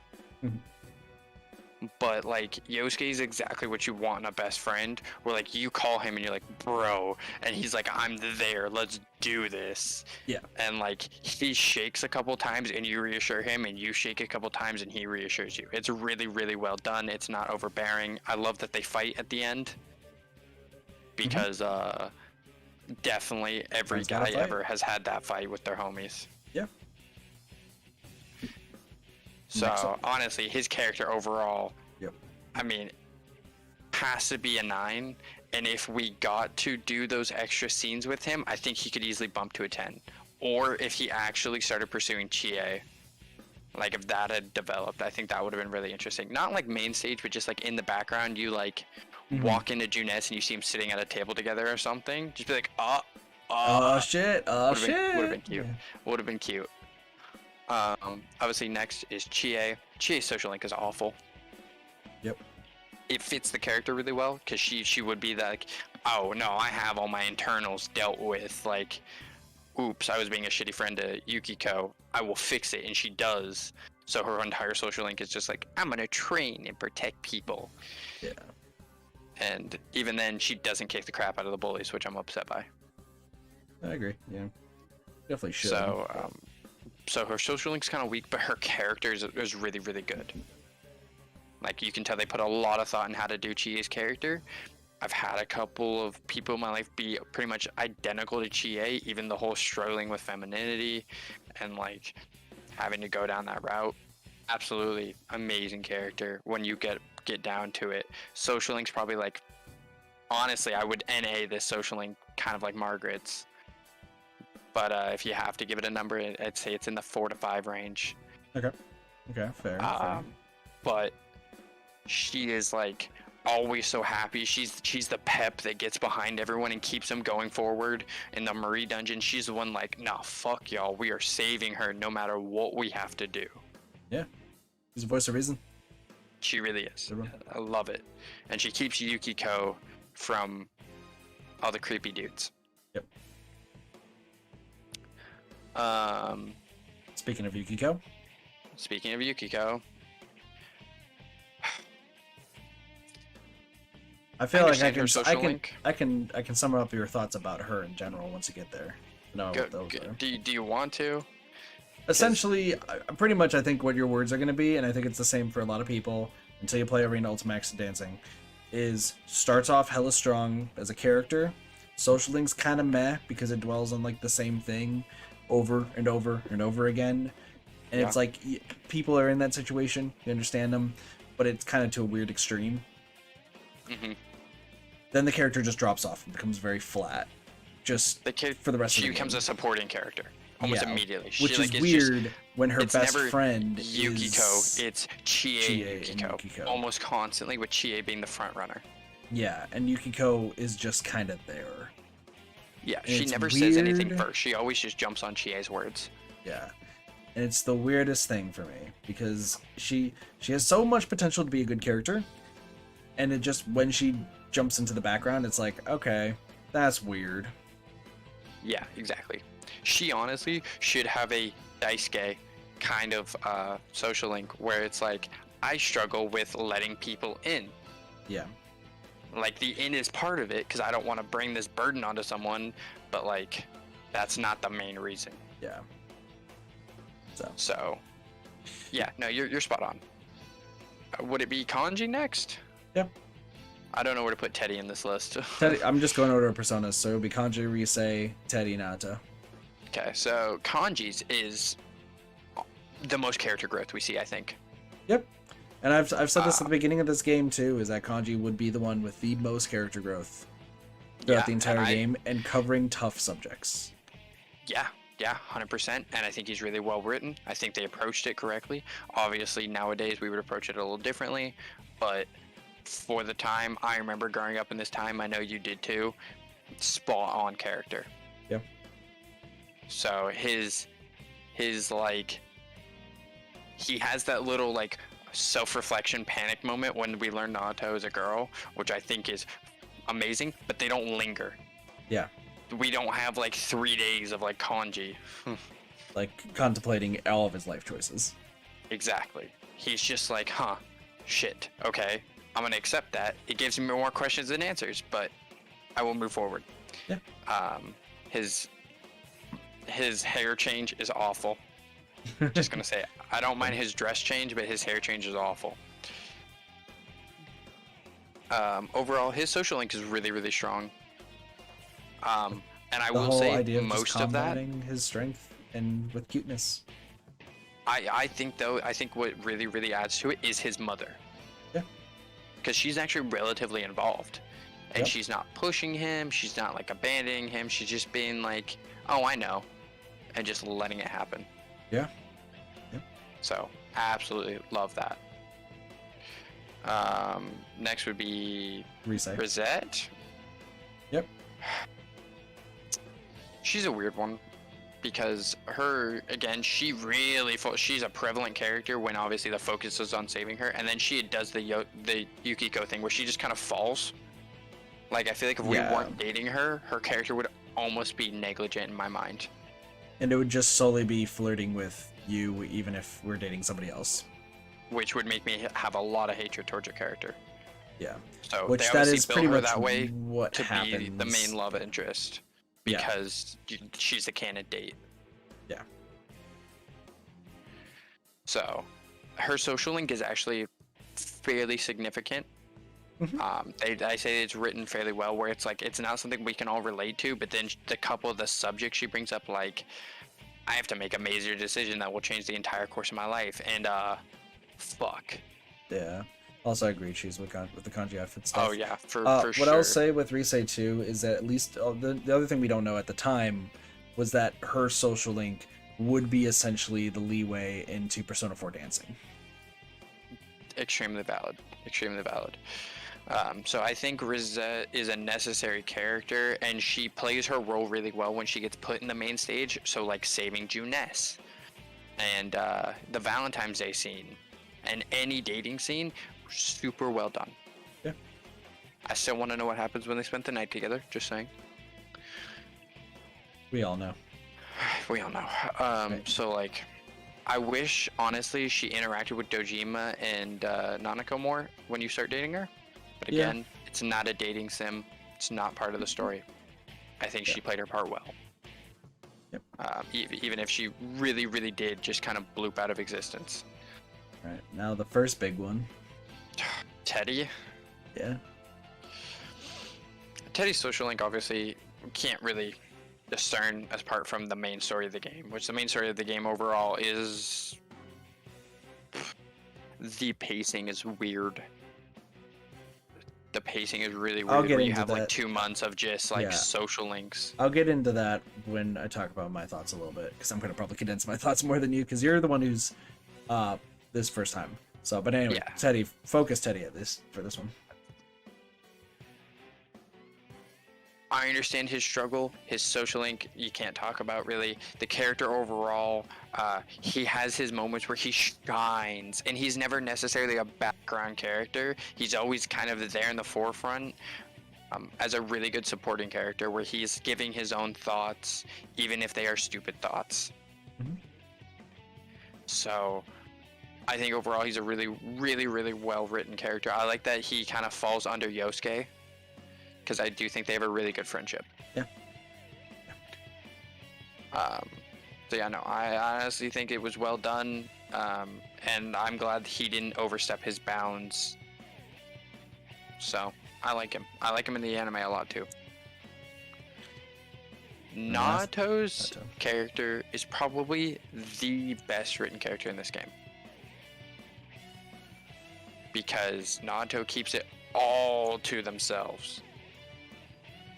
But, like, Yosuke is exactly what you want in a best friend. Where, like, you call him and you're like, bro. And he's like, I'm there. Let's do this. Yeah. And, like, he shakes a couple times and you reassure him. And you shake a couple times and he reassures you. It's really, really well done. It's not overbearing. I love that they fight at the end. Because, definitely every guy ever has had that fight with their homies. Yeah. So, honestly, his character overall, yep. I mean, has to be a 9. And if we got to do those extra scenes with him, I think he could easily bump to a 10. Or if he actually started pursuing Chie, like if that had developed, I think that would have been really interesting. Not like main stage, but just like in the background, you like walk into Juness and you see him sitting at a table together or something. Just be like, oh shit, oh shit. Would have been cute. Would have been cute. Obviously next is Chie. Chie's social link is awful. Yep. It fits the character really well, because she would be like, oh no, I have all my internals dealt with, like, oops, I was being a shitty friend to Yukiko, I will fix it, and she does. So her entire social link is just like, I'm gonna train and protect people. Yeah. And even then, she doesn't kick the crap out of the bullies, which I'm upset by. I agree, yeah. Definitely should. So her social link's kind of weak, but her character is really, really good. Like, you can tell they put a lot of thought in how to do Chie's character. I've had a couple of people in my life be pretty much identical to Chie, even the whole struggling with femininity and, like, having to go down that route. Absolutely amazing character when you get down to it. Social link's probably, like, honestly, I would NA this social link kind of like Margaret's. But if you have to give it a number, I'd say it's in the 4 to 5 range. Okay. Okay, fair. But she is, like, always so happy. She's the pep that gets behind everyone and keeps them going forward. In the Marie dungeon, she's the one like, nah, fuck y'all. We are saving her no matter what we have to do. Yeah. She's a voice of reason. She really is. I love it. And she keeps Yukiko from all the creepy dudes. Yep. Speaking of Yukiko. I feel like I can sum up your thoughts about her in general once you get there. No, do you want to? Essentially, pretty much I think what your words are going to be, and I think it's the same for a lot of people until you play Arena Ultimax Dancing, is starts off hella strong as a character. Social link's kind of meh because it dwells on like the same thing over and over and over again. And it's like people are in that situation, you understand them, but it's kind of to a weird extreme. Then the character just drops off and becomes very flat. Just for the rest of the game. She becomes a supporting character almost immediately. Which is weird when her best friend Yukiko, is it's Chie and Yukiko. Almost constantly, with Chie being the front runner. Yeah, and Yukiko is just kind of there. Yeah, she never says anything first. She always just jumps on Chie's words. Yeah. And it's the weirdest thing for me because she has so much potential to be a good character, and it just, when she jumps into the background, it's like, okay, that's weird. Yeah, exactly. She honestly should have a Daisuke kind of social link where it's like, I struggle with letting people in. Yeah. Like, the in is part of it because I don't want to bring this burden onto someone, but like, that's not the main reason. Yeah. So yeah, no, you're spot on. Would it be Kanji next? Yep. I don't know where to put Teddy in this list. Teddy, I'm just going over personas, so it would be Kanji, Risei, Teddy, Naoto. Okay, so Kanji's is the most character growth we see, I think. Yep. And I've said this at the beginning of this game too, is that Kanji would be the one with the most character growth throughout the entire game and covering tough subjects. Yeah, 100%. And I think he's really well written. I think they approached it correctly. Obviously, nowadays we would approach it a little differently, but for the time, I remember growing up in this time, I know you did too, spot on character. Yep. So his like, he has that little like self-reflection panic moment when we learn Naoto is a girl, which I think is amazing, but they don't linger. Yeah. We don't have like 3 days of like Kanji. Like contemplating all of his life choices. Exactly. He's just like, huh, shit, okay, I'm gonna accept that. It gives me more questions than answers, but I will move forward. Yeah. His hair change is awful. Just gonna say it. I don't mind his dress change, but his hair change is awful. Overall, his social link is really, really strong. And I will say most of that. His strength and with cuteness. I think what really, really adds to it is his mother. Yeah. Because she's actually relatively involved. And she's not pushing him, she's not like abandoning him, she's just being like, oh, I know. And just letting it happen. Yeah. Yep. So, absolutely love that. Next would be Rosette. Yep. She's a weird one because her, again, she's a prevalent character when obviously the focus is on saving her, and then she does the Yukiko thing where she just kind of falls. Like, I feel like if we weren't dating her, her character would almost be negligent in my mind. And it would just solely be flirting with you even if we're dating somebody else. Which would make me have a lot of hatred towards her character. Yeah. So which they that obviously is built pretty her much that way what to happens. be the main love interest. Because she's the candidate. Yeah. So her social link is actually fairly significant. I say it's written fairly well, where it's like, it's not something we can all relate to, but then the couple of the subjects she brings up, like, I have to make a major decision that will change the entire course of my life, and fuck. Yeah. Also, I agree. She's with the kanji outfit stuff. Oh yeah, for what sure. I'll say with Risei too is that at least the other thing we don't know at the time was that her social link would be essentially the leeway into Persona 4 dancing. Extremely valid. Extremely valid. So I think Rosette is a necessary character, and she plays her role really well when she gets put in the main stage. So like saving Juness, and the Valentine's Day scene, and any dating scene, super well done. Yeah. I still want to know what happens when they spent the night together. Just saying. We all know. We all know. So like, I wish honestly she interacted with Dojima and Nanako more when you start dating her. But again, it's not a dating sim. It's not part of the story. I think she played her part well. Yep. Even if she really, really did just kind of bloop out of existence. All right. Now the first big one. Teddy. Yeah. Teddy's social link obviously can't really discern apart from the main story of the game, which the main story of the game overall is the pacing is weird. The pacing is really weird where you have like 2 months of just like social links. I'll get into that when I talk about my thoughts a little bit, because I'm going to probably condense my thoughts more than you, because you're the one who's this first time. So, but anyway, Teddy, focus Teddy for this one. I understand his struggle, his social link, you can't talk about really. The character overall, he has his moments where he shines, and he's never necessarily a background character. He's always kind of there in the forefront, as a really good supporting character where he's giving his own thoughts, even if they are stupid thoughts. Mhm. So I think overall he's a really, really, really well-written character. I like that he kind of falls under Yosuke, because I do think they have a really good friendship. Yeah. So yeah, no, I honestly think it was well done, and I'm glad he didn't overstep his bounds. So I like him. I like him in the anime a lot too. Nato's character is probably the best written character in this game, because Nato keeps it all to themselves.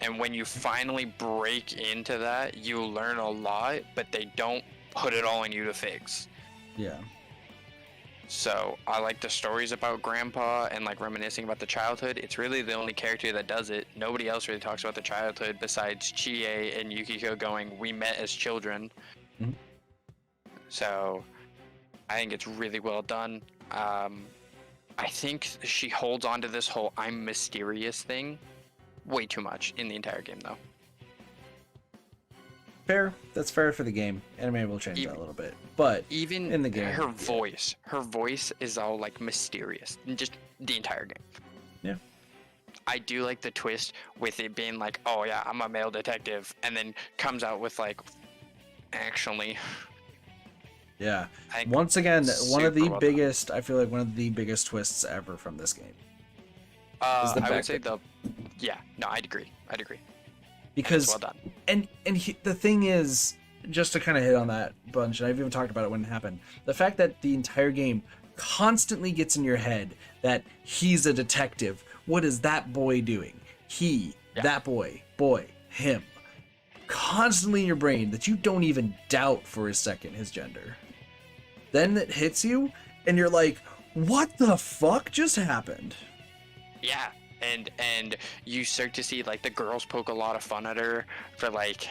And when you finally break into that, you learn a lot, but they don't put it all on you to fix. Yeah. So I like the stories about Grandpa and like reminiscing about the childhood. It's really the only character that does it. Nobody else really talks about the childhood besides Chie and Yukiko going, "We met as children." Mhm. So I think it's really well done. I think she holds on to this whole "I'm mysterious" thing way too much in the entire game, though. Fair. That's fair for the game. Anime will change that a little bit, but even in the game, her voice is all like mysterious, just the entire game. Yeah. I do like the twist with it being like, "Oh yeah, I'm a male detective," and then comes out with like, actually. Yeah. I think Once again, one of the super well done. biggest. I feel like one of the biggest twists ever from this game. Is the I fact would say that- yeah, no, I'd agree. Because well done. and the thing is, just to kind of hit on that bunch, and I've even talked about it when it happened, the fact that the entire game constantly gets in your head that he's a detective. What is that boy doing? That boy, him. Constantly in your brain that you don't even doubt for a second his gender. Then it hits you, and you're like, what the fuck just happened? Yeah, and you start to see like the girls poke a lot of fun at her for like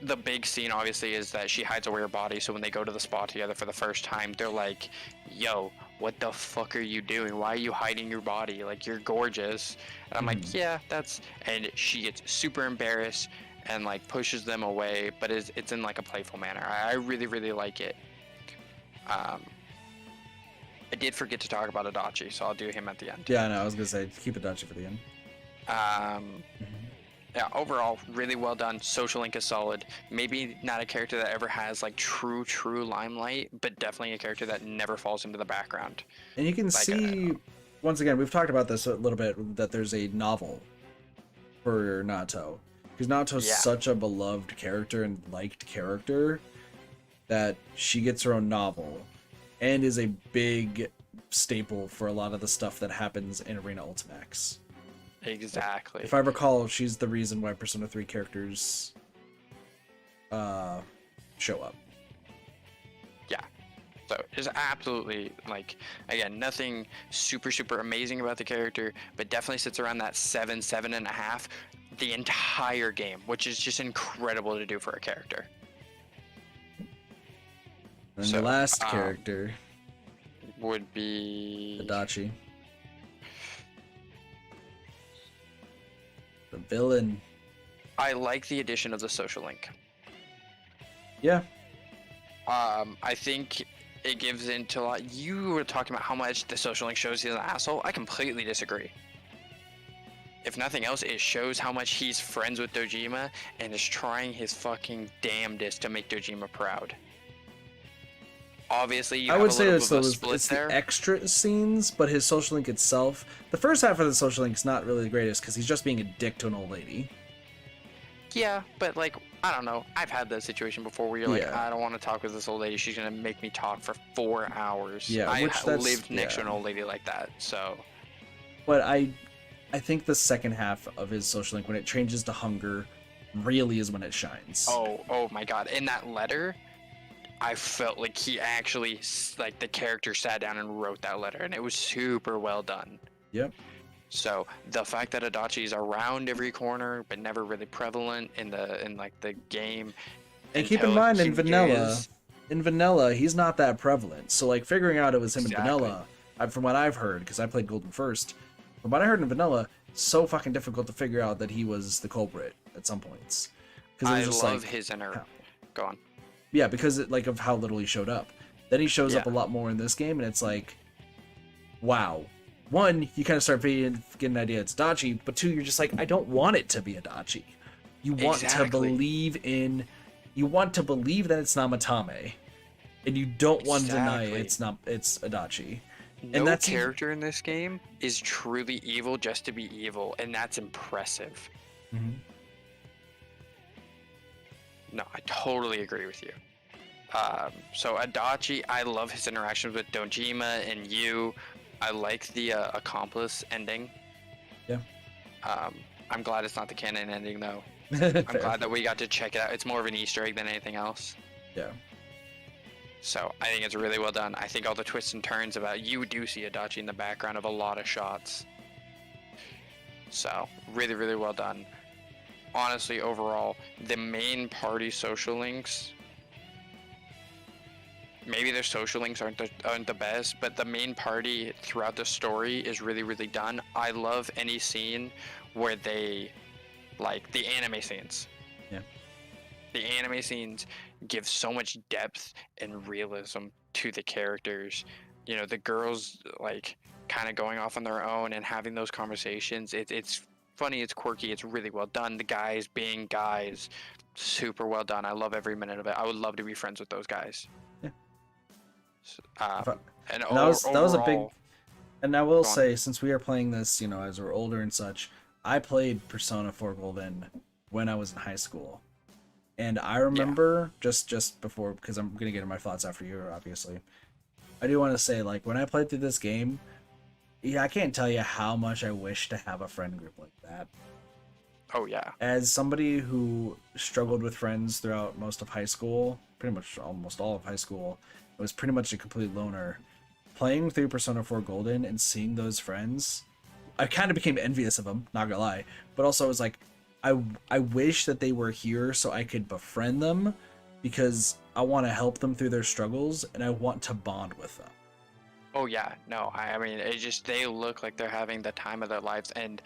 the big scene obviously is that she hides away her body, so when they go to the spa together for the first time, they're like, "Yo, what the fuck are you doing? Why are you hiding your body? Like, you're gorgeous." And I'm like, "Yeah, that's..." And she gets super embarrassed and like pushes them away, but it's in like a playful manner. I really, really like it. I did forget to talk about Adachi, so I'll do him at the end. Yeah, no, I was gonna say keep Adachi for the end. Yeah, overall, really well done. Social Link is solid. Maybe not a character that ever has like true limelight, but definitely a character that never falls into the background. And you can see, once again, we've talked about this a little bit, that there's a novel for Nato. Because Nato's such a beloved character and liked character that she gets her own novel and is a big staple for a lot of the stuff that happens in Arena Ultimax. Exactly. If I recall, she's the reason why Persona 3 characters show up. Yeah. So it's absolutely, like, again, nothing super amazing about the character, but definitely sits around that 7.5 the entire game, which is just incredible to do for a character. And the last character would be Adachi. The villain. I like the addition of the social link. Yeah. I think it gives into a lot. You were talking about how much the social link shows he's an asshole. I completely disagree. If nothing else, it shows how much he's friends with Dojima and is trying his fucking damnedest to make Dojima proud. Obviously, you I have would a say little it's, bit of a those, split it's there. the extra scenes, but his social link itself, the first half of the social link is not really the greatest because he's just being a dick to an old lady. Yeah, but like, I don't know. I've had that situation before where you're like, Yeah. I don't want to talk with this old lady. She's gonna make me talk for 4 hours. Yeah, I which that's- lived next to yeah. an old lady like that, so. But I think the second half of his social link, when it changes to hunger, really is when it shines. Oh my god! In that letter, I felt like he actually, like, the character sat down and wrote that letter, and it was super well done. Yep. So the fact that Adachi's around every corner but never really prevalent in the game. And keep in until mind, he is- in vanilla, he's not that prevalent. So like figuring out it was him Exactly. in vanilla, from what I've heard, because I played Golden first, from what I heard in vanilla, it's so fucking difficult to figure out that he was the culprit at some points. I love his inner. Go on. Yeah, because like of how little he showed up. Then he shows up a Yeah. lot more in this game, and it's like, wow. One, you kind of start getting an idea it's Adachi, but two, you're just like, I don't want it to be Adachi. You want to believe in, you want to believe that it's Namatame, and you don't want to deny it's Adachi. No And that's character in this game is truly evil just to be evil, and that's impressive. No, I totally agree with you. So Adachi, I love his interactions with Dojima and you. I like the accomplice ending. Yeah. I'm glad it's not the canon ending though. I'm glad that we got to check it out. It's more of an Easter egg than anything else. Yeah. So I think it's really well done. I think all the twists and turns about you do see Adachi in the background of a lot of shots. So really, really well done. Honestly, overall, the main party social links, maybe their social links aren't the best, but the main party throughout the story is really, really done. I love any scene where they, like the anime scenes. Yeah. The anime scenes give so much depth and realism to the characters. You know, the girls like kind of going off on their own and having those conversations. It's funny, it's quirky, it's really well done. The guys being guys, super well done. I love every minute of it. I would love to be friends with those guys. Yeah. And that was a big. overall- And I will Go on. say, since we are playing this, you know, as we're older and such, I played Persona 4 Golden when I was in high school, and I remember just before, because I'm gonna get into my thoughts after you, obviously. I do want to say, like, when I played through this game, yeah, I can't tell you how much I wish to have a friend group like that. Oh yeah. As somebody who struggled with friends throughout most of high school, pretty much almost all of high school, I was pretty much a complete loner. Playing through Persona 4 Golden and seeing those friends, I kind of became envious of them, not gonna lie. But also I was like, I wish that they were here so I could befriend them, because I want to help them through their struggles and I want to bond with them. Oh yeah, no, I mean, they look like they're having the time of their lives, and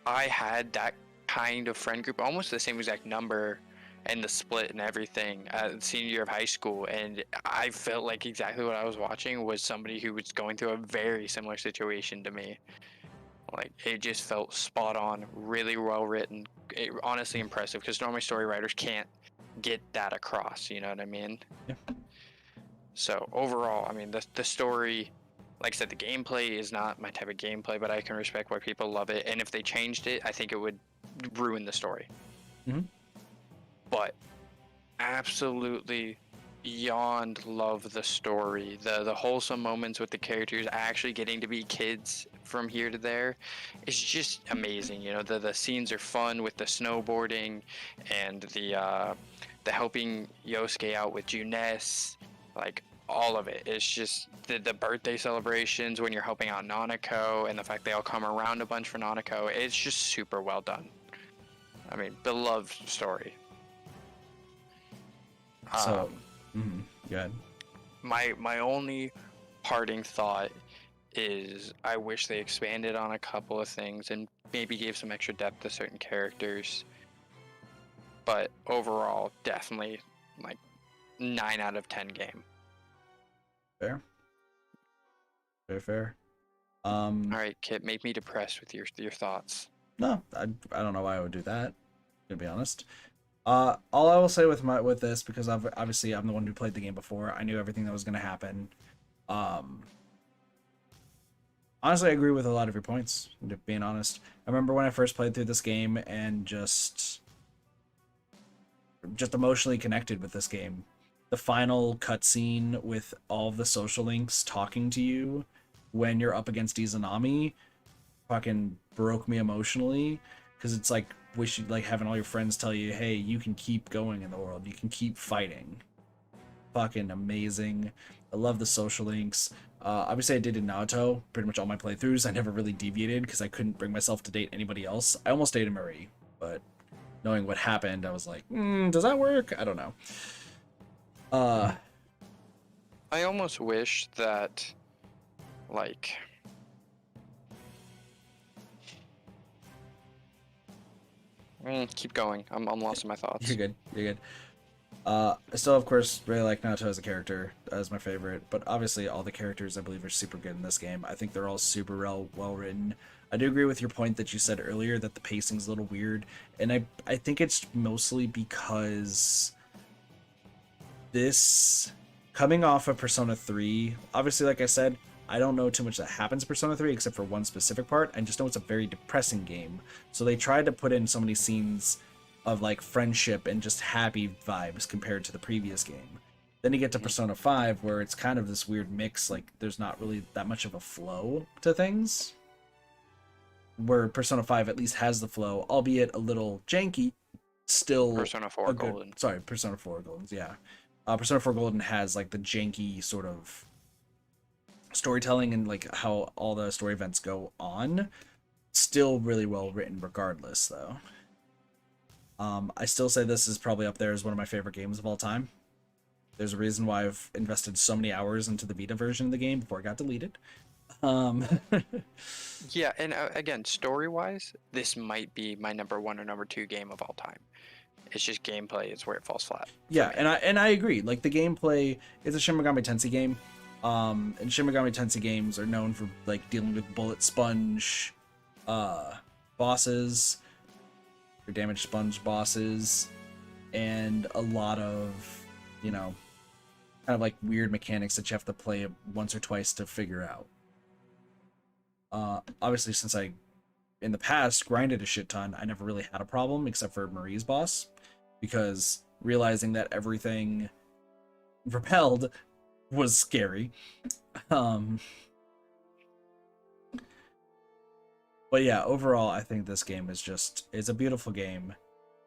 I had that kind of friend group, almost the same exact number, and the split and everything, senior year of high school, and I felt like exactly what I was watching was somebody who was going through a very similar situation to me. Like, it just felt spot on, really well written, honestly impressive, because normally story writers can't get that across, you know what I mean? Yeah. So overall, I mean, the story, like I said, the gameplay is not my type of gameplay, but I can respect why people love it. And if they changed it, I think it would ruin the story. Mhm. But absolutely beyond love the story. The wholesome moments with the characters actually getting to be kids from here to there, it's just amazing. You know, the scenes are fun with the snowboarding and the helping Yosuke out with Juness, like all of it. It's just the birthday celebrations when you're helping out Nanako, and the fact they all come around a bunch for Nanako. It's just super well done. I mean, beloved story. So, go ahead. My only parting thought is I wish they expanded on a couple of things and maybe gave some extra depth to certain characters. But overall, definitely like 9 out of 10 game. Fair. Fair. All right, Kit, make me depressed with your thoughts. No, I don't know why I would do that, to be honest. All I will say with this, because obviously I'm the one who played the game before, I knew everything that was going to happen. Honestly, I agree with a lot of your points, to being honest. I remember when I first played through this game and just emotionally connected with this game. The final cutscene with all of the social links talking to you when you're up against Izanami fucking broke me emotionally, because it's like having all your friends tell you, hey, you can keep going in the world, you can keep fighting. Fucking amazing. I love the social links. Obviously I did in Naruto pretty much all my playthroughs. I never really deviated because I couldn't bring myself to date anybody else. I almost dated Marie, but knowing what happened, I was like, does that work? I don't know. I almost wish that, like, Keep going. I'm lost in my thoughts. You're good. You're good. I still, of course, really like Naoto as a character, as my favorite, but obviously all the characters I believe are super good in this game. I think they're all super well written. I do agree with your point that you said earlier that the pacing's a little weird, and I think it's mostly because this, coming off of Persona 3, obviously, like I said, I don't know too much that happens in Persona 3 except for one specific part. I just know it's a very depressing game. So they tried to put in so many scenes of like friendship and just happy vibes compared to the previous game. Then you get to Persona 5 where it's kind of this weird mix, like there's not really that much of a flow to things. Where Persona 5 at least has the flow, albeit a little janky, still Persona 4 a good, Golden. Sorry, Persona 4 Golden, yeah. Persona 4 Golden has like the janky sort of storytelling and like how all the story events go on. Still really well written regardless, though. I still say this is probably up there as one of my favorite games of all time. There's a reason why I've invested so many hours into the Vita version of the game before it got deleted. Yeah, and again, story-wise, this might be my number 1 or number 2 game of all time. It's just gameplay is where it falls flat. Yeah, and I agree. Like the gameplay is a Shin Megami Tensei game. And Shin Megami Tensei games are known for like dealing with bullet sponge bosses, or damage sponge bosses, and a lot of, you know, kind of like weird mechanics that you have to play once or twice to figure out. Obviously, since I, in the past, grinded a shit ton, I never really had a problem except for Marie's boss, because realizing that everything repelled was scary. But yeah, overall, I think this game is it's a beautiful game,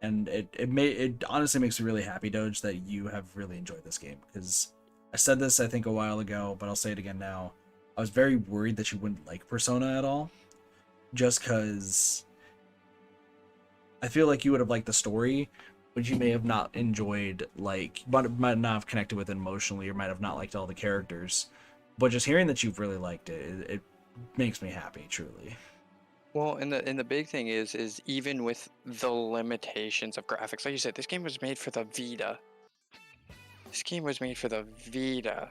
and it honestly makes me really happy, Doge, that you have really enjoyed this game, because I said this I think a while ago, but I'll say it again now. I was very worried that you wouldn't like Persona at all, just because I feel like you would have liked the story, but you may have not enjoyed, like, might not have connected with it emotionally, or might have not liked all the characters. But just hearing that you've really liked it, it makes me happy, truly. Well, and the big thing is even with the limitations of graphics, like you said, this game was made for the Vita. This game was made for the Vita.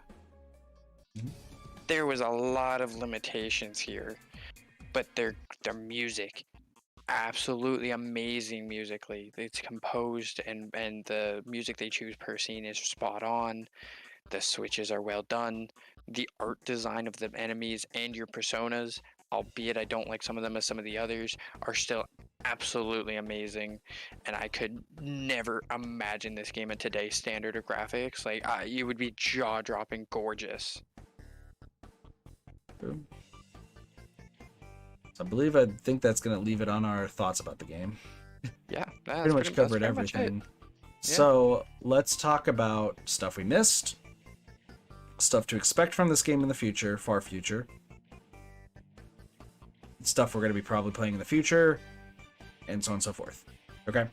There was a lot of limitations here, but their music, absolutely amazing musically. It's composed, and the music they choose per scene is spot on. The switches are well done. The art design of the enemies and your personas, albeit I don't like some of them as some of the others, are still absolutely amazing. And I could never imagine this game at today's standard of graphics. Like, you would be jaw-dropping gorgeous. So I think that's going to leave it on our thoughts about the game. Yeah, pretty much covered everything. So let's talk about stuff we missed, stuff to expect from this game in the future, far future, stuff we're going to be probably playing in the future, and so on and so forth. Okay?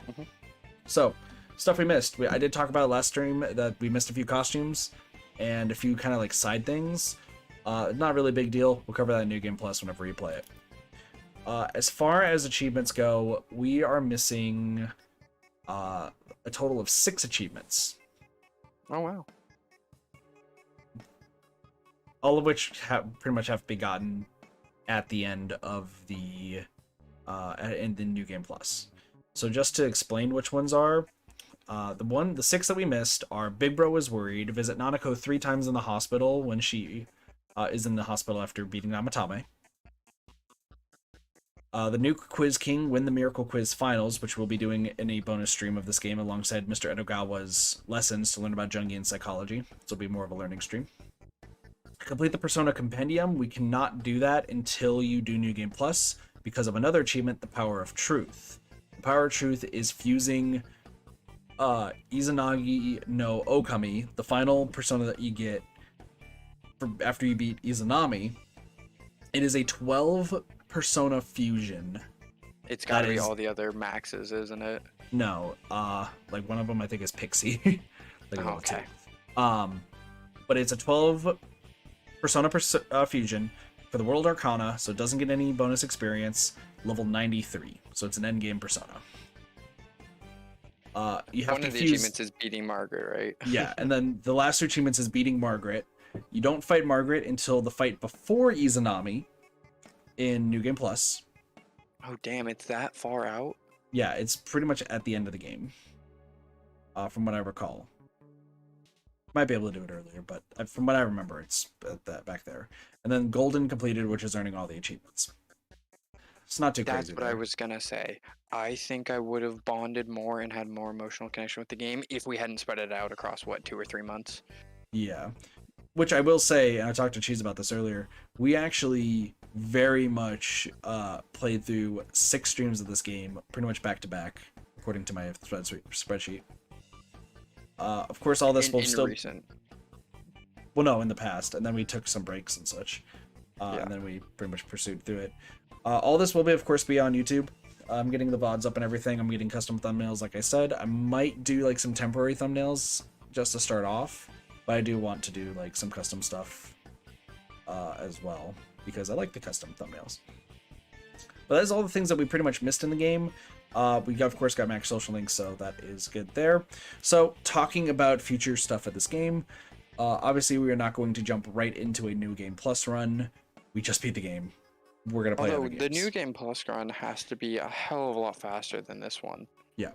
So, stuff we missed. I did talk about last stream that we missed a few costumes and a few kind of like side things. Not really a big deal. We'll cover that in New Game Plus whenever you play it. As far as achievements go, we are missing a total of 6 achievements. Oh, wow. All of which pretty much have to be gotten at the end of the in the New Game Plus. So just to explain which ones are, the 6 that we missed are: Big Bro is worried, visit Nanako 3 times in the hospital when she is in the hospital after beating Namatame. The new Quiz King, win the Miracle Quiz Finals, which we'll be doing in a bonus stream of this game alongside Mr. Edogawa's lessons to learn about Jungian psychology. This will be more of a learning stream. Complete the Persona Compendium. We cannot do that until you do New Game Plus because of another achievement, the Power of Truth. The Power of Truth is fusing Izanagi no Okami, the final persona that you get after you beat Izanami. It is a 12 persona fusion. It's gotta be all the other maxes, isn't it? No, like one of them I think is Pixie. Like okay. But it's a 12 persona fusion for the World Arcana, so it doesn't get any bonus experience. Level 93, so it's an endgame persona. You have One to of the fuse. achievements is beating Margaret, right? Yeah, and then the last 2 achievements is beating Margaret. You don't fight Margaret until the fight before Izanami in New Game Plus. Oh damn, it's that far out. Yeah, it's pretty much at the end of the game, from what I recall. Might be able to do it earlier, but from what I remember, it's at that back there. And then Golden completed, which is earning all the achievements. It's not too That's crazy. what I was gonna say. I think I would have bonded more and had more emotional connection with the game if we hadn't spread it out across, what, 2 or 3 months? Yeah. Which I will say, and I talked to Cheese about this earlier, we actually very much played through 6 streams of this game, pretty much back to back, according to my spreadsheet. Of course, all this will still... recent. Well, no, in the past, and then we took some breaks and such, and then we pretty much pursued through it. All this will, of course, be on YouTube. I'm getting the VODs up and everything. I'm getting custom thumbnails, like I said. I might do, like, some temporary thumbnails just to start off. But I do want to do like some custom stuff as well, because I like the custom thumbnails. But that's all the things that we pretty much missed in the game. We of course got max social links, so that is good there. So talking about future stuff of this game, obviously we are not going to jump right into a New Game Plus run. We just beat the game. We're gonna play Although other games. the New Game Plus run has to be a hell of a lot faster than this one. Yeah.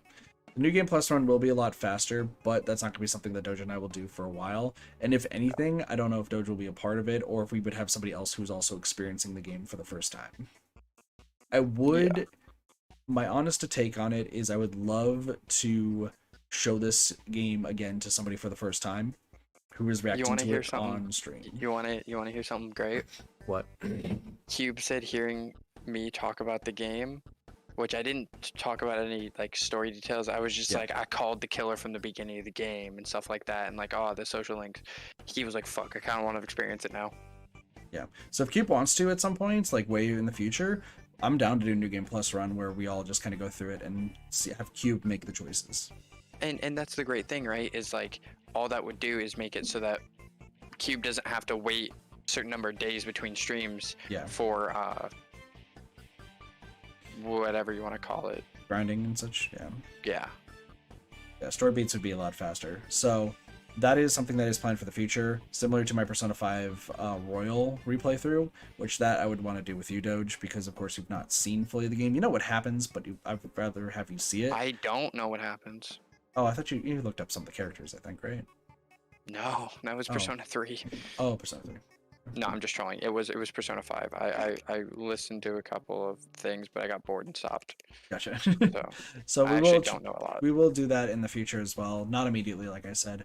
The New Game Plus run will be a lot faster, but that's not going to be something that Doge and I will do for a while. And if anything, I don't know if Doge will be a part of it, or if we would have somebody else who's also experiencing the game for the first time. I would... Yeah. My honest take on it is I would love to show this game again to somebody for the first time who is reacting to it on stream. You want to hear something great? What? Cube said hearing me talk about the game, which I didn't talk about any like story details. I was just like, I called the killer from the beginning of the game and stuff like that, and like, oh, the social links. He was like, fuck, I kind of want to experience it now. Yeah. So if Cube wants to at some point, like way in the future, I'm down to do a New Game Plus run where we all just kind of go through it and have Cube make the choices. And that's the great thing, right? Is like all that would do is make it so that Cube doesn't have to wait a certain number of days between streams for whatever you want to call it, grinding and such. Yeah, story beats would be a lot faster, so that is something that is planned for the future, similar to my Persona 5 Royal replay through, which that I would want to do with you, Doge, because of course you've not seen fully the game. You know what happens, but I would rather have you see it. I don't know what happens. Oh, I thought you looked up some of the characters, I think, right? No, that was Persona 3. Oh, Persona 3. No, I'm just trolling. It was Persona 5. I listened to a couple of things, but I got bored and stopped. Gotcha. So we I will don't know a lot. We will do that in the future as well. Not immediately, like I said.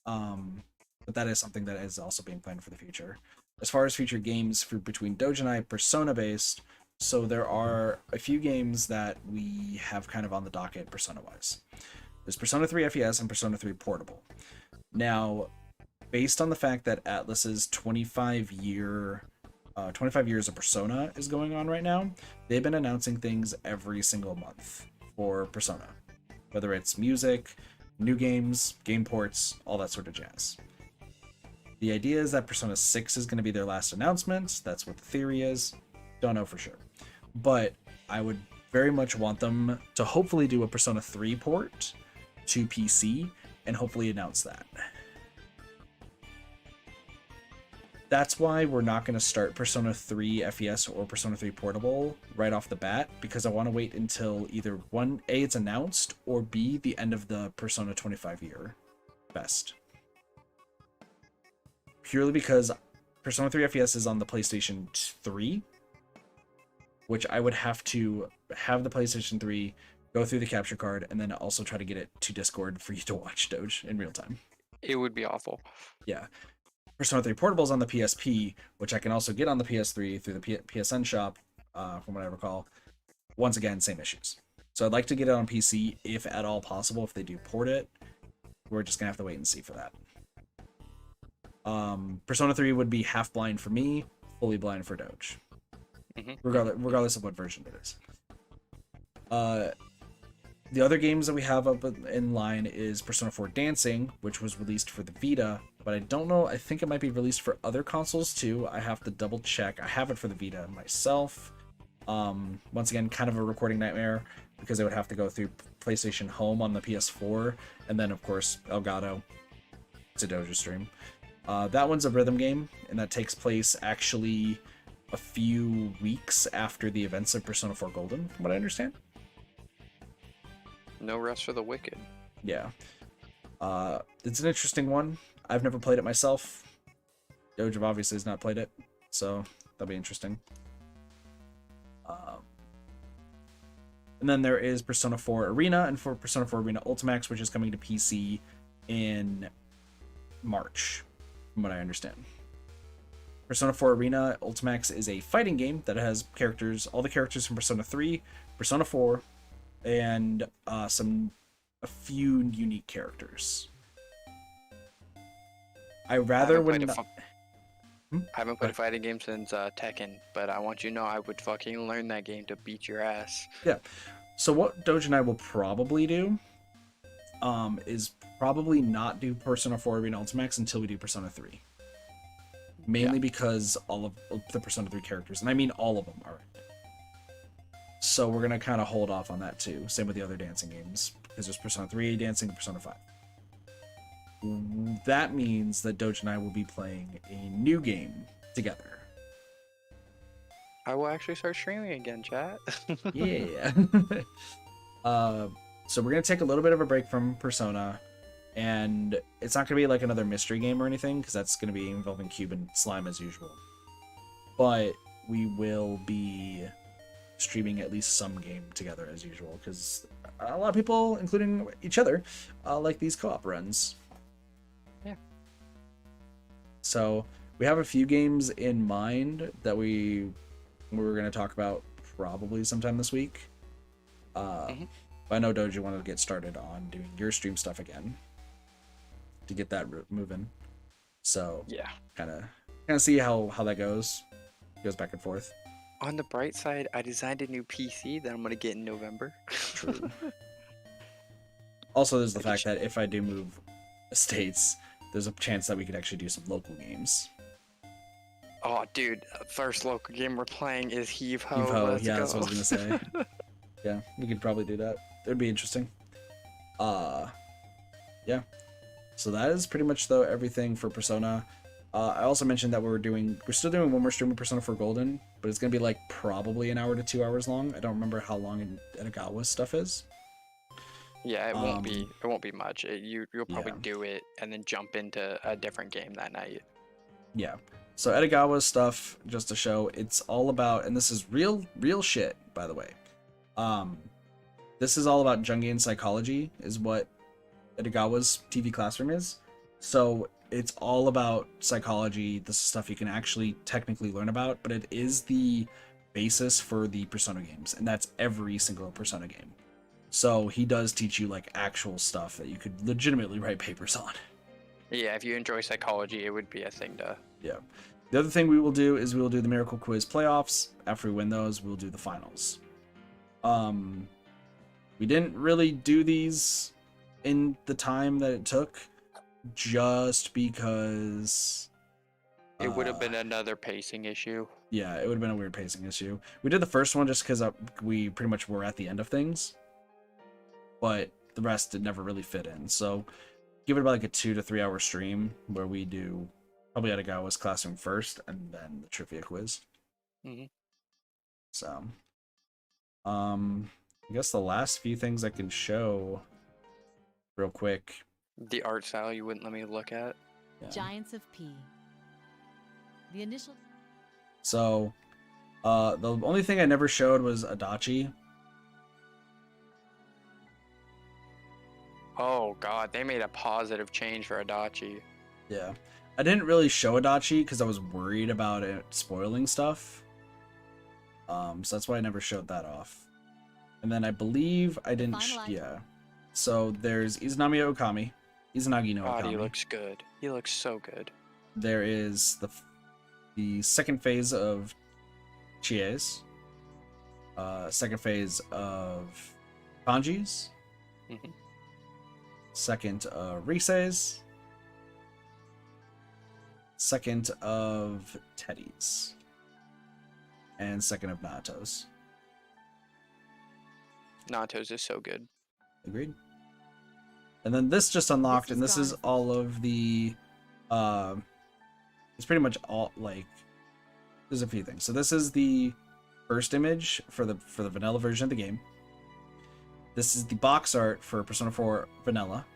But that is something that is also being planned for the future. As far as future games between Doge and I, Persona based, so there are a few games that we have kind of on the docket Persona wise. There's Persona 3 FES and Persona 3 Portable. Now, based on the fact that Atlus's 25 years of Persona is going on right now, they've been announcing things every single month for Persona. Whether it's music, new games, game ports, all that sort of jazz. The idea is that Persona 6 is going to be their last announcement. That's what the theory is. Don't know for sure. But I would very much want them to hopefully do a Persona 3 port to PC and hopefully announce that. That's why we're not going to start Persona 3 FES or Persona 3 Portable right off the bat, because I want to wait until either A, it's announced, or B, the end of the Persona 25 year best. Purely because Persona 3 FES is on the PlayStation 3, which I would have to have the PlayStation 3, go through the capture card, and then also try to get it to Discord for you to watch Doge in real time. It would be awful. Yeah. Persona 3 Portable is on the PSP, which I can also get on the PS3 through the PSN shop, from what I recall. Once again, same issues. So I'd like to get it on PC, if at all possible, if they do port it. We're just going to have to wait and see for that. Persona 3 would be half blind for me, fully blind for Doge. Regardless of what version it is. The other games that we have up in line is Persona 4 Dancing, which was released for the Vita, but I don't know, I think it might be released for other consoles too. I have to double check. I have it for the Vita myself. Once again, kind of a recording nightmare because I would have to go through PlayStation Home on the PS4, and then of course Elgato to Doge stream. That one's a rhythm game, and that takes place actually a few weeks after the events of Persona 4 Golden, from what I understand. No rest for the wicked. Yeah. It's an interesting one. I've never played it myself. Doge obviously has not played it, so that'll be interesting. And then there is Persona 4 Arena and for Persona 4 Arena Ultimax, which is coming to PC in March, from what I understand. Persona 4 Arena Ultimax is a fighting game that has characters, all the characters from Persona 3, Persona 4, and a few unique characters. I rather would not. I haven't played a fighting game since Tekken, but I want you to know I would fucking learn that game to beat your ass. Yeah. So what Doge and I will probably do is probably not do Persona 4 Arena Ultimax until we do Persona 3. Mainly because all of the Persona 3 characters, and I mean all of them, are in it. So we're going to kind of hold off on that too. Same with the other dancing games, because there's Persona 3 dancing and Persona 5. That means that Doge and I will be playing a new game together. I will actually start streaming again, chat. Yeah. So we're going to take a little bit of a break from Persona, and it's not going to be like another mystery game or anything, because that's going to be involving Cube and Slime as usual. But we will be streaming at least some game together as usual, because a lot of people, including each other, like these co-op runs. Yeah. So we have a few games in mind that we're going to talk about probably sometime this week. But I know Doge wanted to get started on doing your stream stuff again to get that moving. So yeah, kind of see how that goes back and forth. On the bright side, I designed a new PC that I'm gonna get in November. True. Also, there's the fact that if I do move states, there's a chance that we could actually do some local games. Oh, dude, first local game we're playing is Heave Ho. Heave-Ho, yeah, that's what I was gonna say. Yeah, we could probably do that. It would be interesting. Yeah. So that is pretty much though everything for Persona. I also mentioned that we're still doing one more stream of Persona 4 Golden, but it's gonna be like probably an hour to 2 hours long. I don't remember how long Inagawa's stuff is. Yeah, it won't be much. You'll probably do it and then jump into a different game that night. Yeah. So Edogawa's stuff, just to show, it's all about, and this is real shit, by the way. This is all about Jungian psychology, is what Edogawa's TV classroom is. So it's all about psychology. This is stuff you can actually technically learn about, but it is the basis for the Persona games, and that's every single Persona game. So he does teach you like actual stuff that you could legitimately write papers on. Yeah, if you enjoy psychology, it would be a thing to... Yeah. The other thing we will do is we will do the Miracle Quiz playoffs. After we win those, we'll do the finals. We didn't really do these in the time that it took, just because... It would have been another pacing issue. Yeah, it would have been a weird pacing issue. We did the first one just because we pretty much were at the end of things, but the rest did never really fit in. So give it about like a 2 to 3 hour stream where we do probably Edogawa's classroom first and then the trivia quiz. So, I guess the last few things I can show real quick. The art style you wouldn't let me look at. Yeah. Giants of P. The initial. So, the only thing I never showed was Adachi. Oh god, they made a positive change for Adachi. Yeah. I didn't really show Adachi because I was worried about it spoiling stuff. So that's why I never showed that off. And then I believe I didn't... yeah. So there's Izanami Okami. Izanagi no Okami. God, he looks good. He looks so good. There is the second phase of Chie's. Second phase of Kanji's. Second of Rise's. Second of Teddy's. And second of Nato's. Nato's is so good. Agreed. And then this just unlocked, and this is gone. all of the, it's pretty much all, like, there's a few things. So this is the first image for the vanilla version of the game. This is the box art for Persona 4 Vanilla.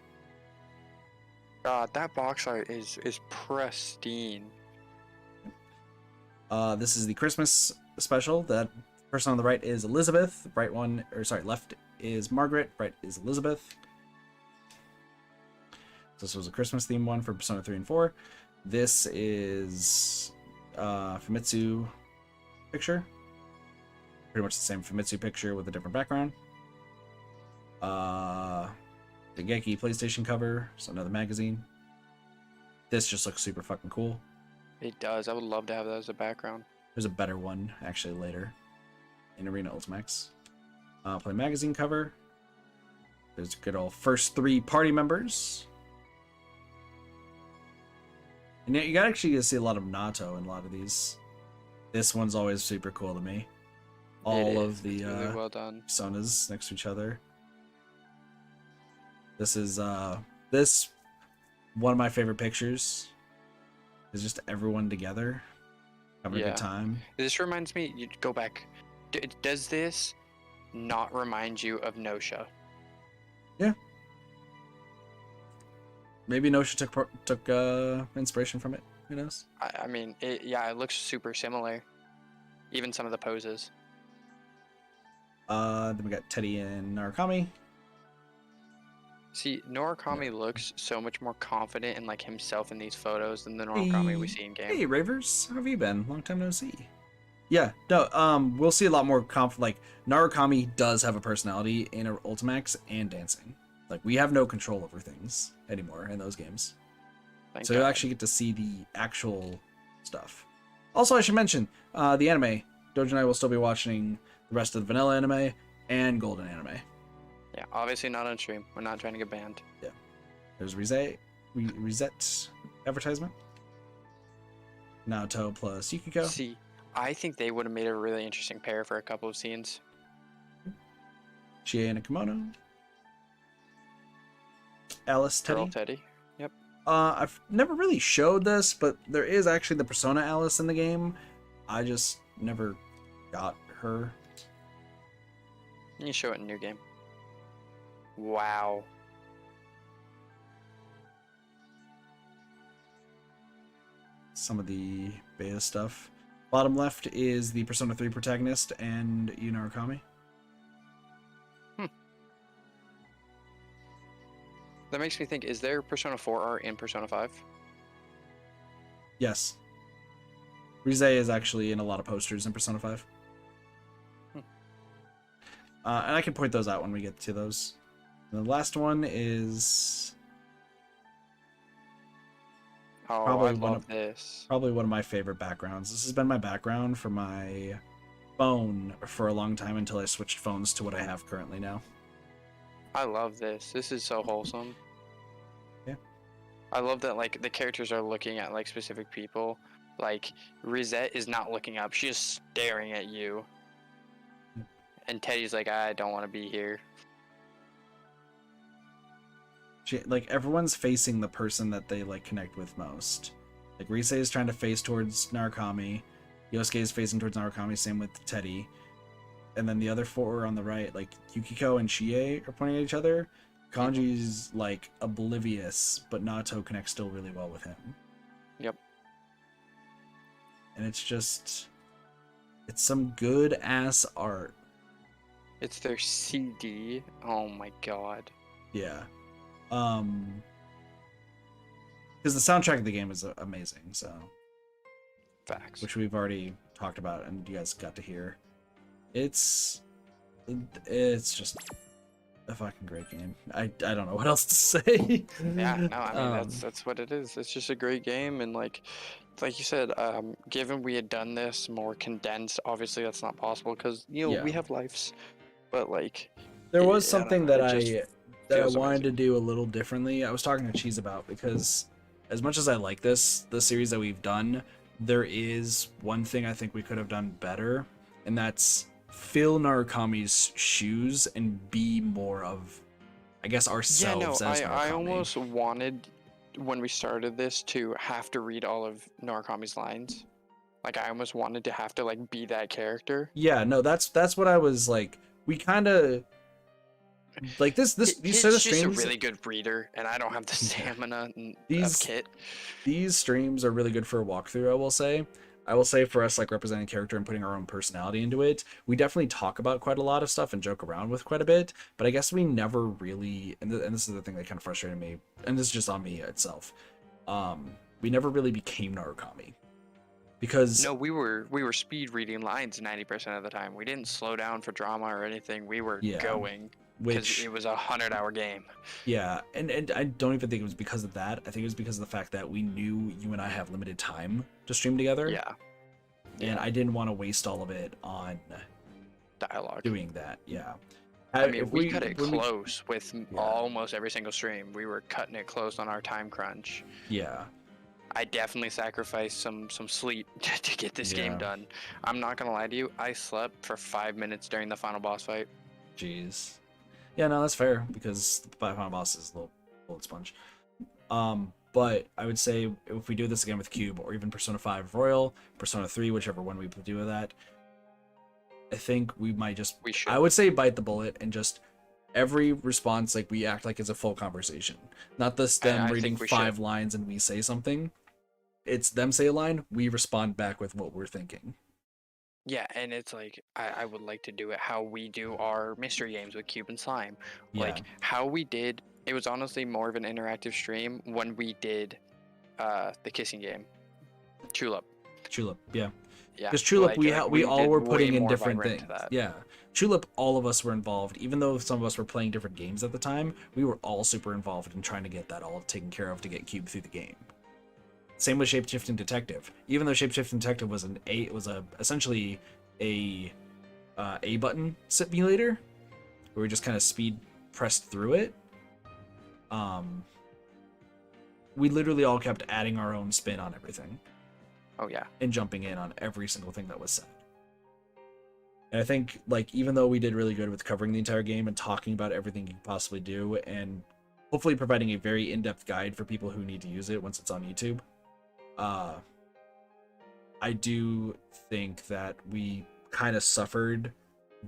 God, that box art is pristine. This is the Christmas special. That person on the right is Elizabeth. Left is Margaret. Right is Elizabeth. This was a Christmas themed one for Persona 3 and 4. This is Famitsu picture. Pretty much the same Famitsu picture with a different background. The Geki PlayStation cover, so another magazine. This just looks super fucking cool. It does. I would love to have that as a background. There's a better one actually later in Arena Ultimax. Play magazine cover. There's good old first 3 party members. And yet you gotta actually get to see a lot of Nato in a lot of these. This one's always super cool to me. All of the really well done. personas next to each other. This is this one of my favorite pictures. Is just everyone together having a good time. This reminds me. You go back. Does this not remind you of Nosha? Yeah. Maybe Nosha took inspiration from it. Who knows? I mean, it looks super similar. Even some of the poses. Then we got Teddy and Narukami. See, Norikami looks so much more confident in like himself in these photos than the Norikami we see in game. Hey Ravers, how have you been? Long time no see. Yeah, no, we'll see a lot more like Narukami does have a personality in Ultimax and dancing. Like we have no control over things anymore in those games. So you'll actually get to see the actual stuff. Also, I should mention, the anime. Doge and I will still be watching the rest of the vanilla anime and golden anime. Yeah, obviously not on stream. We're not trying to get banned. Yeah. There's Reset advertisement. Naoto plus Yukiko. See, I think they would have made a really interesting pair for a couple of scenes. Chie and a kimono. Alice Teddy. Girl Teddy. Yep. I've never really showed this, but there is actually the Persona Alice in the game. I just never got her. You show it in New Game. Wow. Some of the beta stuff. Bottom left is the Persona 3 protagonist and Yu Narukami. That makes me think, is there Persona 4 art in Persona 5? Yes. Rize is actually in a lot of posters in Persona 5. And I can point those out when we get to those. And the last one is probably one of my favorite backgrounds. This has been my background for my phone for a long time until I switched phones to what I have currently now. I love this. This is so wholesome. Yeah. I love that like the characters are looking at like specific people. Like Rizette is not looking up. She's just staring at you. And Teddy's like, I don't want to be here. Like everyone's facing the person that they like connect with most. Like Rise is trying to face towards Narukami. Yosuke is facing towards Narukami, same with Teddy. And then the other 4 on the right, like Yukiko and Chie are pointing at each other. Kanji's like oblivious, but Naoto connects still really well with him. Yep. And it's some good ass art. It's their CD. Oh my god. Yeah. Because the soundtrack of the game is amazing, so. Facts. Which we've already talked about and you guys got to hear. It's just a fucking great game. I don't know what else to say. Yeah, no, I mean that's what it is. It's just a great game, and like you said, given we had done this more condensed, obviously that's not possible because we have lives. But like, there was something that I feels wanted to do a little differently. I was talking to Cheese about, because as much as I like the series that we've done, there is one thing I think we could have done better, and that's fill Narukami's shoes and be more of, I guess, ourselves as Narukami. I almost wanted, when we started this, to have to read all of Narukami's lines. Like, I almost wanted to have to, like, be that character. Yeah, no, that's what I was like. We kind of like these set of streams. He's just a really good reader, and I don't have the stamina of Kit. These streams are really good for a walkthrough, I will say. I will say for us, like, representing character and putting our own personality into it, we definitely talk about quite a lot of stuff and joke around with quite a bit, but I guess we never really, and this is the thing that kind of frustrated me, and this is just on me itself, we never really became Narukami. Because no, we were speed reading lines 90% of the time. We didn't slow down for drama or anything. We were going, because it was a 100-hour game. Yeah, and I don't even think it was because of that. I think it was because of the fact that we knew you and I have limited time to stream together. Yeah. And I didn't want to waste all of it on dialogue. Doing that, yeah. I mean, we cut it close with almost every single stream. We were cutting it close on our time crunch. Yeah. I definitely sacrificed some sleep to get this game done. I'm not gonna lie to you, I slept for 5 minutes during the final boss fight. Jeez. Yeah, no, that's fair, because the final boss is a little bullet sponge. But I would say if we do this again with Cube, or even Persona 5 Royal, Persona 3, whichever one we do with that, I think we might just... I would say bite the bullet and just... Every response, like, we act like it's a full conversation. Not this them reading 5 lines and we say something. It's them say a line, we respond back with what we're thinking. Yeah, and it's like, I would like to do it how we do our mystery games with Cube and Slime. Yeah. Like, how we did, it was honestly more of an interactive stream when we did the kissing game. Chulip, yeah. Yeah. Because Chulip, like, we all did were way putting in more different vibrant things. to that. Yeah. Chulip, all of us were involved. Even though some of us were playing different games at the time, we were all super involved in trying to get that all taken care of to get Cube through the game. Same with Shapeshifting Detective. Even though Shapeshifting Detective was essentially a button simulator, where we just kind of speed pressed through it. We literally all kept adding our own spin on everything. Oh yeah. And jumping in on every single thing that was said. And I think, like, even though we did really good with covering the entire game and talking about everything you can possibly do, and hopefully providing a very in-depth guide for people who need to use it once it's on YouTube, I do think that we kind of suffered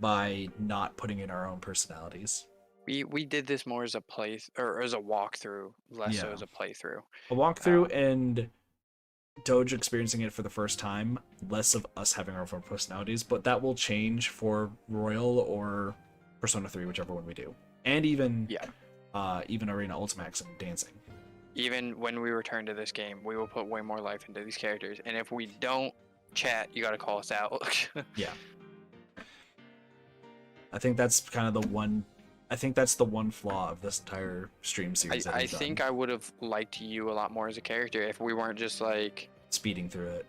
by not putting in our own personalities. We did this more as a as a walkthrough, less so as a playthrough. A walkthrough and Doge experiencing it for the first time, less of us having our own personalities, but that will change for Royal or Persona 3, whichever one we do. And even Arena Ultimax and dancing. Even when we return to this game, we will put way more life into these characters. And if we don't chat, you gotta call us out. Yeah. I think that's kind of the one... I think that's the one flaw of this entire stream series. I think I would have liked you a lot more as a character if we weren't just like... speeding through it.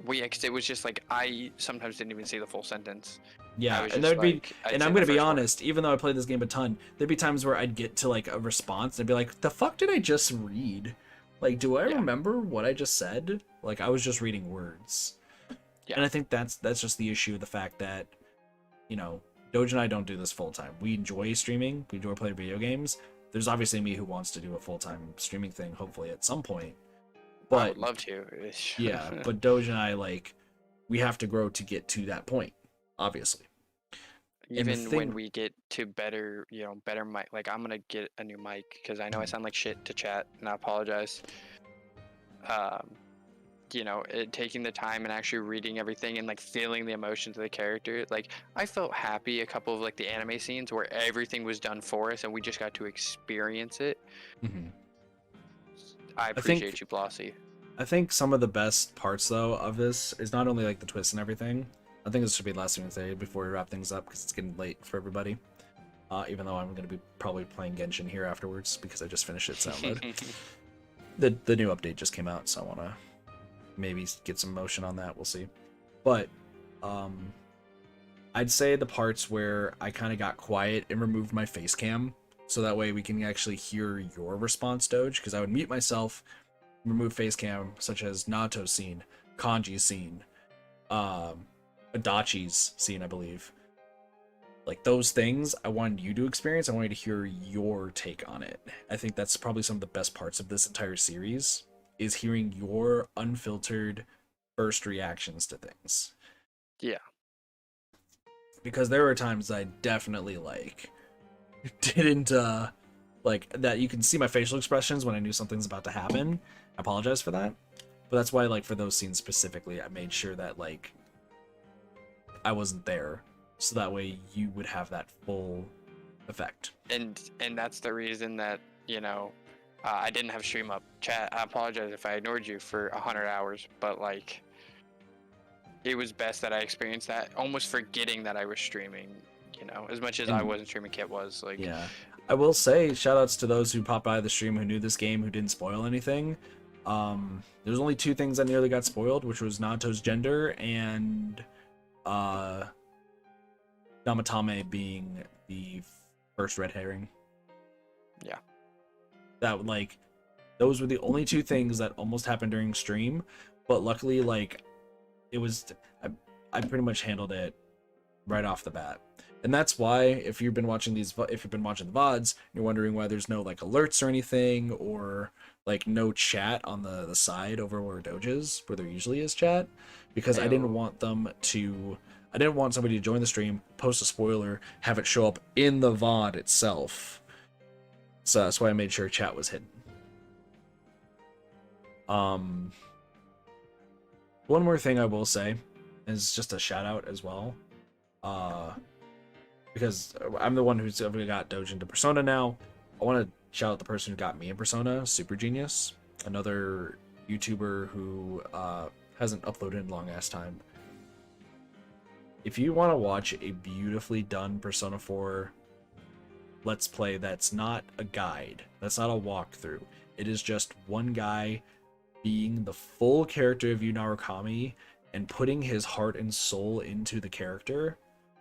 Cause it was just like, I sometimes didn't even see the full sentence. Yeah, and there'd be, and I'm gonna be honest, even though I played this game a ton, there'd be times where I'd get to like a response and I'd be like, the fuck did I just read? Like, do I remember what I just said? Like, I was just reading words. Yeah. And I think that's just the issue, the fact that, you know, Doge and I don't do this full time. We enjoy streaming, we enjoy playing video games. There's obviously me who wants to do a full-time streaming thing, hopefully at some point. But I would love to. Yeah, but Doge and I, like, we have to grow to get to that point, obviously. Even when we get to better mic, like, I'm gonna get a new mic because I know I sound like shit to chat, and I apologize. You know, taking the time and actually reading everything and like feeling the emotions of the character. Like, I felt happy a couple of like the anime scenes where everything was done for us and we just got to experience it. Mm-hmm. I appreciate you, Blossy. I think some of the best parts though of this is not only like the twists and everything. I think this should be the last thing to say before we wrap things up because it's getting late for everybody. Even though I'm going to be probably playing Genshin here afterwards because I just finished it sound mode. The new update just came out, so I want to maybe get some motion on that. We'll see. But I'd say the parts where I kind of got quiet and removed my face cam so that way we can actually hear your response, Doge, because I would mute myself, remove face cam, such as Nato's scene, Kanji's scene, Adachi's scene, I believe, Like those things I wanted you to experience. I wanted to hear your take on it. I think that's probably some of the best parts of this entire series is hearing your unfiltered first reactions to things. Yeah. Because there were times I definitely like didn't like that you can see my facial expressions when I knew something's about to happen. I apologize for that. But that's why like for those scenes specifically, I made sure that like I wasn't there so that way you would have that full effect. And that's the reason that, you know, I didn't have stream up. Chat, I apologize if I ignored you for 100 hours, but like it was best that I experienced that, almost forgetting that I was streaming, you know, as much as I wasn't streaming, Kit was like. Yeah. I will say shoutouts to those who popped by the stream who knew this game, who didn't spoil anything. There's only two things that nearly got spoiled, which was Nato's gender and Namatame being the first red herring. Yeah. That like those were the only two things that almost happened during stream, but luckily like it was I pretty much handled it right off the bat. And that's why if you've been watching the VODs, you're wondering why there's no like alerts or anything, or like no chat on the side over where Doge is, where there usually is chat, because I didn't want somebody to join the stream, post a spoiler, have it show up in the VOD itself. So that's why I made sure chat was hidden. One more thing I will say is just a shout out as well. Because I'm the one who's got Doge into Persona now. I want to shout out the person who got me in Persona, Super Genius, another YouTuber who hasn't uploaded in a long ass time. If you want to watch a beautifully done Persona 4 Let's Play that's not a guide, that's not a walkthrough, it is just one guy being the full character of Yu Narukami and putting his heart and soul into the character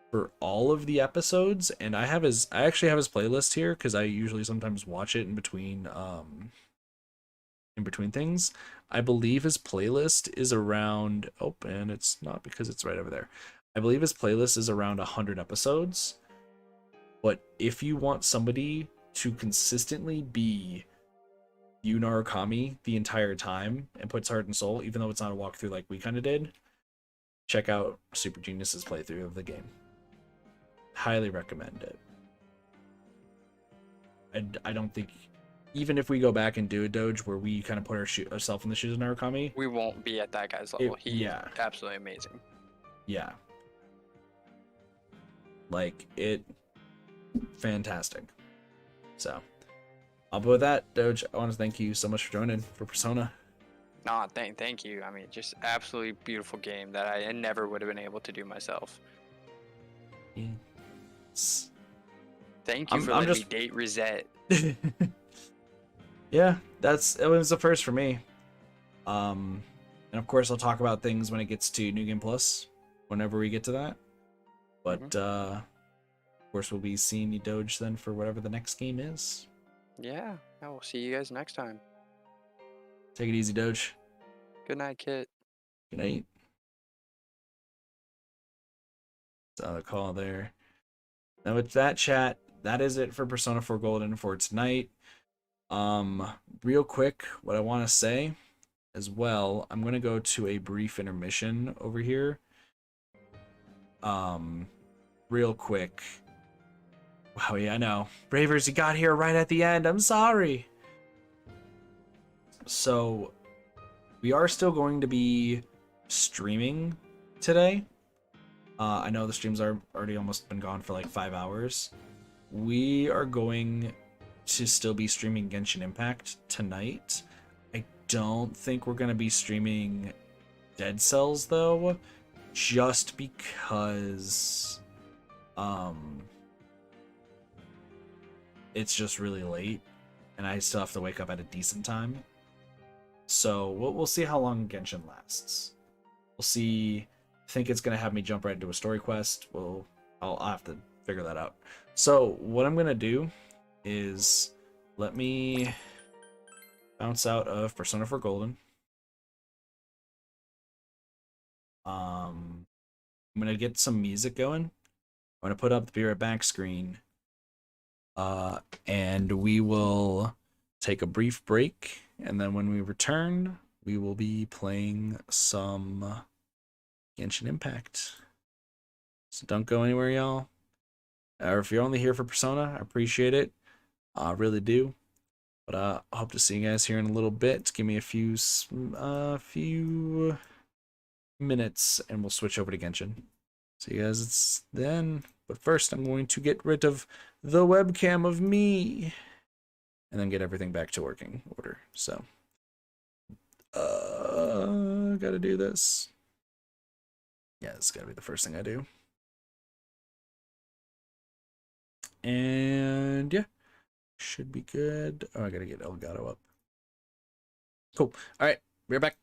for all of the episodes. And I actually have his playlist here because I usually sometimes watch it in between things. I believe his playlist is around and it's not because it's right over there. I believe his playlist is around 100 episodes. But if you want somebody to consistently be Yu Narukami the entire time and puts heart and soul, even though it's not a walkthrough like we kind of did, check out Super Genius's playthrough of the game. Highly recommend it. I don't think, even if we go back and do a Doge where we kind of put ourselves in the shoes of Narukami, We won't be at that guy's level. He's absolutely amazing. Yeah. Like, fantastic. So, with that, Doge, I want to thank you so much for joining for Persona. Nah, thank you. I mean, just absolutely beautiful game that I never would have been able to do myself. Yeah. Thank you for letting me date Reset. Yeah, it was the first for me. And of course I'll talk about things when it gets to New Game Plus, whenever we get to that. But of course we'll be seeing you Doge then for whatever the next game is. Yeah, I will see you guys next time. Take it easy, Doge. Good night, Kit. Good night. Saw the call there. Now with that, chat, that is it for Persona 4 Golden for tonight. Real quick, what I want to say as well, I'm going to go to a brief intermission over here. Real quick. Wow, yeah, I know. Bravers, you got here right at the end. I'm sorry. So, we are still going to be streaming today. I know the streams are already almost been gone for like 5 hours. We are going to still be streaming Genshin Impact tonight. I don't think we're going to be streaming Dead Cells though, just because it's just really late and I still have to wake up at a decent time. So we'll see how long Genshin lasts. We'll see. I think it's going to have me jump right into a story quest. I'll have to figure that out. So what I'm going to do is let me bounce out of Persona 4 Golden. I'm going to get some music going I'm going to put up the Be Right Back screen. And we will take a brief break. And then when we return, we will be playing some Genshin Impact. So don't go anywhere, y'all. Or if you're only here for Persona, I appreciate it. I really do. But I hope to see you guys here in a little bit. Give me a few minutes and we'll switch over to Genshin. See you guys then. But first, I'm going to get rid of the webcam of me and then get everything back to working order. So, gotta do this. Yeah, this is gotta be the first thing I do. And yeah, should be good. Oh, I gotta get Elgato up. Cool. All right, we're back.